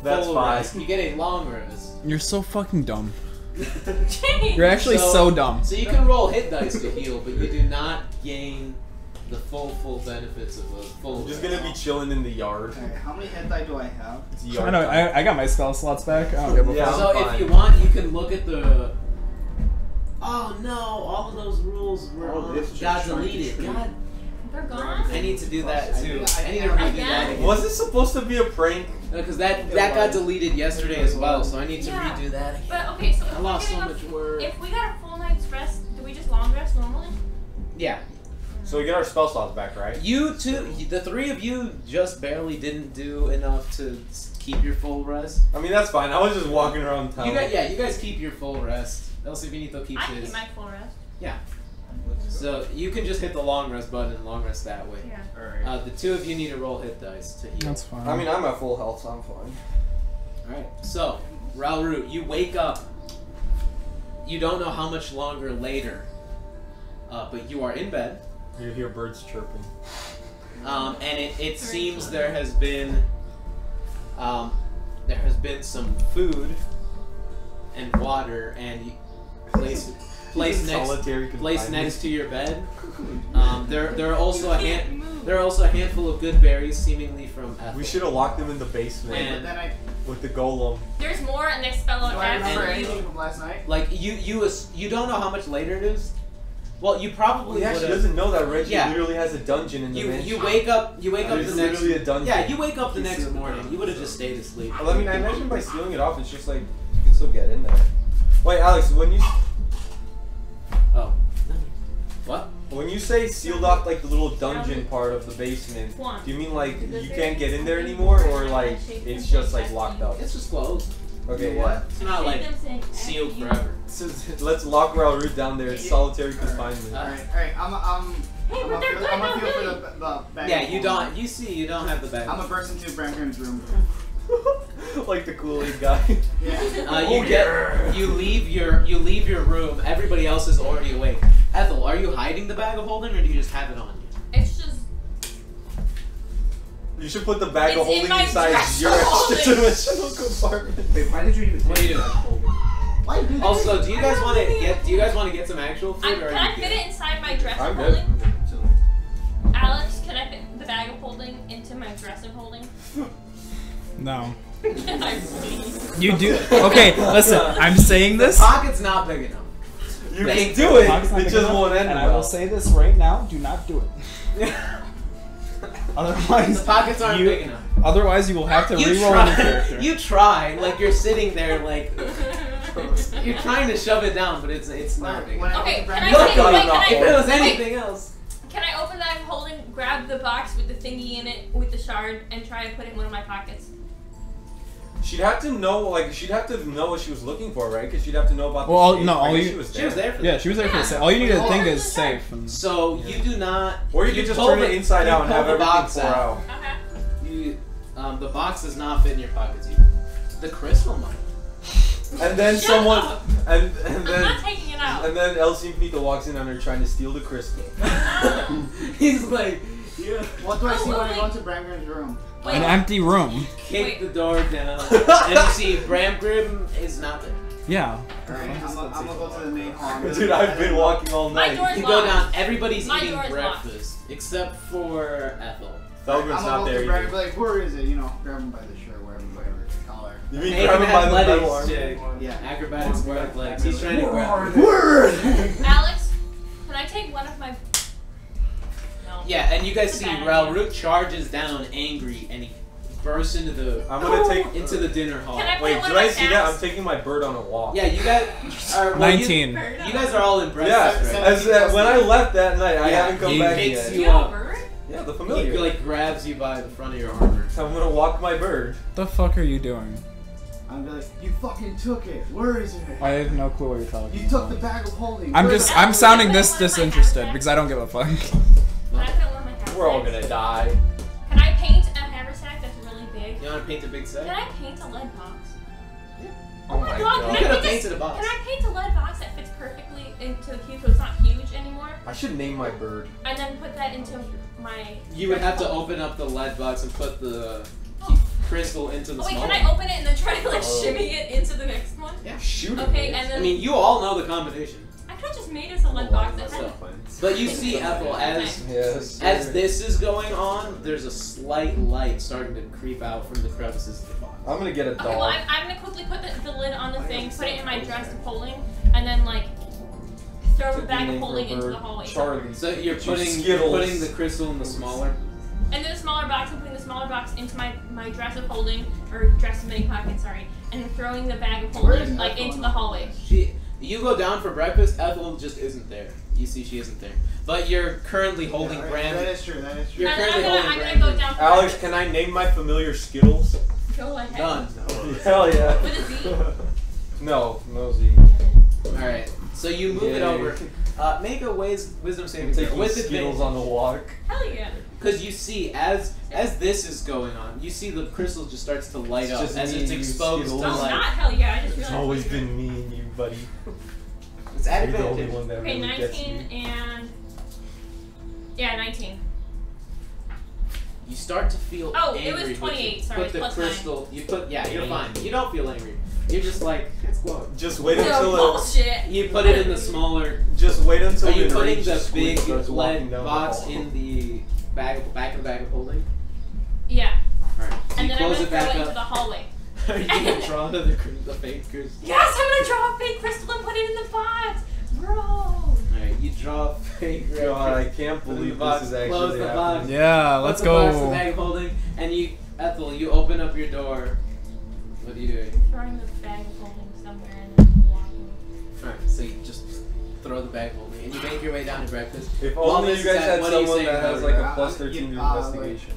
That's full fine. rest. You get a long rest. You're so fucking dumb. Jeez. You're actually so dumb. So you can roll hit dice to heal, but you do not gain the full benefits of a full. I'm just gonna be chilling in the yard. Alright, how many hit die do I have? It's I yard know. time. I got my spell slots back. I don't give a Yeah. fuck. So I'm fine. if you want, you can look at the. Oh no! All of those rules were got deleted. God, They're gone. I need to do that too. I need to I redo Again? that again. Was it supposed to be a prank? Because that got deleted yesterday as well, so I need to Yeah. redo that again. But okay, so if I lost so we're much getting work. if we got a full night's rest, do we just long rest normally? Yeah. So we get our spell slots back, right? You two, the three of you just barely didn't do enough to keep your full rest. I mean, that's fine. I was just walking around town. You guys keep your full rest. El Simpiníto keeps I can his. keep my full rest. So you can just hit the long rest button and long rest that way. Yeah. Alright. The two of you need to roll hit dice to heal. That's fine. I mean, I'm at full health, so I'm fine. Alright, so, Ralrut, you wake up. You don't know how much longer later, but you are in bed. You hear birds chirping. And it seems there has been some food and water and placed next to your bed. There are also a handful of good berries, seemingly from Ethel. We should have locked them in the basement And- But then I with the golem. There's more, and they spell out do I remember F. anything from last night? Like you don't know how much later it is. Well, you probably He actually would've- doesn't know that Reggie Yeah. literally has a dungeon in the mansion. You wake up the There's next literally a dungeon. Yeah, you wake up the He's next sealed morning. down. You would have just stayed asleep. Well, I mean, I imagine by sealing it off, it's just like you can still get in there. Wait, Alex, Oh. What? when you say sealed off like the little dungeon part of the basement, Juan. do you mean like you can't get in there anymore, or like it's just like locked up? It's just closed. Okay, What? yeah. It's not like sealed forever. So, let's lock Ralrut down there. It's solitary confinement. Alright, I'm Hey, gonna but they're feel for good, the bag. Yeah, you don't. You see, you don't have the bag. I'm gonna burst into Bramgrim's room. Like the Kool-Aid guy. Yeah. You leave your room. Everybody else is already awake. Ethel, are you hiding the bag of holding, or do you just have it on you? It's just. You should put the bag of It's in holding my inside dress your holding. extra-dimensional compartment. Wait, why did you even What are you doing? Why do Also, do you guys want to get some actual food, or Can are I you fit good? it inside my dress I'm of good. holding? Alex, can I fit the bag of holding into my dress of holding? No. Can I please? You do. Okay, listen. I'm saying this. Pocket's not big enough. You They- can do it. Pocket's not It big just enough, won't end and I well. will say this right now: do not do it. Otherwise, The pockets aren't you, big enough. Otherwise, you will have to You reroll any try. character. You try. Like you're sitting there, like you're trying to shove it down, but it's not big. When I Okay, went to can I Bramgrim's take- room- wait, can I- If it was wait. anything else. Can I open that holding, grab the box with the thingy in it, with the shard, and try to put it in one of my pockets? She'd have to know, like, she'd have to know what she was looking for, right? Because she'd have to know about the Well, shape. no, I all guess you- she was She was there for Yeah, that. she was there for the Yeah. same. All you need to Wait, think hold is on. safe. And So Yeah. you do not. Or you could just pull turn the- it inside you out and pull have the everything box pour out. Okay. You, the box does not fit in your pockets either. The crystal might. And then Shut someone, up. and I'm then, not taking it out. and then El Simpiníto walks in on her trying to steal the crystal. He's like, yeah. What do I see when I wait. go into Bramgrim's room? Wait, an empty room. Kick Wait. the door down, and you see Bramgrim is not there. Yeah. Alright, I'm gonna go to the main hall. Dude, I've been walking all My night. door's You go locked. down. Everybody's My eating door's locked. breakfast except for Ethel. Felgrim's I'm not gonna there go to either. Bramgrim, like, where is it? You know, grab him by the shirt, whatever, collar. You mean Make grab him him by the athletics metal arm? check. Yeah. Acrobatics for athletics. He's trying to grab. Alex, can I take one of my... No. Yeah, and you guys see Bad. Ralrut charges down angry, and he bursts into the I'm gonna take. into the dinner hall. Can I put Wait, one did of I my see that? I'm hats? taking my bird on a walk. Yeah, you guys are 19. You guys are all in Yeah, breakfast, right? as when I left that night, I Yeah, haven't come he back picks yet. you You have a up. bird? Yeah, the He familiar. like grabs you by the front of your armor. So I'm gonna walk my bird. The fuck are you doing? I'm gonna be like, you fucking took it. Where is it? I have no clue what you're talking You took the about. bag of holding. I'm Where's just. the- I'm sounding Can I this put one of my disinterested hats because I don't give a fuck. Can I put one of my hats? We're all gonna die. Can I paint a haversack that's really big? You want to paint a big set? Can I paint a lead box? Oh my God, You god. could have paint painted a box. Can I paint a lead box that fits perfectly into the cube so it's not huge anymore? I should name my bird. And then put that into my... You would have to open up the lead box and put the crystal into the Oh, wait, small can one. I open it and then try to like Oh. shimmy it into the next one? Yeah. Shoot it. Okay, man. and then... I mean, you all know the combination. I could have just just made us a lead box that had. But you see, Ethel, as this is going on, there's a slight light starting to creep out from the crevices of the box. I'm gonna get a dog. Okay, well, I'm gonna quickly put the lid on the thing, put it in my dress of holding, and then like throw the bag of holding into the hallway. Charlie. So you're putting the crystal in the smaller. And then the smaller box, I'm putting the smaller box into my dress of holding, or dress submitting pocket, sorry, and then throwing the bag of holding like into the hallway. You go down for breakfast, Ethel just isn't there. You see she isn't there. But you're currently holding Bram. That is true, that is true. You're currently holding I'm gonna go down for Alex, breakfast. can I name my familiar Skittles? Go ahead. Done. Hell yeah. With a Z? No Z. Alright, so you move it over. Make a wisdom saving throw with Skittles on the walk. Hell yeah. Because you see, as this is going on, you see the crystal just starts to light up as it's exposed to Oh, light. not hell yeah, I just It's realized. always been me and you, buddy. It's at You're the only advantage. one that Okay, really gets 19 me. and... Yeah, 19. You start to feel Oh, angry. it was 28, sorry, Put the plus crystal. You put you're fine. You don't feel angry. You're just like it's glowing. Just wait No until bullshit. You put it in the smaller. Just wait until Are you it putting reaches the when it big starts walking lead down the box hall. in the back of the bag of holding? Yeah. Alright. So And you then I'm close gonna it throw back it into the up. hallway. Are you gonna draw the fake crystal? Yes, I'm gonna draw a fake crystal and put it in the box! Bro! Alright, you draw a fake crystal. God, I can't believe this is actually Close the box. happening. Yeah, let's Put the box in the go. bag of holding, and Ethel, you open up your door. What are you doing? Throwing the bag of holding somewhere and then walking. Alright, so you just throw the bag of holding, and you make your way down to breakfast. If While only this you is guys at- had what are you someone saying, that has Ralrut? like a plus 13 to investigation.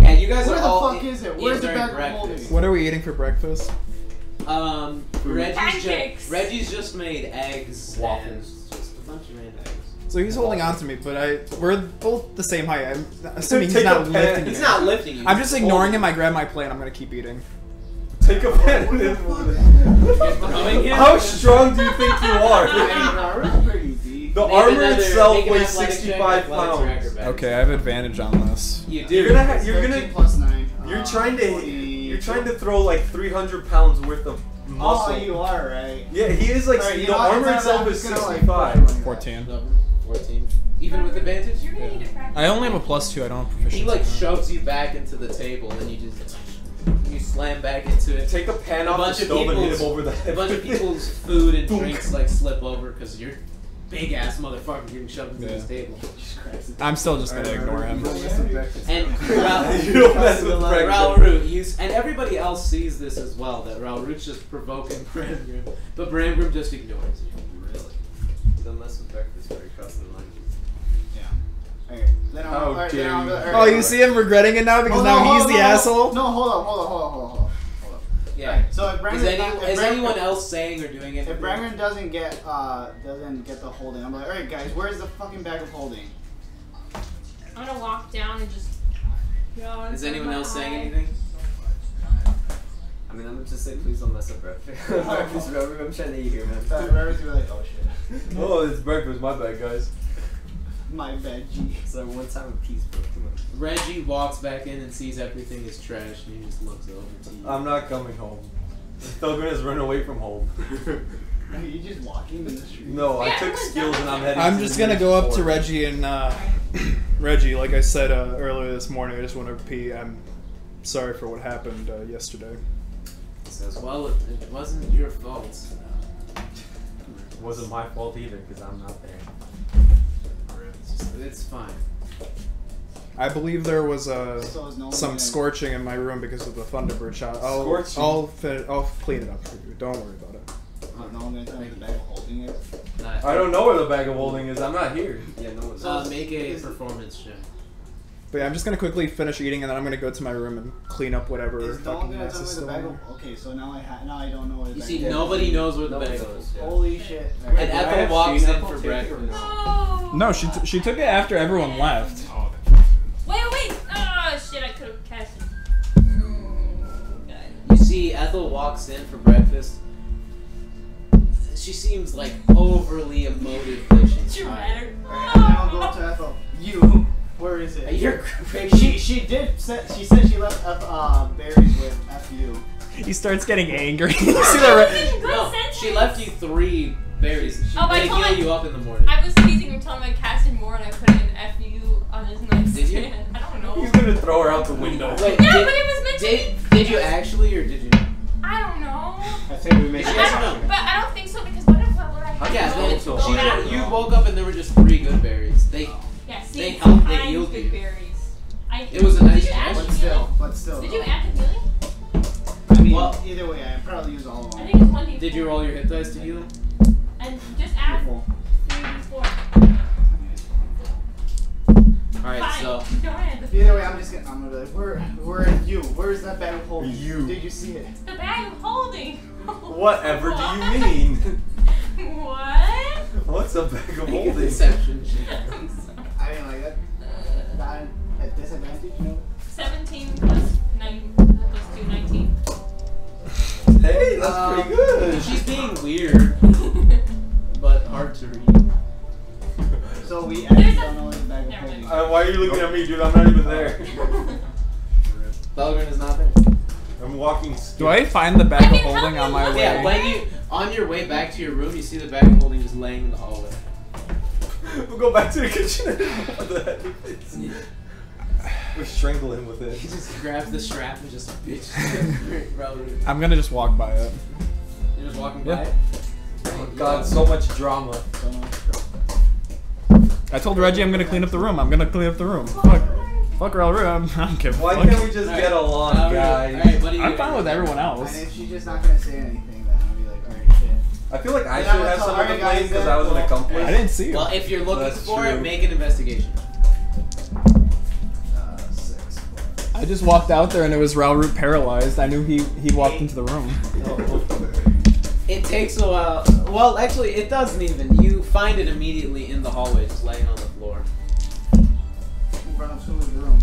Yeah, you guys Where are the all fuck is it? eating Where's the during bag of breakfast. holding? What are we eating for breakfast? Pancakes. Reggie's just made eggs. Waffles. And just a bunch of random eggs. So he's holding on to me, but we're both the same height. I'm assuming he's Take not a pen. lifting He's me. not lifting you. I'm he's just ignoring holding him. I grab my plate. I'm gonna keep eating. Take a pen. Throwing him. How strong do you think you are? Pretty deep. The Make armor another- itself make an weighs athletic check, 65 athletics or pounds. acrobatics. Okay, I have advantage on this. You do. You're gonna 13 plus 9. you're trying to throw like 300 pounds worth of muscle. Oh, you are, right? Yeah, he is like Alright, you the know what, armor I'm itself just is gonna, like, 65. 14. 14. Even with advantage? You're gonna need to practice. I only have a +2. I don't have proficiency. He like in that. shoves you back into the table, and you slam back into it. Take a pan A off the bunch of stove and hit people's- him over the head. A bunch of people's food and drinks like slip over because you're big ass motherfucker getting shoved into this table. I'm still just gonna ignore him. And You don't mess with Ralrut, and everybody else sees this as well, that Ralrut's just provoking Bramgrim, but Bramgrim just ignores you. Really? Don't mess with breakfast for your custom lunch. Yeah. Okay. Then How alright, dare then I'll you. go- alright. Oh, you see him regretting it now because Hold now on, he's hold the on, asshole? No, hold on. Yeah. So if Is, Brandon, is anyone else saying or doing anything? if Brandon doesn't get the holding, I'm like, alright guys, where's the fucking bag of holding? I'm gonna walk down and just. Is anyone else saying anything? I mean, I'm gonna just say, please don't mess up breakfast. Breakfast, Revelry, I'm trying to eat here, man. Everyone's gonna be like, oh shit. Oh, it's breakfast. My bad, guys. My bad, G. It's like one time a piece, bro. Come on. Reggie walks back in and sees everything is trash, and he just looks over to you. I'm not coming home. Thugger's run away from home. Are you just walking in the street? No, I Yeah, took everyone's skills done and I'm that. heading. I'm just gonna go up to Reggie and Reggie, like I said earlier this morning, I just want to repeat. I'm sorry for what happened yesterday. He says, well, it wasn't your fault. It wasn't my fault either because I'm not there. It's fine. I believe there was So is no one some gonna- scorching in my room because of the Thunderbird shot. I'll Scorching? I'll clean it up for you. Don't worry about it. No one gonna tell me the bag of holding it. I don't know where the bag of holding is. I'm not here. Yeah, no one's Make a performance check. But yeah, I'm just gonna quickly finish eating and then I'm gonna go to my room and clean up whatever Is no one fucking gonna mess tell is me the still bag in of? there. Okay, so now now I don't know where the You bag see, of nobody knows where the No one bag knows, is. yeah. Holy shit. And I Ethel have walks seen in Ethel for take it or breakfast. Oh. No, she took it after everyone left. Wait! Oh shit! I could have cast it. You see, Ethel walks in for breakfast. She seems like overly emotive when she's tired. Dramatic. Alright, and now I'll go up to Ethel. You, where is it? You're crazy. She said she left berries with FU. He starts getting angry. You see the Good No, sentence. she left you 3 berries. Oh, but I They told heal him- you up in the morning. I was teasing him, telling him I casted more, and I put an FU on his nightstand. Did you? I don't know. He's gonna throw her out the window. Wait, Yeah, did, but it was meant to be. did you actually or did you not? I don't know. I think we make Did it. you guys know? But I don't think so because what if what I had Yeah, to then go, so. go back? you woke up and there were just 3 good berries. They Yeah, see, They helped, they I healed good you. berries. It was a nice Did you add choice. But healing? still. Did you add the healing? I mean, Well- either way, I probably use all of I them. think it's 1d4. Did you roll your hit dice to heal? And just add Beautiful. 3d4. Alright, Fine. so Don't add the Either way, I'm gonna be like, where are you? Where's that bag of holding? You. Did you see it? The bag of holding. Whatever do you mean? What? What's a bag of make a holding? deception check. I'm sorry. I mean, like that. Not at disadvantage, you know. 17 plus 9 plus 2, 19. Hey, that's pretty good. She's being weird, but hard to read. So we actually There's a- don't know where the bag of Never mind. holding. Why are you looking at me, dude? I'm not even there. Belgrin is not there. I'm walking. Do I find the bag of holding on my way? Yeah, when you on your way back to your room, you see the bag of holding just laying in the hallway. We'll go back to the kitchen. What the heck is this? We strangle him with He it. just grabs the strap and just bitch. Ralrut. I'm gonna just walk by it. You're just walking Yeah. by it. Oh God, so much drama. I told Reggie I'm gonna clean up the room. I'm gonna clean up the room. Fuck Ralrut. I don't give a Why fuck. can't we just get along, guys? Alright, what do you I'm fine with everyone And else. if she's just not gonna say anything, then I'll be like, alright, shit. I feel like I Yeah, should have that's some all of the right, guys, blame because then. I was an accomplice. I didn't see you. Well, if you're looking That's for true. it, make an investigation. 6. I just walked out there and it was Ralrut paralyzed. I knew he walked into the room. It takes a while. Well, actually, it doesn't even. You find it immediately in the hallway, just laying on the floor. Who brought up the room?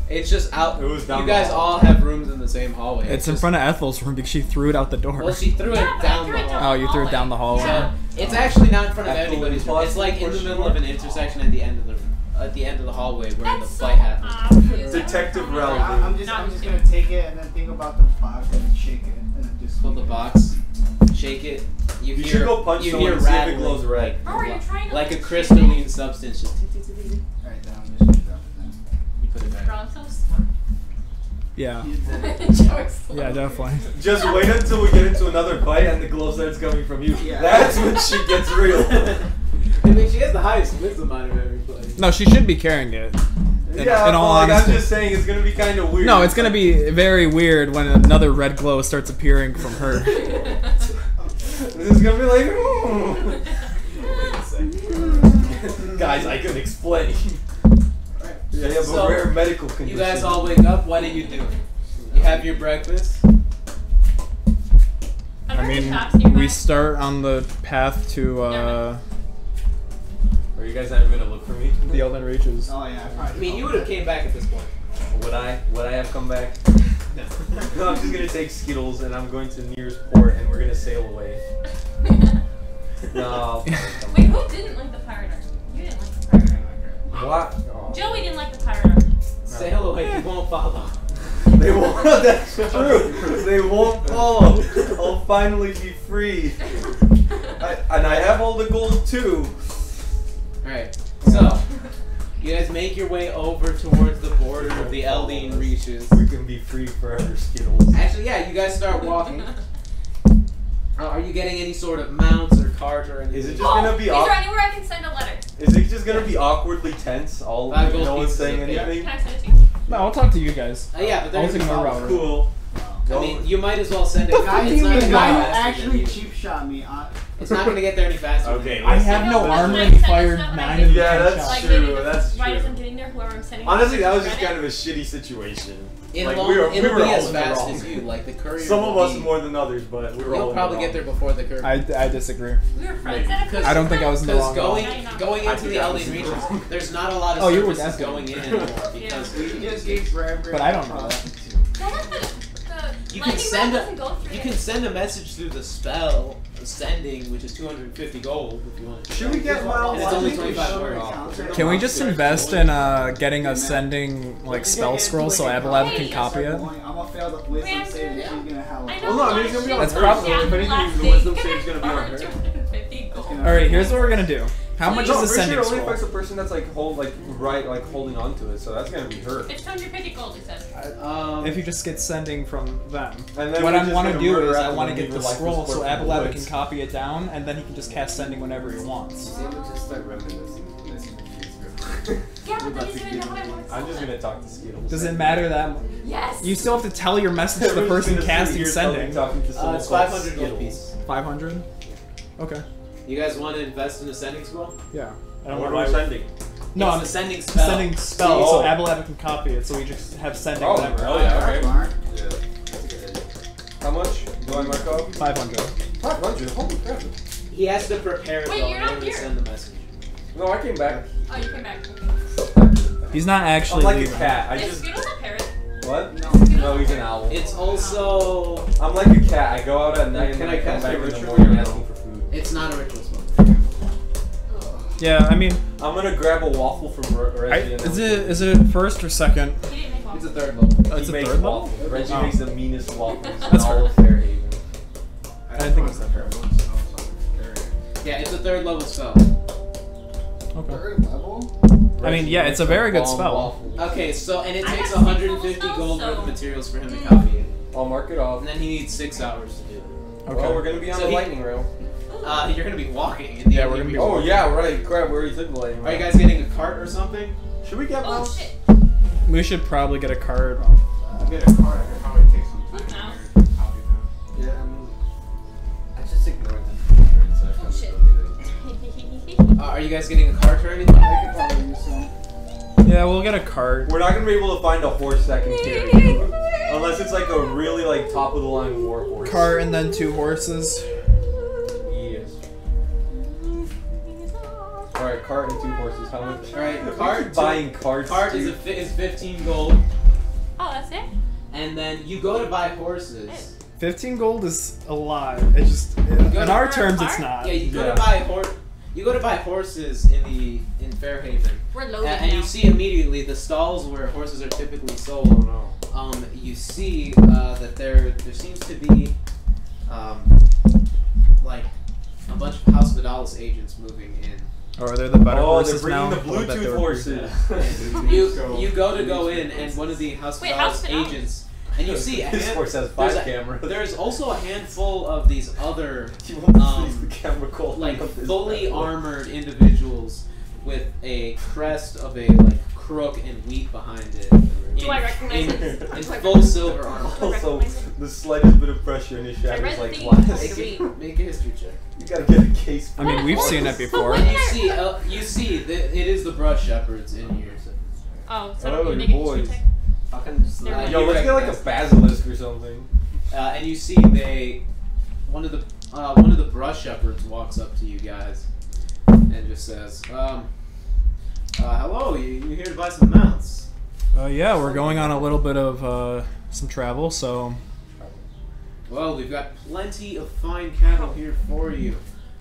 It's just out. It was down You the guys hall. all have rooms in the same hallway. It's in just- front of Ethel's room because she threw it out the door. Well, she threw it Yeah, but I down threw the it down hall. Oh, you threw it down the hallway. So it's actually not in front of Ethel anybody's room. plus It's like in the push middle of an door. intersection at the end of the hallway where That's the so fight happens. obvious. Detective I'm Ralph. not- I'm just not gonna take it and then think about the box and shake it and then just Pull the box, shake it. You hear, should go punch you someone hear and see if it rattling, glows red. Oh, are you trying to like a like crystalline substance. Just Alright, then I'm just gonna drop it then. you put it back. Bro, I'm so smart. Yeah. Jokes. Yeah, definitely. Just wait until we get into another fight and the glow starts coming from you. Yeah. That's when shit gets real. I mean, she has the highest wisdom out of everybody. No, she should be carrying it. In Yeah, all but like, honesty. I'm just saying it's gonna be kind of weird. No, it's gonna be very weird when another red glow starts appearing from her. This is gonna be like, guys, I can explain. Yeah, you have So, a rare medical condition. You guys all wake up. What do you do? You have your breakfast. I mean, we start on the path to Are you guys not even gonna look for me? the Eldeen Reaches. Oh yeah, I mean, you would have came back at this point. Would I have come back? No. No, I'm just gonna take Skittles and I'm going to the nearest port and we're gonna sail away. No. I'll come Wait, who didn't like the pirate art? You didn't like the pirate art. What? Oh. Joey didn't like the pirate art. Sail away. You won't follow. They won't. That's true. They won't follow. I'll finally be free. And I have all the gold too. Alright, so you guys make your way over towards the border of the Eldeen Reaches. We can be free forever, Skittles. Actually, yeah, you guys start walking. Are you getting any sort of mounts or cart or anything? Is it just Oh, gonna be? is there anywhere I can send a letter? Is it just gonna be awkwardly tense? All Five no gold one's pieces saying up there. anything. Can I send it to you? No, I'll talk to you guys. Yeah, but I'll there's ignore Ralrut. Cool. I mean, you might as well send it. The guy It's not who gonna go faster than actually you. cheap shot me. It's not going to get there any faster. Okay, than I you. have no No, armor but and like, fired that's not what I 9 did. of the Yeah, 10 that's shots. Like true, maybe that's right as true. I'm getting there, whoever I'm sending. Honestly, that was just credit. kind of a shitty situation. It'll, Like, only- we it'll were be all as in the fast wrong. as you. Like the courier. Some will of us be- more than others, but we were all You'll in probably the get wrong. there before the courier. I disagree. We were friends at a Because- I don't think I was in the Because wrong. going I into the think I was Eldeen in the Reaches, wrong. there's not a lot of Oh, you were services definitely. going in anymore because We just gave Bramgrim. But I don't know that. Don't let the you lightning can send rod a doesn't go through you there. can send a message through the spell sending, which is 250 gold if you want. Should we get And it's only 25 words. Can we just invest in getting a sending like spell scroll so Abalaba can copy it? I'm gonna fail the wisdom save and she's gonna have. I Well, no, I mean, it's gonna be on That's her. probably- So if anything, the wisdom save's gonna be on her. Alright, here's what we're gonna do. How much No, is for sure ascending it only scroll? affects the person that's like holding on to it, so that's gonna be her. It's 250 gold, it says. If you just get sending from them. And then What we I just want to gonna do murder is I Ethel want to and get leave the her life scroll so support for the Abalaba woods. can copy it down, and then he can just cast sending whenever he wants. See, we'll just start reminiscing. Yeah, but then he's gonna know what I want. I'm just gonna talk to Skittles. Does it matter that much? Yes! You still have to tell your message to the person casting sending. It's 500 gold pieces. 500? Okay. You guys want to invest in a sending scroll? Yeah. I And don't what know are we why. sending? No, It's I'm a sending spell. sending spell Oh. so Abalaba can copy it, so we just have sending Oh, whenever. hell yeah, okay. Smart. Yeah, that's a good idea. How much do I mark up? 500. 500. Holy crap. He has to prepare it Wait, though you're in not order here. to send the message. No, I came back. Oh, you came back. He's not I'm actually like a leaving. cat. I Is just. Skittles a parrot? What? No. No, he's an owl. It's also. I'm like a cat. I go out at night and Can then I I come cast back a in the ritual? morning asking for food. It's not a ritual spell. Yeah, I mean, I'm gonna grab a waffle from Reggie. and is it first or second? He didn't make one. It's a third level. Oh, it's he a makes third level? waffles. Reggie Oh. makes the meanest waffles in That's all fair. of Fairhaven. I didn't think it was that fair. Yeah, it's a third level spell. Okay. Third level? I mean, yeah, it's a very good spell. Okay, so and it I takes have 150 six gold levels, worth of so- materials for him to copy it, I'll mark it off. and then he needs 6 hours to do it. Okay. Well, we're gonna be on So the he- lightning rail. You're gonna be walking. In the Yeah, we're gonna be Oh yeah, right. Crap, we already took the lightning Are you rail. guys getting a cart or something? Should we get Oh mouse? shit. We should probably get a card. I'll get a card. I could probably take some time. No. to copy them. Yeah, I mean, I just ignored the words, so I Oh probably shit. don't need it. Are you guys getting a cart or anything? I could probably use some. Yeah, we'll get a card. We're not gonna be able to find a horse that can carry you. Unless it's like a really like top of the line war horse. Cart and then 2 horses. Yes. Alright, cart and 2 horses. How much? Alright, cart. Buying carts. Cart is dude. is 15 gold, Oh, that's it? and then you go to buy horses. 15 gold is a lot. It's just go in to our buy a terms, cart? it's not. Yeah, you go Yeah. to buy You go to buy horses in Fairhaven, We're loaded and now. you see immediately the stalls where horses are typically sold. Oh no. You see that there seems to be like a bunch of House Vidalis agents moving in. Or are they the better Oh, they're horses bringing now? the Or that they Bluetooth were- horses. You go in, and one of the House Wait, House Vidalis Vidalis? agents, and you see a This hand- horse has there's 5 cameras. There's also a handful of these other You won't see the camera quality like of this fully bad boy. armored individuals with a crest of a like crook and wheat behind it. Do I recognize it? in Do I full recognize silver it? armor. Do I Also, recognize it? the slightest bit of pressure in his I shadow read is the like thing. glass. Make a history check. You gotta get a case. I mean, we've seen it before. And you see that it is the brush shepherds in here. Oh, so Oh, you make your a history boys. check? How can just Never mind. Yo, you let's get like a recognize- basilisk or something. And you see one of the brush shepherds walks up to you guys and just says, hello, you here to buy some mounts? Yeah, we're going on a little bit of some travel, so Well, we've got plenty of fine cattle here for you.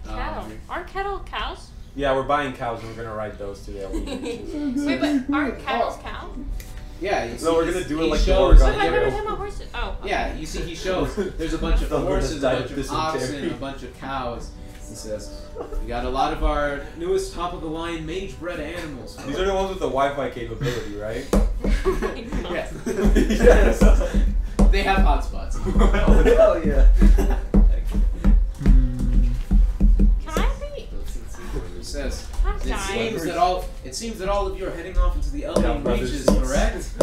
Cattle. Aren't cattle cows? Yeah, we're buying cows and we're gonna ride those to the Eldeen Reaches. Wait, but aren't cows cows? Yeah, you see, No, we're gonna do it he like the shows. Oregon I thought we were Trail. talking about horses. Oh. Okay. Yeah, you see, he shows. There's a bunch of Thunder horses, has a died bunch of of oxen, dysentery. a bunch of cows. He says, "We got a lot of our newest top-of-the-line mage-bred animals." These are the ones with the Wi-Fi capability, right? Yes. Yes. They have hotspots. Oh, hell yeah. Can I be? He says, I'm "It dying. seems that all of you are heading off into the Yeah, Eldeen brothers. Reaches, correct?"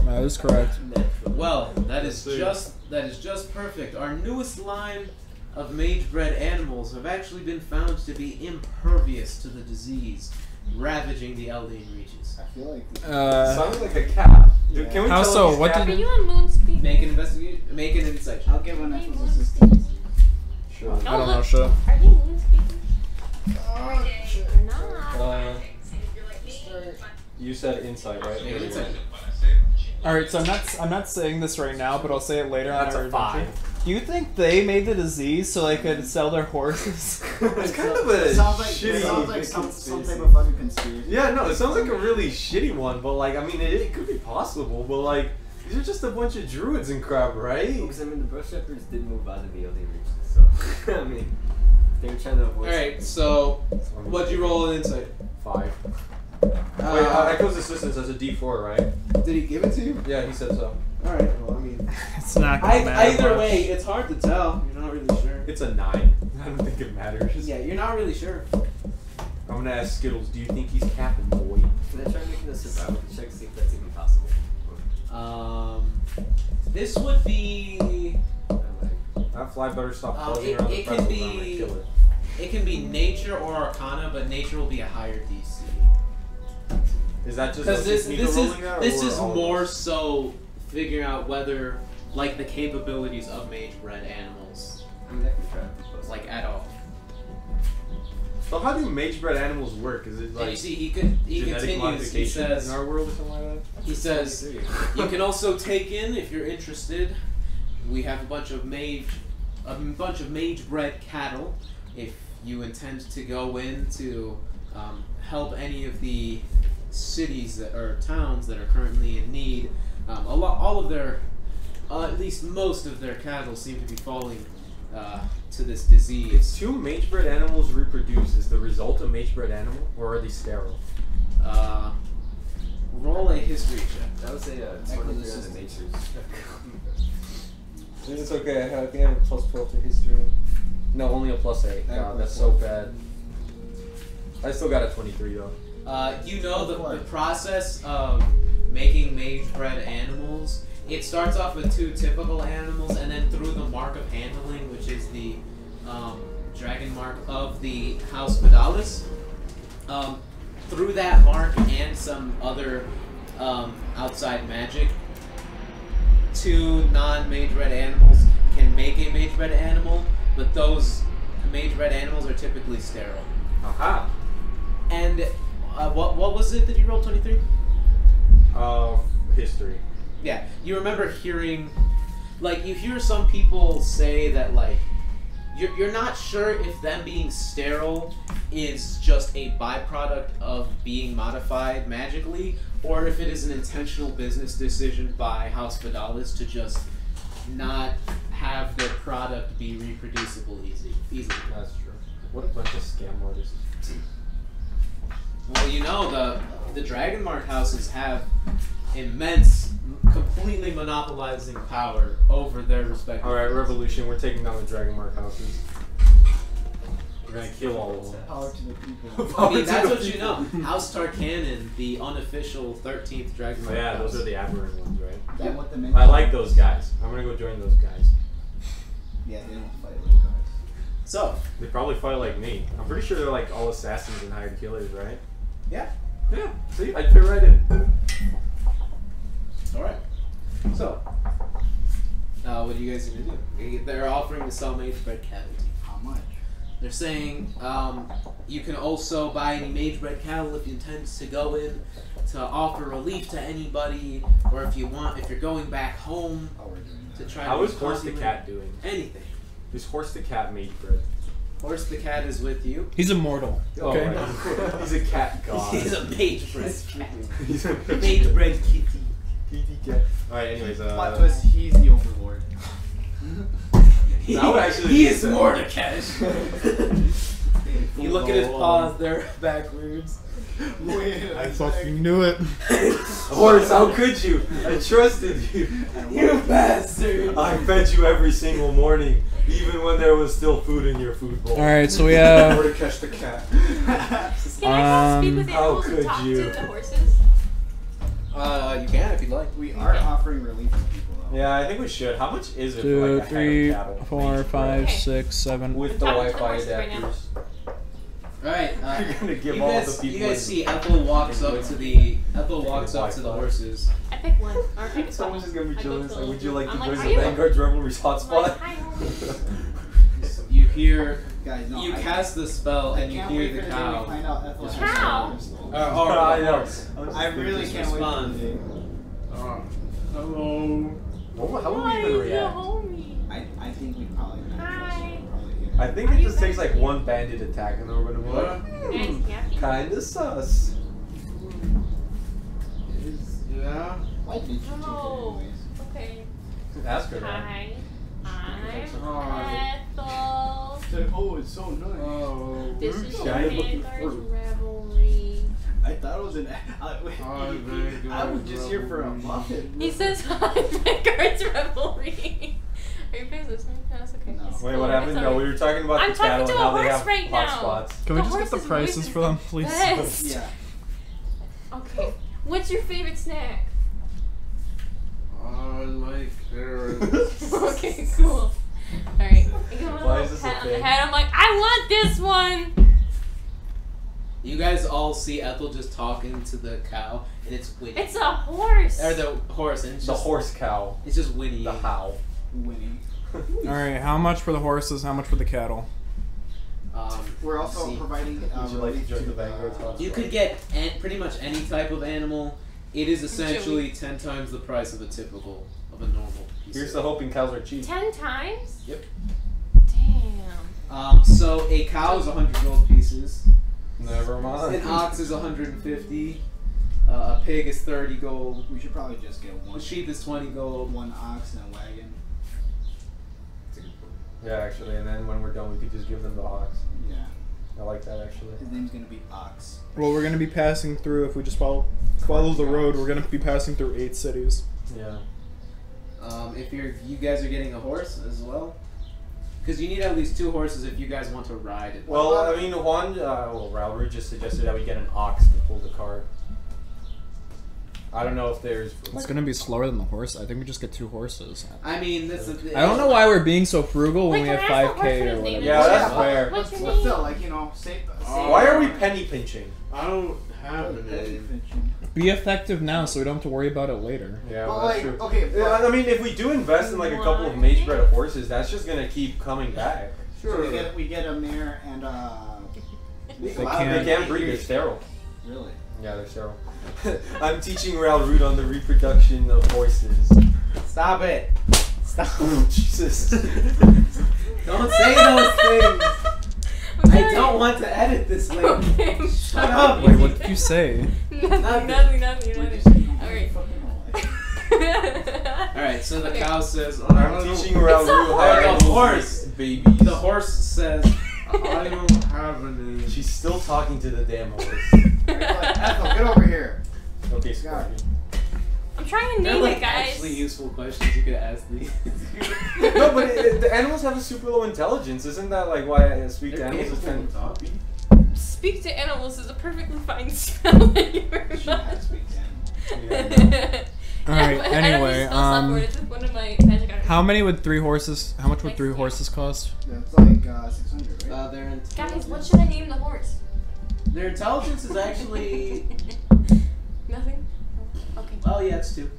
that is correct. Well, that is just perfect. Our newest line of mage-bred animals have actually been found to be impervious to the disease ravaging the Eldeen Reaches. I feel like Sounds like a cat. Dude, can we How tell so? he's What cat? did- Are you on Moonspeak? Make an investigation. Make an insight check. I'll give one Ethel's assistance. Sure. I don't know, sure. Are they Moonspeaking? They're not. You said insight, right? Make an insight. All right, so I'm not saying this right now, but I'll say it later That's on our a 5. adventure. Do you think they made the disease so they could sell their horses? It's kind of a It sounds like shitty. some type of fucking conspiracy. Yeah, no, it sounds like a really shitty one, but like, I mean, it could be possible, but like, these are just a bunch of druids and crap, right? Because I mean, the brush shepherds did move out of the Eldeen Reaches, so I mean, They're trying to avoid. Alright, so what'd you roll in insight? 5. Wait, Echo's assistance as a D4, right? Did he give it to you? Yeah, he said so. Alright, well, I mean, It's not gonna matter either much. way, it's hard to tell. You're not really sure. It's a 9. I don't think it matters. Yeah, you're not really sure. I'm gonna ask Skittles, do you think he's Captain Boy? Can I try making a survival check, see if that's even possible? This would be. That fly better stop Oh, buzzing it- around it the can pretzel be- when I'm gonna kill it. It can be nature or arcana, but nature will be a higher DC. Is that just Because this Simpiníto rolling that, this or is all of more us? so figuring out whether, like, the capabilities of mage-bred animals, I mean, I can try to be close. like, at all. So how do mage-bred animals work? Is it And like you see, he genetic continues. He modification says, in our world or something like that? he says, you can also take in, if you're interested, we have a bunch of mage-bred cattle. If you intend to go in to help any of the cities that, or towns that are currently in need, all of their, at least most of their cattle seem to be falling to this If disease. 2 mage-bred animals reproduce, is the result a mage-bred animal, or are they sterile? Roll a history check. That was a 23 on the natures. It's okay, I think I have a plus 12 to history. No, only a plus 8. God, that's so bad. I still got a 23 though. You know the process of making mage-bred animals. It starts off with 2 typical animals, and then through the mark of handling, which is the dragon mark of the House Vidalis. Through that mark and some other outside magic, 2 non-mage-bred animals can make a mage-bred animal, but those mage-bred animals are typically sterile. Aha! And what was it that you rolled 23? History. Yeah, you remember hearing, like, you hear some people say that, like, you're not sure if them being sterile is just a byproduct of being modified magically, or if it is an intentional business decision by House Vidalis to just not have their product be reproducible easily. That's true. What a bunch of scam artists. Well, you know, the Dragonmark houses have immense, completely monopolizing power over their respective. Alright, Revolution, we're taking down the Dragonmark houses. We're gonna kill all of them. Power to the people. I mean, that's what you know. House Tarkanan, the unofficial 13th Dragonmark Oh, yeah, house. those are the aberrant ones, right? Is that what the men- I like those guys. I'm gonna go join those guys. Yeah, they don't fight like guys. So, They probably fight like me. I'm pretty sure they're like all assassins and hired killers, right? yeah. Yeah, see? I'd fit right in. Alright. So, what are you guys going to do? They're offering to sell mage-bred cattle to you. How much? They're saying you can also buy any mage-bred cattle if you intend to go in to offer relief to anybody, or if you're going back home Oh, we're doing to that. try How to is Horse the Cat doing? anything. Is Horse the Cat made bread? Horse the Cat is with you. He's immortal. Oh, Okay. right. He's a cat god. He's a mage-bred cat. He's a Mage-bred kitty. kitty cat. Alright, anyways, Plot twist, he's the overlord. That would actually He be is sad. Mordekash. You look at his paws, they're backwards. Wait, I fucking knew it. Horse, how could you? I trusted you. You bastard! I fed you every single morning, even when there was still food in your food bowl. Alright, so we have. Where to catch the cat. Can I speak with how animals could and talk you? to the horses? You can if you'd like. We are offering relief to people though. Yeah, I think we should. How much is it for 2, like a 3, head of cattle? 4, 5, Okay. 6, 7. With the I'm talking to the Wi-Fi horses right now. adapters. Alright, You're gonna give you all guys, the people. you guys in- see Ethel walks up to the Wi-Fi. horses. I pick one. Or I pick a Someone's just gonna be I go chilling. It's to like, the- would you like I'm to like, join are the you- Vanguard Revelry I'm hotspot? like, hi, homies. You hear, Guys, no, you I- cast the spell I and you can't hear wait the for the day we cow. find out Ethel has Cow? her soul. Or I the know. horse. I really Just can't wait for respond. the day. Hello. How would we even react? I think we probably Hi. I think Are it you just takes like guys- one bandit attack and then we're gonna be like, Guys, happy? kinda sus. Yeah. Why did you take it No. anyways? Okay. Ask her that. Hi. I'm Hi. Ethel. Oh, it's so nice. Oh, This is Giant looking Vanguard's fruit. Revelry. I thought it was an. I was just here for a muffin. He says, hi, Vanguard's Revelry. Are you guys listening? That's okay. No. It's Wait, cool. what happened? It's No, we alright. were talking about I'm the cattle talking to and a how they horse have right hot now. spots. Can we The just get the horse is prices always for them, please? best. Yeah. Okay. What's your favorite snack? I like carrots. Okay, cool. Alright. I give him a Why little is this a pat on the thing? head. I'm like, I want this one! You guys all see Ethel just talking to the cow, and it's Winnie. It's a horse! Or the horse, and it's The just, horse cow. It's just Winnie. The how. Winning. Alright, how much for the horses? How much for the cattle? We're also see. providing. Would you like to relief join the Vanguard spot? You could get pretty much any type of animal. It is essentially 10 times the price of a normal piece. Here's of- the hoping cows are cheap. 10 times? Yep. Damn. So a cow is 100 gold pieces. Never mind. An ox is 150. A pig is 30 gold. We should probably just get A one. sheep is 20 gold. One ox and a wagon. Yeah, actually, and then when we're done, we could just give them the ox. Yeah. I like that actually. His name's gonna be Ox. Well, we're gonna be passing through, if we just follow the road, we're gonna be passing through 8 cities. Yeah. If you guys are getting a horse as well, because you need at least 2 horses if you guys want to ride it. Well, I mean, Juan, Ralrut just suggested that we get an ox to pull the cart. I don't know if there's. It's gonna be slower than the horse. I think we just get 2 horses. I mean, this. I don't know why we're being so frugal when Wait, we have can I ask the 5k horse or for his name? whatever. Yeah, that's fair. What's your But name? still, like, you know, save. Why are we penny pinching? I don't have a name. Be effective now so we don't have to worry about it later. Yeah, Well, that's like, true. okay, Yeah, I mean, if we do invest in like a couple of mage bred horses, that's just gonna keep coming back. So we get a mare and They They can't. can't breed. They're sterile. Really? Yeah, they're sterile. I'm teaching Ralrut on the reproduction of horses. Stop it! Stop! Jesus. Don't say those things. I don't want to edit this later. Okay, Shut up! Wait, what did you say? Nothing. Alright. Alright, so the cow says, I'm teaching Ralrut horse. how A to horse. babies. The horse says, I don't have a name. She's still talking to the damn horse. Ethel, get over here. Okay, Scorpion. I'm trying to they're name like it, guys. actually useful questions you could ask these. No, but the animals have a super low intelligence. Isn't that like why I speak to animals is kind of Speak to animals is a perfectly fine spell. Thank you very She much. has speak to animals. Alright, I don't anyway, use spell software, it's just one of my magic items. how many would 3 horses, how much would 3 horses cost? That's like 600, right? Guys, what should I name the horse? Their intelligence is actually. Nothing? Okay. Oh, yeah, it's 2.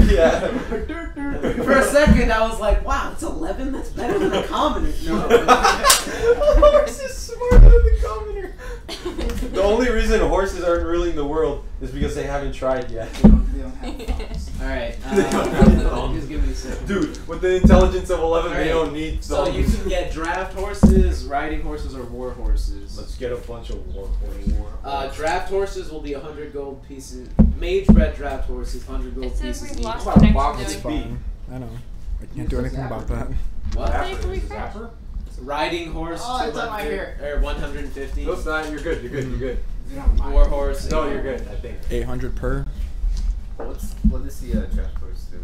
Yeah. For a second, I was like, wow, it's 11? That's better than a commoner. No. Horse is smarter than the commoner. The only reason horses aren't ruling the world is because they haven't tried yet. They don't have thumbs. Alright, They don't have the thumb. just give me a second. Dude, with the intelligence of 11, they Alright, don't need So you thumbs. can get draft horses, riding horses, or war horses. Let's get a bunch of war horses. Draft horses will be 100 gold pieces. Mage bred draft horses, 100 gold It says pieces we've each. lost What about connection. box It's and Joey. beat? fine. I know. I can't do anything about that. What? Thanks for refresh. Riding horse, Oh, it's on my 200 hair. or 150. No, it's not. You're good. You're good. You're good. War horse. No, you're good. I think. 800 per. What does the draft horse do?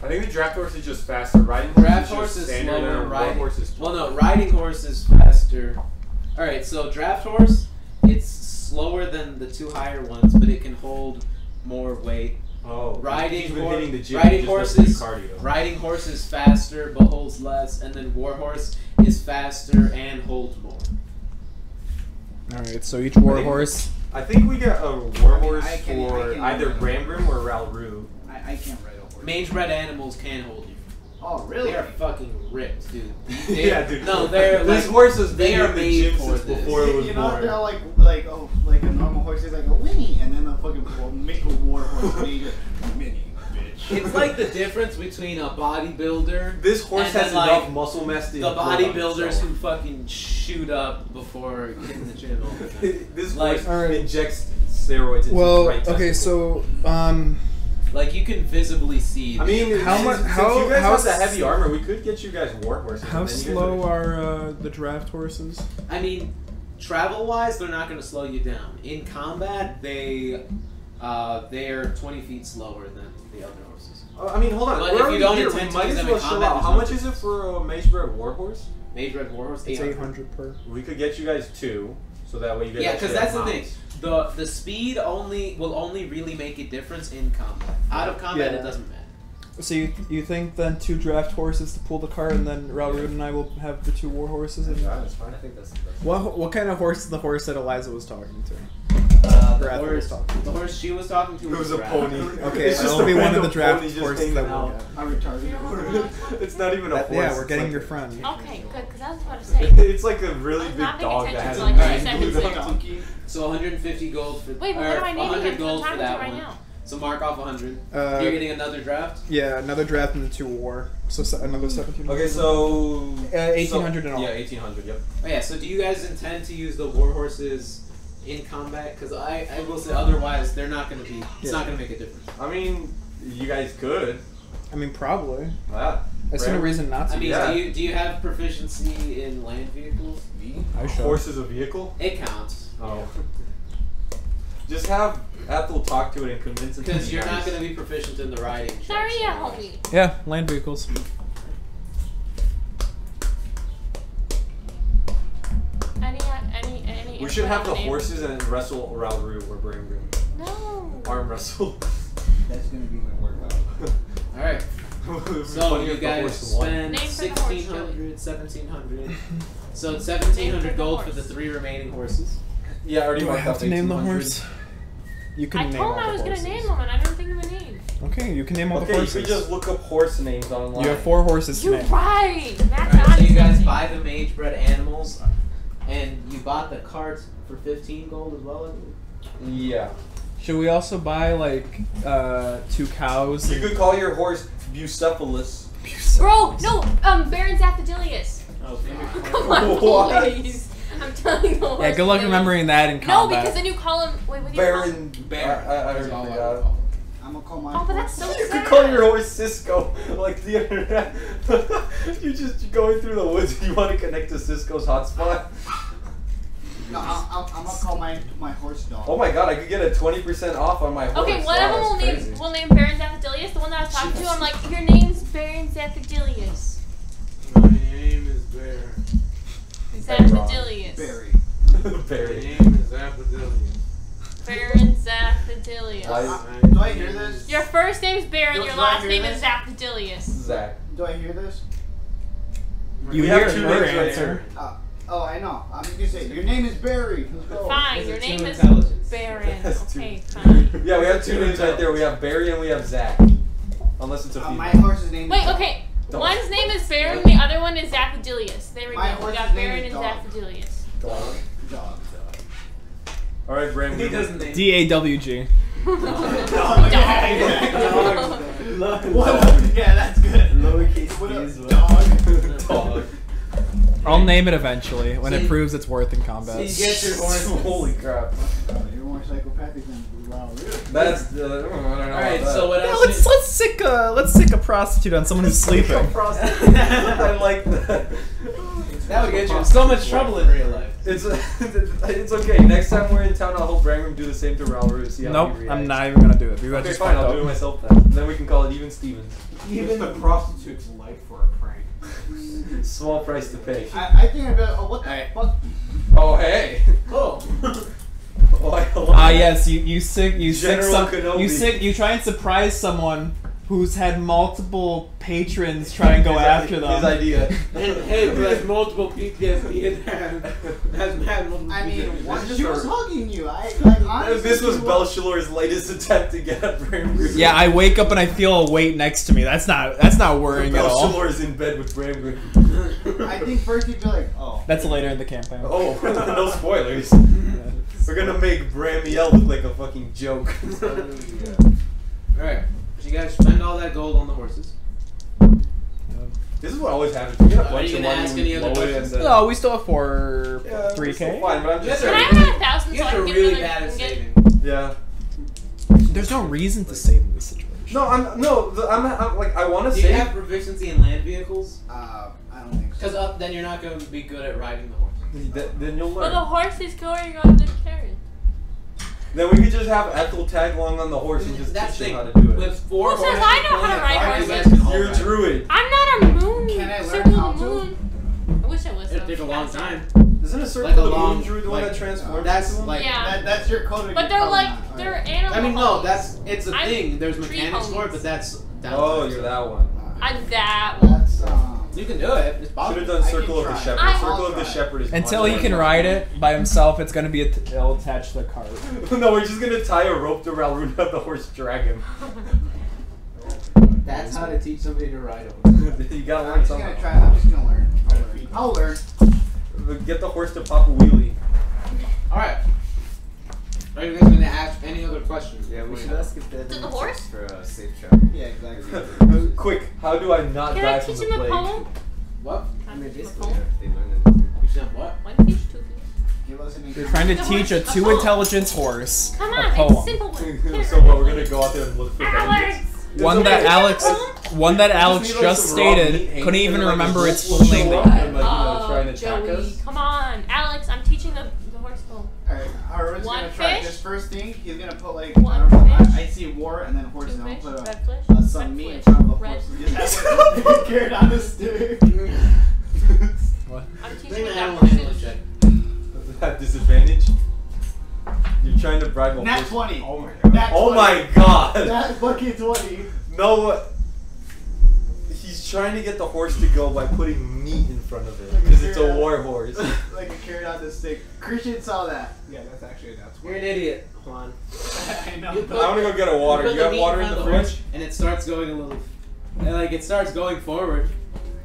I think the draft horse is just faster. Riding Draft horse horse is is just standard slower. and war Riding horse is well, no, riding horse is faster. All right, so draft horse, it's slower than the 2 higher ones, but it can hold more weight. Oh, Riding he's been horse. hitting the gym. Riding he just horse doesn't do is cardio. riding horse is faster but holds less, and then war horse is faster and holds more. Alright, so each war horse. I think we get a war horse I can for either Bramgrim or Ralrut. I can't ride a horse. Mage bred animals can hold you. Oh, really? They are fucking ripped, dude. Yeah, dude. No, they're This like, horse has they been are in the made gym for since this. before it was You know, born. they're like a normal horse is like a Winnie, and then a fucking make a war horse mini, bitch. It's like the difference between a bodybuilder. This horse and then, has like, enough muscle mass to the implode on bodybuilders itself. who fucking shoot up before hitting the gym. all the time. This Like- horse injects steroids into Well, his right okay, testicle. so Like you can visibly see. I mean, How since- much- since how- you guys how have the s- heavy armor, we could get you guys war horses. How and then you guys slow would- are the draft horses? I mean, travel-wise, they're not going to slow you down. In combat, they're 20 feet slower than the other horses. I mean, hold on. But We're if you already don't here. intend We to might use as them in well show combat, out. there's How no much is it for a Magebred warhorse? Mage Red Warhorse, It's 800. 800 per. We could get you guys 2, so that way you guys. Yeah, actually because that's the have thing. mounts. The speed will only really make a difference in combat. Out of combat, Yeah. it doesn't matter. So you think then 2 draft horses to pull the cart, and then Ralrut and I will have the 2 war horses? And Yeah, that's fine. I think that's what kind of horse is the horse that Eliza was talking to? The Or Ethel was talking. the horse she was talking to It was a a draft. pony. Okay, It's so just it'll be a one of the random draft pony just horses hanging that we'll out. get. I'm retarded. It's not even a horse. Yeah, we're it's getting like your friend. Okay, good, because I was about to say. It's like a really I was big not paying dog that attention has to a like Alright, 2 seconds blue ago. donkey. So 150 gold for Wait, but or what am I naming 100 it? gold What for time is it that right one. now? So mark off 100. Uh, You're getting another draft. Yeah, another draft and then 2 war. So another 1700. Okay, so 1800 in all. Yeah, 1800. Yep. Oh yeah. So do you guys intend to use the war horses in combat? Because I will say otherwise they're not going to be. It's not going to make a difference. I mean, you guys could. I mean, probably. Yeah. I see no reason not to. I mean, Yeah. do you have proficiency in land vehicles? I should. Horse is a vehicle. It counts. Oh. Just have Ethel talk to it and convince it. Because you're not going to be proficient in the riding. checks, Sorry, yeah, so- homie. Yeah, land vehicles. Any. We should have the name? horses and wrestle Ralrut or Bramgrim. No. Arm wrestle. That's gonna be my workout. All right. It would be So funny you if the guys horse won. spend Name for the horse, 1600, 1700. So it's 1700 gold for the 3 remaining horses. Yeah, I already Do I marked have up to name the 1800. horse? You can I name told all him I the was horses. gonna name them, and I didn't think of a name. Okay, you can name all the Okay, you horses. could just look up horse names online. You have 4 horses to You're name. right. That's Alright, so you guys something. buy the mage bred animals, and you bought the cart for 15 gold as well. I believe? Yeah. Should we also buy like 2 cows? You could call your horse Bucephalus. Bro, no, Baron Zaphadilius. Oh, Come on, What? please. I'm telling you. Yeah, good luck remembering that in No, combat. because then you call him. Wait, what do you call him? Baron. I already That's all I forgot. would call it. I'm gonna call my. Oh, but that's so You sad. could call your horse Cisco, like the internet. You're just going through the woods and you want to connect to Cisco's hotspot. No, I'm gonna call my horse dog. Oh my god, I could get a 20% off on my horse. Okay, one Wow, of them that's crazy. will name Baron Zaphadilius. The one that I was talking to, I'm like, your name's Baron Zaphadilius. My name is Baron. Zaphadilius. Barry. Barry. name is Apodilius. Baron Zaphadilius. Do I hear this? Your first name's Baron, Do- your do I last hear name this? is Zaphadilius. Zach. Do I hear this? You We hear have 2 her names right answer. Oh, I know. I'm just gonna say your name is Barry. Let's go. Fine, Is your it name too is intelligent? Baron. That's Okay, too- fine. Yeah, we have 2 names right there. We have Barry and we have Zach. Unless it's a female. My horse's name. Wait, is okay. Dog. One's name is Baron, the other one is Zaphadilius. There we My go. We horse's got name Baron is and Dog. Zaphadilius. Dog. Dog. Alright, Bram. He doesn't name. DAWG. Yeah, that's good. Lowercase What d up, as well. dog? Dog. I'll name it eventually when So it you- proves its worth in So combat. you get your horse. Holy crap. You're more psychopathic than wow. Really? That's. I don't know Alright, about so what Yeah, else? let's sick a prostitute on someone who's sleeping. I like that. That would get you in so much trouble in real life. It's it's okay. Next time we're in town, I'll help Bramgrim do the same to Ralrut. See how Nope, he reacts. I'm not even gonna do it. You guys Okay, just fine. fucked I'll do it up. myself then. And then we can call it Even Stevens. Even the prostitutes like for a prank. Small price to pay. I think I'd be like, oh, what the Alright. fuck? Oh hey. Oh. Oh, I love Ah that. yes, you sick General Kenobi. you try and surprise someone who's had multiple patrons try and go after them. His idea. Hey, who has multiple PTSD and has had multiple I mean, PTSD. what? just She was a- hugging you. Honestly, This was she Belshalor's latest attempt to get at Bramgrim. Yeah, I wake up and I feel a weight next to me. That's not worrying at all. Belshalor's in bed with Bramgrim. I think first you'd be like, oh. That's later in the campaign. Oh, no spoilers. We're gonna make Bramiel look like a fucking joke. Alright, so you guys spend all that gold on the horses. This is what always happens. We get a Are bunch you of gonna money, ask we any other blow it, and questions? then... No, we still have 4 Yeah, it's 3K. still fine, but I'm just Yes, Can I sir. saying. have 1,000 You so I guys can are give really them bad at and get- saving. Yeah. There's no reason to save in this situation. No, I'm like I want to Do you say. have proficiency in land vehicles? I don't think so. Because then you're not going to be good at riding the horse. Then you'll Well, learn. the horse is going on the carriage. Then we could just have Ethel tag along on the horse and just That's teach him the how to do it. With 4 Who says horses I know how to pulling ride a cart, horses? you guys can all You're a ride. druid. I'm not a moon. Can I learn circle how the to? moon. I wish I was. It'll though. take a long That's time. Isn't a circle Like a the long- moon druid the one like, that transforms? That's into him? like. Yeah. That's your code. But they're like they're animal. I mean, no, homes. it's a I'm thing. There's tree mechanics for it, homes. but that's. Oh, you're that one. I'm that one. That's You can do it. It's Should possible. have done I Circle can of the try. Shepherd. I- Circle of the I'll try. Shepherd is Until much he can more ride it by himself, it's gonna be it'll attach to the cart. No, we're just gonna tie a rope to Ralrut and have the horse drag him. That's how to teach somebody to ride a horse. You gotta I'm learn just something. gonna try. I'm just gonna learn. I'll learn. Get the horse to pop a wheelie. Alright. Are you guys going to ask any other questions? Yeah, we before should you- ask if they have To the any horse? tips for safe travel. Yeah, exactly. Quick, how do I not Can die I from teach the him a plague? poem? What? I mean, Teach him a basically, poem? they learn it. You said what? One fish, 2 fish. Give us an You're trying to The teach a horse- 2 intelligence horse Come a on, it's poem. simple one. So what? We're gonna go out there and look for bandits. Alex! One that Alex need, like, just some raw stated meat couldn't and, even like, remember a its wolf full will name. show up and, like, try and Oh, attack Joey, us. come on. Alex, I'm teaching the horse poem. Alright, Harvard's One gonna try fish? this first thing. He's gonna put like One I don't know. fish? I see war and then horse, 2 and I'll fish, put red fish, some red meat in fish, front of the red horse. fish. And just have it carried on the stick. What? I'm teaching Bring the the animal horses. handling check. At disadvantage? You're trying to bribe a Nat horse. 20. Oh my god. Nat Oh 20. my god! Nat fucking 20. No, he's trying to get the horse to go by putting meat in front of it because it's a war horse. Like a carried on the stick. Christian saw that. Yeah, that's actually that's You're an idiot, Juan. I know. You I want to go get a water. put You have meat water in front the of horse, fridge? and it starts going a little. And like it starts going forward.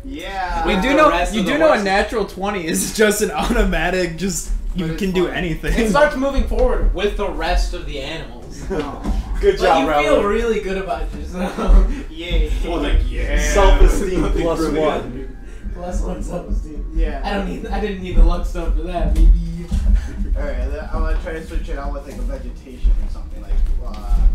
Yeah. We You do do the know rest you of the do know a horses. natural 20 is just an automatic you But it's can do fine. It anything. starts moving forward with the rest of the animals. Oh. Good But job, you feel Ralrut. really good about yourself. Yay. yeah. Self-esteem Nothing plus brilliant. 1. Plus 1 self-esteem. Yeah. I didn't need the luck stone for that, baby. Alright, I'm gonna try to switch it out with like a vegetation or something, like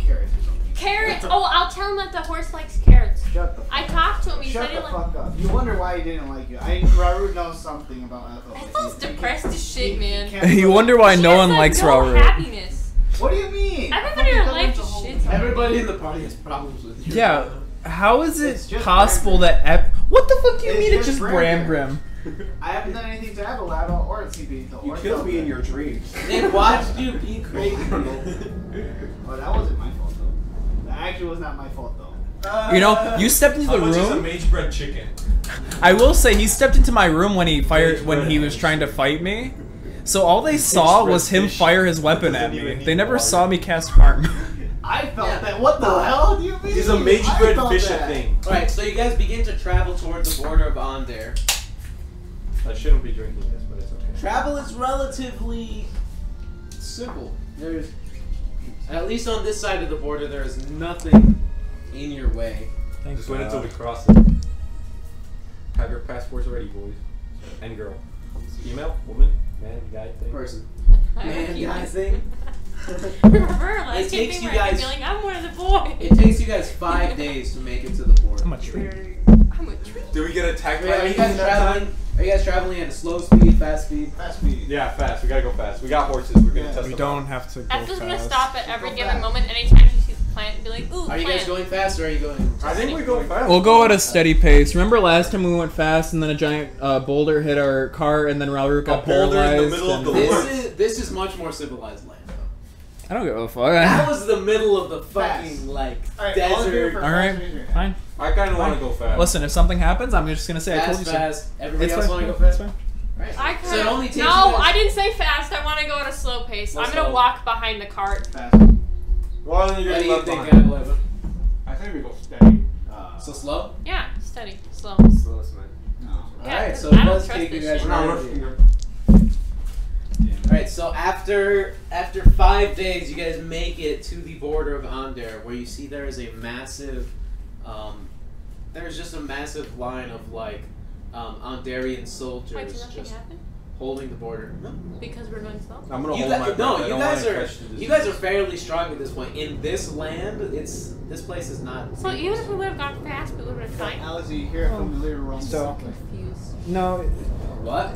carrots or something. Carrots! Oh, I'll tell him that the horse likes carrots. Shut the I talked to him. He Shut said he the liked. fuck up. You wonder why he didn't like you. Ralrut knows something about Ethel. Ethel's depressed as shit, man. You wonder why She no has, one like, likes no Ralrut. happiness. What do you mean? Everybody in her life just shits on her. Everybody in the party has problems with you. Yeah, how is It's it just possible Bramgrim. that what the fuck do you It's mean it's just just Bramgrim. Bramgrim? I haven't done anything to Abalaba or Simpiníto. You killed me in your dreams. They watched you be crazy. Oh, that wasn't my fault though. That actually was not my fault though. You know, you stepped into How the much is a room. mage bred chicken? I will say he stepped into my room when he was trying to fight me. So all they saw was him fire his weapon at me. They never saw me cast harm. I felt that. What the hell do you mean? He's a mage I bred felt fish that. thing. Alright, so you guys begin to travel towards the border of Onder. I shouldn't be drinking this, but it's okay. Travel is relatively simple. There's, at least on this side of the border, there is nothing in your way. Just wait until we cross it. Have your passports ready, boys and girl. Female, woman, man, guy, thing. Person. Man, guy thing. Remember, last It game takes thing you where I could guys- be like, I'm one of the boys. It takes you guys 5 days to make it to the border. I'm a tree. I'm a tree. Do we get attacked by Are you enemies guys that time? traveling? Are you guys traveling at a slow speed, fast speed? Fast speed. Yeah, fast. We gotta go fast. We got horses. We're gonna Yeah. test We them don't out. have to go Ethel's gonna fast. stop at every Go given fast. moment. Anytime she sees a plant, be like, ooh, Are you guys plant. going fast or are you going? I think we go fast. We'll go at a steady pace. Remember last time we went fast and then a giant boulder hit our car and then Ralrut got A boulder in paralyzed? the middle of and- the woods. This is much more civilized land. Though. I don't give a That fuck. was the middle of the fucking Fast. like Alright, all do it desert. for Alright, fast speed. fine. I kind of want to go fast. Listen, if something happens, I'm just gonna say I told you so. Fast. Everybody It's else fine. want to go It's fast? fine. Right. I So it only takes no, you guys- I didn't say fast. I want to go at a slow pace. Let's I'm gonna go. walk behind the cart. Fast. Well, then you're What do gonna you left think, behind. Abalaba? I think we go steady. So slow? Yeah, steady, slow. Slowest man. No. Yeah, Alright, so I it don't does trust take you this guys shit. an No, hour. we're Alright, so after 5 days, you guys make it to the border of Onder, where you see there is a massive, there's just a massive line of like Ondarian soldiers Wait, did nothing just happen? holding the border. Because we're going slow. I'm gonna You hold my guys, breath. no, I you don't guys wanna are catch the disease. you guys are fairly strong at this point. In this land, this place is not. So even if we would have gone fast, we would have been fine. Aliza, you hear a familiar wrong So- Confused. No, What?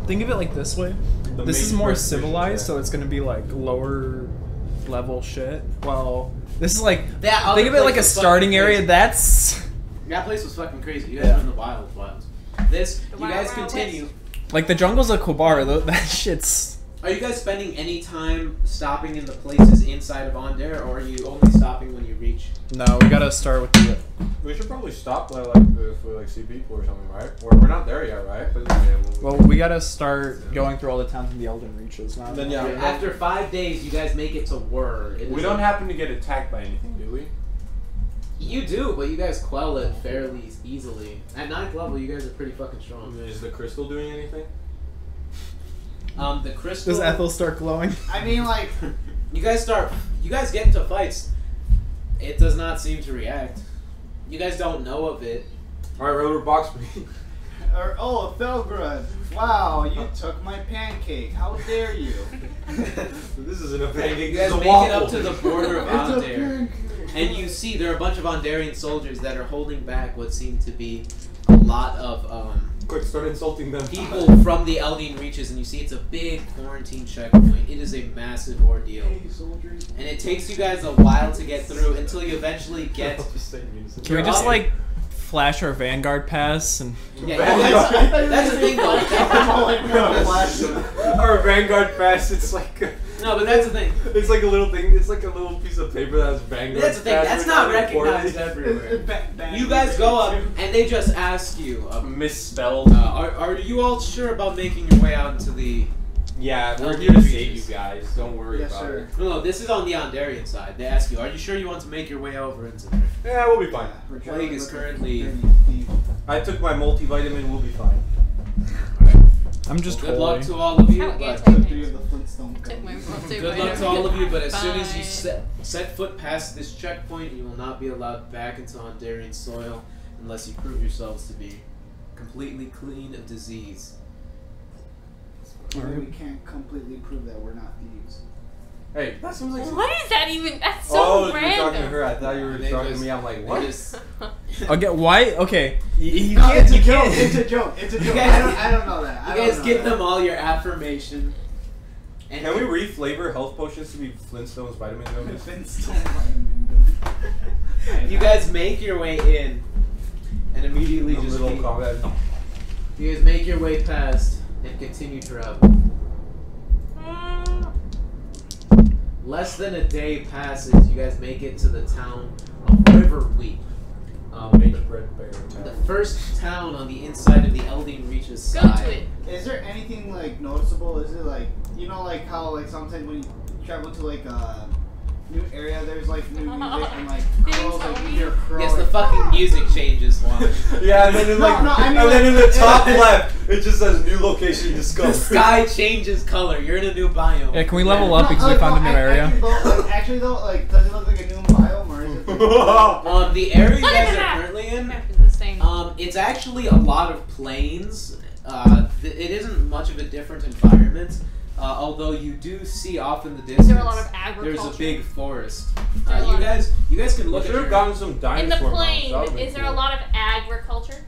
think of it like this way. The This is main more breath vision civilized, there. so it's gonna be like lower level shit. Well, this is like That other think of it like a place was starting fucking area. crazy. That's That place was fucking crazy. You guys Yeah. were in the wilds. This, The you Wild guys Wild continue. like the jungles of Kobar. That shit's. Are you guys spending any time stopping in the places inside of Onder, or are you only stopping when you reach? No, we gotta start with the. We should probably stop like if we like see people or something, right? We're not there yet, right? But yeah, Well, we gotta start going through all the towns in the Eldeen Reaches now. Then yeah. After 5 days, you guys make it to Wur. It we is don't a- happen to get attacked by anything, do we? You do, but you guys quell it fairly easily. At 9th level, you guys are pretty fucking strong. Is the crystal doing anything? The crystal. Does Ethel start glowing? I mean, like, You guys get into fights. It does not seem to react. You guys don't know of it. Alright, Ralrut, box me. or oh, Felgrud. Wow, you took my pancake. How dare you? This isn't a pancake. You This guys is a make waffle. it up to the border of It's a Onder, pancake. and you see there are a bunch of Ondarian soldiers that are holding back what seem to be a lot of Quick, start insulting them. people from the Eldeen Reaches, and you see it's a big quarantine checkpoint. It is a massive ordeal, Hey, soldiers. and it takes you guys a while to get through until you eventually get. Can we just like flash our Vanguard pass and? Yeah, that's the thing though. Our Vanguard pass, it's like No, but that's the thing. it's like a little thing. It's like a little piece of paper that has Vanguard. That's the thing. pass That's written not on it for recognized me. everywhere. You guys go up, and they just ask you. Misspelled. Are you all sure about making your way out into the? Yeah, we're Eldeen here to save Reaches. you guys. Don't worry Yes, about sir. No, this is on the Ondarian side. They ask you, are you sure you want to make your way over into there? it. Yeah, we'll be fine. Plague is currently. I took my multivitamin. We'll be fine. I'm just Good holy. luck to all of you. How But Three of the Flintstone Took my guns. good luck to all of you. But as soon as you Bye. set foot past this checkpoint, you will not be allowed back into Ondarian soil unless you prove yourselves to be completely clean of disease. We can't completely prove that we're not thieves. Hey, that seems like. What is that even? That's so Oh, you were random. talking to her. I thought you were They talking just- to me. I'm like, they what? just- Okay, why? Okay, you No, can't. it's a You joke. can't. It's a joke. It's a joke. guys- I don't know that. You I don't guys know give that. them all your affirmation. And Can we reflavor health potions to be Flintstones vitamin gummies? Flintstone vitamin gun. you guys make your way in, and immediately A just little keep- combat. you guys make your way past and continue travel. Less than a day passes. You guys make it to the town of Riverweep. Make bread bear. The first town on the inside of the Eldeen Reaches Go side. to it. Is there anything like noticeable? Is it like like how like sometimes when you travel to like a new area, there's like new music and like crows, like you hear crows. Yes, the fucking music changes, Juan. Yeah, and then in like, No, I mean, and then in the like- top left, it just says new location The discovered. sky changes color. You're in a new biome. Yeah, can we level up because we found a new area? Actually though, like does it look like a new biome or is it? Like, The area you Look at guys are that. currently in, Map is the same. it's actually a lot of plains. It isn't much of a different environment, although you do see off in the distance. Is there a lot of agriculture? There's a big forest. there a lot You guys can We look should at have your, gotten some In dinosaur the mounts. plain, That would've been is there a cool. lot of agriculture?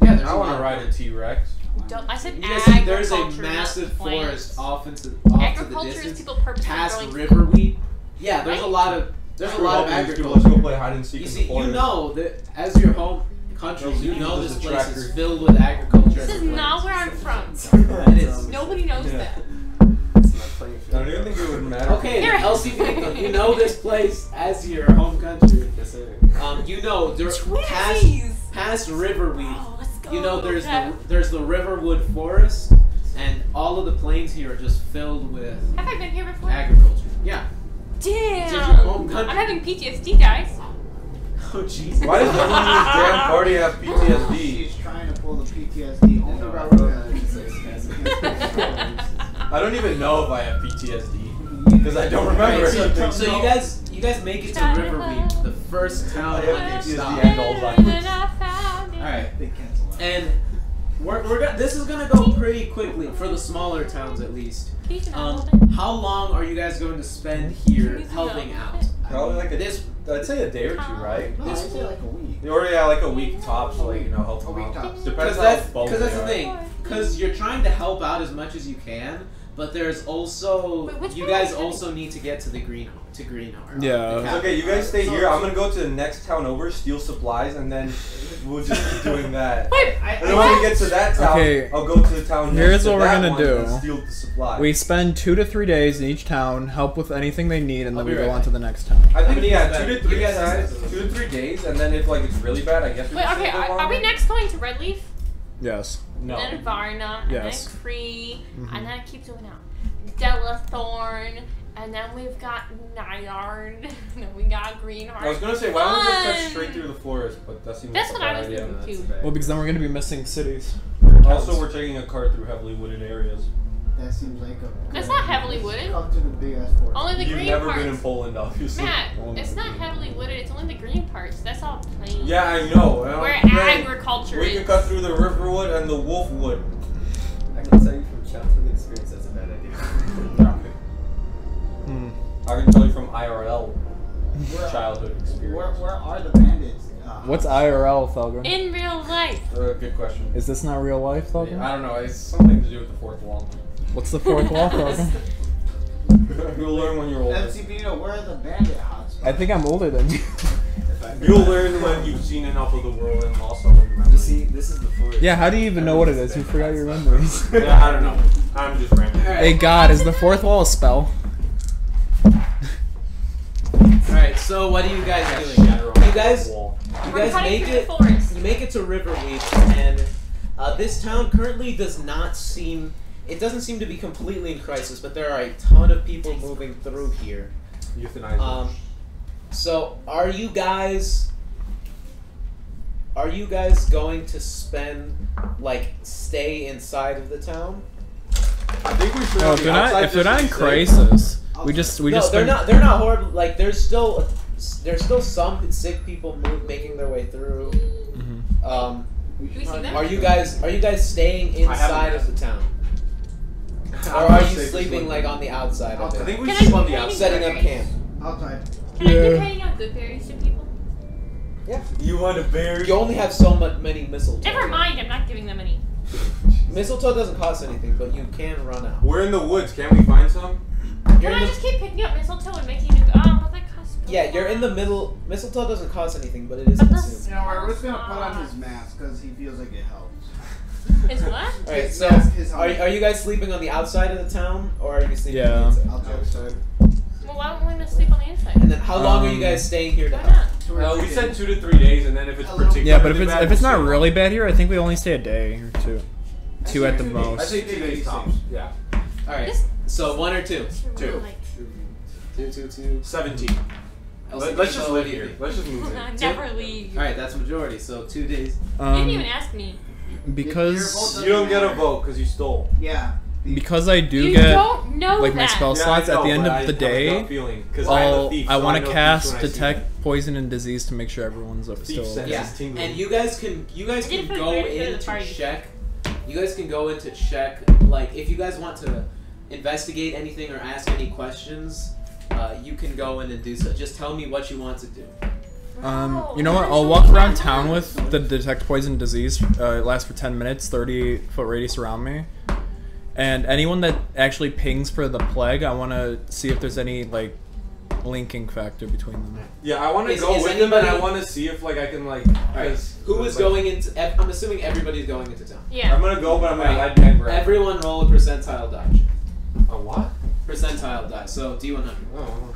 Yeah, there's I a want lot to ride of a T-Rex. Don't, I said You guys see agriculture. there's a not massive plants. forest off to the Agriculture is distance, people purposely past growing river wheat. Yeah, there's a Right? lot of Let's agriculture. go play hide and seek You in see, the forest. you know that as your home country, Those you know use this the place is tractor. filled with agriculture. This is not where I'm from. It is. Nobody knows Yeah. that. It's not playing I don't even think it would matter. Okay, Here. LCP, you know this place as your home country. Yes, sir. You know there's Twinsies! past Riverweed. Oh, let's go. You know there's Okay. there's the Riverwood Forest, and all of the plains here are just filled with Have I been here before? agriculture. Yeah. This is your Damn. home country. I'm having PTSD, guys. Oh jeez. Why does everyone in this damn party have PTSD? She's trying to pull the PTSD. Only Ralrut I don't even know if I have PTSD because I don't remember Right, anything. so you guys make it to Riverweed, the first town I have on your PTSD stop. and Alzheimer's. Alright. They cancel out. And This is gonna go pretty quickly for the smaller towns, at least. How long are you guys going to spend here helping out? Probably like I'd say a day or two, right? No, I'd say like a week. You already have like a week tops, like help them out. tops. Depends Because that's the thing. Because you're trying to help out as much as you can, but there's also you guys also need to get to the Greenheart. Yeah. It's okay, you guys stay here. I'm gonna go to the next town over, steal supplies, and then we'll just keep doing that. And then when we get to that town, I'll go to the town next Here's to what we're that gonna one do. and steal the supplies. We spend 2 to 3 days in each town, help with anything they need, and then we go on to the next town. I think 2 to 3 days, and then if like it's really bad, I guess we Wait, okay, are we next going to Redleaf? Yes. No. And then Varna, and Yes. then Cree, and then it keeps going out. Delathorn, and then we've got Nyard, and then we got Greenheart. I was gonna say, why don't we just cut straight through the forest, but that seems That's like what a I bad was idea. thinking too. Well, because then we're gonna be missing cities. Also, we're taking a cart through heavily wooded areas. That seems like a. It's not heavily wooded. Come to the big ass forest. Only the You've green never parts. been in Poland, obviously. Matt, it's not heavily wooded. It's only the green parts. That's all plain. Yeah, I know. Where Great. agriculture We is. can cut through the riverwood and the wolfwood. I can tell you from childhood experience that's a bad idea. I can tell you from IRL childhood experience. Where are the bandits? What's IRL, Thelgrim? In real life. Good question. Is this not real life, Thelgrim? I don't know. It's something to do with the fourth wall. What's the fourth wall, Thelgrim? You'll learn when you're older. Simpiníto, where are the bandit hotspots? I think I'm older than you. You'll learn when you've seen enough of the world and lost some of your memories. You see, this is the forest. Yeah, how do you even know what it is? You forgot your memories. Yeah, I don't know. I'm just rambling. Hey God, is the fourth wall a spell? Alright, so what are you guys doing? You guys We're cutting make through the it. forest. You make it to Riverweed, and this town currently does not seem. It doesn't seem to be completely in crisis, but there are a ton of people moving through here. Euthanize. So are you guys going to spend stay inside of the the I think we should. No, if they're not in crisis, we just no, spend. they're not horrible. Like there's still some sick people making their way through. Mhm. Do we see them? Are you guys staying inside of the town, or are you sleeping on the outside of it? I think we Can should I on do the any outside. Setting up camp. Outside. Can I keep handing out good berries to people? Yeah. You want a bear? You only have many mistletoe. Never mind, I'm not giving them any. Mistletoe doesn't cost anything, but you can run out. We're in the woods. Can't we find some? Can You're in I the, just keep picking up mistletoe and making new? But that costs. yeah, you're in the middle. Mistletoe doesn't cost anything, but it is But consumed. You know, we're just gonna put on his mask because he feels like it helps. Is what? Alright, His so mask is are you guys sleeping on the outside of the town, or are you sleeping Yeah. on the inside? Outside. Well, why don't we just sleep on the inside? And then how long are you guys staying here to Why help? not? We said 2 to 3 days, and then if it's particularly Yeah, but if bad, it's not we'll really bad here, I think we only stay a day or two. Two at the I most. say 2 days tops. Yeah. Alright, This- so 1 or 2? Two. Like, 2. 17. Let's just live here. Let's just move in. never leave. Alright, that's majority, so 2 days. You didn't even ask me. Because You don't get a vote because you stole. Yeah. because I do You get don't know like my that. spell slots at the end of the day. I want to cast detect poison and disease to make sure everyone's up still. sense. Yeah, is tingling. and you guys can I didn't put go it very good at in the to party. check. You guys can go in to check, if you guys want to investigate anything or ask any questions, you can go in and do so. Just tell me what you want to do. You know what? I'll walk around town with the detect poison disease. It lasts for 10 minutes, 30-foot radius around me. And anyone that actually pings for the plague, I want to see if there's any linking factor between them. Yeah, I want to Is go with them, and anybody- I want to see if I can Alright, who is like- going into? I'm assuming everybody's going into town. Yeah. I'm gonna go, but I'm gonna Alright, let Greg. everyone roll a percentile dodge. A what? Percentile die. So D100. Oh.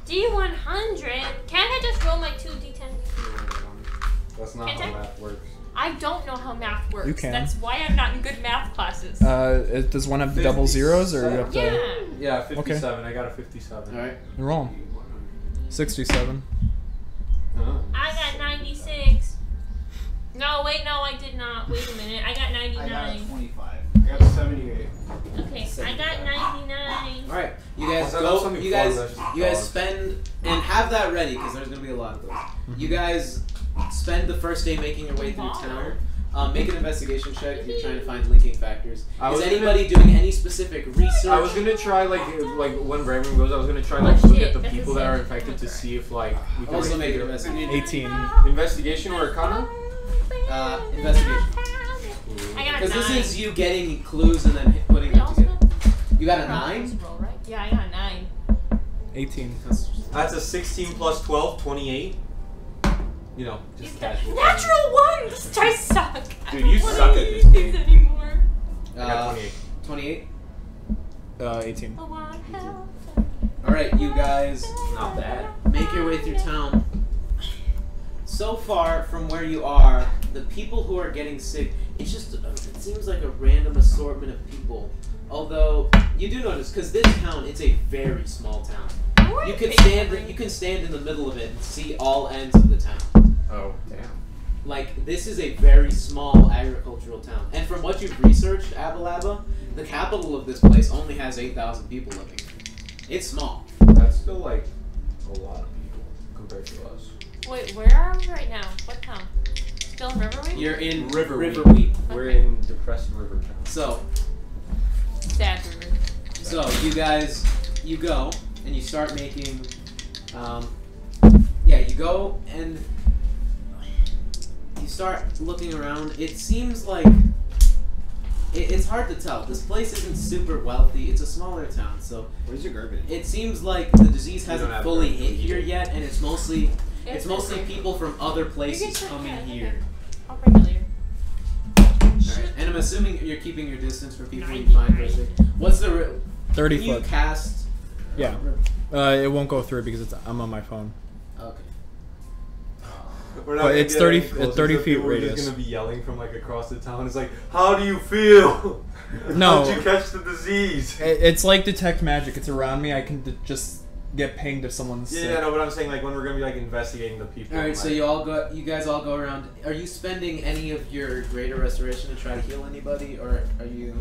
D100. Can't I just roll my 2d10? That's not Can't how I? math works. I don't know how math works. You can. That's why I'm not in good math classes. Does one have double zeros or you have to Yeah. Yeah, 57. I got a 57. All right. roll? 67. I got 96. No, wait, no, I did not. Wait a minute. I got I got a 99. 25. I got a 78. Okay, I got 99. All right. You guys That's go. something You fun, guys. that's just You guys dogs. spend and have that ready because there's gonna be a lot of those. You guys spend the first day making your way through town. Make an investigation check. You're trying to find linking factors. I Is was anybody doing any specific research? I was gonna try like when Bramgrim goes, I was gonna try like look at the people that are infected to see if like we can Also make an figure- investigation. 18. investigation or Arcana. Investigation. I got a Because 9. this is you getting clues and then putting them together. You got a 9? Roll, right? Yeah, I got a 9. 18. That's a 16 plus 12, 28. You know, just casual. Natural 1! This dice suck. Dude, you I don't suck wanna at this use game. these anymore. I got 28. 28? 18. Oh, wow, hell. Alright, you guys Not bad. make your way through town. So far from where you are, the people who are getting sick, it's just, it seems like a random assortment of people. Although, you do notice, because this town, it's a very small town. You can stand in the middle of it and see all ends of the town. Oh, damn. Like, this is a very small agricultural town. And from what you've researched, Abalaba, the capital of this place only has 8,000 people living. It's small. That's still like a lot of people compared to us. Wait, where are we right now? What town? Still in Revelry? You're in Riverweed. Riverweed. We're Okay. in Depressed River Town. So, Sad river. you guys, you go and you start making, yeah, you go and you start looking around. It seems like it's hard to tell. This place isn't super wealthy. It's a smaller town, so Where's your garbage? it seems like the disease We don't hasn't have fully garbage hit here either. yet, and it's mostly It's mostly people from other places check coming that, here. okay. I'll bring it later. Alright, and I'm assuming you're keeping your distance for people you find crazy. What's the 30 can you foot. cast? Yeah. It won't go through because I'm on my phone. Okay. We're But gonna it's get 30 any closer, 30 so feet people are radius. just gonna be yelling from like across the town. It's like, how do you feel? No. How'd you catch the disease? It's like detect magic. It's around me. I can just get pinged if someone's sick. Yeah, no, but I'm saying like when we're gonna be like investigating the people. All right, so like, you guys all go around. Are you spending any of your greater restoration to try to heal anybody, or are you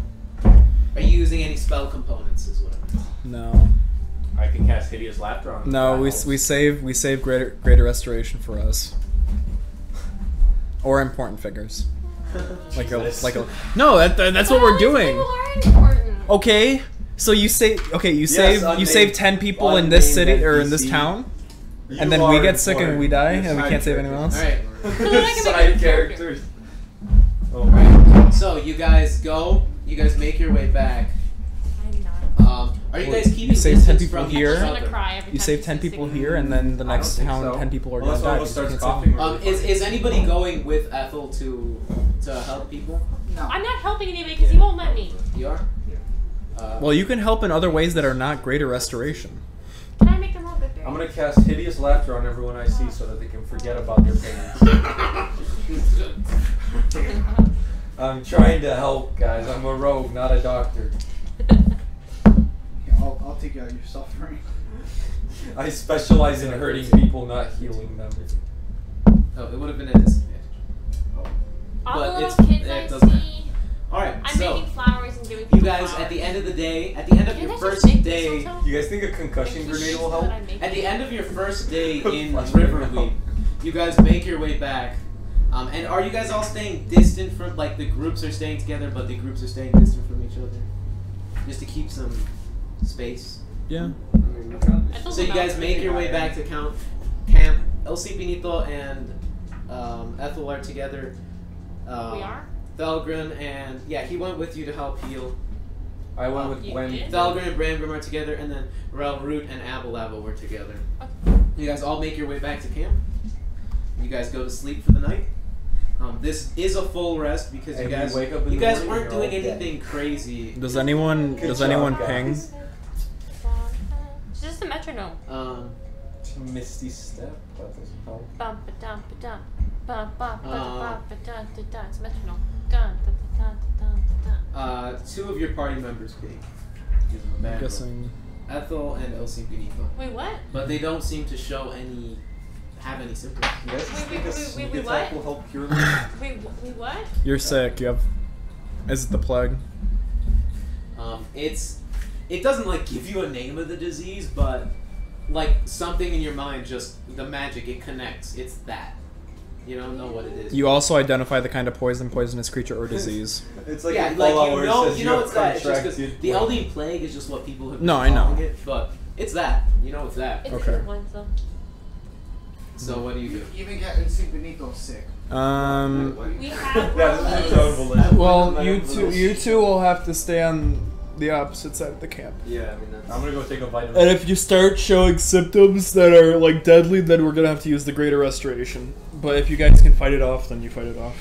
using any spell components as well? No. I can cast Hideous Laughter on. No, we save greater restoration for us. Or important figures. Like a no, that's what we're doing. People are important. Okay, so you save unnamed- 10 people in this city unnamed or in this NPC. town, You and then we are get sick and important. we die, You're and we side can't save anyone else. All right. So then I can make Side a character. characters. Oh my. So you guys go. You guys make your way back. I'm not. Are you Well, guys keeping you save 10 distance people from here. each I'm gonna other? cry every You time save he 10 says people sick. here, and then the I don't next think town, so. 10 people are Unless gonna die. one of us because you starts can't save coughing. them. Is anybody going with Ethel to help people? No. I'm not helping anybody because he won't let me. You are. Well, you can help in other ways that are not greater restoration. Can I make them all good I'm gonna cast Hideous Laughter on everyone I see so that they can forget about their pain. I'm trying to help, guys. I'm a rogue, not a doctor. Yeah, I'll take out your suffering. I specialize in hurting people, not healing them. Oh, it would have been a disadvantage. All But the it's- little kids it I doesn't see. All right. I'm So making flowers and giving people you guys, flowers. at the end of the day, at the end of Can your I just first make day. mistletoe? You guys think a concussion And grenade keep will that help? I make At the them. end of your first day in Flash Riverweed, grenade. you guys make your way back. And are you guys all staying distant from, like, the groups are staying together, but the groups are staying distant from each other? Just to keep some space. Yeah. Ethel's So you about guys to make be your way fired. back to camp. El Simpiníto and Ethel are together. We are? Thalgrim and, yeah, he went with you to help heal. I went with You Gwen. did? Thalgrim and Bramgrim are together, and then Ralrut and Abalaba were together. You guys all make your way back to camp. You guys go to sleep for the night. This is a full rest because And you guys wake up in you the guys morning, weren't you're all doing dead. anything crazy. Does anyone Good does job, anyone guys. ping? It's just a metronome. Misty Step. That doesn't help. Bum ba dum ba dum. Bum ba ba da ba da da da. It's a metronome. Dun da da da da da. Two of your party members ping. Give them a I'm bad roll. guessing. Ethel and El Simpiníto. Wait, what? But they don't seem to show have any symptoms. You guys just think a sneak wait, attack what? will help cure me? Wait, what? You're sick. You have. Is it the plague? It doesn't like give you a name of the disease, but like something in your mind, just the magic, it connects. It's that. You don't know what it is. You also identify the kind of poison, poisonous creature, or disease. It's like yeah, in like Fallout where it says you know have it's that. It's just 'cause contracted the poison. Eldeen Plague is just what people have been No, I know. calling it, but it's that. You know it's that. It's Okay. a good one, so. So what do you do? Even getting Simpiníto sick. We have Yeah, this is rollies. Well, you two will have to stay on the opposite side of the camp. Yeah, I mean that's. I'm gonna go take a vitamin. And if you start showing symptoms that are like deadly, then we're gonna have to use the Greater Restoration. But if you guys can fight it off, then you fight it off.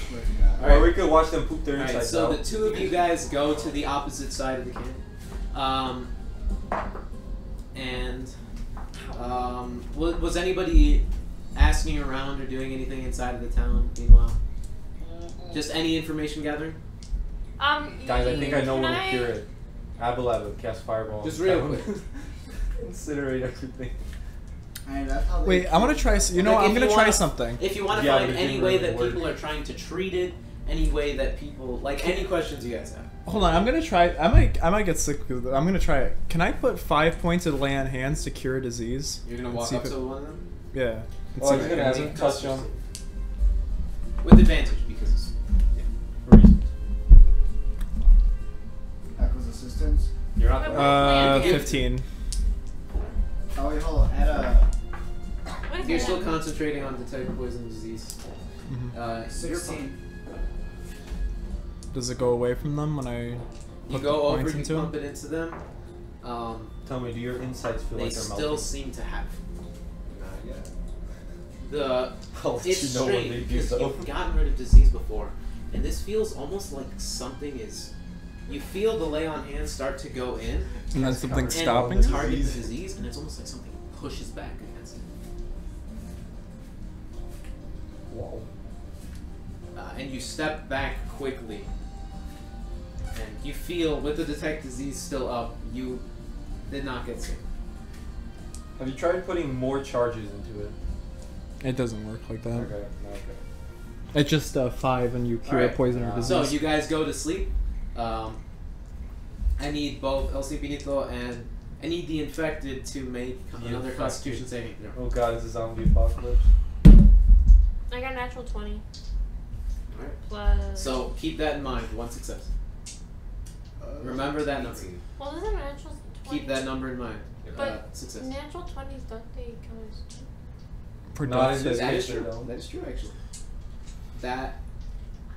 Or we could watch them poop their Alright, insides so out. the two of you guys go to the opposite side of the camp. Was anybody asking around or doing anything inside of the town meanwhile? Just any information gathering? Guys, I think I know can where to cure it. Abalaba, cast fireball. Just real quick. Incinerate everything. And that's how they Wait, I want to try. You know, Like, what, I'm if gonna you try wanna- something. If you want to Yeah, find but it any didn't way really that work. people are trying to treat it, any way that people like any questions you guys have. Hold on, I'm gonna try. I might get sick with it. I'm gonna try it. Can I put 5 points of lay on hands to cure a disease? You're gonna And walk see up if to it- one of them Yeah. And Oh, see he's if it gonna does have it. a touch on. with advantage because Echo's assistance. You're not. Yeah. 15. Oh wait, hold on. Add a What is you're that? still concentrating on detect poison disease. Mhm. You're 16. fine. Does it go away from them when I You put the go over, points you into pump them? it into them. Tell me, do your insights feel They like they're still melting? seem to have Not yet. the. I'll let It's you know when they strange do because so. you've gotten rid of disease before, and this feels almost like something is. You feel the lay on hands start to go in, And then something's and stopping it? target the disease, and it's almost like something pushes back against it. Whoa. And you step back quickly, and you feel with the detect disease still up, you did not get sick. Have you tried putting more charges into it? It doesn't work like that. Okay. It's just 5 and you cure Alright. poison or disease. So you guys go to sleep. I need both El Simpiníto and I need the infected to make another infected. Constitution saving throw. Oh god, it's a zombie apocalypse. I got natural 20. Alright. Plus. So keep that in mind. One success. Remember that number. Well, isn't natural 20? Keep that number in mind. But Success. natural 20s, don't they count as. For Not death in this save. That is case, true. though. That is true, actually. That.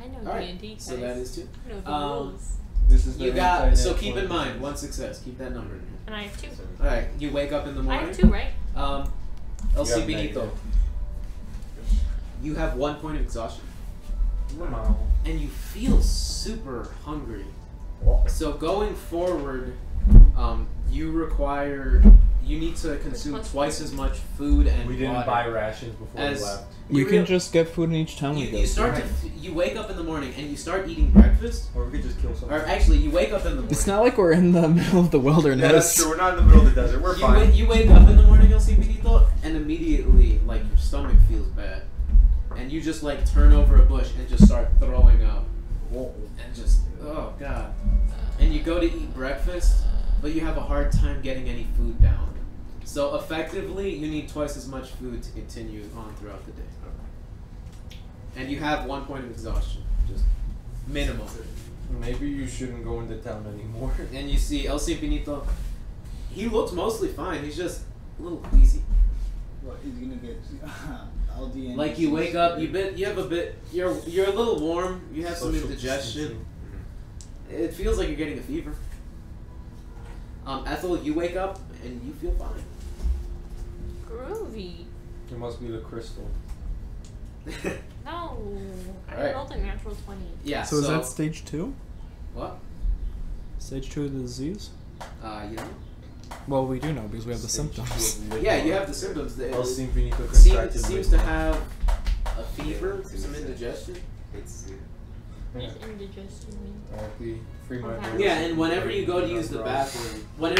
I know All right. D&D, guys. So that is 2. I know the rules. This is the You got. anti-net So keep in 20. mind. One success. Keep that number in mind. And I have 2. All right. You wake up in the I morning. have 2, right? El You have Simpiníto. negative. You have 1 point of exhaustion, Wow. and you feel super hungry. So going forward, you need to consume twice as much food and We didn't water. buy rations before As we left. We you can real- just get food in each town we go You to. start to you wake up in the morning and you start eating breakfast. Or we could just kill someone. Or actually, you wake up in the morning. It's not like we're in the middle of the wilderness. Yeah, that's true. We're not in the middle of the desert. We're fine. You wake up in the morning, El Simpiníto, and immediately, like, your stomach feels bad. And you just, like, turn over a bush and just start throwing up. And just, oh, God. And you go to eat breakfast, but you have a hard time getting any food down. So, effectively, you need twice as much food to continue on throughout the day. And you have 1 point of exhaustion. Just minimum. Maybe you shouldn't go into town anymore. And you see El Simpiníto, he looks mostly fine. He's just a little queasy. What is gonna get Eldeen? Like you wake up, you're a little warm. You have some Social indigestion. It feels like you're getting a fever. Ethel, you wake up and you feel fine. Groovy. It must be the crystal. No. I Alright. rolled a natural 20. Yeah. So is that stage 2? What? Stage 2 of the disease? You know. Well, we do know because we have the symptoms. Yeah, you have the symptoms. El Simpiníto Seems contracted to have a fever, some indigestion. It's What does indigestion mean? Free my Okay. brain. Yeah, and whenever you go to use the bathroom, like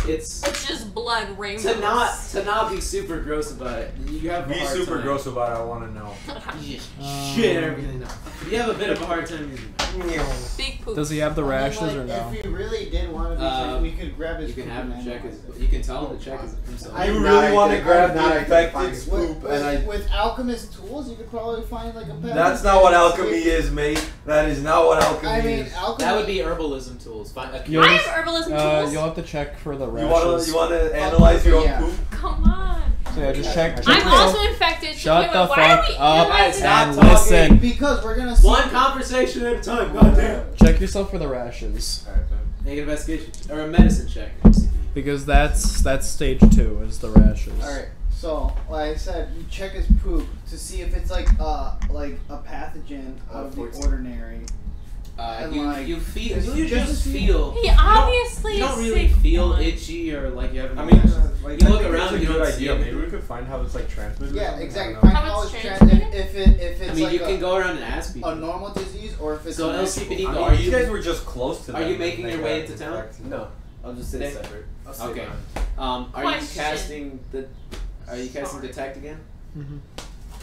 it's It's just blood rainbows. to not be super gross about it. You have a Be hard super time. gross about it, I want to know. You just shit everything. No. You have a bit of a hard time using it. Big poop. Does he have the rashes or no? If he really did want to be sick, we could grab his You can poop have and him check analyze his. it. You can tell him to check his himself. I- You I'm really not want to ident- grab I'm the not infected identifying. spoop? with alchemist tools, you could probably find like a pathogen. That's not what alchemy is, mate. That is not what alchemy I mean, is. alchemy. That would be herbalism tools. I have herbalism tools. You'll have to check for the rashes. You want to analyze your own poop? Come on. So yeah, just check. I'm yourself. also infected. Shut wait, the why fuck are we up analyzing and Stop listen. Because we're gonna see One conversation at a time. Goddamn. Check yourself for the rashes. Alright, man. Make an investigation or a medicine check. Because that's stage 2 is the rashes. Alright, so like I said, you check his poop to see if it's like a pathogen out of the ordinary. You feel you just just to see- feel. He obviously You don't is really sick. feel Juan. itchy or like you have. I mean, like, you look around, it's you a don't good see idea. Maybe anything. we could find how it's like transmitted. Yeah, or something, exactly. I don't know. Find How how it's it's transmitted? if it's I mean, like you can go around and ask people. a normal disease or if it's So a LCPD, magical- I mean, are these you guys were just close to are them you and making they your way got into town? infected. No, I'll just stay separate. I'll stay Okay. behind. Are you Question. casting the? Are you casting Sorry. detect again? Mm-hmm.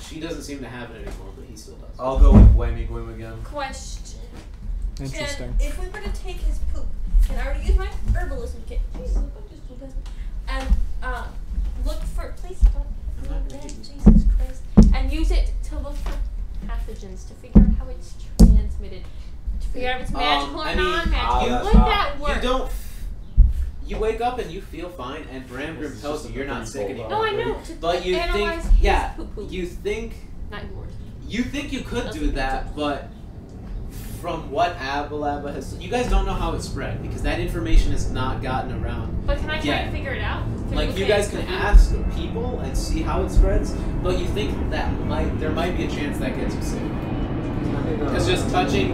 She doesn't seem to have it anymore, but he still does. I'll go with Whammy Gwim again. Question. Interesting. Can, if we were to take his poop, can I already use my herbalism kit? Jesus, look at this little business. And look for please don't I'm not do gonna that, keep this. Jesus Christ. And use it to look for pathogens to figure out how it's transmitted. To figure out if it's magical or I mean, non-magical. you- Would that work? You don't. You wake up and you feel fine, and Bramgrim tells you you're not sick anymore. No, I know. To But you think, analyze his yeah, poo-poo. you think Not yours. you think you could That's do what that, it's but from what Abalaba has, you guys don't know how it spread because that information has not gotten around. But can I try Yeah. to figure it out? Like you guys can ask people and see how it spreads, but you think that there might be a chance that gets you sick. Because just touching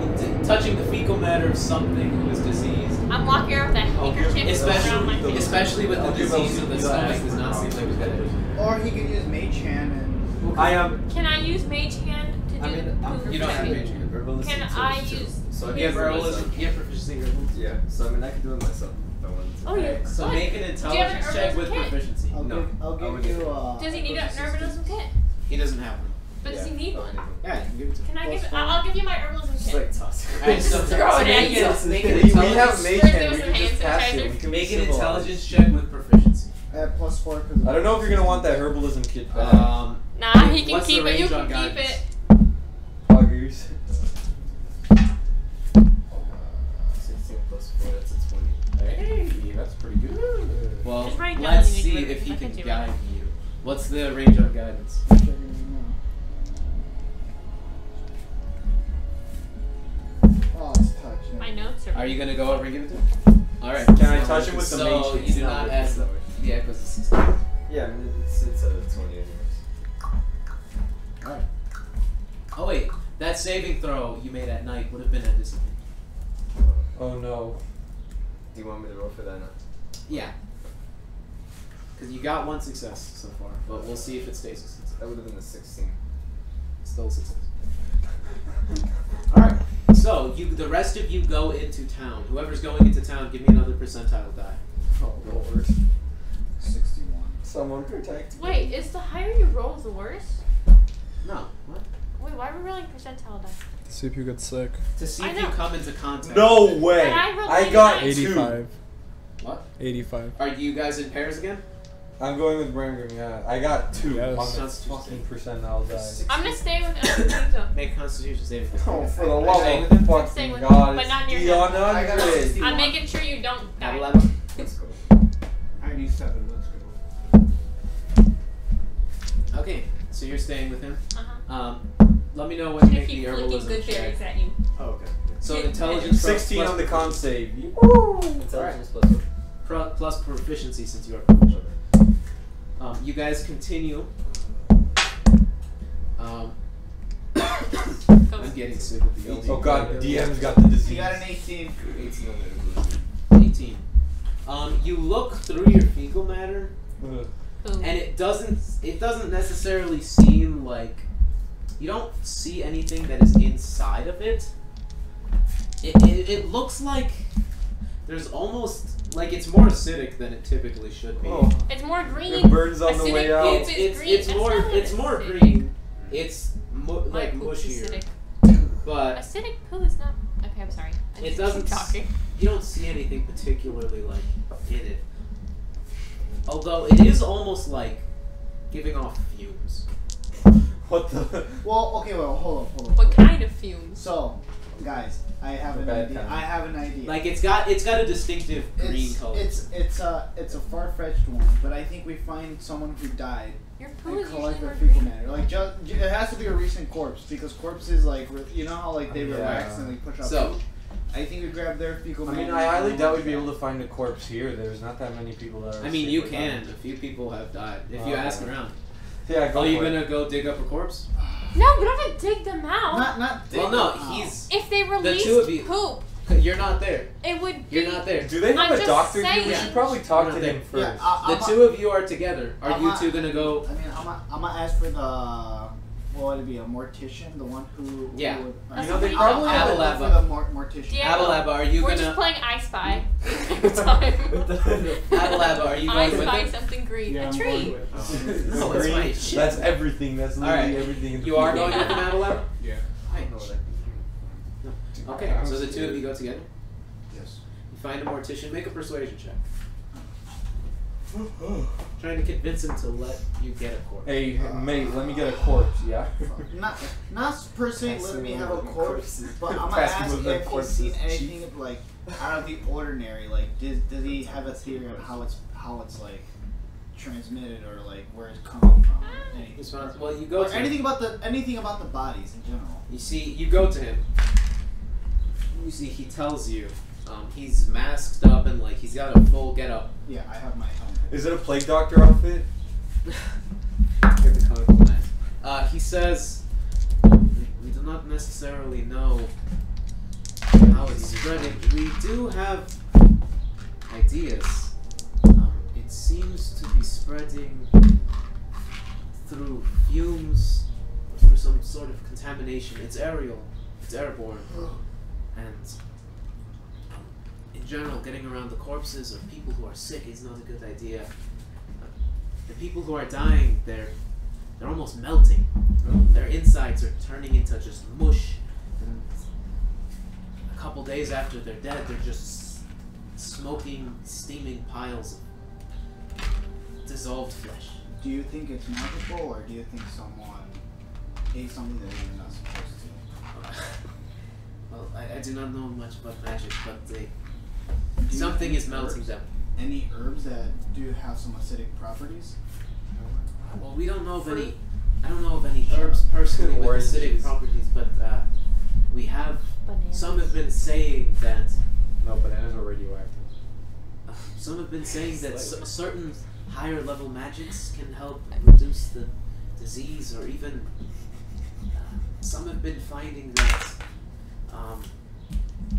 the fecal matter of something who is diseased, I'm walking around with that handkerchief around my face. especially with the disease of the stomach, does not seem like it's good. Or he could use Mage Hand and I am. Can I use Mage Hand to do I mean, the poop? you don't have mage hand. Can I use? So I You have can do it herbalism. myself. You have proficiency in herbalism. Yeah, so I mean, I could do it myself if I wanted to. Oh, yeah. Okay, so Good. make an Do you have an intelligence check with herbalism kit? proficiency. I'll No, give I would you Does he need an herbalism kit? He doesn't have one. But does he need I one? would need Yeah, you can give it to him. Can I Plus give? one. I'll give you my herbalism Just kit. like toss it. Alright, so Throw it at you. make an We have intelligence. Mage Where's Hand. those We can just hands pass sanitizer? it. We can be Make an civilized. intelligence check with proficiency. at +4 because I don't know if you're gonna want that herbalism kit back. Nah, he can What's the keep it. You range can on keep guidance? it. Poggers. 16 plus 4, that's a 20. Hey, that's pretty good. Well, Just write down let's the see number, if he I can can do it. guide you. What's the range on guidance? Oh, it's touch. My notes are. Are you gonna go over and give it to him? Alright. Can I touch him with the So mage? you do not ask them. Yeah, because this is. Yeah, I mean, it's a 20 anyways. Alright. Oh wait, that saving throw you made at night would have been at disadvantage. Oh no. Do you want me to roll for that now? Yeah. Because you got one success so far, but we'll see if it stays a success. That would have been a 16. Still a success. Alright, so the rest of you go into town. Whoever's going into town, give me another percentile die. Oh lord. 61. Someone protect. Wait, is the higher you roll the worse? No. What? Wait, why are we rolling percentile die? See if you get sick. To see I if you know. come into contact. No with way. But I rolled I got 89. 85. What? 85. Are you guys in pairs again? I'm going with Bramgrim, yeah. I got 2 Yes. on the Constitution. fucking percentile die. I'm gonna stay with Simpiníto. Make a constitution saving throw. Oh, for the Are you love staying of with him? fucking staying with him, God. but not near It's him. beyond I got 100. 61. I'm making sure you don't die. Abalaba? Let's go. 97, let's go. Okay, so you're staying with him. Uh-huh. Let me know when I'm you gonna make the keep flicking herbalism good check. theories at you. Oh, okay. So Yeah. intelligence plus 16 on the con save. Intelligence plus what? plus proficiency since you are proficient. You guys continue. I'm getting sick with the Oh Eldeen. god, DM's got the disease. You got an 18. 18 on the herbalism. 18. You look through your fecal matter, Ugh. Boom. and it doesn't necessarily seem like you don't see anything that is inside of it. It looks like there's almost like it's more acidic than it typically should be. Oh, It's more green. it burns on the Acidic way out. poop is green. It's That's more not what it's more acidic. green. It's My like poop's mushier, acidic. but Acidic poo is not. Okay, I'm sorry. I it just doesn't. keep talking. You don't see anything particularly like in it. Although it is almost like giving off fumes. What the? Well, okay, well, hold on. What kind of fumes? So, guys, I have an bad idea. kind. I have an idea. Like it's got a distinctive green color. It's a far-fetched one, but I think we find someone who died Your poo and is collect usually their fecal green. matter. Like, it has to be a recent corpse because corpses, like, you know how like they relax and they push out. So, poop? I think we grab their fecal I matter. mean, I highly doubt we'd be able to find a corpse here. There's not that many people that are. I mean, sick you with can. that. A few people have died. If you ask around. Yeah, go Are you for it. gonna go dig up a corpse? No, we don't have to dig them out. Not Well, no, dig them out. he's. If they released two of you- poop, You're not there. it would be. You're not there. Do they have I'm a just doctor here? We saying. should probably talk We're to not him first. Yeah, The two of you are together. Are you I'm two gonna go? I mean, I'm gonna ask for the. What would it be? A mortician, the one who. Yeah. Who would, That's You know, they what probably we have do. a Abalaba. Abalaba. For the mortician. Yeah. Abalaba, are you We're gonna? just playing I Spy. Time. Abalaba, are you I going with spy him? something green. Yeah, a I'm tree. going with. No, it's my shit. That's everything. That's literally Alright. everything. In the You are field. going with him, Abalaba? Yeah. Hi. know that. Okay, so the two of you go together. Yes. You find a mortician. Make a persuasion check. Trying to convince him to let you get a corpse. Hey, mate, let me get a corpse, yeah? Not per se let me have a corpse, but I'm gonna Pass me ask with the if he's corpses, seen chief. anything like out of the ordinary. Like, does he have a theory on how it's like transmitted or like where it's coming from? Anything. Response. Well, you go Or to anything about the bodies in general. You see, you go to him. You see, he tells you. He's masked up and like he's got a full getup. Yeah, I have my helmet. Is it a plague doctor outfit? Get the comical man. He says, we do not necessarily know how it's spreading. We do have ideas. It seems to be spreading through fumes, through some sort of contamination. It's aerial, it's airborne, and in general, getting around the corpses of people who are sick is not a good idea. The people who are dying, they're almost melting. Their insides are turning into just mush. And a couple days after they're dead, they're just smoking, steaming piles of dissolved flesh. Do you think it's magical, or do you think someone ate something that they're not supposed to? Well, I do not know much about magic, but Do you something think is melting herbs? them. Any herbs that do have some acidic properties? Well, we don't know of any. I don't know of any herbs personally with Oranges. acidic properties, but we have. Bananas. Some have been saying that. No, bananas are radioactive. Some have been saying that certain higher level magics can help reduce the disease, or even some have been finding that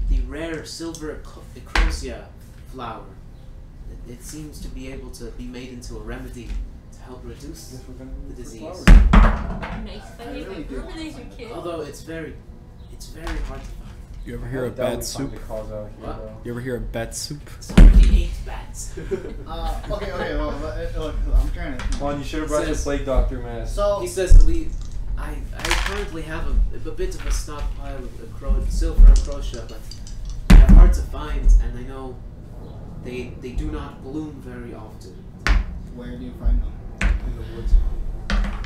the rare silver eccrosia flower, it seems to be able to be made into a remedy to help reduce the disease. Nice. I really do Remember these are kids. Although it's very hard to find. You ever hear of bat soup? What? You ever hear of bat soup? Somebody ate bats. Okay, well, look, I'm trying to. Juan, you should have brought your Says- plague doctor mask. So, He says I currently have a bit of a stockpile of silver eccrosia, but they're hard to find, and I know they do not bloom very often. where do you find them? In the woods.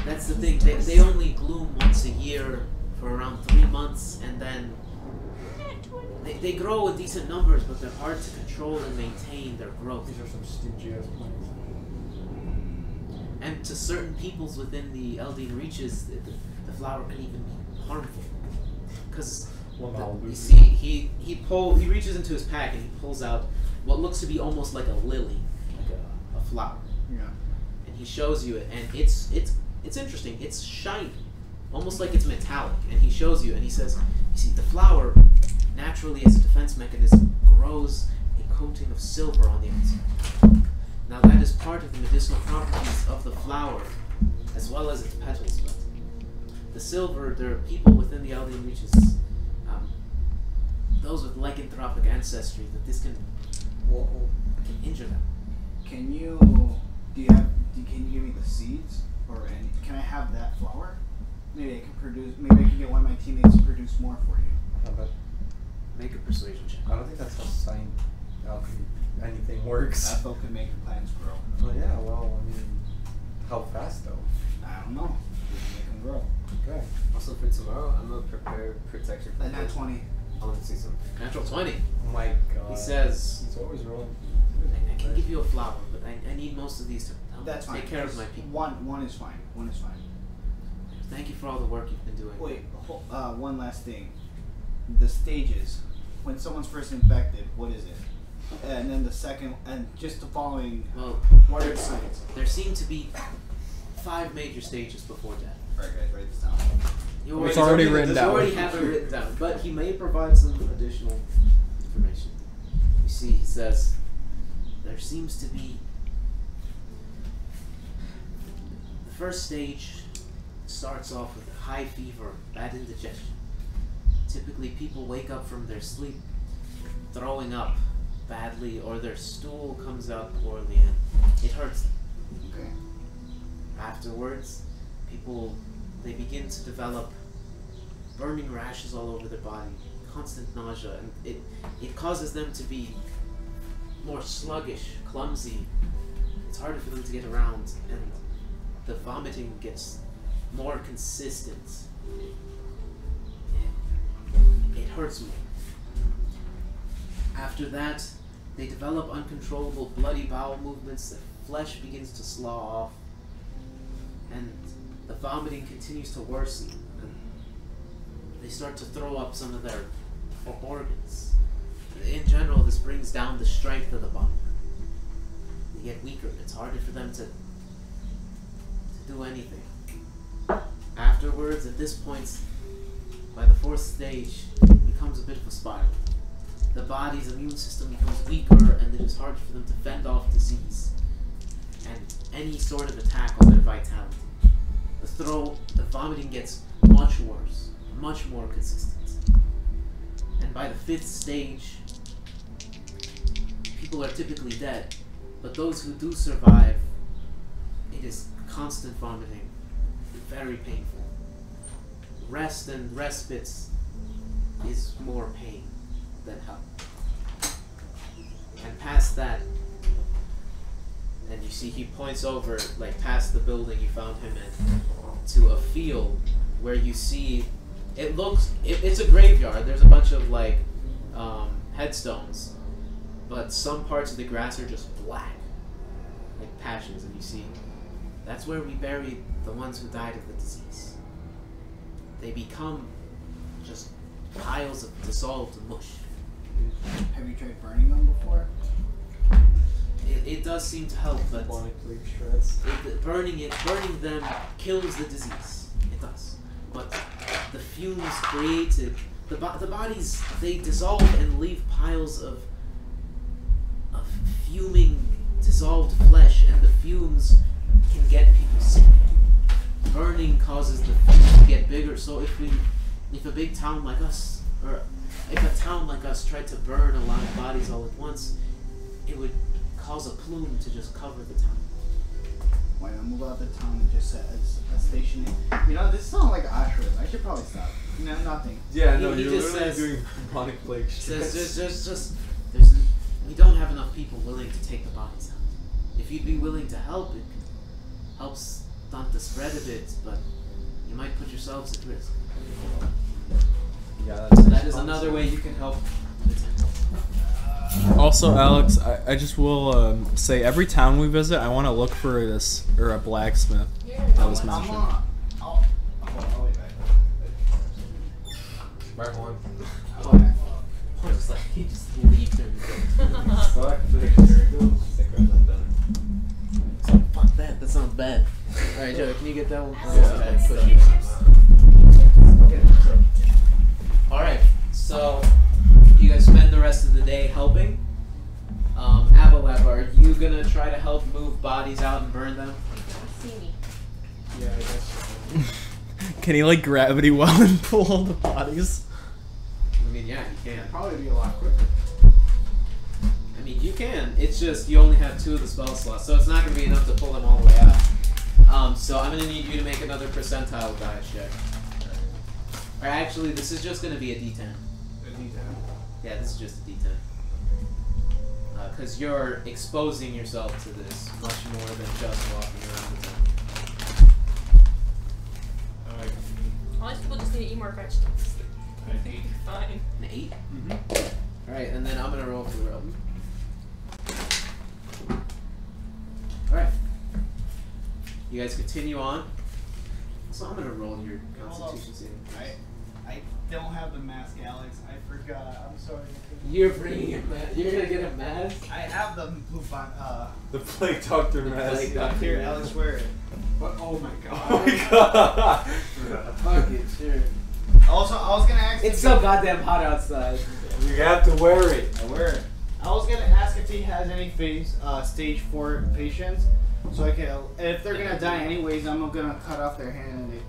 That's the thing. They only bloom once a year for around 3 months, and then they grow in decent numbers, but they're hard to control and maintain their growth. These are some stingy ass plants. And to certain peoples within the Eldeen Reaches, the flower can even be harmful. Because you see, he reaches into his pack and he pulls out what looks to be almost like a lily, like a flower. Yeah. And he shows you it, and it's interesting. It's shiny, almost like it's metallic. And he shows you, and he says, "You see, the flower naturally, as a defense mechanism, grows a coating of silver on the outside. Now that is part of the medicinal properties of the flower, as well as its petals. But the silver, there are people within the Eldeen Reaches, those with lycanthropic ancestry, that this can injure them. Can you give me the seeds, or can I have that flower? Maybe I can get one of my teammates to produce more for you. How about- Make a persuasion check. I don't think that's how alchemy anything works. Ethel can make plants grow. Well, yeah, well, I mean, how fast though? I don't know. We can make them grow. Also for tomorrow, I'm gonna prepare protection for Nat 20. I want to see something. Natural 20. Oh my god. He says, He's always rolling. I can give you a flower, but I need most of these to help That's fine. take care of my people. One is fine. One is fine. Thank you for all the work you've been doing. Wait, one last thing. The stages. When someone's first infected, what is it? And then the second, and just the following. Well, What are the signs? there seem to be 5 major stages before death. Alright, guys, write this down. You It's already written down. You already have it written down, but he may provide some additional information. You see, he says, there seems to be... The first stage starts off with high fever, bad indigestion. Typically, people wake up from their sleep throwing up badly, or their stool comes out poorly, and it hurts them. Okay. Afterwards, people, they begin to develop burning rashes all over their body, constant nausea, and it causes them to be more sluggish, clumsy. It's harder for them to get around, and the vomiting gets more consistent. It hurts more. After that, they develop uncontrollable bloody bowel movements, the flesh begins to slaw off, and the vomiting continues to worsen, and they start to throw up some of their organs. In general, this brings down the strength of the body. They get weaker. It's harder for them to do anything. Afterwards, at this point, by the 4th stage, it becomes a bit of a spiral. The body's immune system becomes weaker, and it is hard for them to fend off disease and any sort of attack on their vitality. The vomiting gets much worse, much more consistent. And by the 5th stage, people are typically dead, but those who do survive, it is constant vomiting, very painful. Rest and respites is more pain than help. And past that, and you see he points over, like past the building you found him in, to a field where you see, it's a graveyard. There's a bunch of like headstones, but some parts of the grass are just black, like patches, and you see that's where we buried the ones who died of the disease. They become just piles of dissolved mush. Have you tried burning them before? It does seem to help, but burning them kills the disease. It does. But the fumes created, the bodies, they dissolve and leave piles of fuming, dissolved flesh, and the fumes can get people sick. Burning causes the fumes to get bigger, so if a big town like us, or if a town like us tried to burn a lot of bodies all at once, it would cause a plume to just cover the town. Why not move out the town and just set a station? You know, this sounds like Ashram. I should probably stop. No, nothing. Yeah, no, He you're just literally says- doing chronic plague shit. We don't have enough people willing to take the bodies out. If you'd be willing to help, it helps stunt the spread a bit, but you might put yourselves at risk. Yeah, That is another way you can help the temple. Also, Alex, I just will say every town we visit, I want to look for this or a blacksmith that was mentioned. I'll be back. Right one. Just like he just leaves and Fuck, there you go. fuck that. That sounds bad. All right, Joe, can you get that one? All right, so you guys spend the rest of the day helping. Abalaba, are you gonna try to help move bodies out and burn them? See me. Yeah, I guess. Can he like gravity well and pull all the bodies? I mean, yeah, you can. It'd probably be a lot quicker. I mean, you can. It's just you only have 2 of the spell slots, so it's not going to be enough to pull them all the way out. So I'm going to need you to make another percentile die check. Or actually, this is just going to be a D10. A D10. Yeah, this is just a D10. Because you're exposing yourself to this much more than just walking around the town. All these people just more vegetables. Fine. An 8? Alright, and then I'm gonna roll for the roll. Alright. You guys continue on. So I'm gonna roll your Constitution saving. I don't have the mask, Alex. I forgot. I'm sorry. You're bringing a mask. You're gonna get a mask? I have the poop on. The Plague Doctor mask. Plague Doctor. Here, Alex, wear it. What? Oh my god. Oh my god. Fuck it, sure. Also, I was gonna ask. It's so goddamn hot outside. You have to wear it. I wear it. I was gonna ask if he has any stage 4 patients, so I can. If they're gonna die anyways, I'm gonna cut off their hand and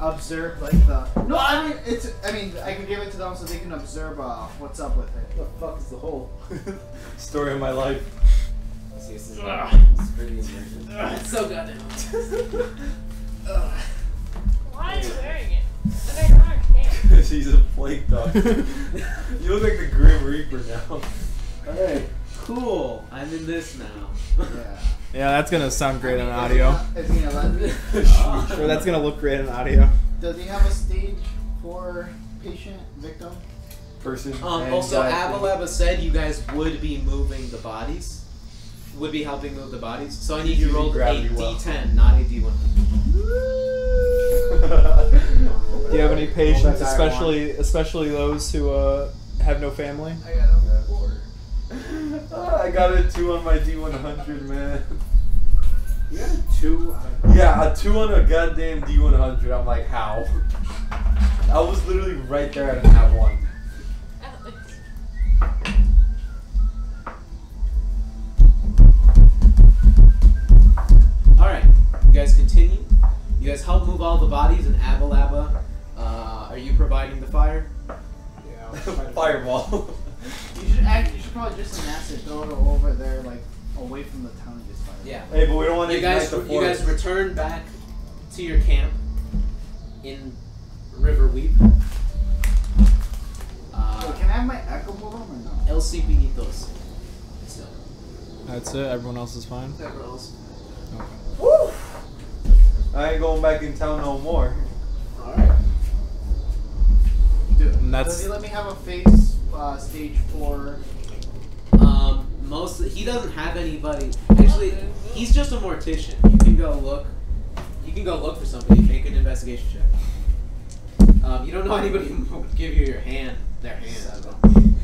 observe like the. No, I mean it's. I mean I can give it to them so they can observe what's up with it. What the fuck is the hole? Story of my life. See, this is pretty immersive. It's so goddamn hot. Why are you wearing it? I don't understand. Because he's a Plague Doctor. You look like the Grim Reaper now. Alright, cool. I'm in this now. Yeah. Yeah, that's gonna sound great on audio. Is he gonna let me? Sure, that's gonna look great on audio. Does he have a stage 4 patient victim? Person. Also, Abalaba said you guys would be moving the bodies. Would be helping move the bodies. So I need you to roll a D10, not a D100. Do you have any patients, especially those who have no family? I got a 4. I got a 2 on my D100, man. You got a 2? Yeah, a 2 on a goddamn D100. I'm like, how? I was literally right there at that 1. Alright, you guys continue. You guys help move all the bodies in Abalaba. Are you providing the fire? Yeah. Fireball. You should probably just amass it, throw it over there, like away from the town and just fire. Yeah. Hey, but we don't want to You guys return back to your camp in River Weep. Wait, can I have my echo bolt on or no? El Simpinítos. Still. That's it. Everyone else is fine. Everyone else. Okay. Woo! I ain't going back in town no more. Alright. Dude, And does that's he let me have a face stage 4? He doesn't have anybody. Actually, he's just a mortician. You can go look. You can go look for somebody. Make an investigation check. You don't know anybody who would give you their hand.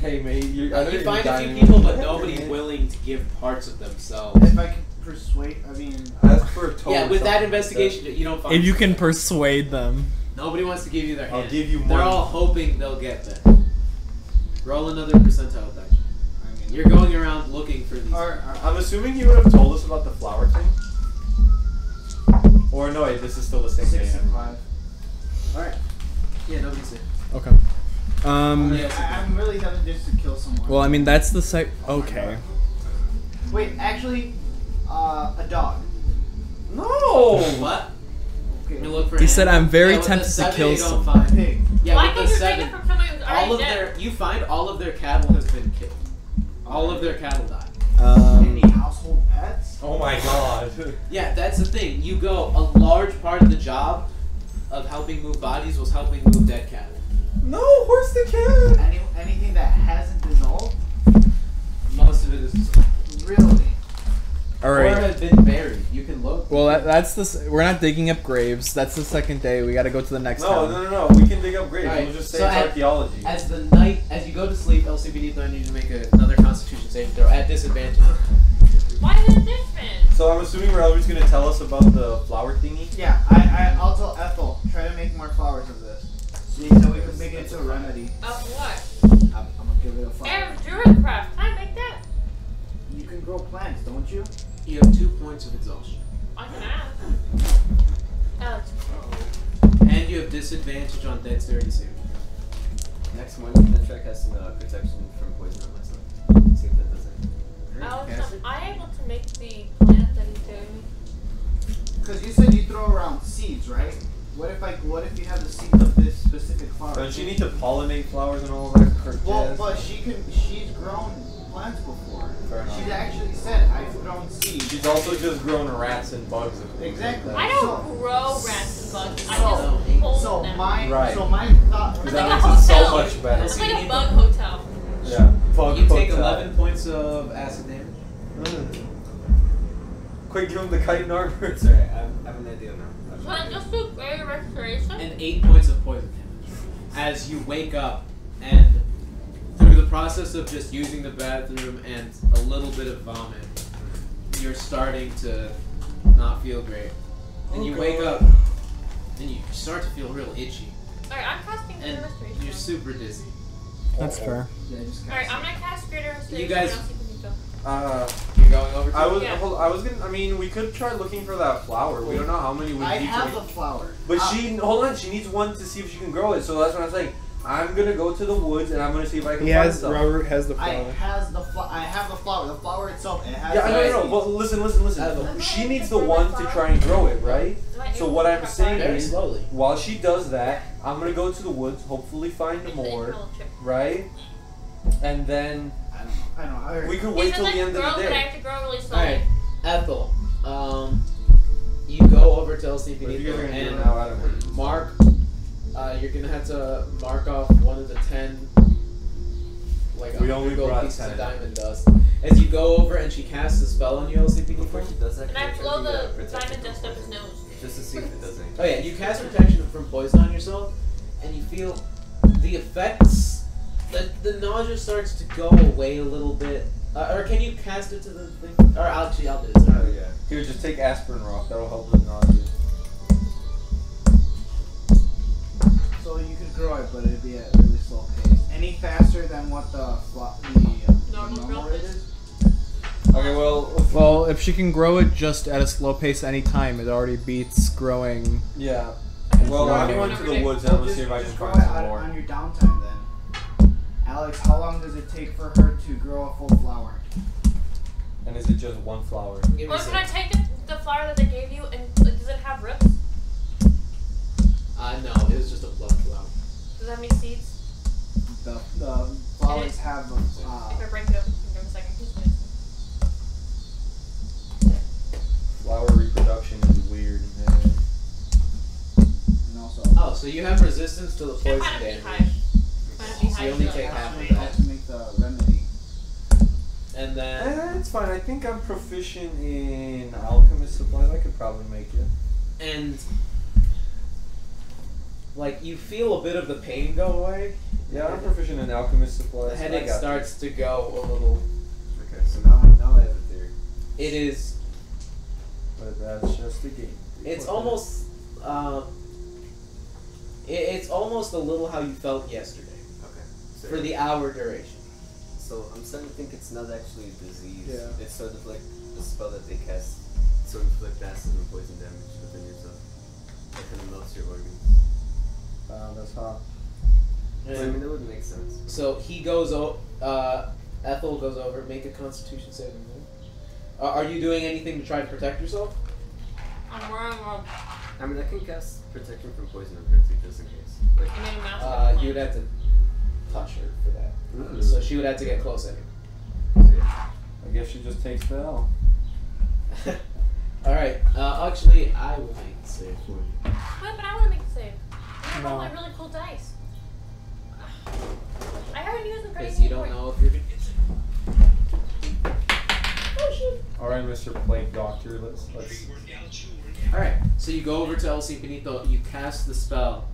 Hey, mate, You find a few people, but nobody's willing to give parts of themselves. If I can persuade, I mean. Ask for a total. Yeah, with that investigation, you don't find. if you can persuade them. Nobody wants to give you their hand. I'll give you They're money. all hoping they'll get that. Roll another percentile die. You're going around looking for these. I'm assuming you would have told us about the flower thing. Or no, wait, this is still the same thing. 65. Alright. Yeah, nobody's there. Okay. I'm really tempted just to kill someone. Well, I mean, that's the site. Okay. Wait, actually, a dog. No! What? Okay. You look for He an said, animal. "I'm very with the tempted to 7, kill you don't someone." find- Pig. Yeah, Why with can't the you take 7, it from somebody who's all already of dead? you find all of their cattle has been killed. All of their cattle died. Any household pets? Oh my god. Yeah, that's the thing. You go, a large part of the job of helping move bodies was helping move dead cattle. No, where's the cat? Anything that hasn't dissolved? Most of it is dissolved. Really? All Or right. have been buried. You can look. Well, that's the. We're not digging up graves. That's the second day. We got to go to the next No, town. no. We can dig up graves. Alright, We'll just say so it's at- archaeology. As you go to sleep, LCPD, I need you to make another Constitution saving throw at disadvantage. Why is it different? So I'm assuming Ralrut's gonna tell us about the flower thingy. Yeah, I'll tell Ethel, try to make more flowers of this. So we can make it into a remedy. Of what? I'm gonna give it a flower. Druid craft. Can I make that? You can grow plants, don't you? You have 2 points of exhaustion. I can ask. Alex. And you have disadvantage on dexterity saving. Next one, the track has some protection from poison on myself. See if that does it. Alex, am I able to make the plant that he's giving me? Because you said you throw around seeds, right? What if you have the seeds of this specific flower? Don't you need to pollinate flowers and all that? Well, but she's grown plants before. Fair enough. She's actually said, I've grown seeds. She's also just grown rats and bugs. And things Exactly. like I that. don't grow rats and bugs. I so- just hold So them. Right. So my thought. It's That like a makes it so hotel. much better. It's like a bug hotel. Yeah. Fuck You take hotel. 11 points of acid damage. Quick, give him the chitin armor. Sorry, I have an idea now. So I just do great restoration. And 8 points of poison damage. As you wake up and through the process of just using the bathroom and a little bit of vomit, you're starting to not feel great. And you wake up and you start to feel real itchy. Alright, I'm casting And greater restoration. you're super dizzy. That's fair. Yeah, just Alright, I'm gonna cast greater restoration. You guys- and I'll see if we can go. You're going over to I was, Yeah. I was gonna. I mean, we could try looking for that flower. We don't know how many we I need. have the flower. But she, hold on, she needs one to see if she can grow it. So that's what I'm saying. I'm gonna go to the woods and I'm gonna see if I can find some. Ralrut has the I have the flower. The flower itself. It has. Yeah, I know. But listen. She needs the one to try and grow it, right? So what I'm saying very is, slowly. while she does that, I'm gonna go to the woods, hopefully find more, right? And then I know. we could wait till the end of the But I day. have to grow really slowly. Alright, Ethel. You go over to But if you Simpiníto guys are gonna do it and now, I don't know. mark. You're gonna have to mark off one of the 10. Like We only gold brought pieces of 10. diamond dust. As you go over and she casts a spell on you, Before she Simpiníto. does that, And can I try blow to do the that protection diamond from dust up his poison? nose. Just to see if it does anything. Oh yeah, you cast protection from poison on yourself, and you feel the effects. The nausea starts to go away a little bit. Or can you cast it to the thing? Or actually, I'll do it. Sorry. Oh yeah. Here, just take aspirin rock. That'll help with nausea. So you could grow it, but it'd be at a really slow pace. Any faster than what the Normal growth rate is. is? Okay, well. Well, if she can grow it just at a slow pace any time, it already beats growing. Yeah. Well, Yeah. I'm going to the woods and I'm gonna see if I can Just grow find it some more. on your downtime then. Alex, how long does it take for her to grow a full flower? And is it just one flower? Give me Or a can I sec. take the flower that they gave you and does it have roots? No, it was just a blood flower. Does it have any seeds? The flowers have the. If I break it up, give me a second. Please, please. Flower reproduction is weird, man. And also. Oh, so you have resistance to the Should poison find a damage. beehive. Find a So beehive. you only to take go. half of How that. to make the remedy? And then, It's fine. I think I'm proficient in alchemist supplies. I could probably make it. and like you feel a bit of the pain go away. Yeah, I'm proficient in alchemist supplies. The I headache got starts to go a little. Okay, so now I have a theory. It is. But that's just a game. It's almost. It's almost a little how you felt yesterday Okay. So, for the hour duration. so I'm starting to think it's not actually a disease. Yeah. It's sort of like a spell that they cast, sort of like acid and poison damage within yourself. That kind of melts your organs. That's hot. So, I mean, that would make sense. So he goes. Ethel goes over. Make a Constitution saving throw. Are you doing anything to try to protect yourself? I'm wearing a. I mean, I can cast protection from poison on her too, just in case. Like, I made a mask. You would have to touch her for that. Ooh. So she would have to get close anyway. so yeah. I guess she just takes the L. Alright, actually, I will make the save for you. Wait, but I want to make the save. I roll No. my really cool dice. I haven't used them for Because anything you don't important. know if you're gonna. Oh shoot. Alright, Mr. Plague Doctor, let's Alright, so you go over to El Simpiníto, you cast the spell.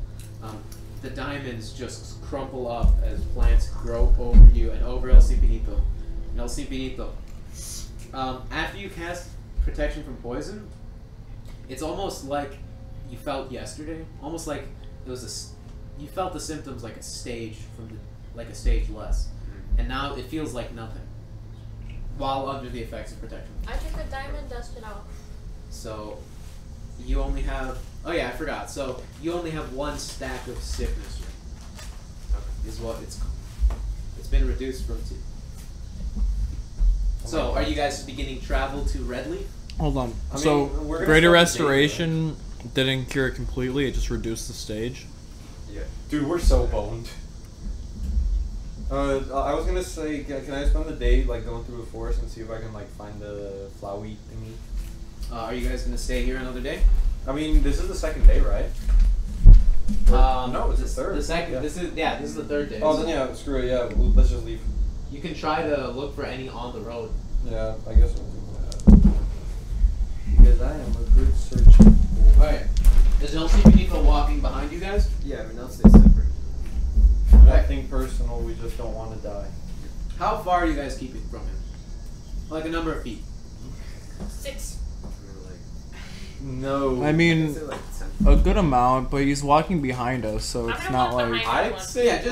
The diamonds just crumple up as plants grow over you and over El Simpiníto. And El Simpiníto. After you cast protection from poison, it's almost like you felt yesterday. Almost like it was you felt the symptoms like a stage like a stage less. And now it feels like nothing. While under the effects of protection. I took the diamond, dusted off. So you only have. Oh yeah, I forgot. So you only have one stack of sickness ring. Is what it's called. It's been reduced from 2. So are you guys beginning travel to Redleaf? Hold on. I So, mean, we're gonna Greater start the day, Restoration didn't cure it completely, it just reduced the stage. Yeah. Dude, we're so boned. I was gonna say, can I spend the day like going through the forest and see if I can like find the flowy thingy? Are you guys gonna stay here another day? I mean, this is the second day, right? No, it's the third. The second. Yeah. This is the third day. Oh, then yeah, screw it. Yeah, let's just leave. You can try to look for any on the road. Yeah, I guess I'll do that. Because I am a good searcher. Alright. Is Simpiníto walking behind you guys? Yeah, I mean, I'll stay separate. Nothing personal, we just don't want to die. How far are you guys keeping from him? Like a number of feet. 6. No. I mean, Say like 10. a good amount, but he's walking behind us, so I'm it's gonna not walk like. behind. I'd say Yeah, just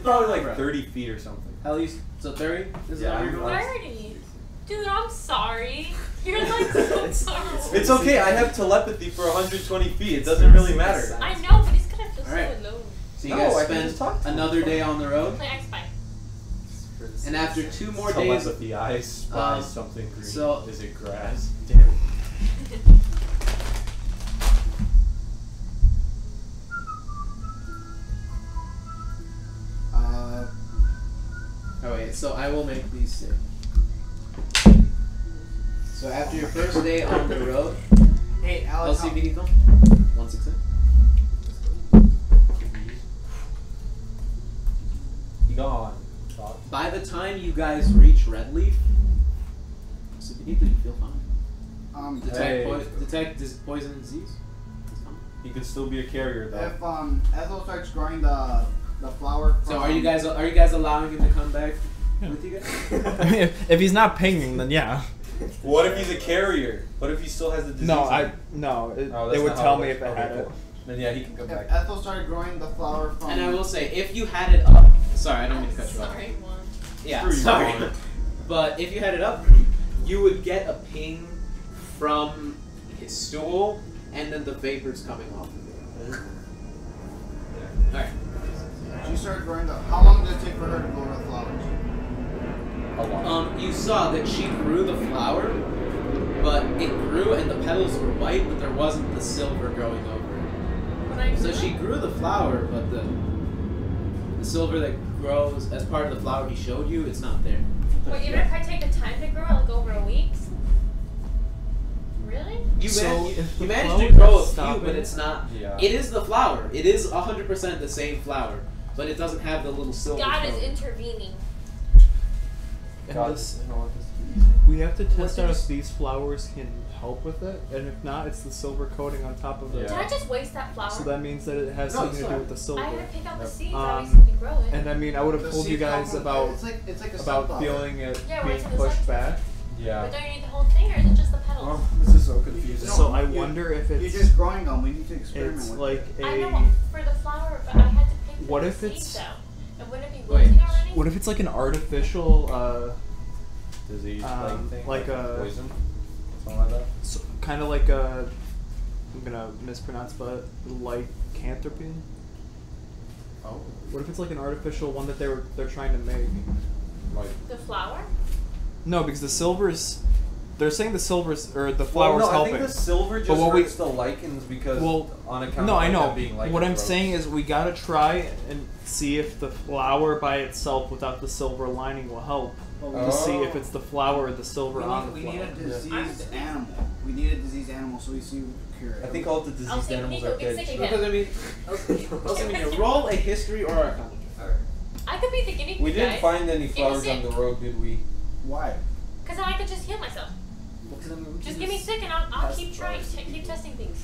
probably around. like 30 feet or something. At least, so 30? This is Yeah, how you're going? 30. Dude, I'm sorry. You're like so sorry. It's okay, I have telepathy for 120 feet. It doesn't really matter. I know, but he's gonna feel Alright. so alone. So you No, guys I can just spend talk to him. another day on the road, Play X-Spy. and after 2 more days, Telepathy, I spy Um, something green. so- Is it grass? Damn it. oh wait, so I will make these safe. So after your first day on the road, Hey, Alex. Simpiníto, 1 success. He gone. By the time you guys reach Redleaf, Simpiníto, you feel fine. Detect, Hey. detect poison and disease. It's fine. He could still be a carrier though. If Ethel starts growing the flower. So are you guys allowing him to come back with you guys? I mean, if he's not pinging, then yeah. What if he's a carrier? What if he still has the disease? No, in him? It that's would not how tell it me works. if it Okay, had cool. it. Then yeah, he can come If back. Ethel started growing the flower from. And I will say, if you had it up, sorry, I don't mean to cut you off. Sorry, Juan. Yeah, Screw you, sorry. Juan. But if you had it up, you would get a ping from his stool, and then the vapors coming off of it. Alright. She started growing the. How long did it take for her to grow the flowers? A lot. You saw that she grew the flower, but it grew and the petals were white, but there wasn't the silver growing over it. When I So grew she up- grew the flower, but the silver that grows as part of the flower he showed you, it's not there. Wait, even if I take the time to grow it, like over a week? Really? You, So managed if the to flower grow a is few, stopping- but it's not. Yeah. It is the flower. It is 100% the same flower, but it doesn't have the little silver. God is coat. intervening. And God, this, I don't want this to be easy. we have to test What out is- if these flowers can help with it, and if not, it's the silver coating on top of it. Did I just waste that flower? So that means that it has No, something it's to do fine. with the I silver. had to pick out the Yep. seeds. I Um, wasn't to grow it. And I mean, I would have The told you seed guys come from- about It's like a about sunflower. feeling it Yeah, where being it's in the pushed sunflower. back. Yeah. But don't you need the whole thing, or is it just the petals? Oh, this is so confusing. So I You- wonder if You're it's just growing them. We need to experiment it's with like it. I a know for the flower, but I had to pick What the if seeds it's- out. And wouldn't it be Wait. wilting already? what if it's like an artificial Disease like like a- poison? Something like that? so, kind of like a I'm gonna mispronounce but lycanthropy. Oh. What if it's like an artificial one that they're trying to make? Like. The flower? No, because the silver's they're saying the silver's or the flower's well, no, helping. I think the silver just But what we- hurts the lichens because Well, on account no, of I like know. them being lichen What I'm growths. saying is we gotta try and see if the flower by itself without the silver lining will help. To see if it's the flower or the silver on the We flower. need a diseased Yeah. animal. We need a diseased animal so we see if we can cure it. I think all the I'll diseased say animals Nico are gets dead. sick Because I mean, roll a history or arcana. Alright. I could be the guinea pig We didn't guys. find any Give me flowers sick. on the road, did we? Why? Because then I could just heal myself. Well, 'cause I mean, we Just can get me sick and I'll test keep trying, flowers. keep testing things.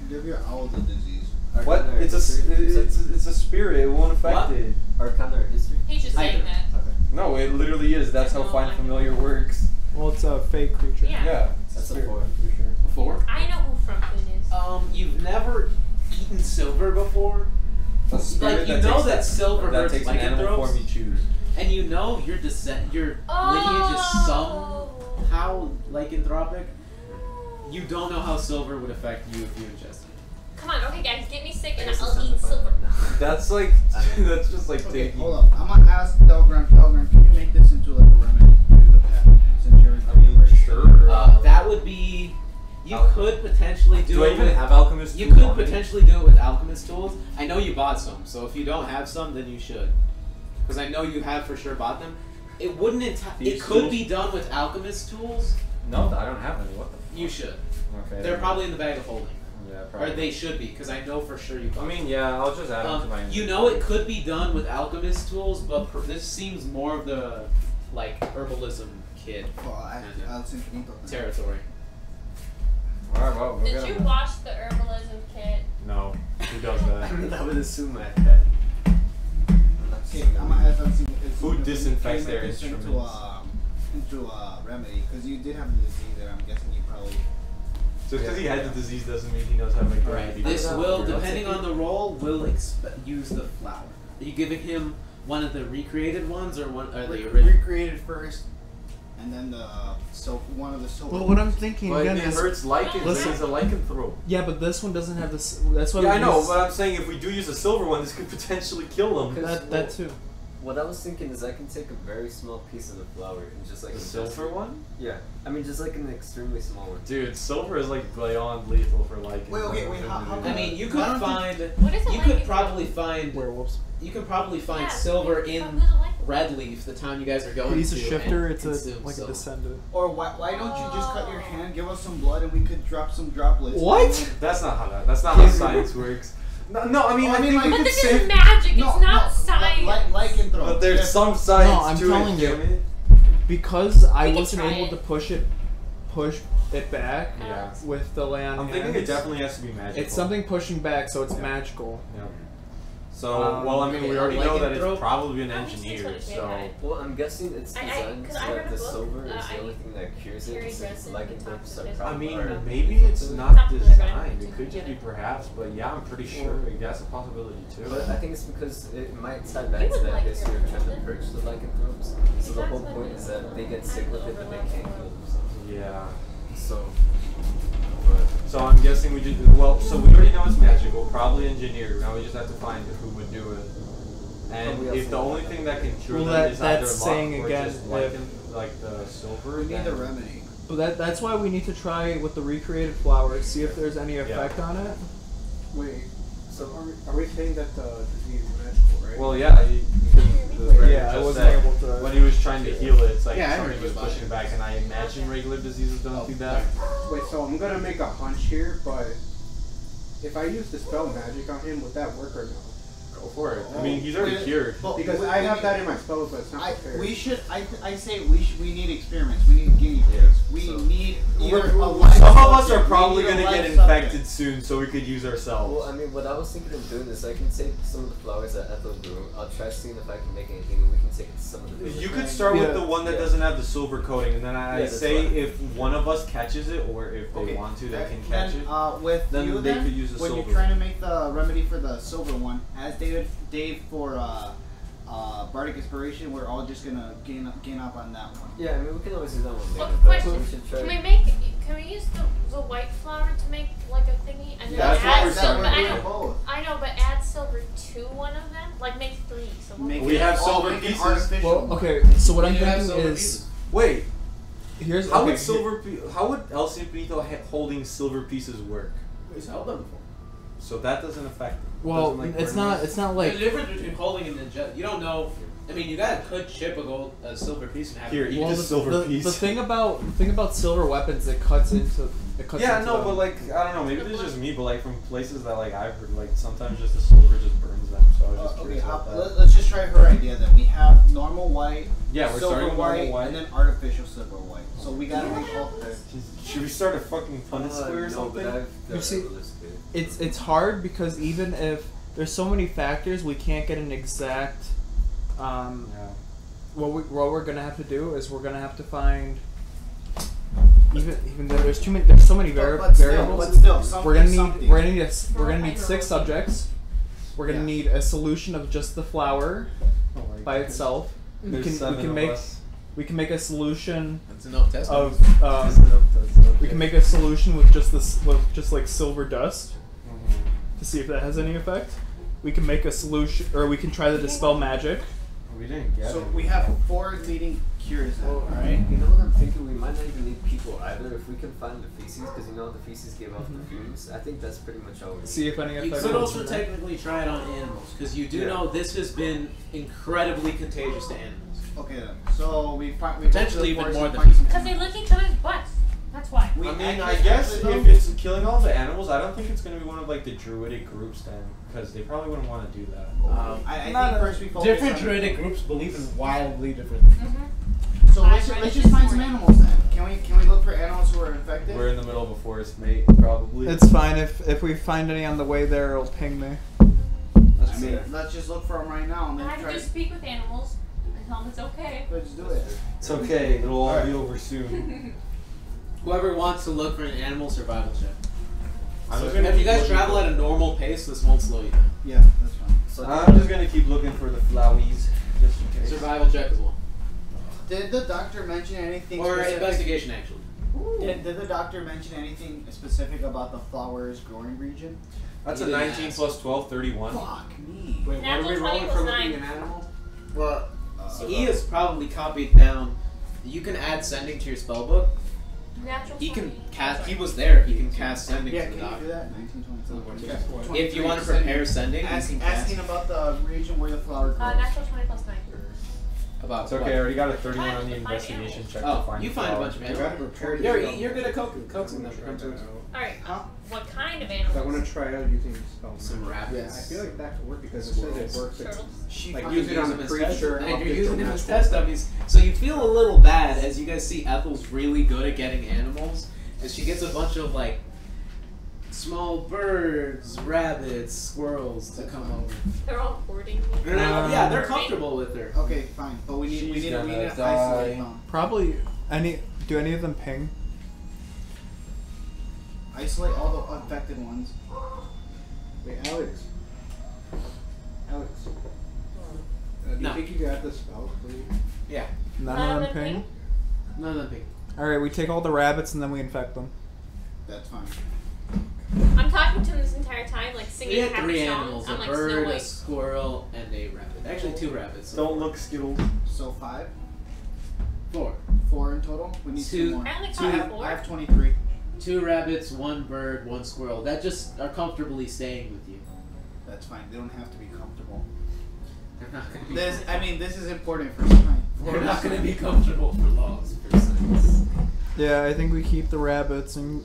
Give your owl the disease. What? Arcana or It's a history? You said- it's a spirit. It won't affect What? it. Arcana or history? He's just saying Either. that. Okay. No, it literally is. That's how No, Find I- Familiar works. Well, it's a fake creature. Yeah. Yeah, That's a spirit, 4. for sure. Before? I know who Frumpkin is. You've never eaten silver before, A spirit like you that know takes that silver that hurts takes an animal lycanthropes, form you choose. and you know your lineage is somehow lycanthropic. You don't know how silver would affect you if you ingested it. Come on, okay guys, get me sick and I guess it's I'll time eat to find silver. out. That's like that's just like Okay, taking. hold up. I'm gonna ask Pelgrim, can you make this into like a remedy to the pet? Since you're Sure. That would be. You could potentially do Do I it even with. have alchemist? You tools could on me? potentially do it with alchemist tools. I know you bought some, so if you don't have some, then you should. Because I know you have for sure bought them. It wouldn't. It These could tools? be done with alchemist tools. No, I don't have any. What the You should. Okay. They're probably in the bag of holding. Yeah, probably. Or they should be, because I know for sure you I mean, yeah, I'll just add them to my. you know it could be done with alchemist tools, but this seems more of the, like, herbalism kid Well, I'll Simpiníto then. territory. Alright, well, we're Did gonna. you watch the herbalism kit? No. Who does that? I would assume I had. Okay, I'm gonna add something. Who disinfects their into instruments? into remedy, because you did have the disease, and I'm guessing you probably. Just because he had the disease doesn't mean he knows how to make Right. remedy. This will, I'll depending take on the role, will use the flower. Are you giving him one of the recreated ones, or one? Are they original? Recreated first, and then one of the silver. Well, what I'm thinking But again it is, hurts lichen. Listen. It's a lichen throw. yeah, but this one doesn't have this. That's why. Yeah, we I know, use- but I'm saying if we do use a silver one, this could potentially kill him. that too. What I was thinking is I can take a very small piece of the flower and just like The invest silver it. one? Yeah, I mean just like an extremely small one. Dude, silver is like beyond lethal for lichen. Wait, okay, wait, how- I mean, you could Why don't you- find. What is a You lichen could throw? probably find. Werewolves. You could probably find Yeah, silver who's in a lichen? Red Leaf the town you guys are going He's to. a shifter. and It's consume like a silver. descendant. Or why don't you just cut your hand, give us some blood, and we could drop some droplets? What? That's not how that's not how science works. No, I mean, Oh, I think like- we But could this say. is magic. No, It's not no, science. Lycanthrope. But there's Yes. some science No, I'm to telling it, you. damn it. Because I We can wasn't try able it. to push it back Yeah. with the lay on I'm thinking it hands. definitely has to be magical. It's something pushing back, so it's Yeah. magical. Yeah. So, well, I mean, we okay, already know that it's lycanthrope. probably an Obviously, engineer, it's so. what it Well, I'm guessing it's designed 'cause so I read that a the book, silver is the I only thing that cures it. Carrie Since Dresden lycanthropes talks are to this. I probably mean, are maybe lethal it's to it. not Talk to the designed. Dragon It could just be together. perhaps, but yeah, I'm pretty sure that's a possibility too. But I think it's because it might tie back to would that like history of your trying to Dragon. purge the lycanthropes. So the whole point is that they get sick with it, but they can't heal themselves. Yeah. So, So I'm guessing we just so we already know it's magical, probably engineered. Now we just have to find who would do it. And But we if the also- only thing that can cure Well, them that- is either that's luck saying or again, just like the silver, We need then the remedy. But that's why we need to try with the recreated flowers, see if there's any effect on it. Wait, so are we saying that the disease is magical, right? Well, yeah, Yeah, I wasn't able to. when he was trying to heal it, it's like Yeah, I something heard was about pushing it. back, and I imagine regular diseases don't do that. Wait, so I'm gonna make a hunch here, but if I use the spell magic on him, would that work or no? Go for it. I mean, he's already Yeah. cured. Well, Because we- I we have need- that in my spells, but it's not prepared. We should. I say we need experiments. We need guinea pigs. Yeah, We so- need either We're- a some live of us subject, are we probably need a gonna get live infected subject. soon, so we could use ourselves. well, I mean, what I was thinking of doing is I can take some of the flowers that Ethel grew. I'll try seeing if I can make anything, and we can take it to some of the You villagers. could start with Yeah. the one that Yeah. doesn't have the silver coating, and then I Yeah, that's say what I- if one of us catches it, or if they Okay, want to, they then- can catch it. With Then you, they then, could use the when silver. you're trying to make the remedy for the silver one, as Dave for Bardic Inspiration, we're all just gonna gain up on that one. Yeah, I mean, we can always do that one Well, later, but question, we should try. can we use the white flower to make like a thingy and then That's what add we're silver? starting I with. know, Both. I know, but add silver to one of them, like make 3. So we'll Make We it have all silver make it pieces. artificial. Well, okay. So what I'm You have thinking silver is pieces. Wait, here's how okay, would how would El Simpiníto holding silver pieces work? He's held them before. So that doesn't affect them. Well, Doesn't, like, it's burn not. them? It's not There's like. a difference between holding and you don't know. I mean, you could chip a silver piece and have Here, it. eat Well, this the, silver the, piece. the thing about silver weapons, it cuts into. Yeah, into no, them. but like I don't know, maybe this is just me, but like from places that like I've heard, like sometimes just the silver just burns them. So I was just Okay, curious about that. let's just try her idea then. We have normal white, Yeah, we're silver starting with normal white. and then artificial silver white. So we gotta make all the. Should we start a fucking Punnett square or no, something? but I've You got see- a list here. it's hard because even if there's so many factors, we can't get an exact. Yeah. What we're gonna have to do is we're gonna have to find. Even though there's so many variables. But still, We're gonna something. need 6 subjects. We're gonna Yeah. need a solution of just the flower Oh my by God. itself. We There's can 7 of make us. we can make a solution That's enough test. of That's enough, that's okay. we can make a solution with just like silver dust Mhm. to see if that has any effect. We can make a solution, or we can try to dispel magic. We didn't get So it. we have 4 leading cures now, Well, alright? you know what I'm thinking? We might not even need people either if we can find the feces, because you know the feces give off the fumes. I think that's pretty much all we need. See if any You effect. could comes also from that. technically try it on animals, because you do Yeah. know this has been incredibly contagious to animals. Okay then. So we find Potentially even more than Because they lick each other's butts. That's why. I mean, I guess if it's killing all the animals, I don't think it's going to be one of like the druidic groups then, because they probably wouldn't want to do that. I think first we focus Different on druidic groups believe in wildly different. So let's just find some animals then. Can we look for animals who are infected? We're in the middle of a forest, mate. Probably. It's fine if we find any on the way there, it'll ping me. I mean, let's just look for them right now and then I can try. just speak with animals and tell them it's okay. Let's do it. It's okay. It'll all be over soon. Whoever wants to look for an animal survival check. I'm just If gonna you guys keep travel looking at a normal pace, this won't slow you down. Yeah, that's fine. So I'm just gonna keep looking for the flowies, just in case. Survival check as well. Did the doctor mention anything Or specific? investigation, actually. Did the doctor mention anything specific about the flower's growing region? That's You a didn't 19 ask. plus 12, 31. Fuck me. Wait, what are we Natural rolling 20 for plus looking 9. an animal? Well, he has probably copied down. You can add sending to your spellbook. Natural He can 20. cast. He was there. He can cast sending Yeah, to can the you do doctor. that? 1920. Yeah. If you want to prepare sending, you Asking can cast about the region where the flower grows. Natural 20 plus 9. about. It's okay. I already got a 31 on the investigation check. to Oh, find you the find a flower. bunch of I animals. gotta prepare to You're good at coaxing them to come to us. Alright, Huh? what kind of I want animals? to try out using spell. Some Yeah, I rabbits. feel like that could work because it says it works. Turtles? She Like finds use it on Use a them as test- creature. and up you're to using the them as natural. test dummies. So you feel a little bad as you guys see Ethel's really good at getting animals, and she gets a bunch of like small birds, rabbits, squirrels to come over. They're all hoarding me. Yeah, they're comfortable with her. Okay, fine, but we need She's to gonna isolate die. them. Probably do any of them ping? Isolate all the infected ones. Wait, Alex. Alex. Do you No. think you got the spell, please? Yeah, None of them ping? none of them ping. Alright, we take all the rabbits and then we infect them. That's fine. I'm talking to him this entire time, like We singing had happy 3 songs. animals: I'm a like bird, Snow a White. squirrel, and a rabbit. Actually, 2 rabbits. Don't look skittled. So 5? 4. 4 in total? We need 2 more. I only I counted have, 4. I have 23. 2 rabbits, 1 bird, 1 squirrel. That just are comfortably staying with you. That's fine. They don't have to be comfortable. They're not going to be. This is important for time. They're not going to be comfortable for long. For sense. Yeah, I think we keep the rabbits and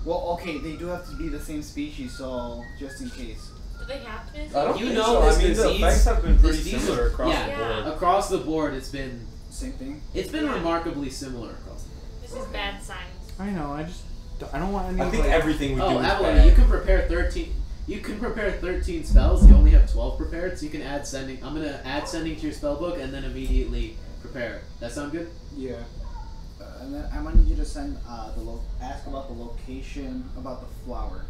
Well, okay, they do have to be the same species, so just in case. Do they have to? I don't You think know so. this I mean, disease- the effects have been pretty this disease- similar across yeah. the board. Across the board, it's been Same thing? remarkably similar across the board. This is bad science. I know, I don't want any I think like, everything we do Oh, is Abalaba, bad. you can prepare 13. You can prepare 13 spells. You only have 12 prepared, so you can add sending. I'm gonna add sending to your spellbook and then immediately prepare. That sound good? Yeah. And then I want you to send ask about the location about the flower.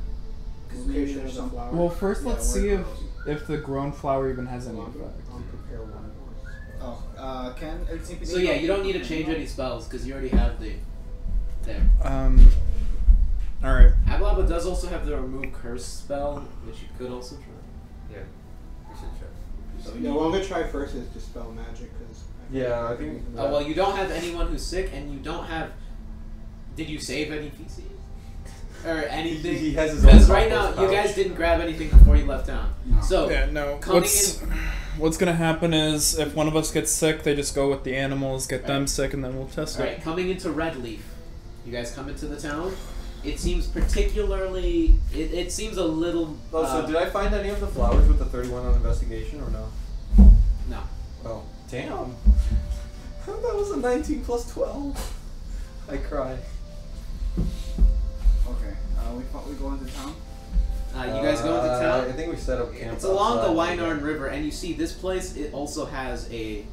Because maybe Location there's of the some. flower. Well, first Yeah, let's where see it if the grown flower even has any I'll effect. prepare one of those. Oh, can Simpiníto? So yeah, you don't need to change any spells because you already have the. There. Alright. Abalaba does also have the remove curse spell, which you could also try. Yeah, we should check. So Yeah, what I'm gonna try first is dispel magic because. Yeah, I think. Oh well, you don't have anyone who's sick, and you don't have. Did you save any PCs or anything? He has his own Because right now, compost you guys pouch. didn't grab anything before you left town. No. So no. coming What's gonna happen is if one of us gets sick, they just go with the animals, get them sick, and then we'll test Alright, it. coming into Redleaf, you guys come into the town. It seems particularly. It seems a little. Oh, so did I find any of the flowers with the 31 on investigation or no? No. Oh, damn. That was a 19 plus 12. I cry. Okay. We go into town. You guys go into town. I think we set up camp. It's along the outside. Wynarn River, and you see this place. It also has a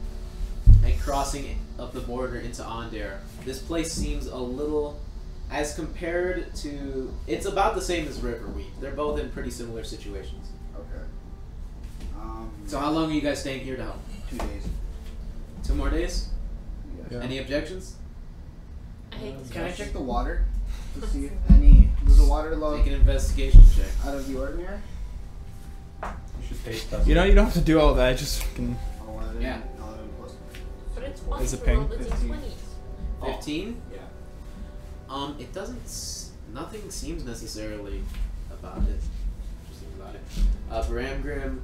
crossing of the border into Ondare. This place seems a little, as compared to, it's about the same as Riverweed. They're both in pretty similar situations. Okay. So how long are you guys staying here to help? 2 days. 2 more days? Yeah. Any objections? I hate this. Can I check the water to see if any does the water look Make an investigation check. out of the ordinary? You should taste test. You know, you don't have to do all that. Just fucking. I'll let it Yeah. I'll let it plus. But it's Is possible it pink? that it's 15. 20s. 15? Yeah. It doesn't. Nothing seems necessarily about it. Interesting about it. Bramgrim,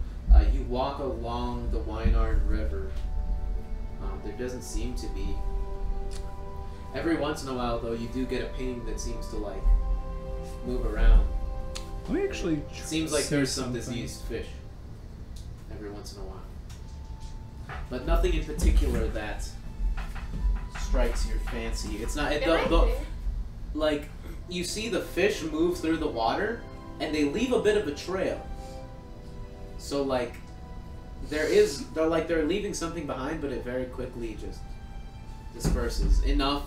you walk along the Wynarn River. There doesn't seem to be. Every once in a while, though, you do get a ping that seems to like move around. Let me actually. It seems like see there's some something. diseased fish every once in a while, but nothing in particular that strikes your fancy. It's not. Like you see the fish move through the water, and they leave a bit of a trail. So like they're leaving something behind, but it very quickly just disperses enough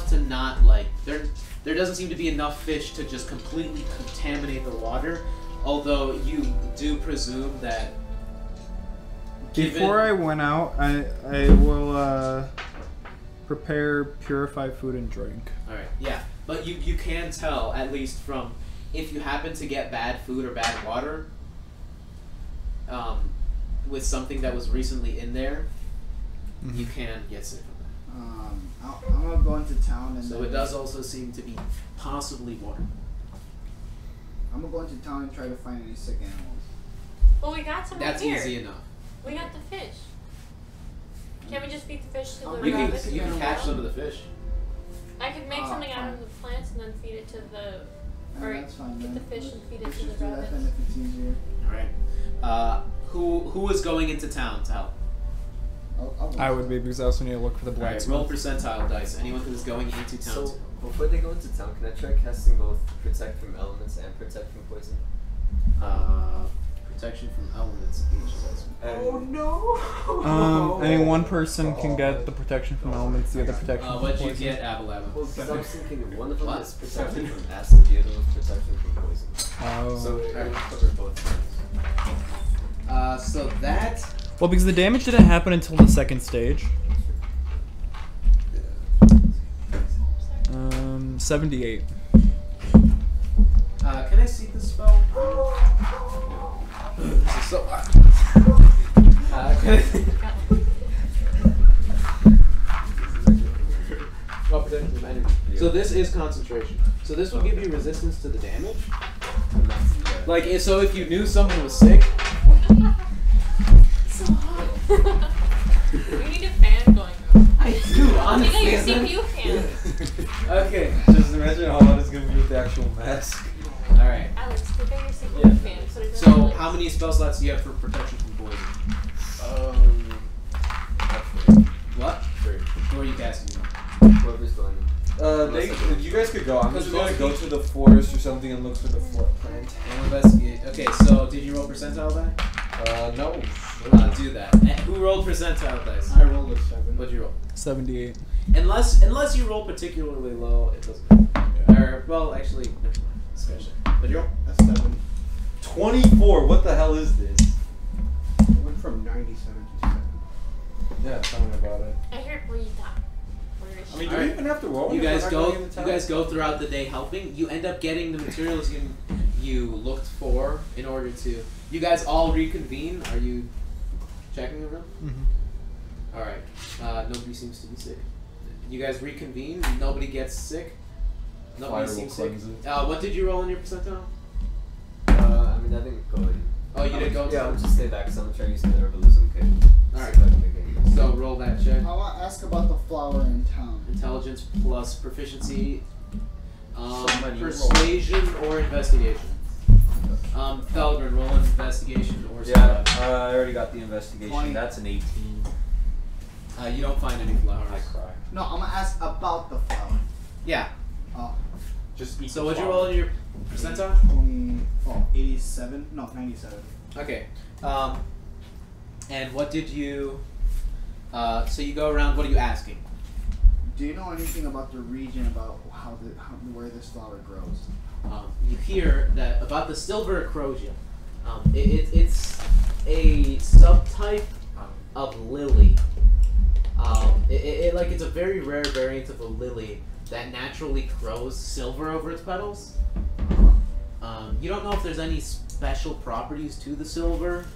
to not like there doesn't seem to be enough fish to just completely contaminate the water, although you do presume that Before I went out, I will prepare purified food and drink. Alright, yeah, but you can tell, at least from if you happen to get bad food or bad water with something that was recently in there, you can get sick from that. I'm gonna go into town and. So it does also seem to be possibly water. I'm gonna go into town and try to find any sick animals. Well, we got some That's here. easy enough. We got the fish. Can't we just feed the fish to the You rabbits? can catch some of the fish. I could make something out of the plants and then feed it to the. Or that's fine, get then. the fish and feed it Let's to just the do that rabbits. then if it's easier. Alright. Who is going into town to help? I'll I would be, because I also need to look for the Alright, blacksmith. roll percentile dice. Anyone who is going into town. So, before they go into town, can I try casting both Protect from Elements and Protect from Poison? Protection from elements. Oh no! Only one person can get the protection from elements, the other protection from What'd you poison. get, Abalaba? Well, because I was thinking one of them What? is protection from acid, the other is protection from poison. Oh. So it would cover both things. So that. Well, because the damage didn't happen until the second stage. 78. Can I see the spell? This is so hard. Can I see? So this is concentration. So this will give you resistance to the damage. Like, so if you knew someone was sick. So hot. We need a fan going though. I do, honestly. You got your CPU fan. Okay. Just imagine how hot it's gonna be with the actual mask. Alright. Alex, pick up your CPU fan. So how many spell slots do you have for protection from poison? What? Who are you casting? Whoever's going. You guys could go. I'm Because just we gonna both go need- to the forest or something and look for the plant. And investigate. Okay, so did you roll percentile die? No. Do that. And who rolled percentile dice? I rolled a 7. What'd you roll? 78. Unless you roll particularly low, it doesn't matter. Or, well, actually, never mind. Scratch it. What'd you roll? A 7. 24. What the hell is this? It went from 97 to 7. Yeah, tell me about it. I heard where you thought. I mean, do Alright. we even have to roll? You if we're guys not go. going into You town? guys go throughout the day helping. You end up getting the materials you looked for in order to. You guys all reconvene. Are you checking the room? Mm-hmm. All right. Nobody seems to be sick. You guys reconvene. Nobody gets sick. Nobody Fire will seems sick. cleanse it. What did you roll in your percentile? I mean, I didn't go in. Oh, you didn't go. Yeah, I'll just stay back because I'm gonna try using the herbalism kit. Alright. See if I can make any- So roll that check. I want to ask about the flower in town. Intelligence plus proficiency. Somebody Persuasion or investigation. Felgren, roll investigation or Yeah, survival. I already got the investigation. 20. That's an 18. You don't find any flowers. I cry. No, I'm gonna ask about the flower. Yeah. Oh, Just eat So the what'd you flower. roll in your percentile? 87? No, 97. Okay. And what did you? So you go around. What are you asking? Do you know anything about the region, about where this flower grows? You hear that about the silver acrosia. It's a subtype of lily. It's a very rare variant of a lily that naturally grows silver over its petals. You don't know if there's any special properties to the silver,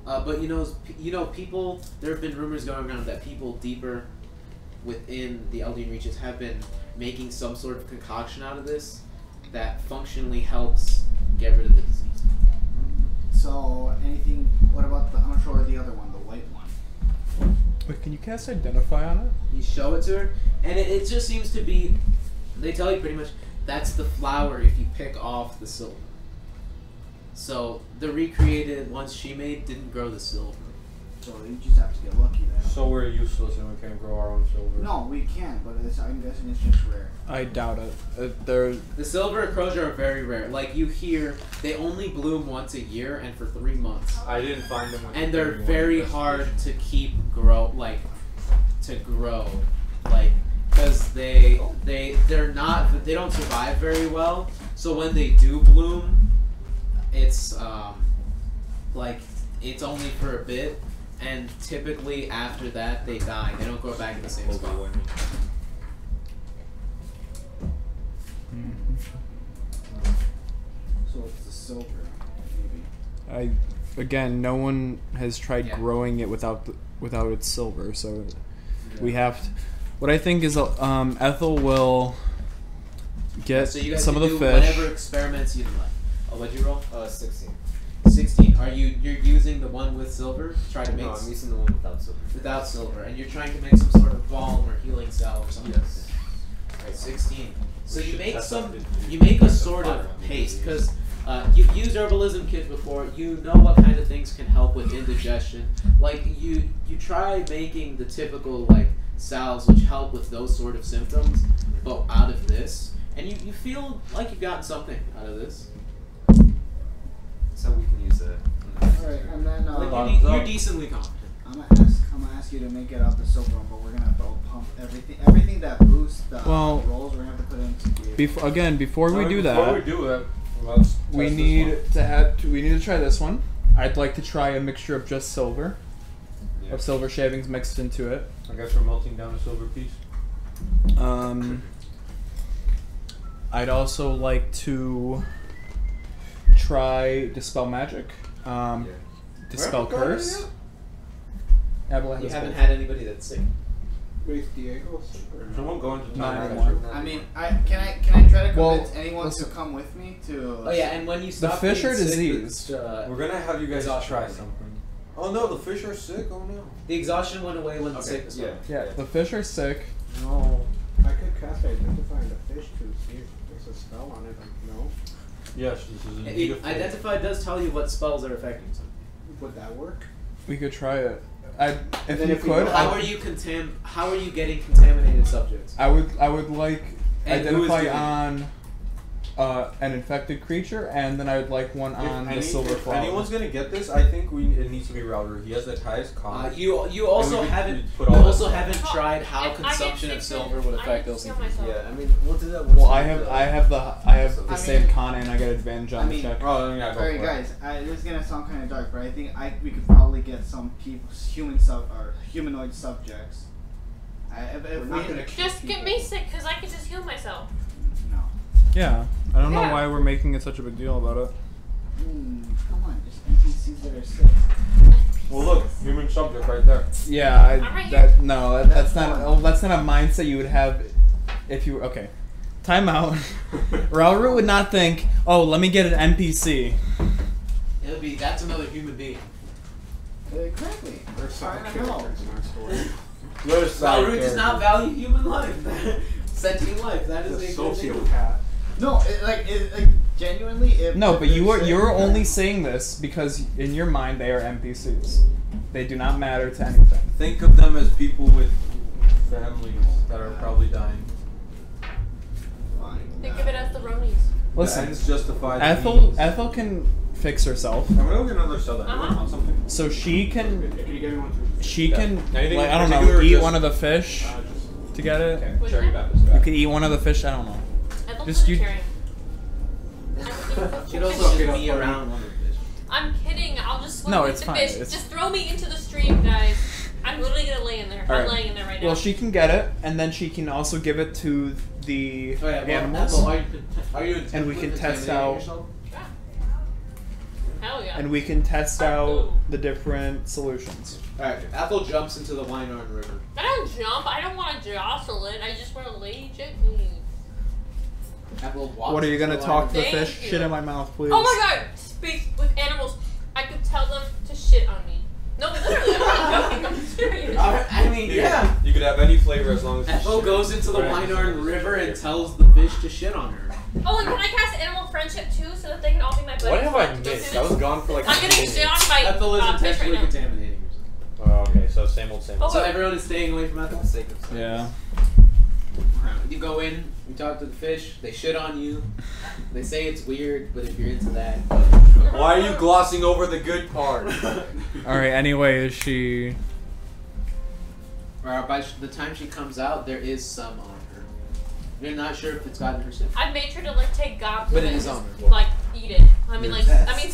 but you know people. There have been rumors going around that people deeper within the Eldeen Reaches have been making some sort of concoction out of this that functionally helps get rid of the disease. So, anything, what about the, I'm not sure the other one, the white one? Wait, can you cast Identify on it? You show it to her, and it just seems to be. They tell you pretty much that's the flower if you pick off the silver. So the recreated ones she made didn't grow the silver. So you just have to get lucky then. So we're useless and we can't grow our own silver. No, we can, but I'm guessing it's just rare. I doubt it. They're The silver Acrosia are very rare. Like you hear, they only bloom once a year and for 3 months. I didn't find them. And they're very hard to keep grow, because they're not, they don't survive very well. So when they do bloom, it's it's only for a bit, and typically after that they die. They don't grow back in the same spot. So it's the silver, maybe. Again, no one has tried growing it without its silver, so we have to. What I think is Ethel will get So you guys some of can the do fish. whatever experiments you'd like. Oh, what'd you roll? 16. 16. You're using the one with silver to try to make No, I'm using the one without silver. without silver, and you're trying to make some sort of balm or healing cell or something. Yes. Alright, 16. So you should make test some, out you make a sort of paste, because you've used herbalism kits before. You know what kind of things can help with indigestion. Like you try making the typical salves which help with those sort of symptoms, but out of this, and you feel like you've gotten something out of this. So we can use it. Alright, and then You're decently confident. I'm gonna ask you to make it out the silver one, but we're gonna have to pump everything that boosts the rolls. We're gonna have to put into Before we do Before we that, do it, let's we test need this to we need to try this one. I'd like to try a mixture of just silver, one. of silver shavings mixed into it. I guess we're melting down a silver piece. I'd also like to try Dispel Magic, Dispel Curse. Abalaba You is haven't good. had anybody that's sick. Wait, Diego? Someone go into Not town. anymore. I mean, can I try to Well, convince anyone to listen. come with me to? Oh yeah, and when you The stop fish being are sick, diseased. We're gonna have you guys Exhaustion. try something. Oh no, the fish are sick. Oh no. The exhaustion went away when the sickness Yeah. went. Yeah, the fish are sick. No. I could cast Identify on the fish to see if there's a spell on it. No. Yes, this is indeed a fish. Identify does tell you what spells are affecting something. Would that work? We could try it. If then you if we could, go- How are you getting contaminated subjects? I would like And who is Identify doing it? on an infected creature, and then I would like one on the silver If flower. anyone's gonna get this, I think it needs to be Ralrut. He has the highest con. You also And we could haven't put all that stuff. tried how I get consumption of sick silver and would I affect can those heal things. myself. Yeah, I mean, we'll do that once. Well, we I have the I same mean- con, and I get advantage on I the mean- check. Oh, yeah, go Alright, for it. guys. This is gonna sound kind of dark, but I think we could probably get some people, humanoid subjects. We're not gonna kill Just get me sick, because I can just heal myself. No. Yeah, I don't know Yeah. why we're making it such a big deal about it. Come on, just NPCs that are sick. Well, look, human subject right there. Yeah, I'm right here. that's not a mindset you would have if you okay. Time out. Ralrut would not think, oh, let me get an NPC. That's another human being. Exactly. There's side I characters know. in our story. There's side Ralrut does not value human life. Sentient life. That is The a good thing. sociopath. No, genuinely, if No, but if you're they're sick, only saying this because in your mind they are NPCs. They do not matter to anything. Think of them as people with families that are probably dying. Fine. Think of it as the Ronies. The Listen, ends justify the Ethel means. can fix herself, I'm gonna go get another soda. Uh-huh. Want something? so she can Can you get me one too? she Yeah. can Anything like, in I don't know, particular or eat just- one of the fish Just to get it. Okay, What's Cherry that? Baptist. You could eat one of the fish. I don't know. Ethel's Just you- vegetarian. She'd also just be around one of the fish. I'm kidding. I'll just swim No, with it's the fine. fish. It's- Just throw me into the stream, guys. I'm literally gonna lay in there. I'm Alright. laying in there right now. Well, she can get it, and then she can also give it to the Oh, yeah, well, animals, Ethel, are you and we can test contaminating out. yourself? Hell yeah. And we can test out Ooh. the different solutions. Alright, Ethel jumps into the Weinarn River. I don't jump. I don't want to jostle it. I just want to lay gently. Ethel walks What are you into gonna the talk to Weinarn the Thank fish? you. Shit in my mouth, please. Oh my god! Speak with animals. I could tell them to shit on me. No, literally. I'm not I'm serious. I mean, yeah. You could have any flavor as long as it's Ethel shit. goes into the Right. Wynarn River and tells the fish to shit on her. Oh, and can I cast animal friendship too, so that they can all be my buddies? What have I Don't do missed? this. I was gone for like. I'm getting shit on by Ethel is fish right intentionally now. contaminating herself. Oh, okay, so same old, same old. So everyone is staying away from Ethel? Yeah. You go in, you talk to the fish, they shit on you. They say it's weird, but if you're into that. Why are you glossing over the good part? Alright, anyway, is she... By the time she comes out, there is some on her. You're not sure if it's gotten her sick. I made sure to like take gobs But of it it is and on just, her. like eat it. I mean, like, I mean,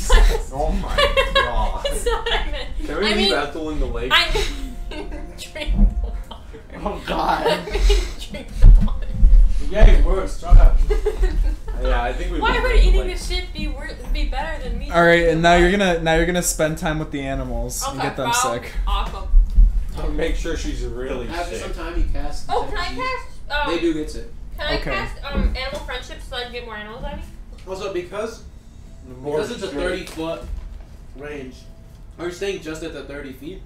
Oh my god. It's not what I meant. Can we I leave mean, Ethel in the lake? I drink the water. Oh god. I mean, drink the water. You're getting worse, shut up. Yeah, I think we. Why would eating this shit be better than me? Alright, and now you're gonna spend time with the animals and Okay, get them well, sick. Awesome. Make sure she's really After sick. some time, you cast. Oh, can I cast? They do get sick. Can I Okay. cast animal friendship so I can get more animals out of me? Also, because it's a 30-foot range, are you staying just at the 30 feet?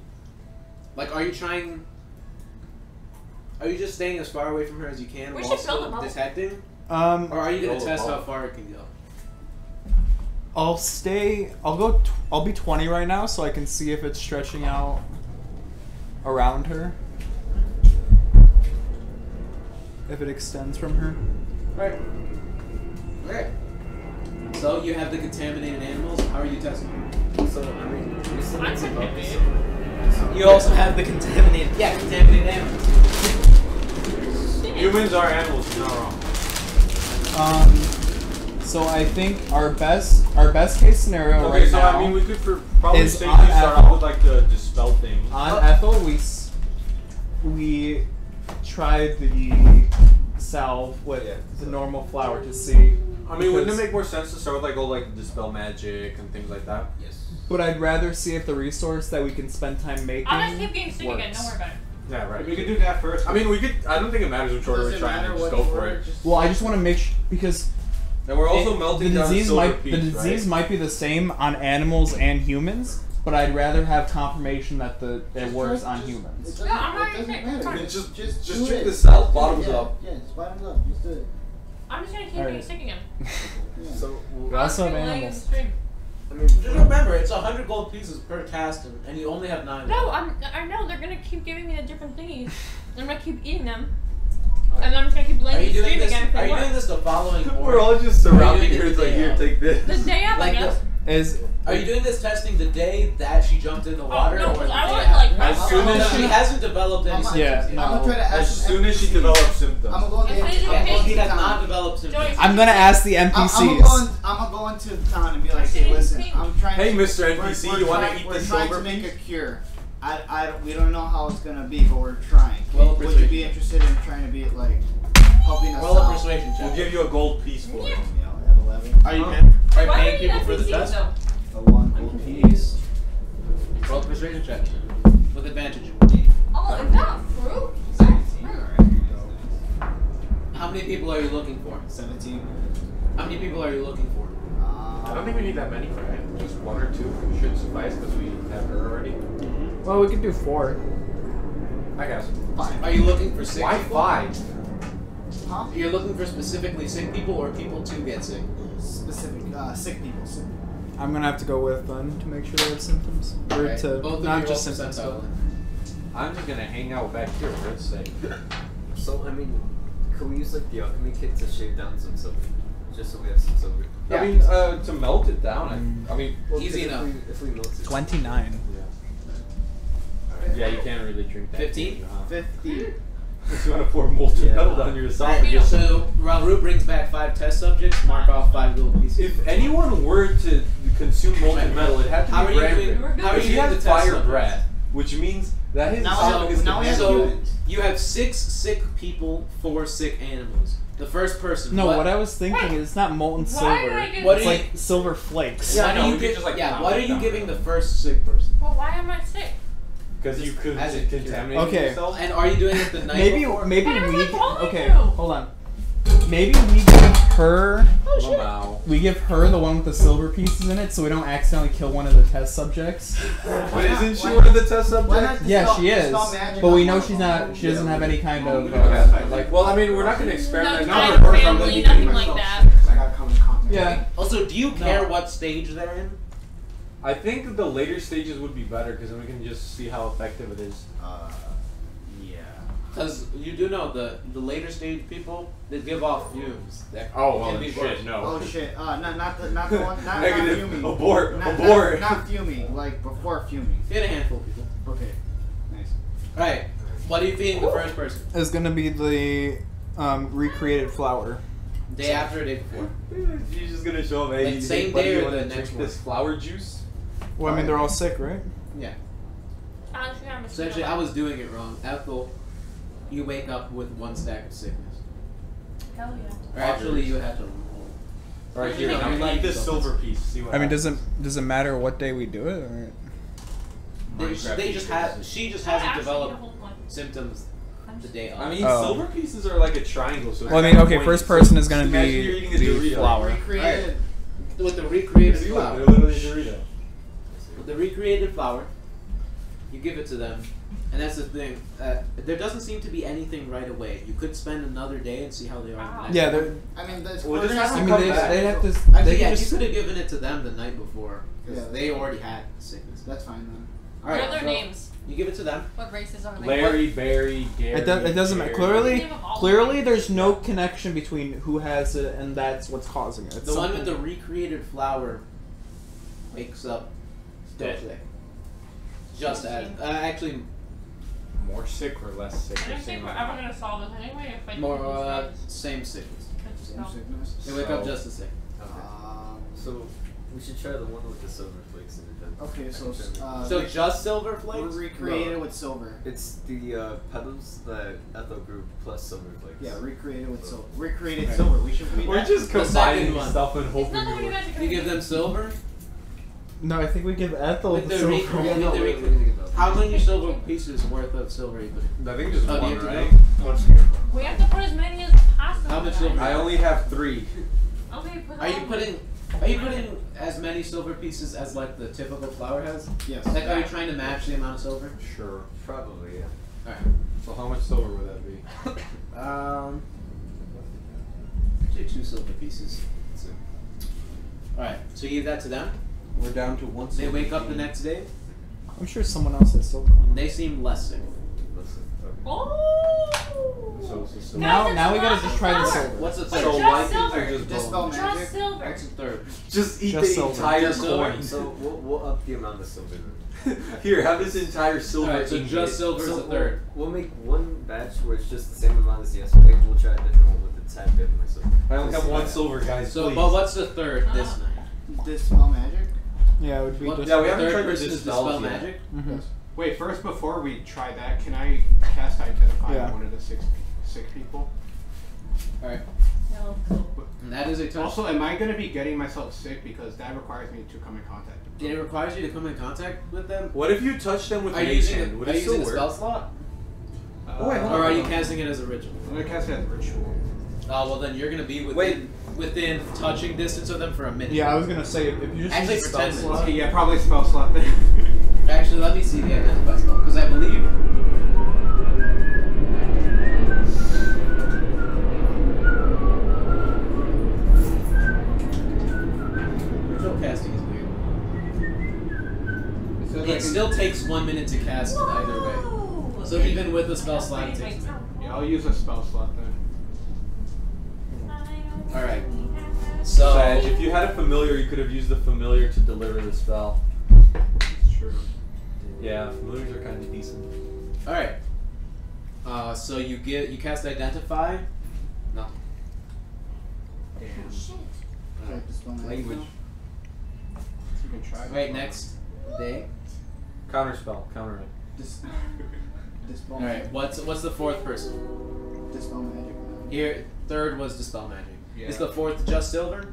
Like, are you just staying as far away from her as you can We while should build a still bubble. detecting? Or are you gonna Build a test how bubble. far it can go? I'll be 20 right now so I can see if it's stretching out around her. If it extends from her. Right. Okay. So you have the contaminated animals. How are you testing them? So, I mean, you said I'm it's about contaminated. You also have the contaminated animals. Humans are animals, you're not wrong. So I think our best case scenario Okay, right so now I mean, we could probably is safely on start Ethel. off with like the dispel thing. on Ethel we tried the salve with the normal flower to see. I mean, wouldn't it because- make more sense to start with like all like dispel magic and things like that? Yes. But I'd rather see if the resource that we can spend time making I'll just keep getting sick again. works. Don't worry about it. Yeah, right. We could do that first. I mean, we could. I don't think it matters which order Does we it try matter and just what go for order? it. Just- Well, I just want to make sure because And we're also melting the down disease silver might peaks, right? might be the same on animals and humans, but I'd rather have confirmation that it works on humans. Yeah, I'm not It doesn't even- matter. It's just do drink it. the south bottoms Yeah, up. Yeah, just bottoms up. Just do it. I'm just gonna keep Alright. getting sick again. Yeah. So, We also have I'm laying in the animals. stream. I mean, Just remember, it's 100 gold pieces per cast, and you only have 9. No, I know they're gonna keep giving me the different thingies. I'm gonna keep eating them, and then I'm just gonna keep Are laying you in the doing stream this? again if Are they you doing work. this the following We're order? all just surrounding doing her. it It's like, the day here, of? take this. The day up, I Like guess. Are you doing this testing the day that she jumped in the water? no, or 'cause the I day want, like, after? As soon as she she hasn't developed any I'm symptoms Yeah, yet. I'm gonna try to ask As some soon as she NPCs. develops symptoms. I'm gonna go If into they do Yeah, Okay. she has town. not developed symptoms. Joey, I'm gonna ask the I'm NPCs. gonna go into the town and be like, hey, listen, I'm trying. Hey, to, Mr. we're- NPC, we're you wanna trying- eat we're the trying silver to make piece? a cure. We don't know how it's gonna be, but we're trying. Roll a Would you persuasion be check. interested in trying to be like helping us Roll a out? persuasion check. We'll give you a gold piece for it. Yeah, I have 11. Are you Huh? paying Why paying are you people for the NPCs test? though? A 1 gold piece. Roll a persuasion check with advantage. Oh, is that fruit? How many people are you looking for? 17. How many people are you looking for? I don't think we need that many, right? Just 1 or 2 should suffice because we have her already. Well, we could do 4. I guess. 5. Are you looking for sick Why people? 5? Huh? You're looking for specifically sick people or people to get sick? Specific, sick people. Sick people. I'm gonna have to go with them to make sure they have symptoms, or Okay, to both of not you just roll symptoms. percentile. I'm just gonna hang out back here for its sake. so I mean, could we use like the alchemy kit to shave down some silver, just so we have some silver? Yeah. I mean, to melt it down. I mean, Well, Easy because enough. If we melt it. 29. yeah, you can't really drink that. 15? Huh? 50. If you want to pour molten metal down your Alright, esophagus. so Ralrut brings back 5 test subjects, mark off 5 gold pieces. If anyone were to consume molten metal, it had to How be are you Bramgrim. doing? How are But you she doing the has test fire subjects? breath, which means that his Now esophagus now we have So humans. you have 6 sick people, 4 sick animals. The first person. No, what I was thinking is it's not molten Why silver. am I getting What It's do you- like silver flakes. What no, are you we could gi- just, like, yeah, pound what it are you down. giving the first sick person? Well, why am I sick? Because you could As a contaminate Okay. yourself. And are you doing it the night Maybe before? maybe I we was told okay. to. Hold on. Maybe we give her. Wow. We give her the one with the silver pieces in it, so we don't accidentally kill one of the test subjects. But isn't she one of the test subjects? Yeah, she is. But we know she's not. She doesn't have any kind of. Like, well, I mean, we're not going to experiment. No kind of family, nothing like that. I gotta come in contact. Yeah. Also, do you care what stage they're in? I think the later stages would be better because then we can just see how effective it is. Yeah. Because you do know the later stage people, they give off fumes. That Oh, can well, be shit, worse. no. Oh shit. Not the one. Not Negative. fuming. Abort. Not, Abort. Not fuming. Like before fuming. Get a handful of people. Okay. Nice. Alright. What are you feeding the first person? Is gonna be the recreated flower. Day after or day before? She's just gonna show up. Hey, Like, same buddy, day you or wanna the drink next one? this flower juice? Well, I mean, they're all sick, right? Yeah. Honestly, I'm So actually, I was doing it wrong. Ethel, you wake up with 1 stack of sickness. Hell yeah. Or actually, you have to roll. Alright, You here, know, I'm you gonna like eat this something. silver piece. See what I mean, happens. does it matter what day we do it? Or? They just have. She just hasn't developed symptoms the day of. I mean, Oh. silver pieces are like a triangle. So Well, I it's mean, kind of okay, pointy. first person is gonna Imagine be you're eating a the Dorito. flower. Recreated. with the recreated See, look, flower. they're literally Dorito. With the recreated flower, you give it to them, and that's the thing. There doesn't seem to be anything right away. You could spend another day and see how they are. Wow. the next Yeah, day. they're. I mean, there's. Well, there's just I have not- mean, come back. they'd have to. Actually, They yeah, could you just. could have given it to them the night before because Yeah. they already had sickness. That's fine then. All What right, are their so names? you give it to them. What races are they? Larry, Barry, Gary. It doesn't matter. Gary. Clearly, there's no connection between who has it and that's what's causing it. It's The one with something- the recreated flower wakes up Dead. sick. Just as actually More sick or less sick? I or don't think same we're amount? ever gonna solve this anyway if I more do these guys. same sickness. That's just Same no. sickness. They wake up So- just as sick. So we should try the one with the silver flakes in it then. Okay, so So just silver we're flakes. recreated with silver. It's the petals that Ethel grew plus silver flakes. Yeah, recreated with silver. Recreated Okay. silver. We should read We're that. just The combining second one. stuff and It's hoping not it how you works. guys are You give them silver. No, I think we give Ethel With the the silver. re- Yeah, with no, the we're recre- gonna give up. How many silver pieces worth of silver are you putting? I think just Oh, do one, you have to right? We have to put as many as possible. How much guys. silver? I only have 3. Okay, put Are you all- putting as many silver pieces as like the typical flower has? Yes. Like, are you trying to match the amount of silver? Sure. Probably, yeah. All right. So how much silver would that be? Actually 2 silver pieces. All right. So you give that to them. We're down to 1. They wake up the next day. I'm sure someone else has silver on them. They seem less sick. Listen. Oh! So Now we gotta just try the silver. What's the Wait, third? So just light silver. or just Dispel bone? magic. Just silver. What's the third? Just eat Just the silver. entire Just silver? coin. So we'll up the amount of silver then. Here, have this entire silver. Alright, so ingot. just silver is So the third. We'll make one batch where it's just the same amount as yesterday. We'll try a different one with the 10 bit more silver. I only have 1 silver, guys. So, please. but what's the third this night? Dispel magic. Yeah, it would be What, just. Yeah, we the haven't third tried the person is dispels dispel yet. magic. Mhm. Wait, first before we try that, can I cast Identify Yeah. on one of the sick people? All right. No, cool. And that is a touch. Also, am I going to be getting myself sick because that requires me to come in contact? It requires you to come in contact with them. What if you touch them with Are you Mage using, Hand? Would are it you using still a work? spell slot? Oh, wait, hold Or on. are you casting it as a ritual? I'm going to cast it as a ritual. Oh, well then you're gonna be within touching distance of them for a minute. Yeah, I was gonna say if you just Actually, use for spell 10 slot- minutes. Okay, yeah, probably spell slot then. Actually, let me see the identify spell because I believe. Ritual casting is weird. It still takes 1 minute to cast either way. So even with the spell slot, it takes. Yeah, I'll use a spell slot then. All right. So Sad. If you had a familiar, you could have used the familiar to deliver the spell. It's true. Yeah, familiars are kind of decent. all right. So you cast identify. No. Damn. Like dispel magic. Language. You can try. Right next day. Counter spell. Counter it. Dispel All right. magic. What's the fourth person? Dispel magic. Here, third was dispel magic. Yeah. Is the fourth just silver?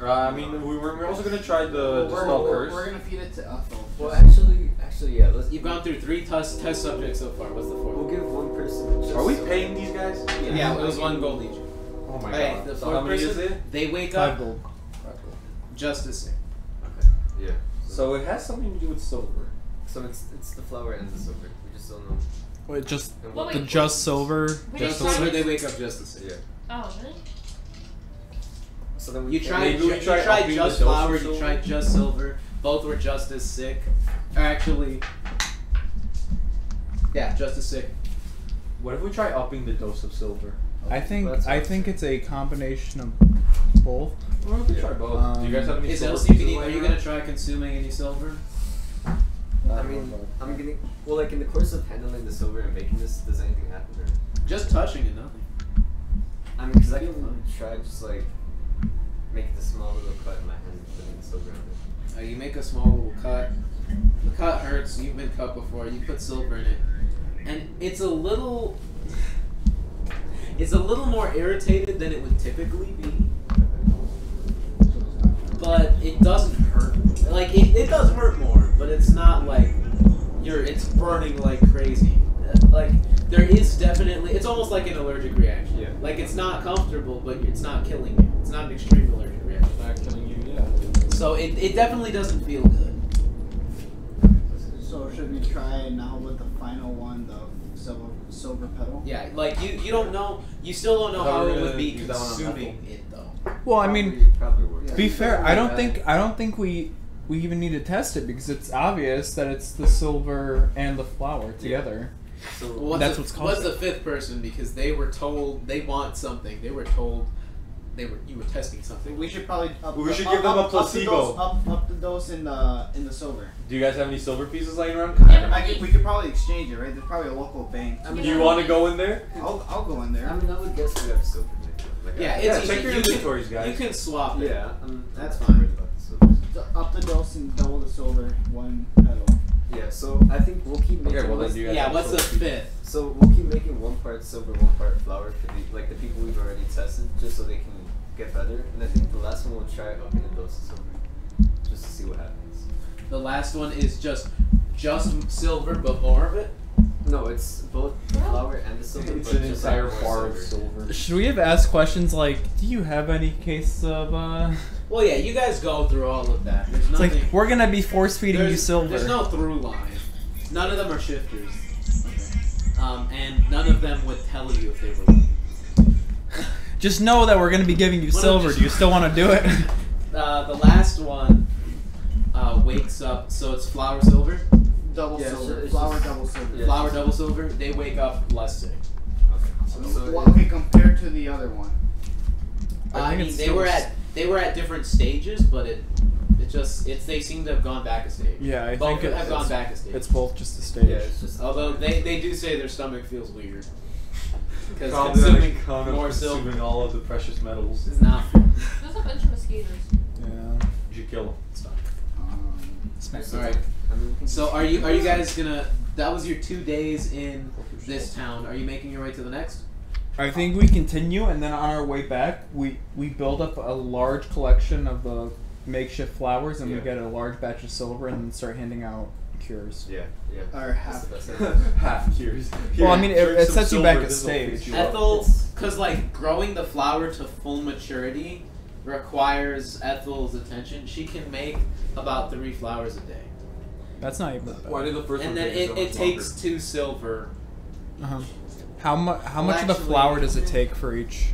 I mean, we're also gonna try the dispel curse. We're gonna feed it to Ethel. Well, actually, yeah. Let's. You've gone through 3 test subjects so far. What's the We'll fourth? give one person. Just Are we silver. paying these guys? Yeah, it was 1 gold each. Oh my Hey, god. the So fourth how many is person, it? they wake 5 up gold. just as sick. Okay. Yeah. So it has something to do with silver. So it's the flower and the silver. We just don't know. Wait, just And Well, what- the wait, just silver. Wait, Just wait, silver, wait. they wake up just as sick. Yeah. Oh, really? So then we You can- tried, Maybe we you try tried upping just the dose flower, of you silver? tried just silver. Both were just as sick. Actually, yeah, just as sick. What if we try upping the dose of silver? I think That's what I'm saying. it's a combination of both. What if we try both? Do you guys have any Is silver LCPD, pieces are lying you around? gonna try consuming any silver? I mean, I'm getting. Well, like in the course of handling the silver and making this, does anything happen? Or? Just touching it, nothing. I mean, because I can try just like make this small little cut in my hand and putting the silver on it. You make a small little cut. The cut hurts. You've been cut before. You put silver in it, and it's a little more irritated than it would typically be. But it doesn't hurt. Like it does hurt more, but it's not like it's burning like crazy. Like there is definitely, it's almost like an allergic reaction. Yeah. Like it's not comfortable, but it's not killing you. It's not an extreme allergic reaction. Not killing you, yeah. So it definitely doesn't feel good. So should we try now with the final one, the silver petal? Yeah, like you don't know, you still don't know I thought how we it were would gonna be use that one on consuming it though. Well, I mean, Probably works. to be fair, I don't think we even need to test it because it's obvious that it's the silver and the flower together. So Well, That's what's what's the fifth person, because they were told they want something. They were told you were testing something. We should probably up, We should up, give them a up, placebo. Up the dose in the silver. Do you guys have any silver pieces lying around? We could probably exchange it, right? There's probably a local bank. I mean, Do you want to go in there? I'll go in there. I mean, I would guess we have silver. Like, Yeah, I- it's check easy. your You can- inventories, guys. You can swap it. Yeah, That's I'm fine. worried about the silver. Up the dose and double the silver, one petal. Yeah, so I think we'll keep making. Okay, well then do you guys Yeah, have what's the silver pieces? fifth? So we'll keep making 1 part silver, 1 part flower for the people we've already tested, just so they can get better. And I think the last one we'll try upping the dose of silver, just to see what happens. The last one is just silver, but more of it. No, it's both the flower and the silver. It's but an just entire like more bar of silver. Should we have asked questions like, "Do you have any cases of?" Well, yeah, you guys go through all of that. There's It's nothing. like we're gonna be force feeding you silver. There's no through line. None of them are shifters. And none of them would tell you if they were looking. Just know that we're gonna be giving you What silver. if- Do you still want to do it? The last one wakes up, so it's flower silver. Double Yeah, silver. it's Flower just- double silver. Yeah. Flower double silver. They wake up less sick. Okay. So Well, okay, compared to the other one. I think mean, it's they still were at different stages, but they seem to have gone back a stage. Yeah, I Both think have gone back a stage. it's both just a stage. yeah, it's just. Although they do say their stomach feels weird because Probably consuming on account of more silver consuming all of the precious metals. is not fun. There's a bunch of mosquitoes. Yeah. You should kill them. It's fine. Smack. All right. I mean, we can So just- are you guys gonna? That was your 2 days in this town. Are you making your way to the next? I think we continue, and then on our way back, we build up a large collection of the makeshift flowers, and we Yeah. get a large batch of silver, and then start handing out cures. Yeah, yeah. Or That's half. the best idea. Half cures. Well, I mean, it drink some sets you back silver, a this'll stage. fix you up. Ethel, because like growing the flower to full maturity requires Ethel's attention. She can make about 3 flowers a day, That's not even that bad. Why did the first and one then take so it much takes longer? 2 silver. Uh-huh. How much of the actually- flower does it take for each?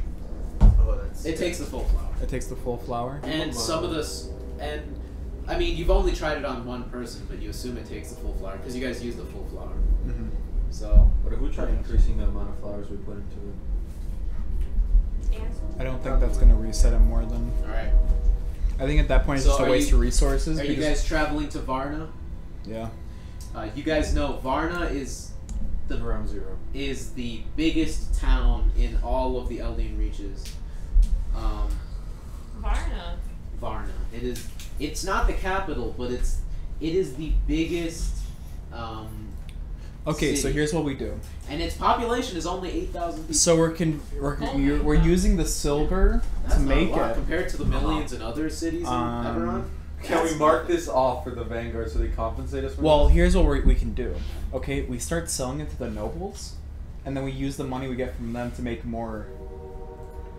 Oh, that's. It takes the full flower. It takes the full flower. And some of this, and I mean, you've only tried it on one person, but you assume it takes the full flower because you guys use the full flower. Mm-hmm. So What if we try increasing the amount of flowers we put into it? I don't think that's gonna reset it more than. all right. I think at that point it's So just a are waste you- of resources. Are you because- guys traveling to Varna? Yeah. You guys know Varna is Around 0. the biggest town in all of the Eldeen Reaches. Varna. Varna. It is. It's not the capital, but it is the biggest. Okay, so City. here's what we do. And its population is only 8,000 people. So we're using the silver That's to not a make lot it. compared to the millions in other cities in Eberron. Can we mark this off for the Vanguard so they compensate us for Well, this? here's what we can do. Okay, we start selling it to the nobles, and then we use the money we get from them to make more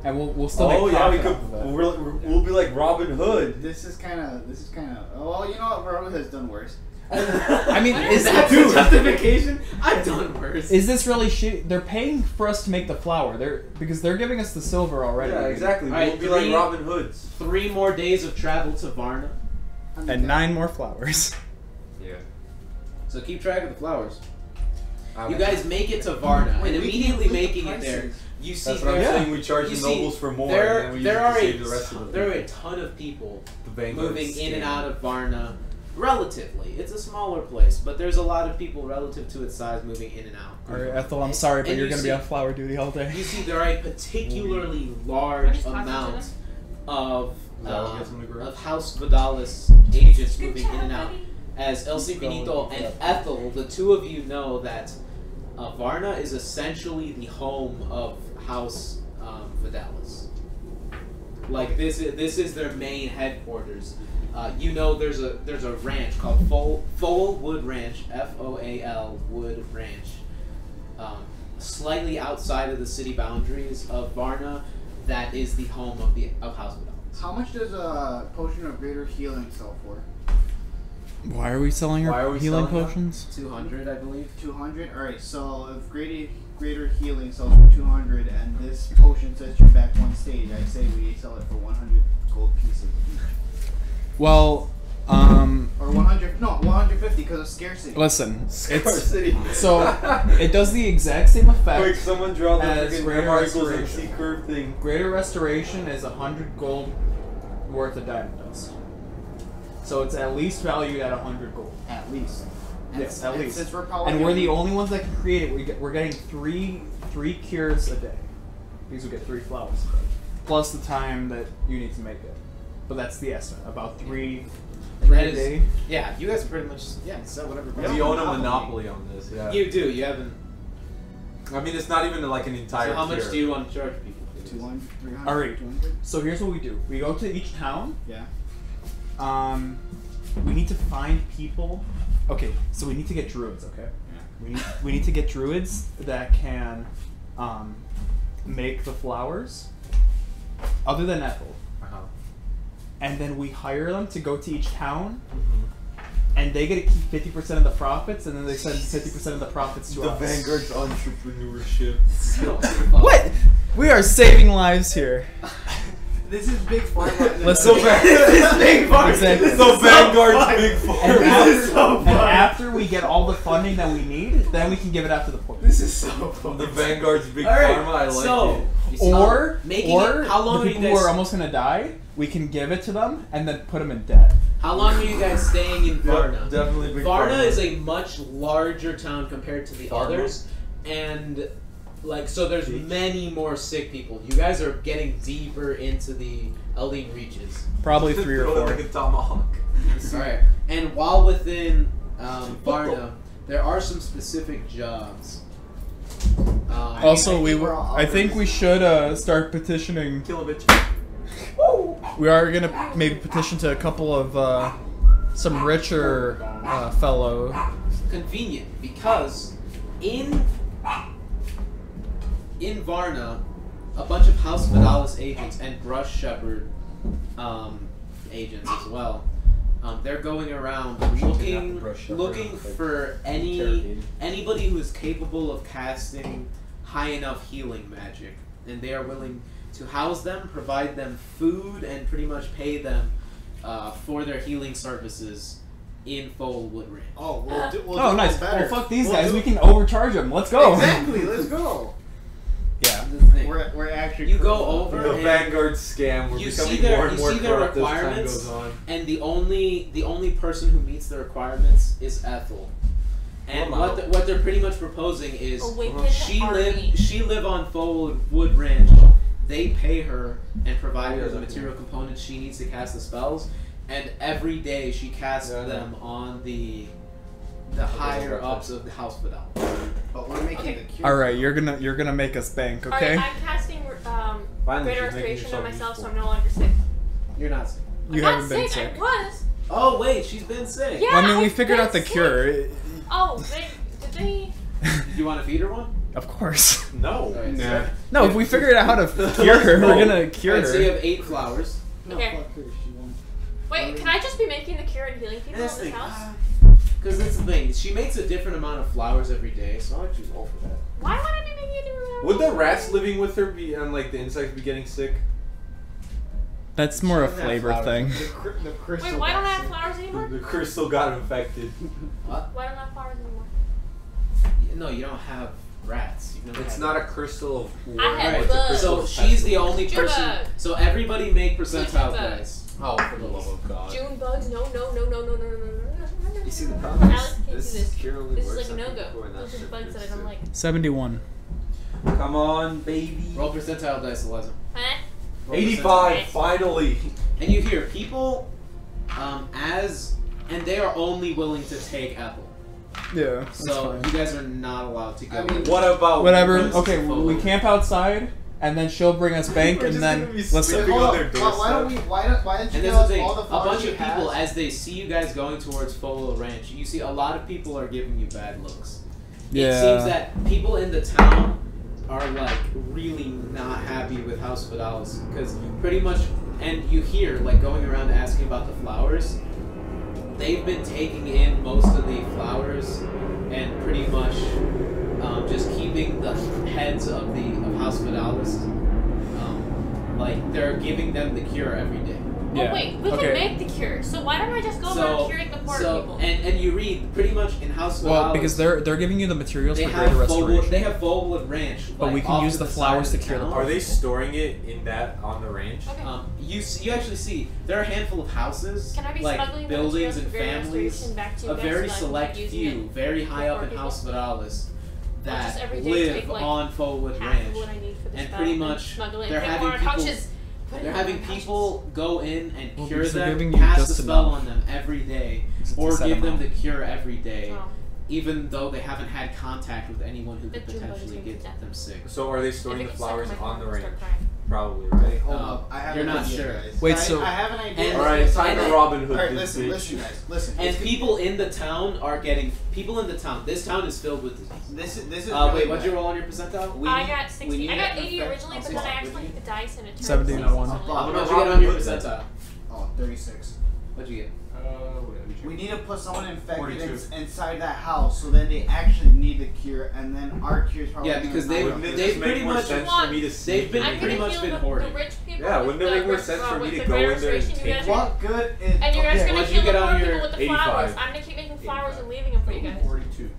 and we'll still Oh make yeah, we profit could. off of it. We'll be like Robin Hood. This is kind of. Oh, well, you know what? Robin has done worse. I mean, Is that the justification? I've done worse. Is this really shit? They're paying for us to make the flower. Because they're giving us the silver already. Yeah, exactly. All right, We'll be like Robin Hoods. 3 more days of travel to Varna. And 9 more flowers. Yeah. So keep track of the flowers. You guys make it to Varna, and immediately making it there, you see That's what I'm there, saying. We charge you the see, nobles for more, there, and then we there use are to save the rest of the there are a ton of people Vanguard moving in and scam. out of Varna. Relatively, it's a smaller place, but there's a lot of people relative to its size moving in and out. Alright, Ethel, I'm sorry, but And you're you going to be see- on flower duty all day. You see, there are a particularly Can I large just talk to amount them? of Is that what gets them to grow? of House Vidalis agents Good moving in job, and out. buddy. As El Simpiníto and Ethel, the two of you know that Varna is essentially the home of House Vidalis. Like this is their main headquarters. You know, there's a ranch called Foal Wood Ranch, Foal Wood Ranch, slightly outside of the city boundaries of Varna. That is the home of House Vidalis. How much does a potion of greater healing sell for? Why are we selling Why are our we healing selling them? potions? 200, I believe. 200. All right. So if greater healing sells for 200, and this potion sets you back 1 stage, I say we sell it for 100 gold pieces each. Well, Or 100. No, 150 because of scarcity. listen. Scarcity. So, it does the exact same effect. Quick, someone draw the As freaking Greater grammar equals Restoration. MC curve thing. Greater Restoration is 100 gold worth of diamond dust. So it's at least valued at 100 gold. At least. And Yes, at least. Since we're probably And we're the gonna- only ones that can create it. We're getting three cures a day. These will get 3 flowers a day. Plus the time that you need to make it. But that's the estimate. About 3 And a that is- day. Yeah, you guys pretty much sell whatever. We own a monopoly on this. Yeah. You do. You haven't. I mean, it's not even like an entire. So how much cure. do you want to charge people? 200, 300, Alright. 200. So here's what we do. We go to each town. Yeah. We need to find people. Okay, so we need to get druids. Okay. Yeah. We need to get druids that can make the flowers, other than Ethel. Uh-huh. And then we hire them to go to each town, Mm-hmm. and they get to keep 50% of the profits, and then they send 50% of the profits to The us. Vanguard's entrepreneurship. What? We are saving lives here. This is big pharma. Listen, This is big fun. Exactly. This The is so Vanguard's fun. big and, farm. This is so and fun. after we get all the funding that we need, then we can give it out to the poor. This is so fun. The Vanguard's big All right, pharma. I like so, it. you see, Or making it, how long the are you people who guys? are almost gonna die, we can give it to them and then put them in debt. How long are you guys staying in Varna? Definitely big Varna pharma. is a much larger town compared to the Varna. others, and like so, there's many more sick people. You guys are getting deeper into the Eldeen Reaches. Probably 3 or Throw it 4. like a tomahawk. Alright, and while within Varna, there are some specific jobs. Also, I think we should start petitioning. Kill a bitch. We are gonna maybe petition to a couple of some richer fellow. Convenient because in Varna, a bunch of House Vidalis agents and Brush Shepherd agents as well. They're going around looking for anybody who is capable of casting high enough healing magic, and they are willing to house them, provide them food, and pretty much pay them for their healing services in Foal Wood Ranch. Oh, we'll do Oh, it nice. better. Well, fuck these We'll guys. do We it- can overcharge them. Let's go. Exactly. Let's go. Yeah. This is the thing. We're actually. You go over The and Vanguard scam. We're you becoming see their- more and you more see their corrupt as time requirements, goes on. and the only person who meets the requirements is Ethel. And Well, what they're pretty much proposing is A wicked she army. live on Foal Wood Ranch. They pay her and provide her the material components she needs to cast the spells, and every day she casts them on the higher ups of the House Vidal. But we're making the cure. All right, you're gonna make us bank, okay? Alright, I'm casting Finally, Greater she's making Restoration on yourself myself, so useful. I'm no longer sick. You're not sick. You I'm haven't not been sick. sick. I was. Oh wait, she's been sick. Yeah. Well, I mean, we I've figured been out the sick. cure. Oh, did they? Do you want to feed her one? Of course. No. Alright, Nah. No, if we figured out how to cure her, we're gonna cure Alright, so you her. have 8 flowers. No, Okay. fuck her. She won't. Wait, can I just be making the cure and healing people in That's this the house? Because that's the thing. She makes a different amount of flowers every day, so I'll choose roll for that. Why would I be making a different Would the rats living with her be and like the insects be getting sick? That's more a She doesn't have flavor flowers. thing. The crystal. Wait, why don't I have box. flowers anymore? The crystal got infected. What? Why don't I have flowers anymore? No, you don't have rats. You've never It's had not a rats. crystal of war. I had Alright, bugs. so she's the only June person. bug. So everybody make percentile June bug. dice. Oh, for the love of God. June bugs? No. You see the problem Alex is can't do this this. cure only This is works like a on no-go. people who are not Those are the bugs that I sick. don't like. 71. Come on, baby. Roll percentile dice, Eliza. Huh? Roll 85, percentile. finally. And you hear people, and they are only willing to take Ethel. Yeah. So you guys are not allowed to go. I mean, What about Whatever. This is Okay, full. we camp outside, and then she'll bring us bank, We're and just then gonna be listen. sleeping Hold on up. their Why don't we? doorstep. Why don't you And give there's the us thing, all the a flowers bunch you of people, have? as they see you guys going towards Folo Ranch, you see a lot of people are giving you bad looks. Yeah. It seems that people in the town are like really not happy with House Fidalis because pretty much, and you hear like going around asking about the flowers, they've been taking in most of the flowers and pretty much just keeping the heads of House Fidalis. Like they're giving them the cure every day. Well, wait, we Okay. can make the cure. So why don't I just go around curing the poor people? and you read pretty much in House Fidalis. Well, because they're giving you the materials they for have greater Foulwood, restoration. they have Foulwood Ranch, But like, we can off use to the side flowers of to cure the town. Are they storing it in that on the range? Okay. You actually see there are a handful of houses, Can I be like smuggling the buildings materials and for greater families, restoration back to you a guys very so that I can select keep using few, it very high up for in people? House Fidalis, I'll that just every day live take, like, on Foulwood half Ranch. of what I need for the And spell pretty and much smuggle it they're in having more people- pouches. Put it They're in having more pouches. people go in and Well, cure because they're them, giving you cast a just spell enough. on them every day, It's a or set give them amount. the cure every day, Oh. even though they haven't had contact with anyone who could The June bug is potentially gonna get be dead. them sick. So are they If storing it the gets stuck in flowers my on the throat, I'll range? start crying. Probably, Wait, right? hold up. I have You're an not idea, sure. guys. Wait, I, so- I have an idea. And- Alright, it's time and to then- Robin Hood Alright, this listen, bitch. guys. Listen. And people in the town are getting people in the town. This town is filled with disease. This is. Wait, really what'd you bad. roll on your percentile? We I need- got we 60. need I got an 80 effect- originally, but I'll then I say- actually hit the dice and it turned 71. 60 What'd you Robin get on your Hood then. percentile? Oh, 36. What'd you get? We need to put someone infected 42. inside that house, so then they actually need the cure, and then our cure is probably. Yeah, gonna because knock they- out Wouldn't the- it just pretty make more much sense want- for me to they've sneak been in I'm pretty gonna much heal been the hoarding. rich people Yeah, with wouldn't it the make more rest- sense for me with to the go greater in there and restoration. You take guys it? are- What good is? And you guys are gonna What'd you heal get the on poor your people with the 85? flowers. I'm gonna keep making flowers and leaving them for you guys. 42.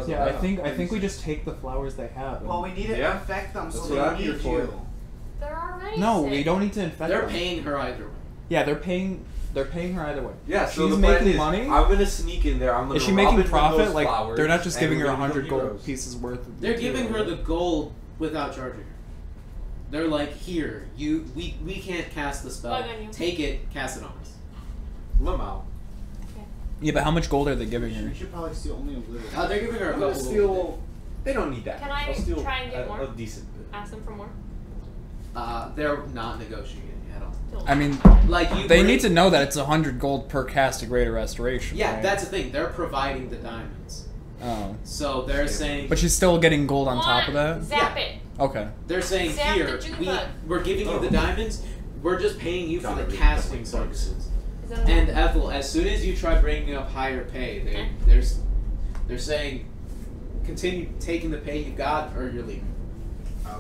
Yeah, I think we just take the flowers they have. Well, we need to Yeah. infect them, so That's they what I'm need here for. you. They're already No, sick. we don't need to infect They're them. paying her either way. Yeah, they're paying her either way. Yeah, so She's the plan making is, money. I'm gonna sneak in there. I'm gonna Is she rob making it from profit? those Like flowers, they're not just and giving her we're 100 gonna be gold heroes. pieces worth. Of They're giving her material. the gold without charging her. They're like, here, we can't cast the spell. Bug on you. Take it, cast it on us. Lamau. Yeah, but how much gold are they giving her? We should probably steal only a little. They're giving her a I'm couple gonna gold. steal. They don't need that. Can much. I I'll steal try and get a, more? a decent bit. Ask them for more. They're not negotiating at all. Don't. I mean, Like you they bring- need to know that it's 100 gold per cast of Greater Restoration. Yeah, right? that's the thing. They're providing the diamonds. Oh, So they're saying but she's still getting gold on top of Juan, that. Zap it. Okay. they're saying Zap here, the June bug. we're giving you the diamonds. We're just paying you for Gotta the read casting the services. Is that And enough? Ethel, as soon as you try bringing up higher pay, Okay. they're saying continue taking the pay you got or you're leaving.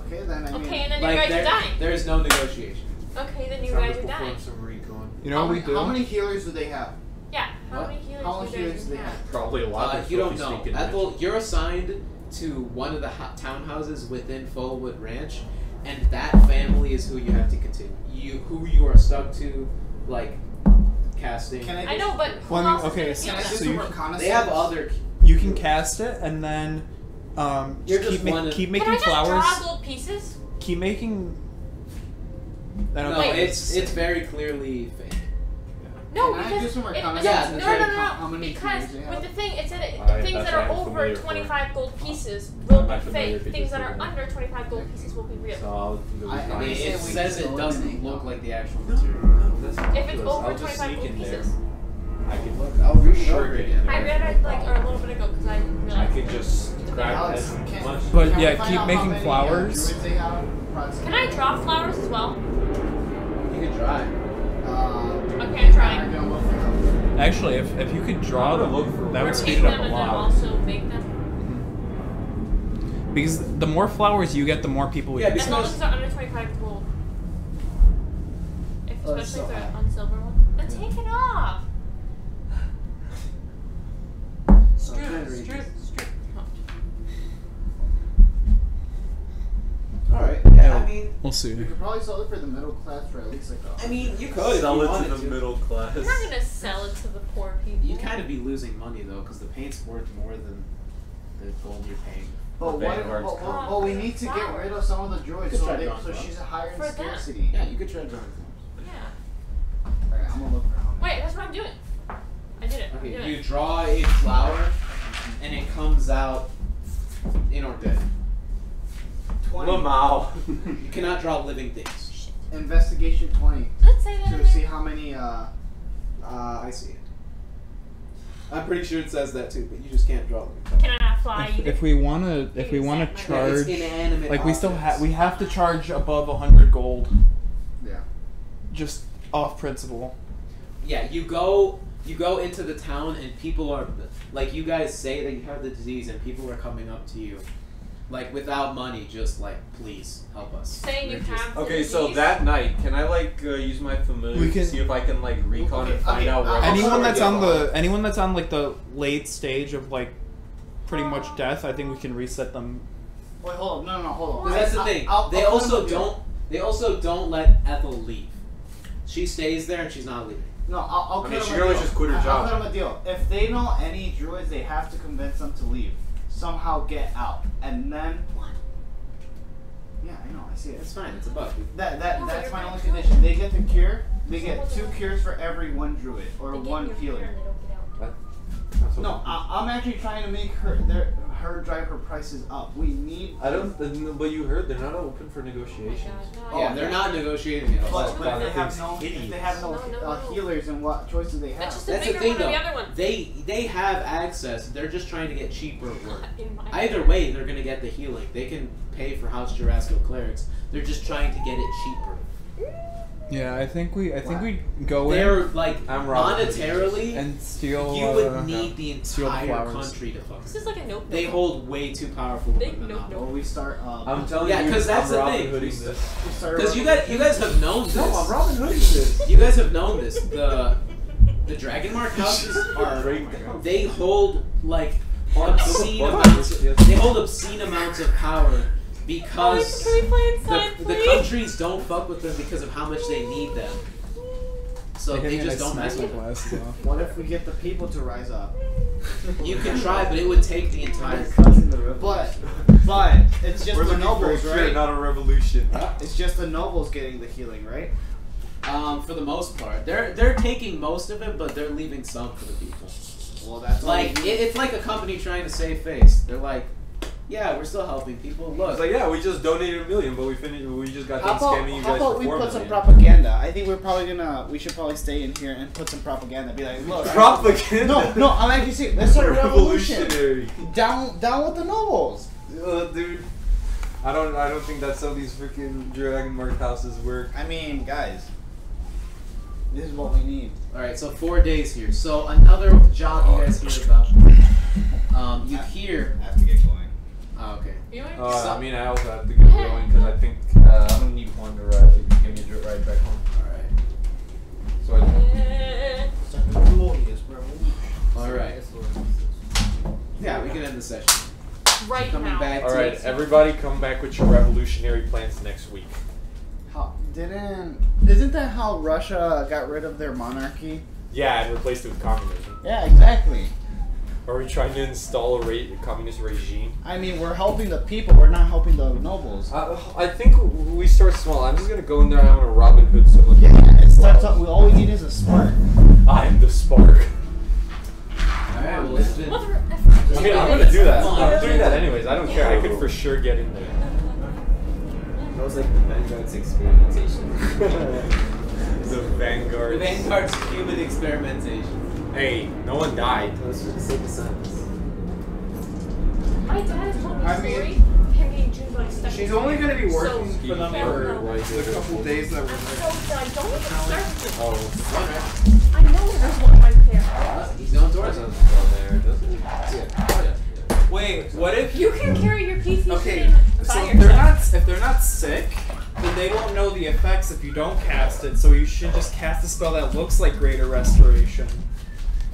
Okay, then I mean. Okay, and then you Like guys are there- dying. there's no negotiation. Okay, then you Time guys to are perform dying. some recon. You know what we do? How many healers do they have? Yeah. How What? many healers How many do you healers guys do they have? have? Probably a lot. You don't know. Ethel, you're assigned to one of the townhouses within Foulwood Ranch, and that family is who you have to continue. Who you are stuck to, like casting. Can I know, but who Well, I mean, else is okay, gonna Can I heal do so some you- reconnaissance? They have other. You can cast it and then You're just just keep, one of- keep Can making I just flowers. draw gold pieces? Keep making. I don't No, know. it's very clearly fake. No, Can I because do some it, reconnaissance Yeah, and no, try no, to no, count how no, many because healers they with have? the thing, it said Alright, things that's that are what I'm over familiar for. 25 gold pieces will I'm be not familiar fake. if it Things just that are did that. under 25 gold pieces will be real. So I'll do the I recon. mean, It we says can it go doesn't eliminate look them. like the actual material. That's If it's ridiculous. over I'll just 25 sneak gold in there. pieces. I can look. I'll read it Sure. over again. I read it like a little bit ago because I I realized can just. the crack Alex, as can- much. But can we yeah, find keep out how making many, flowers. druids they have? Can I draw flowers as well? You can try. Okay, I'm trying. I'm gonna look for them. Actually, if you could draw I'm them, gonna look for that one. would Or speed take it up them a and then lot. also make them. Because the more flowers you get, the more people we Yeah, can As long as sell. they're under 25 gold. Especially so if they're high. on silver one. Then take it off. Strip. Alright, yeah, I mean, We'll see. You could probably sell it for the middle class for at least like a. you could if Sell you it wanted to the middle class. I'm not gonna sell it to the poor people. You'd kind of be losing money though, because the paint's worth more than the gold you're paying. But The what? Vanguard's But we need to get rid of some of the druids Could so, try they, drawing so flowers. she's higher in For them. scarcity. Yeah, you could try drawing flowers. Yeah. Alright, I'm gonna look for how many. Wait, that's what I'm doing. I did it. I'm doing Okay, you it. draw a flower, and it comes out in or dead. 20. Lamau. You cannot draw living things. Investigation 20 Let's say that. to see how many. I see it. I'm pretty sure it says that too, but you just can't draw living things. Can I not fly either? If we wanna Yeah, charge, It's inanimate like we still objects. we have to charge above 100 gold, Yeah. just off principle. Yeah, you go into the town and people are like, you guys say that you have the disease and people are coming up to you like without money, just like, please help us. Saying you We're just- have the Okay, so disease? that night, can I like use my familiar We to can- see if I can like recon Okay, and find okay, out where Anyone the that's story on goes? anyone that's on like the late stage of like pretty much death, I think we can reset them. Wait, hold on. No, hold on. Because that's the thing. They I'll also put them don't. They also don't let Ethel leave. She stays there and she's not leaving. No, I'll I cut mean, them she a could always deal. just quit her I'll job. cut them a deal. If they know any druids, they have to convince them to leave. Somehow get out, and then. Yeah, I know. I see it. It's fine. It's a bug. That's my only condition. They get the cure. They get 2 cures for every 1 druid or They get 1 your healer. hair and they don't get out. That's what- No, I'm actually trying to make her drive her prices up. We need. I don't. But you heard they're not open for negotiations. Oh my Yeah, God, they're no. not negotiating at all. But God, if that they have thing's no, hideous. if they have no, No. healers and what choices they have. That's just a That's the bigger thing, one or though. the other one. They have access. They're just trying to get cheaper work. In my Either way, they're gonna get the healing. They can pay for House Jurassico clerics. They're just trying to get it cheaper. Yeah, I think we go They're like I'm Robin Hood. monetarily. and steal. You would need the steal the entire flowers. country to fuck. This is like a notebook. They hold way too powerful of a Big monopoly. Well, we start. I'm telling Yeah, you, 'cause that's I'm the Robin thing. Hooding this. we start Because you guys have known this. No, I'm Robin Hooding this. You guys have known this. The Dragonmark houses are they hold like obscene amounts. They hold obscene amounts of power because Can we play inside, the please? countries don't fuck with them because of how much they need them. So they just don't mess with them. What if we get the people to rise up? You could try, but it would take the entire. But it's just We're the looking for a nobles, cure, right? not a revolution. It's just the nobles getting the healing, right? For the most part, they're taking most of it, but they're leaving some for the people. Well, that's Like it's like a company trying to save face. They're like, yeah, we're still helping people. It's Look, like, yeah, we just donated $1 million, but we just got done scamming you How guys about for we $4 put some million. propaganda? I think we should probably stay in here and put some propaganda. Be like, look, Propaganda. No, I'm actually saying let's start a revolution. Revolutionary. Down with the nobles. Dude, I don't think that's how these freaking Dragonmark houses work. I mean, guys, this is what we need. all right, so 4 days here. So another job you guys hear about. You hear. I have to get going. Oh, okay. You want I mean, I also have to get going because I think I'm gonna need Juan to give me a ride back home. All right. So I All right. Yeah, we can end the session. right Coming now. back. all to right, it. everybody, come back with your revolutionary plans next week. Isn't that how Russia got rid of their monarchy? Yeah, and replaced it with communism. Yeah, exactly. Are we trying to install a communist regime? I mean, we're helping the people. We're not helping the nobles. I think we start small. I'm just gonna go in there and I'm gonna Robin Hood someone. Yeah, it starts up. All we need is a spark. I am the spark. Alright, well, it's been. Mother I mean, I'm gonna do that. Come on. I'm doing that anyways. I don't care. I could for sure get in there. That was like the Vanguard's experimentation. The Vanguard. The Vanguard's human experimentation. Hey, no one died. Let's just say the science. My dad has told me I a mean, story. Him getting June like stuck. She's in only his going to be hair. working So for them careful. for the couple days that we're I'm there. so done. Don't even start with Oh, this. I know there's one right there. He's going towards doesn't us. go there, doesn't it? Yeah. Oh, yeah. Wait, what if? You can carry your PC Okay, so by if they're not sick, then they won't know the effects if you don't cast it. So you should just cast a spell that looks like Greater Restoration,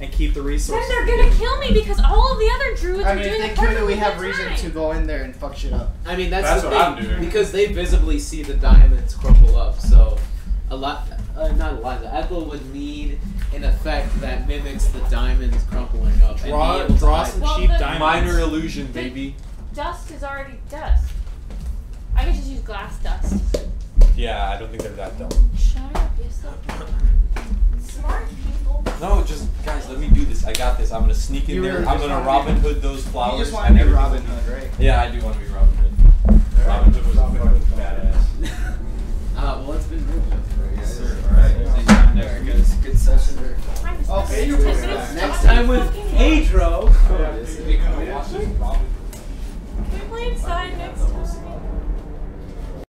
and keep the resources. Then they're gonna kill me because all of the other druids I are mean, doing if it they kill you, perfectly we have good reason time. to go in there and fuck shit up. I mean, that's the what thing, I'm doing. because they visibly see the diamonds crumple up. So, not Eliza. Ethel would need an effect that mimics the diamonds crumpling up. and be able to Draw hide some it. cheap the- diamonds. Minor illusion, baby. Dust is already dust. I can just use glass dust. Yeah, I don't think they're that dumb. Shut up, you're so smart people. No, just guys, let me do this. I got this. I'm gonna sneak in You there. were I'm just gonna wanna Robin Hood those flowers. You just want and to be everything Robin will be- Hood, right? Yeah, I do want to be Robin Hood. Robin Hood was fucking badass. Well, it's been moved. Yes, sir. All right. See you time next week. Good session. Oh, Pedro Ten was minutes. back. Next time with Pedro. Oh, yes,